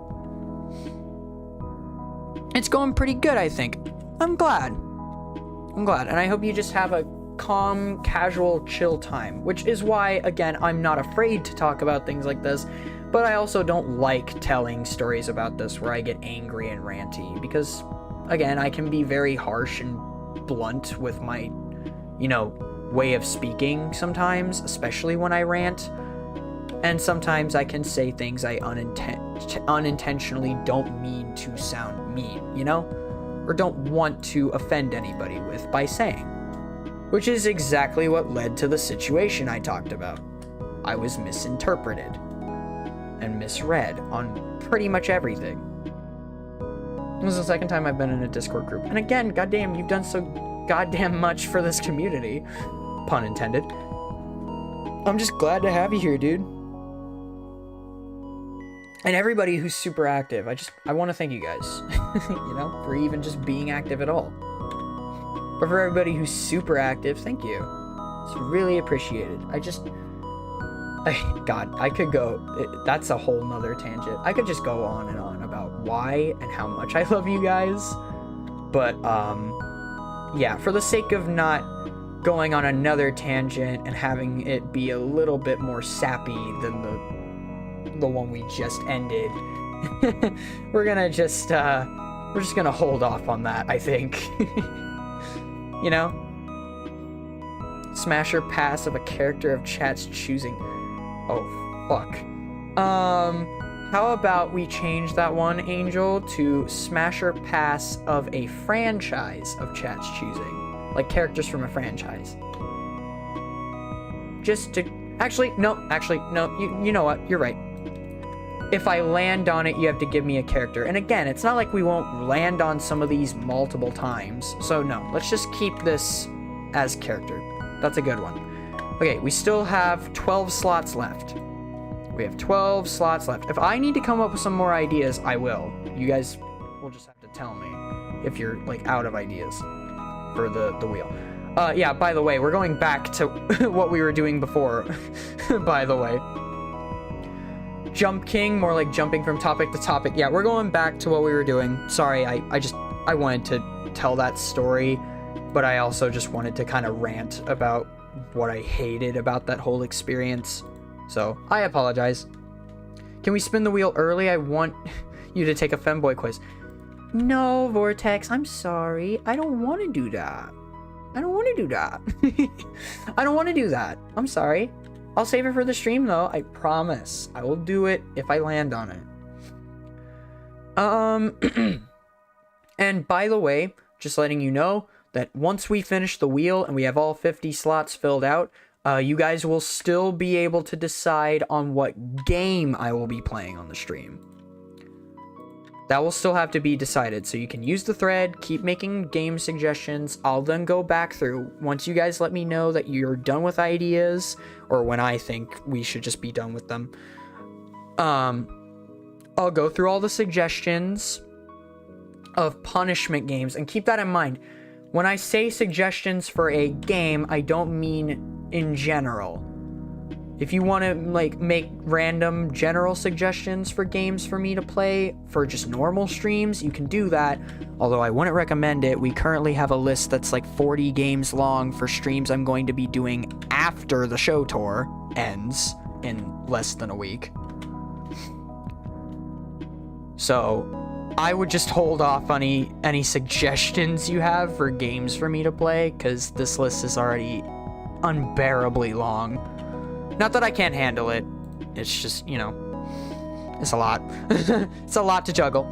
It's going pretty good, I think. I'm glad, and I hope you just have a calm, casual, chill time, which is why, again, I'm not afraid to talk about things like this, but I also don't like telling stories about this where I get angry and ranty, because, again, I can be very harsh and blunt with my, way of speaking sometimes, especially when I rant, and sometimes I can say things I unintentionally don't mean to sound mean, or don't want to offend anybody with by saying, which is exactly what led to the situation I talked about. I was misinterpreted and misread on pretty much everything. This is the second time I've been in a Discord group, and again, goddamn, you've done so goddamn much for this community, pun intended. I'm just glad to have you here, dude. And everybody who's super active, I want to thank you guys, for even just being active at all. But for everybody who's super active, thank you. It's really appreciated. God, I could go, that's a whole nother tangent. I could just go on and on about why and how much I love you guys. But, yeah, for the sake of not going on another tangent and having it be a little bit more sappy than the one we just ended, we're just gonna hold off on that, I think. Smash or pass of a character of chat's choosing. Oh, fuck. How about we change that one, Angel, to smash or pass of a franchise of chat's choosing. Like characters from a franchise. Just to... Actually, no. You know what? You're right. If I land on it, you have to give me a character. And again, it's not like we won't land on some of these multiple times. So no, let's just keep this as character. That's a good one. Okay, we still have 12 slots left. We have 12 slots left. If I need to come up with some more ideas, I will. You guys will just have to tell me if you're, out of ideas for the wheel. Yeah, by the way, we're going back to what we were doing before, by the way. Jump King, more like jumping from topic to topic. Yeah, we're going back to what we were doing. Sorry, I wanted to tell that story, but I also just wanted to kind of rant about what I hated about that whole experience. So, I apologize. Can we spin the wheel early? I want you to take a femboy quiz. No, Vortex, I'm sorry. I don't want to do that. I don't want to do that. I'm sorry. I'll save it for the stream, though. I promise. I will do it if I land on it. And by the way, just letting you know that once we finish the wheel and we have all 50 slots filled out, you guys will still be able to decide on what game I will be playing on the stream. That will still have to be decided, so you can use the thread, keep making game suggestions. I'll then go back through. Once you guys let me know that you're done with ideas, or when I think we should just be done with them, I'll go through all the suggestions of punishment games, and keep that in mind. When I say suggestions for a game, I don't mean in general. If you want to make random general suggestions for games for me to play for just normal streams, you can do that. Although I wouldn't recommend it. We currently have a list that's 40 games long for streams I'm going to be doing after the show tour ends in less than a week. So I would just hold off on any suggestions you have for games for me to play, because this list is already unbearably long. Not that I can't handle it. It's just, it's a lot. It's a lot to juggle.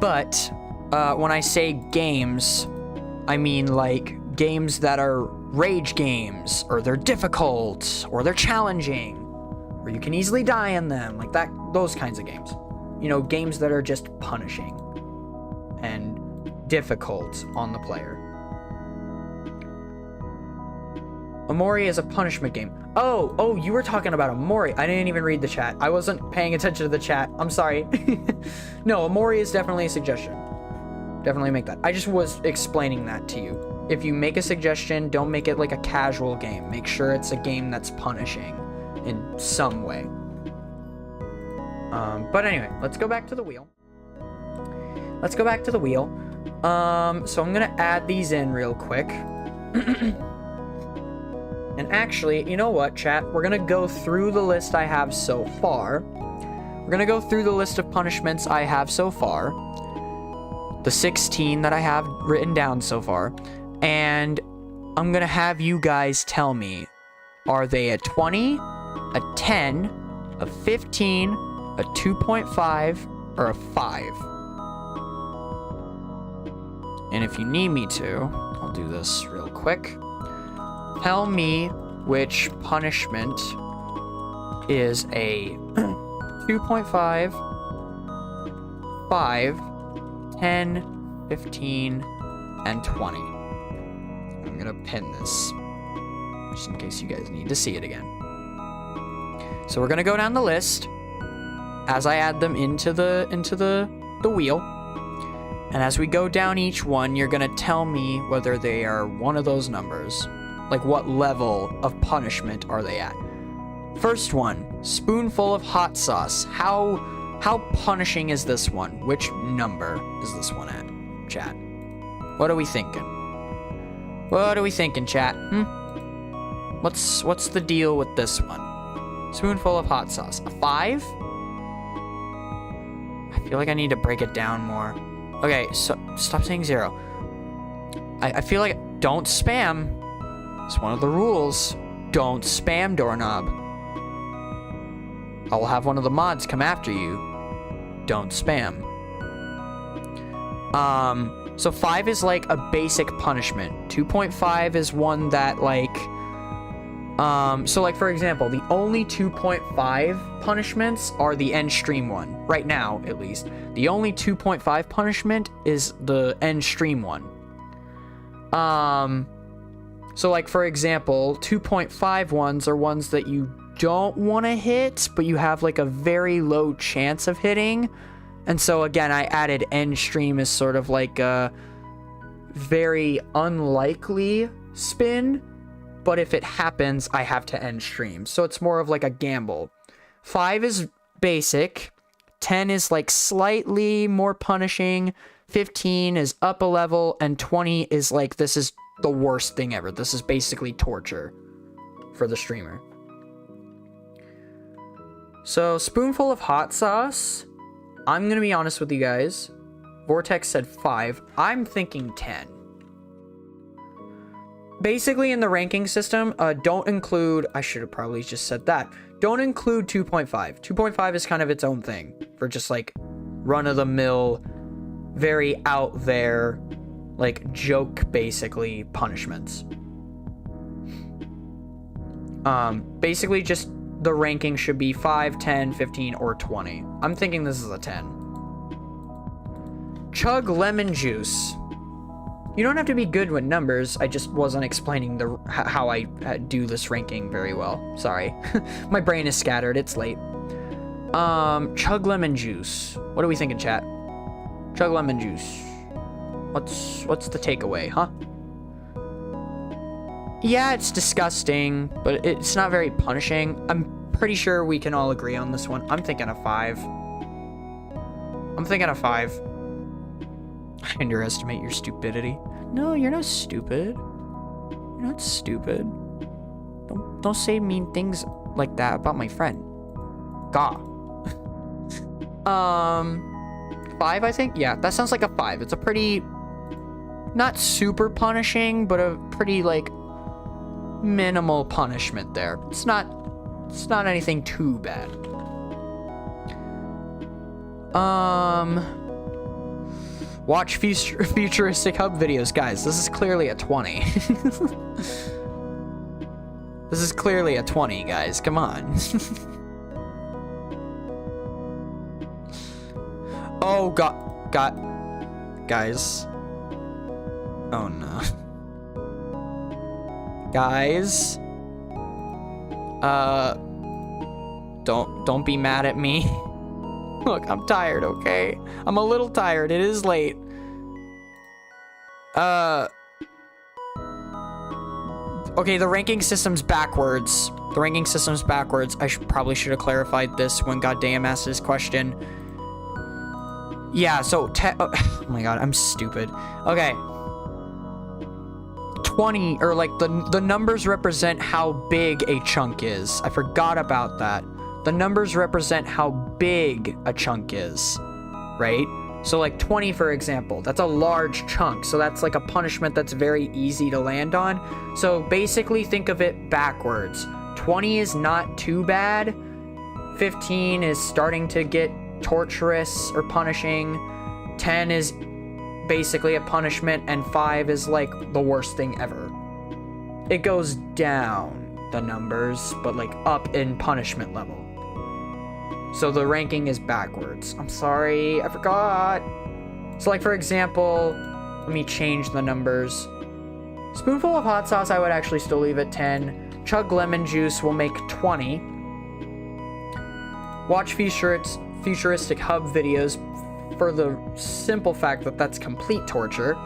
But when I say games, I mean games that are rage games, or they're difficult, or they're challenging, or you can easily die in them, like that, those kinds of games. You know, games that are just punishing and difficult on the player. Omori is a punishment game. Oh, you were talking about Omori. I didn't even read the chat. I wasn't paying attention to the chat. I'm sorry. No, Omori is definitely a suggestion. Definitely make that. I just was explaining that to you. If you make a suggestion, don't make it like a casual game. Make sure it's a game that's punishing in some way. But anyway, let's go back to the wheel. So I'm gonna add these in real quick. And actually, you know what, chat? We're gonna go through the list I have so far. We're gonna go through the list of punishments I have so far. The 16 that I have written down so far. And I'm gonna have you guys tell me, are they a 20, a 10, a 15, a 2.5, or a 5? And if you need me to, I'll do this real quick. Tell me which punishment is a 2.5, 5, 10, 15, and 20. I'm gonna pin this, just in case you guys need to see it again. So we're gonna go down the list as I add them into the wheel. And as we go down each one, you're gonna tell me whether they are one of those numbers. Like, what level of punishment are they at? First one, spoonful of hot sauce. How punishing is this one? Which number is this one at, chat? What are we thinking? Chat? What's the deal with this one? Spoonful of hot sauce. A 5? I feel like I need to break it down more. Okay, so stop saying 0. I feel like don't spam. It's one of the rules. Don't spam doorknob. I will have one of the mods come after you. Don't spam. So 5 is like a basic punishment. 2.5 is one that like, so like for example, the only 2.5 punishments are the end stream one. Right now, at least. The only 2.5 punishment is the end stream one. So like for example, 2.5 ones are ones that you don't want to hit, but you have like a very low chance of hitting. And so again, I added end stream as sort of like a very unlikely spin, but if it happens, I have to end stream. So it's more of like a gamble. 5 is basic. 10 is like slightly more punishing. 15 is up a level, and 20 is like, this is the worst thing ever. This is basically torture for the streamer. So, spoonful of hot sauce. I'm gonna be honest with you guys. Vortex said 5. I'm thinking 10. Basically, in the ranking system, don't include... I should have probably just said that. Don't include 2.5. 2.5 is kind of its own thing. For just, like, run-of-the-mill, very out there, like, joke, basically, punishments. Basically, just the ranking should be 5, 10, 15, or 20. I'm thinking this is a 10. Chug lemon juice. You don't have to be good with numbers. I just wasn't explaining how I do this ranking very well. Sorry. My brain is scattered. It's late. Chug lemon juice. What are we thinking, chat? Chug lemon juice. What's the takeaway, huh? Yeah, it's disgusting, but it's not very punishing. I'm pretty sure we can all agree on this one. I'm thinking a 5. I underestimate your stupidity. No, you're not stupid. You're not stupid. Don't say mean things like that about my friend. God. 5, I think? Yeah, that sounds like a 5. It's a pretty... not super punishing, but a pretty, like, minimal punishment there. It's not anything too bad. Watch futuristic hub videos. Guys, this is clearly a 20. This is clearly a 20, guys. Come on. Oh, guys. Oh, no. Guys. Don't be mad at me. Look, I'm tired, okay? I'm a little tired. It is late. Okay, the ranking system's backwards. The ranking system's backwards. I probably should have clarified this when goddamn asked this question. Yeah, so oh my god, I'm stupid. Okay. 20, or like the numbers represent how big a chunk is. I forgot about that. The numbers represent how big a chunk is, right? So like 20, for example, that's a large chunk. So that's like a punishment that's very easy to land on. So basically think of it backwards. 20 is not too bad. 15 is starting to get torturous or punishing. 10 is basically a punishment, and 5 is like the worst thing ever. It goes down, the numbers, but like up in punishment level. So the ranking is backwards. I'm sorry, I forgot. So like, for example, let me change the numbers. Spoonful of hot sauce, I would actually still leave at 10. Chug lemon juice will make 20. Watch futuristic hub videos, for the simple fact that that's complete torture.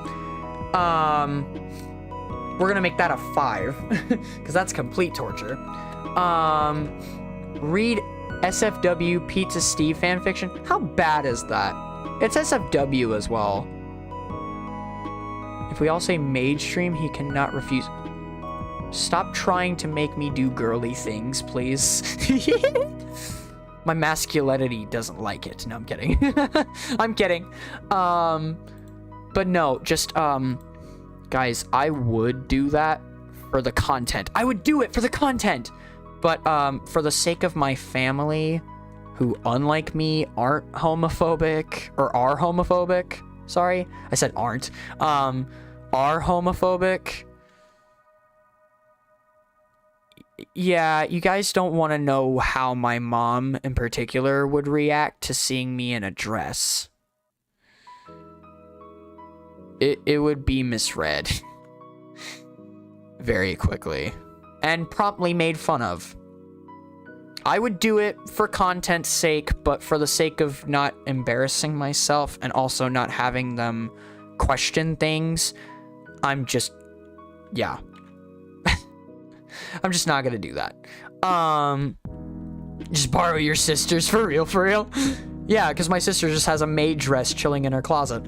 We're gonna make that a 5, because that's complete torture. Read SFW Pizza Steve fanfiction. How bad is that? It's SFW as well. If we all say mage stream, he cannot refuse. Stop trying to make me do girly things, please. My masculinity doesn't like it. No, I'm kidding. I'm kidding. But no, just, guys, I would do that for the content. I would do it for the content. But, for the sake of my family, who, unlike me, aren't homophobic, or are homophobic. Sorry, I said aren't. Are homophobic. Yeah, you guys don't want to know how my mom, in particular, would react to seeing me in a dress. It would be misread. Very quickly. And promptly made fun of. I would do it for content's sake, but for the sake of not embarrassing myself and also not having them question things, I'm just... yeah. I'm just not gonna do that. Just borrow your sister's, for real. Yeah, because my sister just has a maid dress chilling in her closet.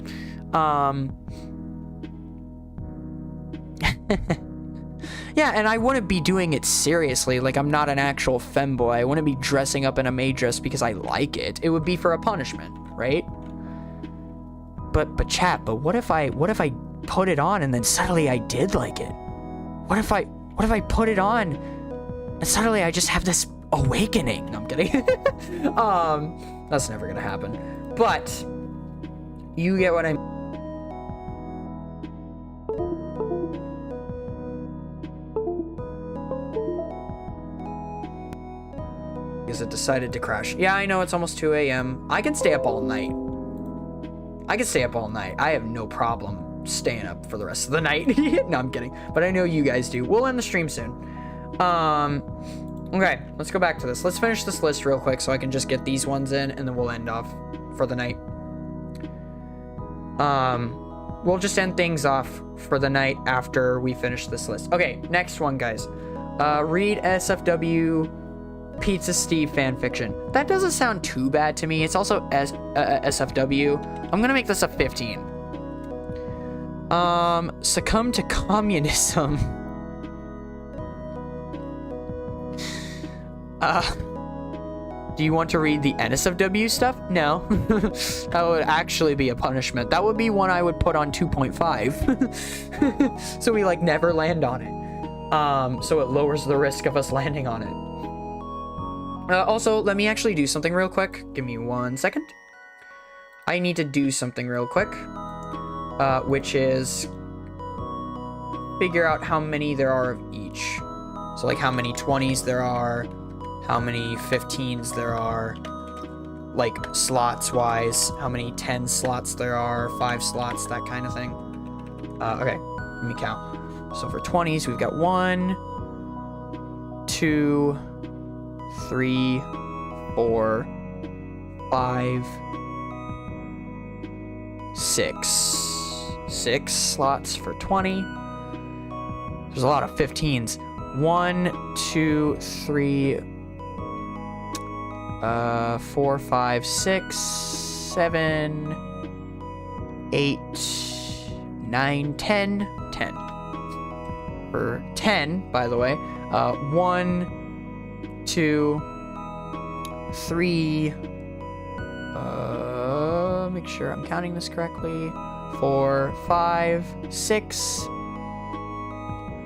Yeah, and I wouldn't be doing it seriously. Like, I'm not an actual femboy. I wouldn't be dressing up in a maid dress because I like it. It would be for a punishment, right? But chat, but what if I put it on and then suddenly I did like it? What if I put it on and suddenly I just have this awakening? No, I'm kidding. That's never gonna happen. But you get what I mean. Because it decided to crash. Yeah, I know, it's almost 2 a.m. I can stay up all night. I have no problem staying up for the rest of the night. No, I'm kidding. But I know you guys do. We'll end the stream soon. Okay, let's go back to this. Let's finish this list real quick so I can just get these ones in, and then we'll end off for the night. We'll just end things off for the night after we finish this list. Okay, next one, guys. Read SFW Pizza Steve fanfiction. That doesn't sound too bad to me. It's also SFW. I'm gonna make this a 15. Succumb to communism. Do you want to read the NSFW stuff? No. That would actually be a punishment. That would be one I would put on 2.5. So we, like, never land on it. So it lowers the risk of us landing on it. Also, let me actually do something real quick. Give me 1 second. I need to do something real quick. Which is figure out how many there are of each. So, like, how many 20s there are, how many 15s there are, like slots wise, how many 10 slots there are, 5 slots, that kind of thing. Okay, let me count. So for 20s, we've got 1, 2, 3, 4, 5, 6. 6 slots for 20. There's a lot of 15s. 1, 2, 3, 4, 5, 6, 7, 8, 9, 10. 10. For 10, by the way, 1, 2, 3, make sure I'm counting this correctly. 4, 5, 6.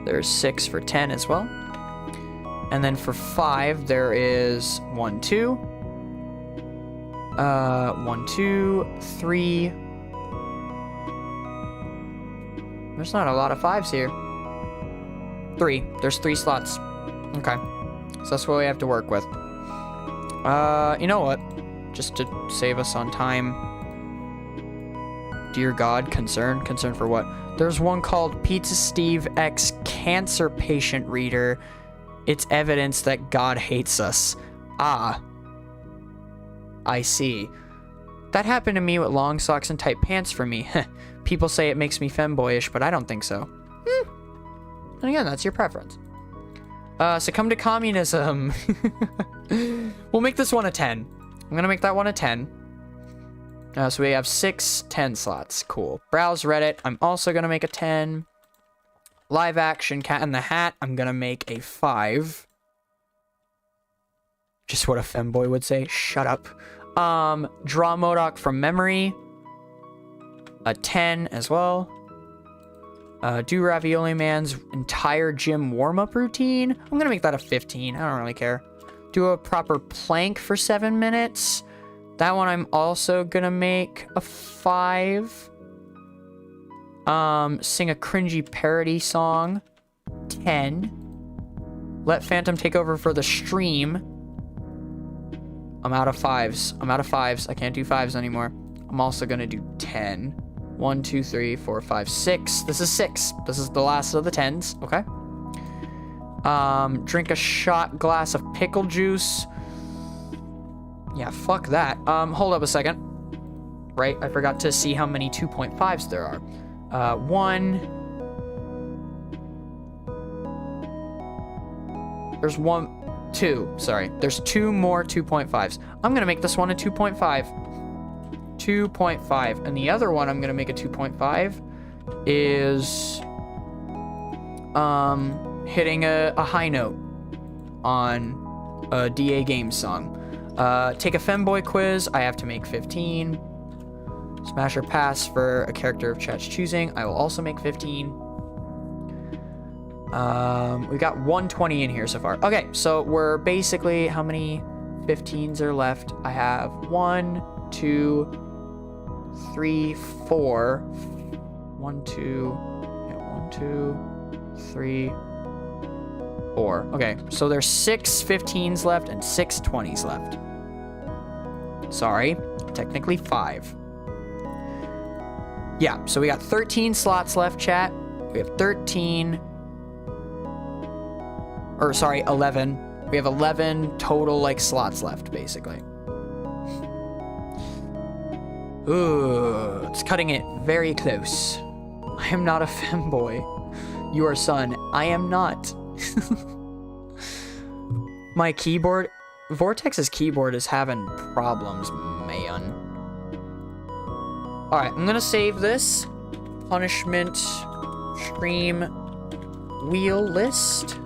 There's 6 for 10 as well. And then for 5, there is 1, 2. 1, 2, 3. There's not a lot of 5s here. 3. There's 3 slots. Okay. So that's what we have to work with. You know what? Just to save us on time. Dear God, concern? Concern for what? There's one called Pizza Steve X Cancer Patient Reader. It's evidence that God hates us. Ah. I see. That happened to me with long socks and tight pants for me. People say it makes me femboyish, but I don't think so. And again, that's your preference. Succumb to communism. We'll make this one a 10. I'm gonna make that one a 10. So we have 6 10 slots. Cool. Browse Reddit. I'm also gonna make a 10. Live action Cat in the Hat. I'm gonna make a 5. Just what a femboy would say. Shut up. Draw Modoc from memory. A 10 as well. Do Ravioli Man's entire gym warm-up routine. I'm gonna make that a 15. I don't really care. Do a proper plank for 7 minutes. That one I'm also gonna make a 5. Sing a cringy parody song. 10. Let Phantom take over for the stream. I'm out of 5s. I'm out of 5s. I can't do 5s anymore. I'm also gonna do 10. 1, 2, 3, 4, 5, 6. This is 6. This is the last of the 10s. Okay. Drink a shot glass of pickle juice. Yeah, fuck that. Hold up a second. Right, I forgot to see how many 2.5s there are. 1. There's 1, 2. Sorry. There's 2 more 2.5s. I'm gonna make this one a 2.5. 2.5. And the other one I'm gonna make a 2.5 is hitting a high note on a DA Games song. Take a femboy quiz. I have to make 15. Smash or pass for a character of chat's choosing. I will also make 15. We got 120 in here so far. Okay, so we're basically, how many 15s are left? I have 1, 2, 3, 4. 1, 2, 1, 2, 3, 4. Okay, so there's 6 15s left and 6 20s left. Sorry, technically 5. Yeah, so we got 13 slots left, chat. We have 13. Or, sorry, 11. We have 11 total, like, slots left, basically. Ooh, it's cutting it very close. I am not a femboy. You are son. I am not. My keyboard... Vortex's keyboard is having problems, man. Alright, I'm gonna save this. Punishment stream wheel list.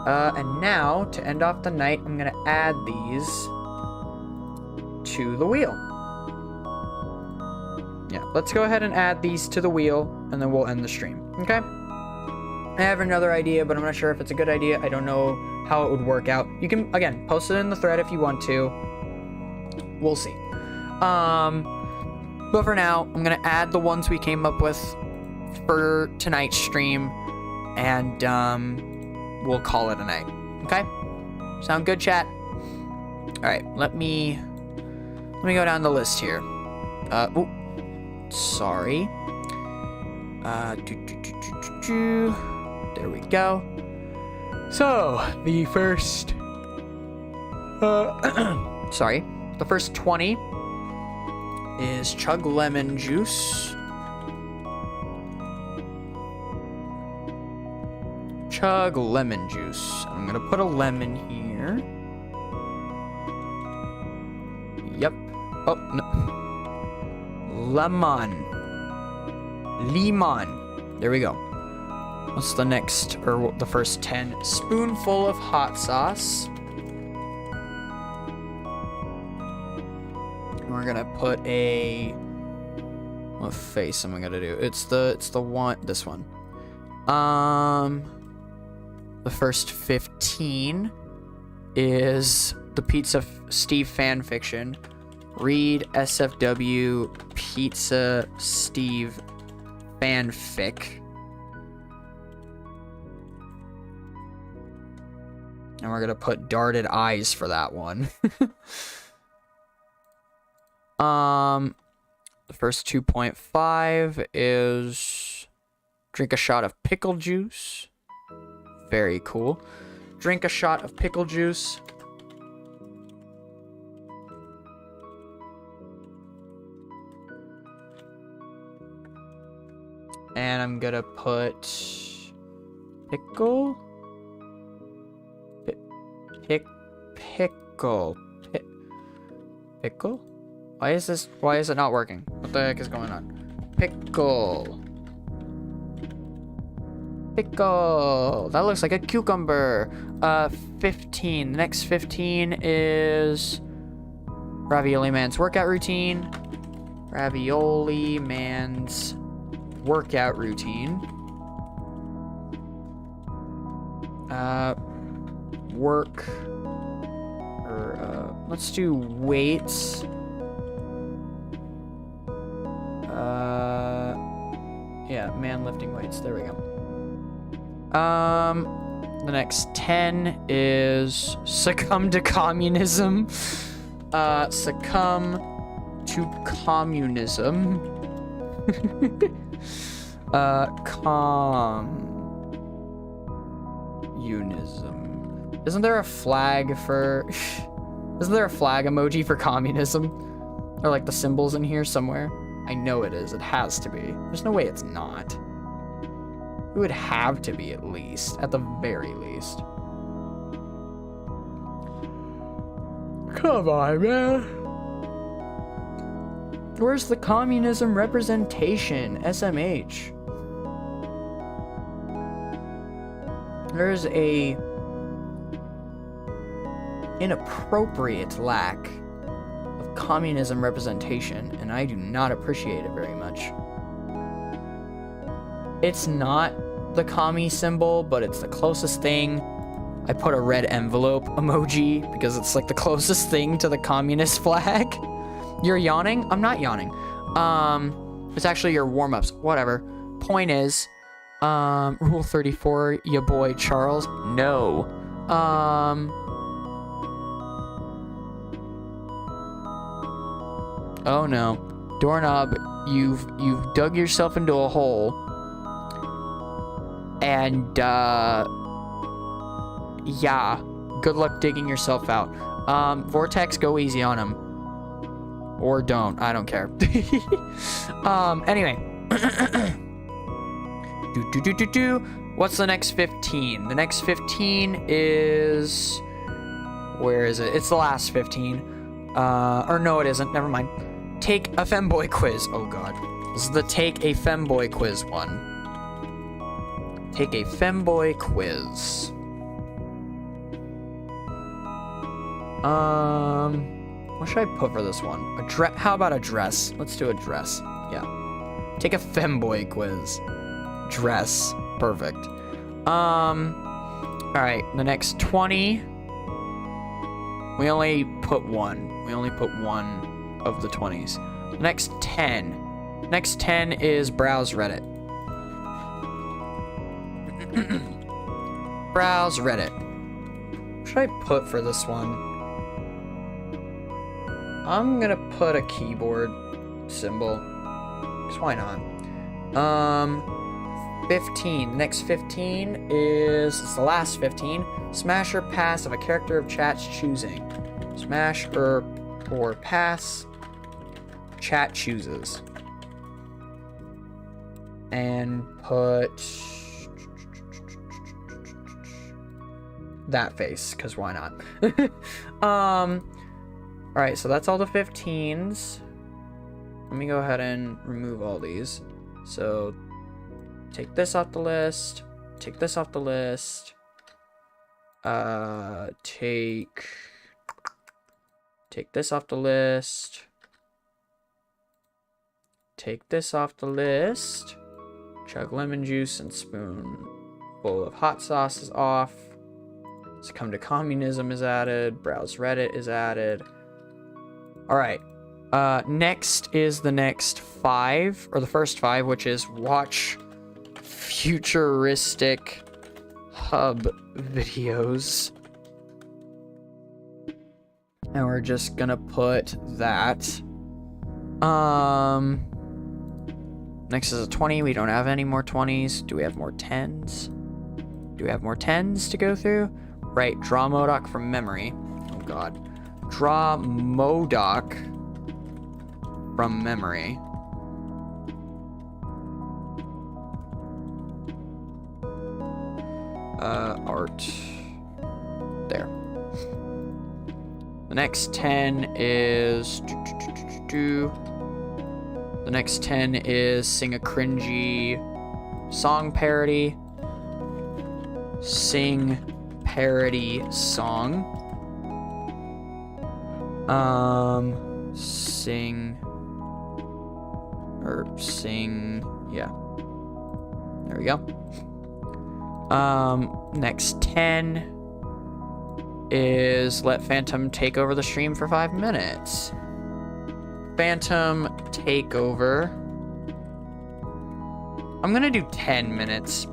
And now, to end off the night, I'm gonna add these to the wheel. Yeah, let's go ahead and add these to the wheel, and then we'll end the stream, okay? I have another idea, but I'm not sure if it's a good idea. I don't know how it would work out. You can, again, post it in the thread if you want to. We'll see. But for now, I'm gonna add the ones we came up with for tonight's stream, and we'll call it a night. Okay? Sound good, chat? Alright, let me go down the list here. Oh, sorry. There we go. So, the first... sorry. The first 20 is Chug Lemon Juice. Chug Lemon Juice. I'm gonna put a lemon here. Yep. Oh, no. Lemon. There we go. What's the next, or the first 10? Spoonful of hot sauce. And we're gonna put what face am I gonna do? It's the one, this one. The first 15 is the Pizza Steve fanfiction. Read SFW Pizza Steve fanfic. And we're gonna put darted eyes for that one. The first 2.5 is drink a shot of pickle juice. Very cool. Drink a shot of pickle juice. And I'm gonna put pickle. Pickle? Why is it not working? What the heck is going on? Pickle. That looks like a cucumber. 15. The next 15 is Ravioli Man's workout routine. Ravioli Man's workout routine. Work. Or, let's do weights. Yeah, man lifting weights. There we go. The next 10 is succumb to communism. Succumb to communism. Communism. Isn't there a flag for... Isn't there a flag emoji for communism? Or like the symbols in here somewhere? I know it is. It has to be. There's no way it's not. It would have to be at least. At the very least. Come on, man. Where's the communism representation? SMH. There's a inappropriate lack of communism representation, and I do not appreciate it very much. It's not the commie symbol, but it's the closest thing. I put a red envelope emoji because it's like the closest thing to the communist flag. You're yawning? I'm not yawning. It's actually your warm-ups. Whatever. Point is, Rule 34, ya boy Charles. No. Oh no. Doorknob, you've dug yourself into a hole. And, yeah. Good luck digging yourself out. Vortex, go easy on him. Or don't. I don't care. Anyway. What's the next 15? The next 15 is... Where is it? It's the last 15. Or no, it isn't. Never mind. Take a femboy quiz. Oh, God. This is the Take a Femboy quiz one. Take a femboy quiz. What should I put for this one? How about a dress? Let's do a dress. Yeah. Take a femboy quiz. Dress. Perfect. Alright, the next 20. We only put one. We only put one of the 20s. The next 10. Next 10 is browse Reddit. Browse Reddit. What should I put for this one? I'm gonna put a keyboard symbol. Cause why not? 15. Next 15 is, it's the last 15. Smash or pass of a character of chat's choosing. Smash or pass. Chat chooses. And put that face, because why not? Alright, so that's all the 15s. Let me go ahead and remove all these. So take this off the list. Take this off the list. Take this off the list. Take this off the list. Chug lemon juice and spoon full of hot sauce is off. Succumb to communism is added. Browse Reddit is added. Alright. Next is the next 5, or the first 5, which is watch futuristic hub videos. And we're just gonna put that. Next is a 20. We don't have any more 20s. Do we have more 10s? Do we have more 10s to go through? Right, draw Modoc from memory. Oh god. Draw Modoc from memory. Art. There. The next 10 is... The next 10 is sing a cringy song parody. Sing parody song. Yeah. There we go. Next 10 is let Phantom take over the stream for 5 minutes. Phantom takeover. I'm gonna do 10 minutes.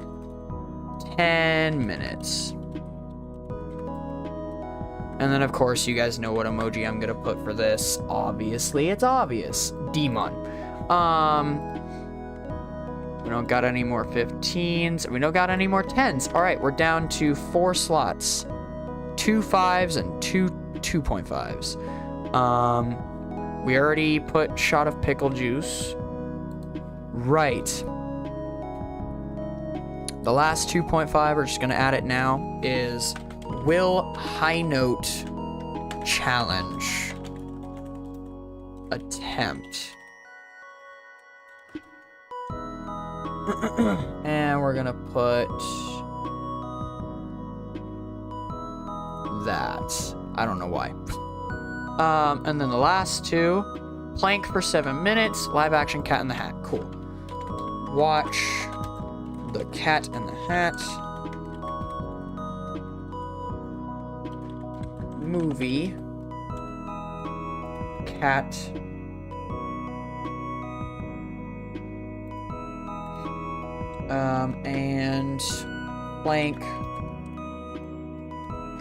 10 minutes. And then, of course, you guys know what emoji I'm gonna put for this. Obviously, it's obvious. Demon. We don't got any more 15s. We don't got any more 10s. All right, we're down to 4 slots. 2 5s and 2 2.5s. We already put shot of pickle juice. Right. The last 2.5, we're just gonna add it now, is Will High Note Challenge Attempt. And we're gonna put that. I don't know why. And then the last 2, plank for 7 minutes, live action Cat in the Hat. Cool. Watch the Cat in the Hat movie. Cat and plank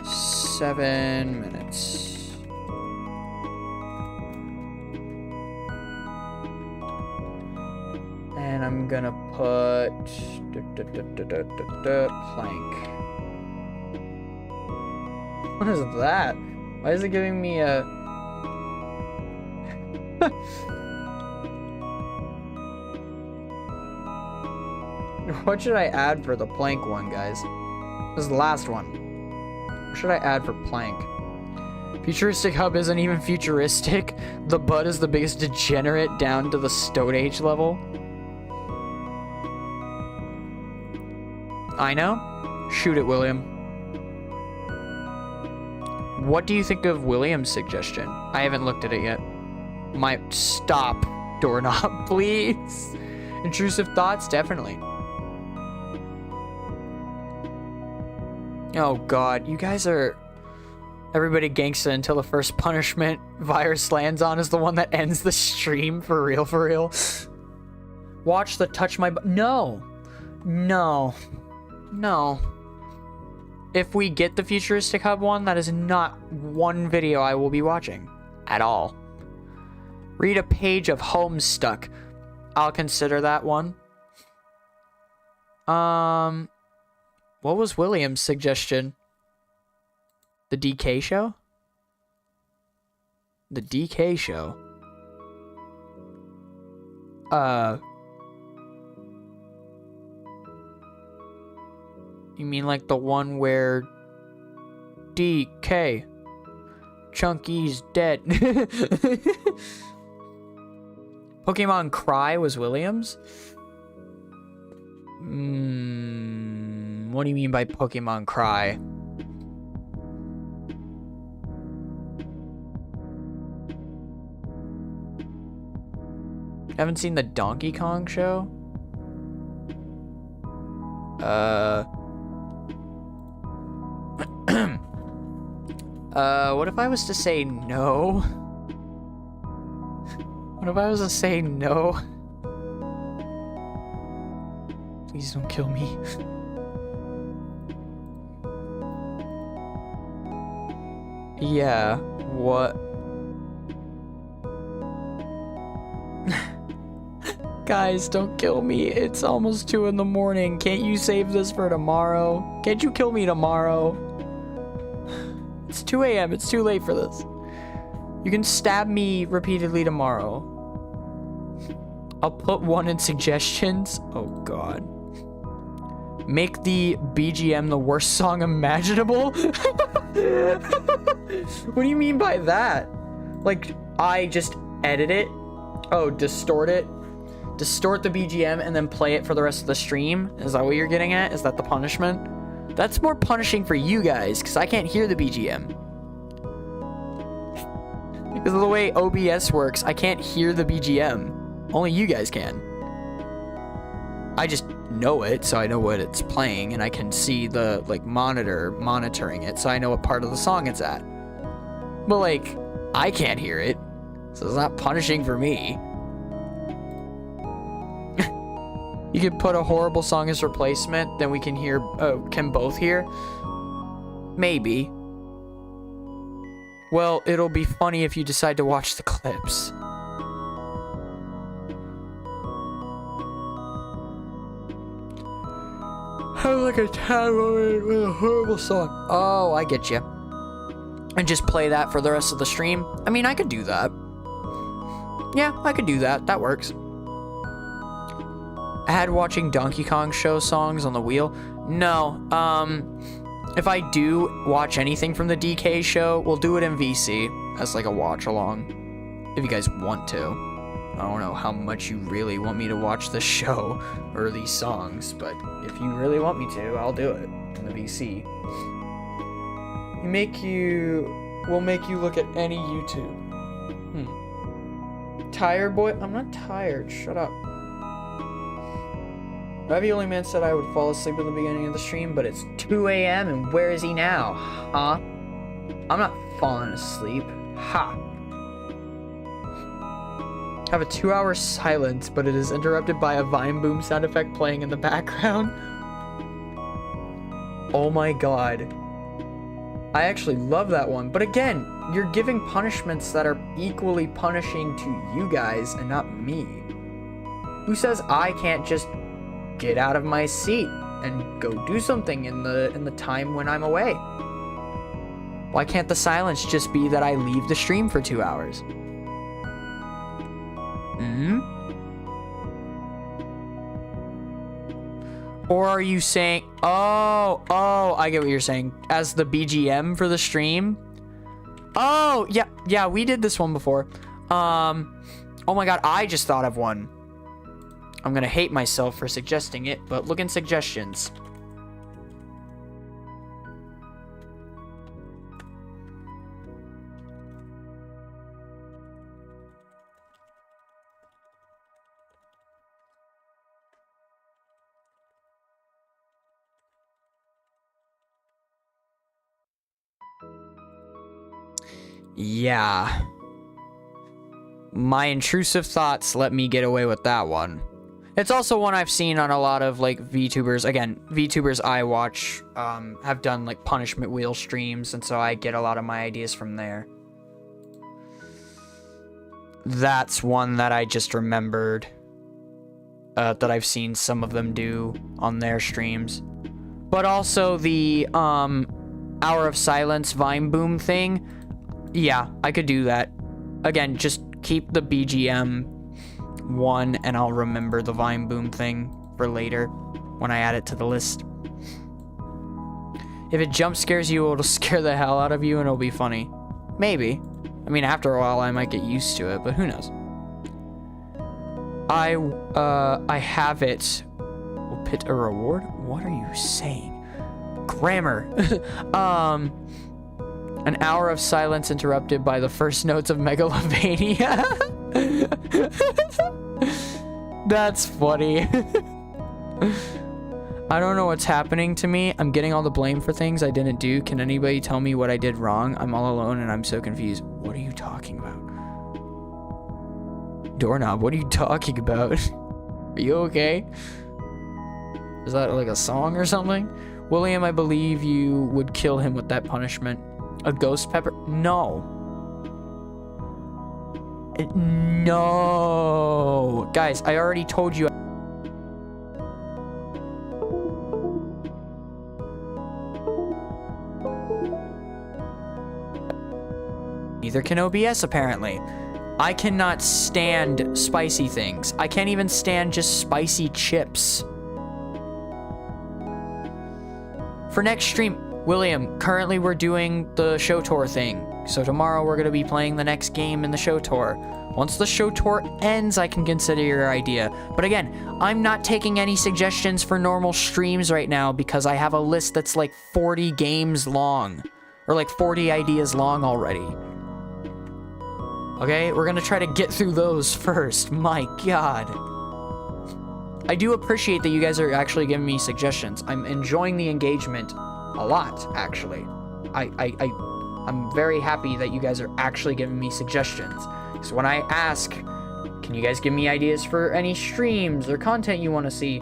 7 minutes. And I'm gonna put plank. What is that? Why is it giving me a... What should I add for the plank one, guys? This is the last one. What should I add for plank? Futuristic Hub isn't even futuristic. The Bud is the biggest degenerate down to the Stone Age level. I know. Shoot it, William. What do you think of William's suggestion? I haven't looked at it yet. Might stop, doorknob, please. Intrusive thoughts, definitely. Oh god, you guys are... Everybody gangsta until the first punishment Virus lands on is the one that ends the stream, for real, for real. Watch the touch my... No. No. No. If we get the Futuristic Hub one, that is not one video I will be watching. At all. Read a page of Homestuck. I'll consider that one. What was William's suggestion? The DK show? The DK show. You mean like the one where DK Chunky's dead? Pokemon Cry was Williams? What do you mean by Pokemon Cry? Haven't seen the Donkey Kong show? What if I was to say no? What if I was to say no? Please don't kill me. Yeah, what? Guys, don't kill me. It's almost 2 in the morning. Can't you save this for tomorrow? Can't you kill me tomorrow? It's 2 a.m. It's too late for this. You can stab me repeatedly tomorrow. I'll put one in suggestions. Oh, God. Make the BGM the worst song imaginable? What do you mean by that? Like, I just edit it? Oh, distort it? Distort the BGM and then play it for the rest of the stream? Is that what you're getting at? Is that the punishment? That's more punishing for you guys, because I can't hear the BGM. Because of the way OBS works, I can't hear the BGM. Only you guys can. I just know it, so I know what it's playing, and I can see the, like, monitoring it, so I know what part of the song it's at. But, like, I can't hear it, so it's not punishing for me. You could put a horrible song as replacement, then we can hear, can both hear? Maybe. Well, it'll be funny if you decide to watch the clips. Have like a tag with a horrible song. Oh, I get you. And just play that for the rest of the stream? I mean, I could do that. Yeah, I could do that. That works. Add watching Donkey Kong show songs on the wheel? No. If I do watch anything from the DK show, we'll do it in VC as like a watch along. If you guys want to. I don't know how much you really want me to watch the show or these songs, but if you really want me to, I'll do it in the VC. We'll make you look at any YouTube. Tired boy? I'm not tired. Shut up. Ravioli Man said I would fall asleep at the beginning of the stream, but it's 2 a.m. and where is he now? Huh? I'm not falling asleep. Ha! Have a 2-hour silence, but it is interrupted by a Vine Boom sound effect playing in the background. Oh my god. I actually love that one. But again, you're giving punishments that are equally punishing to you guys and not me. Who says I can't just get out of my seat and go do something in the time when I'm away? Why can't the silence just be that I leave the stream for 2 hours? Or are you saying, oh, I get what you're saying. As the BGM for the stream? Oh, yeah, we did this one before. Oh my god, I just thought of one. I'm gonna hate myself for suggesting it, but look in suggestions. Yeah. My intrusive thoughts let me get away with that one. It's also one I've seen on a lot of, like, VTubers. Again, VTubers I watch have done, like, punishment wheel streams, and so I get a lot of my ideas from there. That's one that I just remembered. That I've seen some of them do on their streams. But also the Hour of Silence Vine Boom thing. Yeah, I could do that. Again, just keep the BGM one and I'll remember the Vine Boom thing for later when I add it to the list. If it jump scares you, it'll scare the hell out of you and it'll be funny. Maybe. I mean, after a while I might get used to it, but who knows? I have it. Will pit a reward? What are you saying? Grammar. An hour of silence interrupted by the first notes of megalovania. That's funny. I don't know what's happening to me. I'm getting all the blame for things I didn't do. Can anybody tell me what I did wrong? I'm all alone and I'm so confused. What are you talking about? Doorknob, what are you talking about? Are you okay? Is that like a song or something? William, I believe you would kill him with that punishment. A ghost pepper? No. No. Guys, I already told you. Neither can OBS, apparently. I cannot stand spicy things. I can't even stand just spicy chips. For next stream, William, currently we're doing the show tour thing. So tomorrow we're going to be playing the next game in the show tour. Once the show tour ends, I can consider your idea. But again, I'm not taking any suggestions for normal streams right now because I have a list that's like 40 games long. Or like 40 ideas long already. Okay, we're gonna try to get through those first. My God. I do appreciate that you guys are actually giving me suggestions. I'm enjoying the engagement a lot, actually. I'm very happy that you guys are actually giving me suggestions. So when I ask, can you guys give me ideas for any streams or content you want to see?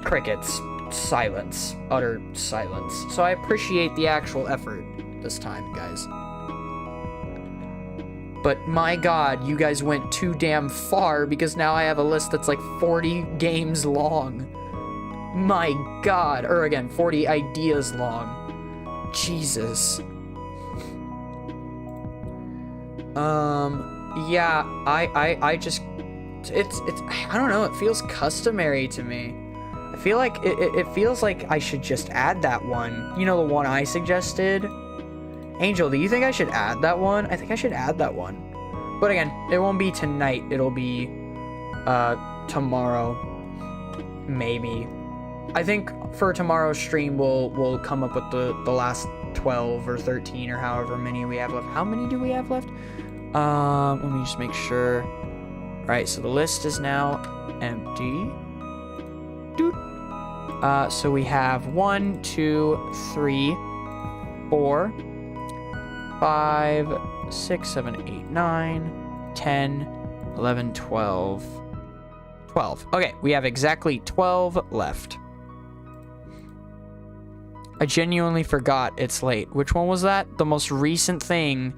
Crickets. Silence. Utter silence. So I appreciate the actual effort this time, guys. But my God, you guys went too damn far because now I have a list that's like 40 games long. My God. Or again, 40 ideas long. Jesus. Yeah, I just, it's, I don't know, it feels customary to me. I feel like, it feels like I should just add that one. You know, the one I suggested? Angel, do you think I should add that one? I think I should add that one. But again, it won't be tonight. It'll be tomorrow. Maybe. I think for tomorrow's stream, we'll come up with the last 12 or 13 or however many we have left. How many do we have left? Let me just make sure. All right, so the list is now empty. Doot. So we have 1, 2, 3, 4, 5, 6, 7, 8, 9, 10, 11, 12. 12. Okay, we have exactly 12 left. I genuinely forgot it's late. Which one was that? The most recent thing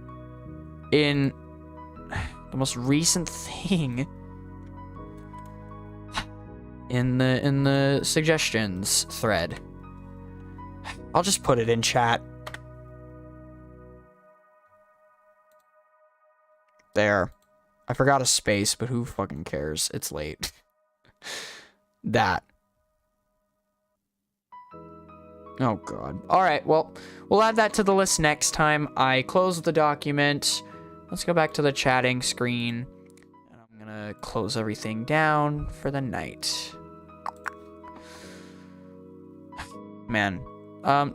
in... The most recent thing in the suggestions thread. I'll just put it in chat. There. I forgot a space, but who fucking cares? It's late. That. Oh, God. Alright, well, we'll add that to the list next time. I close the document. Let's go back to the chatting screen. And I'm gonna close everything down for the night. Man.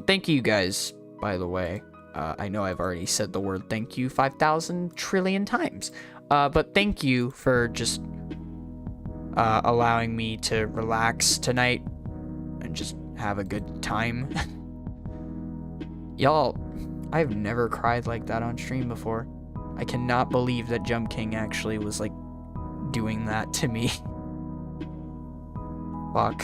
Thank you guys, by the way. I know I've already said the word thank you 5,000 trillion times. But thank you for just allowing me to relax tonight and just have a good time. Y'all, I've never cried like that on stream before. I cannot believe that Jump King actually was like doing that to me. Fuck.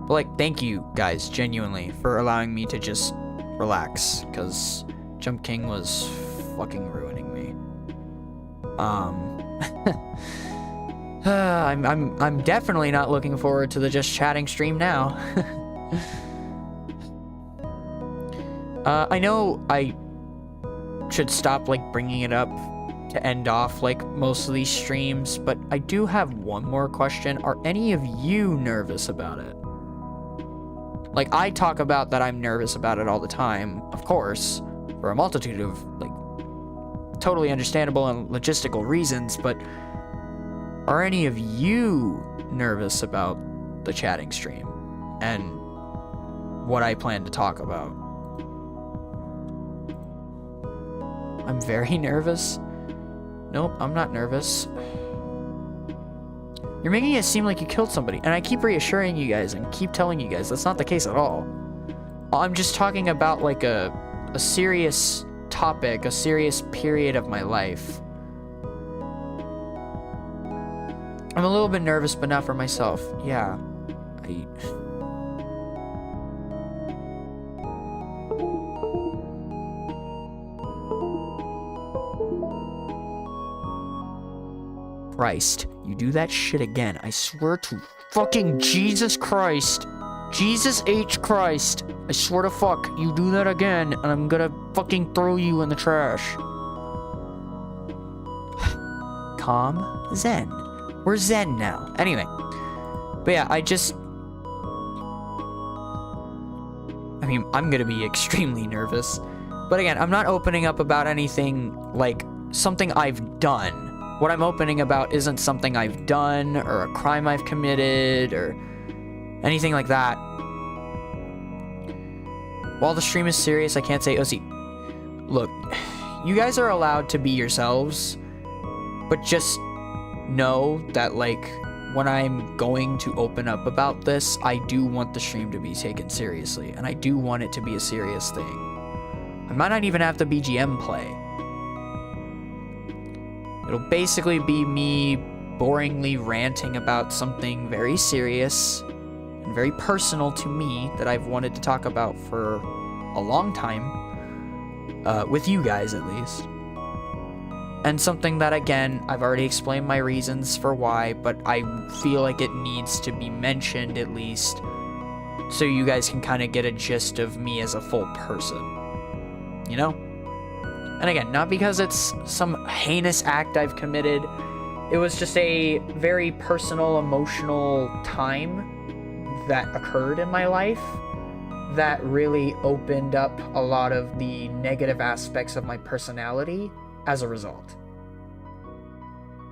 But like, thank you guys, genuinely, for allowing me to just relax, because Jump King was fucking ruining me. I'm definitely not looking forward to the just chatting stream now. I know I should stop like bringing it up to end off like most of these streams, but I do have one more question. Are any of you nervous about it? Like, I talk about that I'm nervous about it all the time, of course, for a multitude of like totally understandable and logistical reasons, but are any of you nervous about the chatting stream and what I plan to talk about? I'm very nervous. Nope, I'm not nervous. You're making it seem like you killed somebody, and I keep reassuring you guys and keep telling you guys that's not the case at all. I'm just talking about like a serious topic, a serious period of my life. I'm a little bit nervous, but not for myself. Yeah. Christ, you do that shit again. I swear to fucking Jesus Christ. Jesus H. Christ. I swear to fuck, you do that again, and I'm gonna fucking throw you in the trash. Calm. Zen. We're zen now. Anyway. But yeah, I mean, I'm gonna be extremely nervous. But again, I'm not opening up about anything like something I've done. What I'm opening about isn't something I've done or a crime I've committed or anything like that. While the stream is serious, I can't say OC. Look, you guys are allowed to be yourselves, but just know that, like, when I'm going to open up about this, I do want the stream to be taken seriously, and I do want it to be a serious thing. I might not even have the BGM play. It'll basically be me boringly ranting about something very serious and very personal to me that I've wanted to talk about for a long time, with you guys at least. And something that, again, I've already explained my reasons for why, but I feel like it needs to be mentioned at least so you guys can kind of get a gist of me as a full person, you know? And again, not because it's some heinous act I've committed. It was just a very personal, emotional time that occurred in my life that really opened up a lot of the negative aspects of my personality as a result.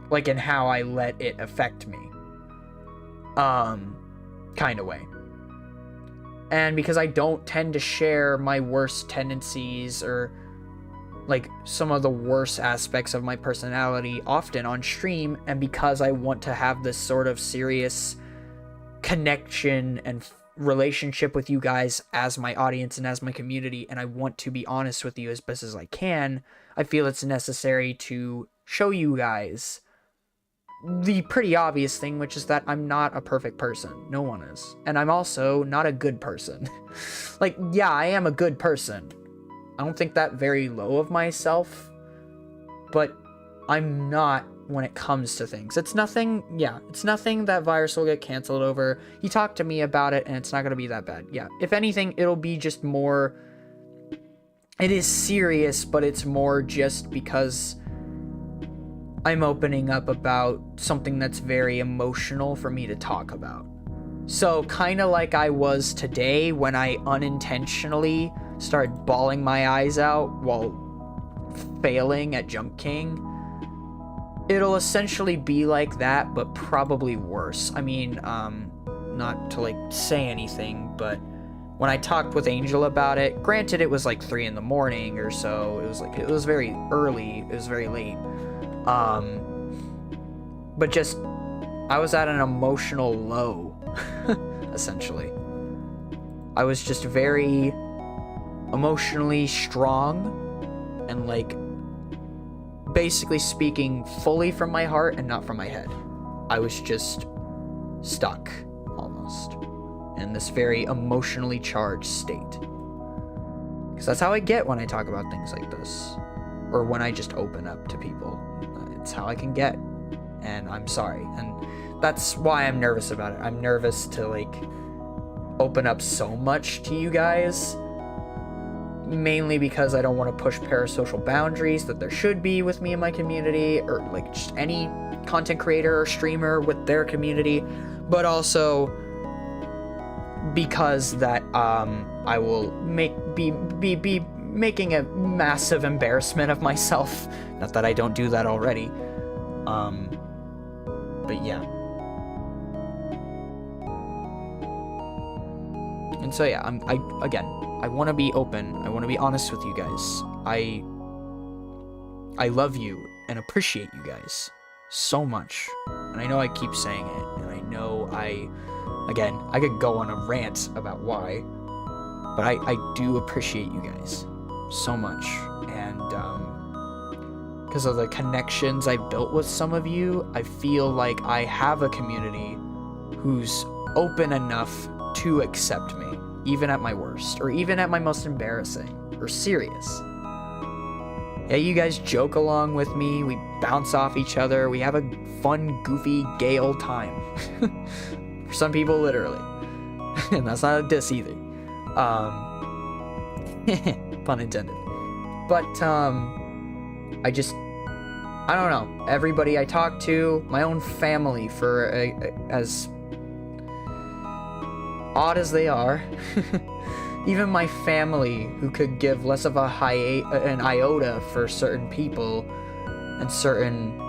Like in how I let it affect me. Kind of way. And because I don't tend to share my worst tendencies or like some of the worst aspects of my personality often on stream, and because I want to have this sort of serious connection and relationship with you guys as my audience and as my community, and I want to be honest with you as best as I can, I feel it's necessary to show you guys the pretty obvious thing, which is that I'm not a perfect person. No one is. And I'm also not a good person. Like, yeah, I am a good person. I don't think that very low of myself, but I'm not when it comes to things. It's nothing that Virus will get canceled over. He talked to me about it, and it's not going to be that bad. Yeah, if anything, it'll be just more, it is serious, but it's more just because I'm opening up about something that's very emotional for me to talk about. So kind of like I was today when I unintentionally started bawling my eyes out while failing at Jump King. It'll essentially be like that, but probably worse. I mean, not to like say anything, but when I talked with Angel about it, granted it was like 3 in the morning or so, it was very early, it was very late. But just, I was at an emotional low, essentially. I was just very emotionally strong and like basically speaking fully from my heart and not from my head. I was just stuck almost in this very emotionally charged state, because that's how I get when I talk about things like this, or when I just open up to people. That's how I can get. And I'm sorry. And that's why I'm nervous about it. I'm nervous to, like, open up so much to you guys. Mainly because I don't want to push parasocial boundaries that there should be with me and my community, or, like, just any content creator or streamer with their community. But also because that I will be making a massive embarrassment of myself. Not that I don't do that already. But yeah. And so yeah, I want to be open. I want to be honest with you guys. I love you and appreciate you guys so much. And I know I keep saying it, and I know I could go on a rant about why, but I do appreciate you guys so much. And because of the connections I've built with some of you, I feel like I have a community who's open enough to accept me, even at my worst, or even at my most embarrassing or serious. Yeah, you guys joke along with me, we bounce off each other, we have a fun, goofy, gay old time. For some people, literally. And that's not a diss either. Pun intended. But, I don't know. Everybody I talk to, my own family, for as odd as they are, even my family, who could give less of an iota for certain people and certain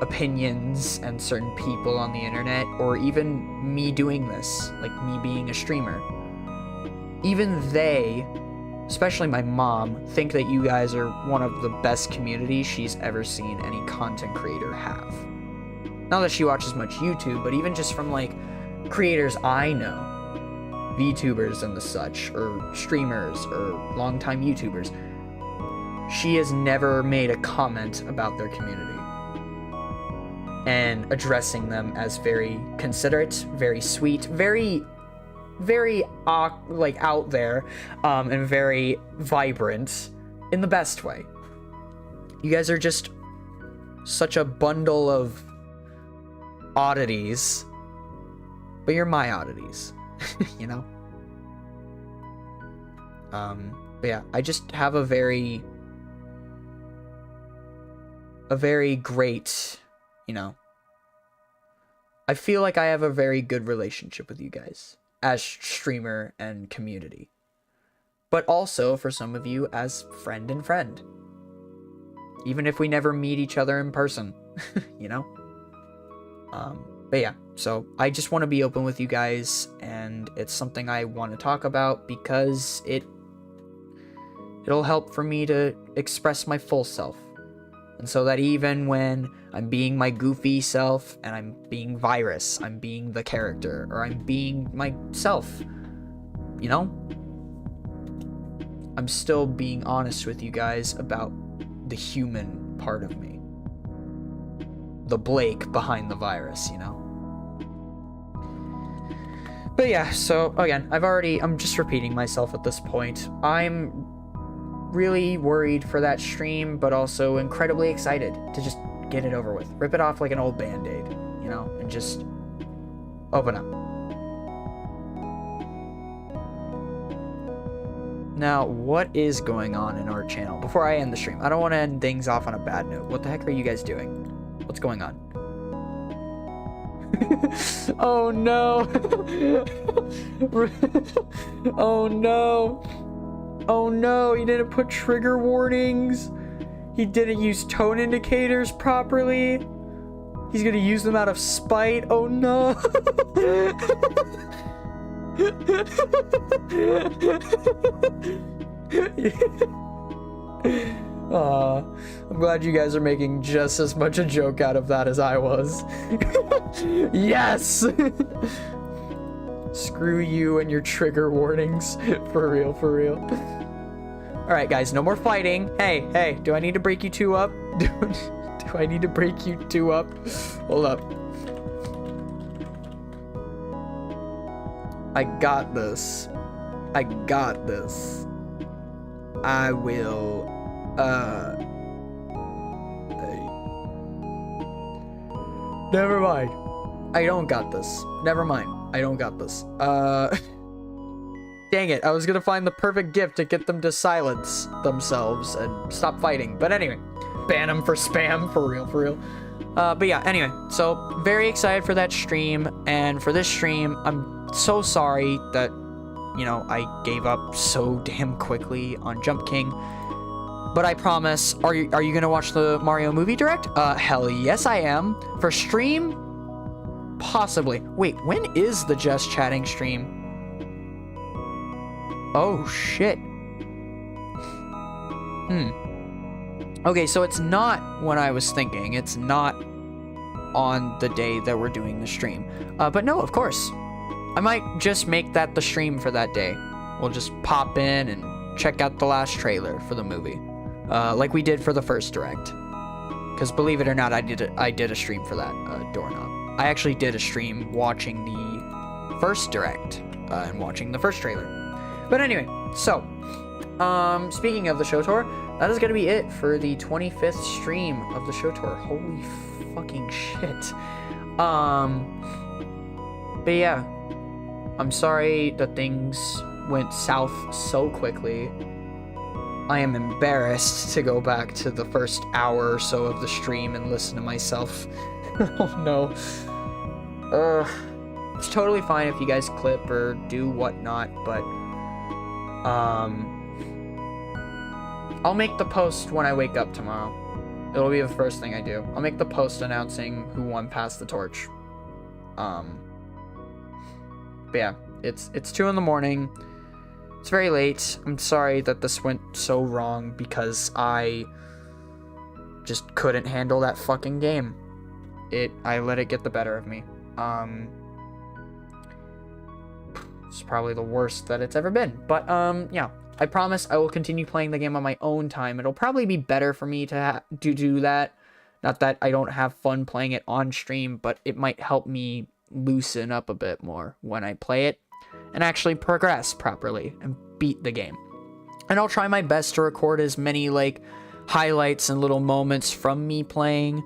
opinions and certain people on the internet, or even me doing this, like me being a streamer, even they, especially my mom, think that you guys are one of the best communities she's ever seen any content creator have. Not that she watches much YouTube, but even just from, like, creators I know, VTubers and the such, or streamers, or longtime YouTubers, she has never made a comment about their community and addressing them as very considerate, very sweet, very like out there, and very vibrant in the best way. You guys are just such a bundle of oddities, but you're my oddities, you know? But yeah, I just have a very great, you know, I feel like I have a very good relationship with you guys as streamer and community, but also for some of you as friend and friend, even if we never meet each other in person, you know? But yeah, so I just want to be open with you guys, and it's something I want to talk about because it'll help for me to express my full self. And so that even when I'm being my goofy self and I'm being Virus, I'm being the character, or I'm being myself, you know? I'm still being honest with you guys about the human part of me. The Blake behind the Virus, you know? But yeah, so again, I'm just repeating myself at this point. I'm really worried for that stream, but also incredibly excited to just get it over with. Rip it off like an old band-aid, you know, and just open up. Now, what is going on in our channel? Before I end the stream, I don't want to end things off on a bad note. What the heck are you guys doing? What's going on? Oh no! Oh no! Oh no, he didn't put trigger warnings. He didn't use tone indicators properly. He's gonna use them out of spite. Oh no. I'm glad you guys are making just as much a joke out of that as I was. Yes! Screw you and your trigger warnings. For real, for real. Alright, guys, no more fighting. Hey, do I need to break you two up? Do I need to break you two up? Hold up. I got this. I got this. I will Never mind. I don't got this. Never mind. I don't got this. Dang it. I was gonna find the perfect gift to get them to silence themselves and stop fighting. But anyway, ban them for spam. For real, for real. But yeah, anyway. So, very excited for that stream. And for this stream, I'm so sorry that, you know, I gave up so damn quickly on Jump King. But I promise, are you gonna watch the Mario movie direct? Hell yes I am. For stream? Possibly. Wait, when is the Just Chatting stream? Oh, shit. Okay, so it's not when I was thinking. It's not on the day that we're doing the stream. But no, of course. I might just make that the stream for that day. We'll just pop in and check out the last trailer for the movie. Like we did for the first direct. Because believe it or not, I did a stream for that doorknob. I actually did a stream watching the first direct and watching the first trailer. But anyway, so speaking of the show tour, that is going to be it for the 25th stream of the show tour. Holy fucking shit. But yeah, I'm sorry that things went south so quickly. I am embarrassed to go back to the first hour or so of the stream and listen to myself. Oh no. It's totally fine if you guys clip or do whatnot, but I'll make the post when I wake up tomorrow. It'll be the first thing I do. I'll make the post announcing who won Pass the Torch. But yeah, it's 2 in the morning. It's very late. I'm sorry that this went so wrong because I just couldn't handle that fucking game. I let it get the better of me. It's probably the worst that it's ever been. But yeah, I promise I will continue playing the game on my own time. It'll probably be better for me to do that. Not that I don't have fun playing it on stream, but it might help me loosen up a bit more when I play it and actually progress properly and beat the game. And I'll try my best to record as many like highlights and little moments from me playing,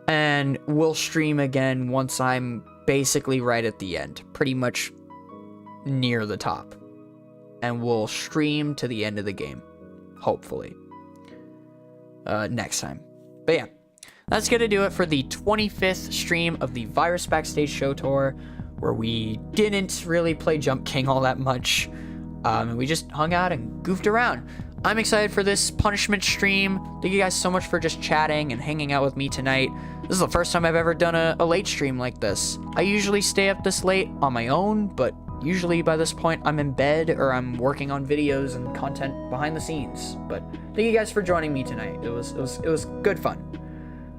and we'll stream again once I'm basically right at the end, pretty much near the top, and we'll stream to the end of the game, hopefully, next time. But yeah, that's gonna do it for the 25th stream of the Virus Backstage Show Tour, where we didn't really play Jump King all that much, and we just hung out and goofed around. I'm excited for this punishment stream. Thank you guys so much for just chatting and hanging out with me tonight. This is the first time I've ever done a late stream like this. I usually stay up this late on my own, but usually by this point I'm in bed or I'm working on videos and content behind the scenes. But thank you guys for joining me tonight. It was good fun.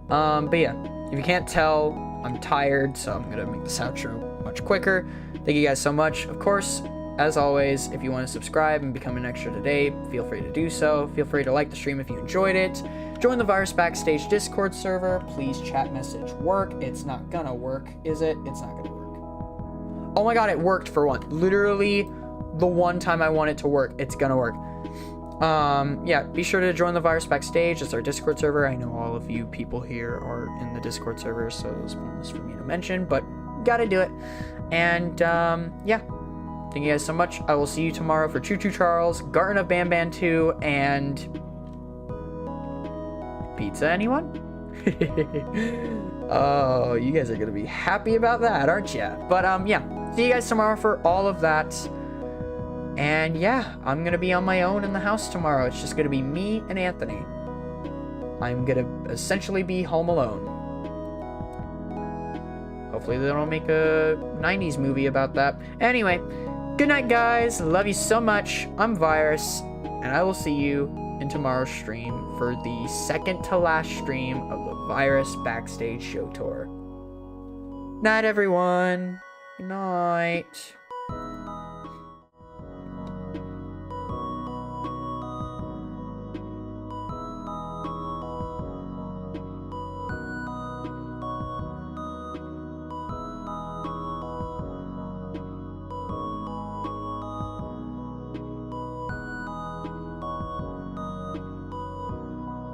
But yeah, if you can't tell, I'm tired, so I'm gonna make this outro much quicker. Thank you guys so much. Of course, as always, if you want to subscribe and become an extra today, feel free to do so. Feel free to like the stream if you enjoyed it. Join the Virus Backstage Discord server. Please chat message work. It's not gonna work, is it? It's not gonna work. Oh my god, it worked for one. Literally the one time I want it to work, it's gonna work. Yeah, be sure to join the Virus Backstage. It's our Discord server. I know all of you people here are in the Discord server, so it was pointless for me to mention, but gotta do it. And yeah, thank you guys so much. I will see you tomorrow for Choo Choo Charles, Garten of Banban 2, and pizza, anyone? Oh, you guys are gonna be happy about that, aren't you? But yeah, see you guys tomorrow for all of that. And yeah, I'm gonna be on my own in the house tomorrow. It's just gonna be me and Anthony. I'm gonna essentially be home alone. Hopefully they don't make a 90s movie about that. Anyway, good night, guys. Love you so much. I'm Virus, and I will see you in tomorrow's stream for the second to last stream of the Virus Backstage Show Tour. Night, everyone. Good night.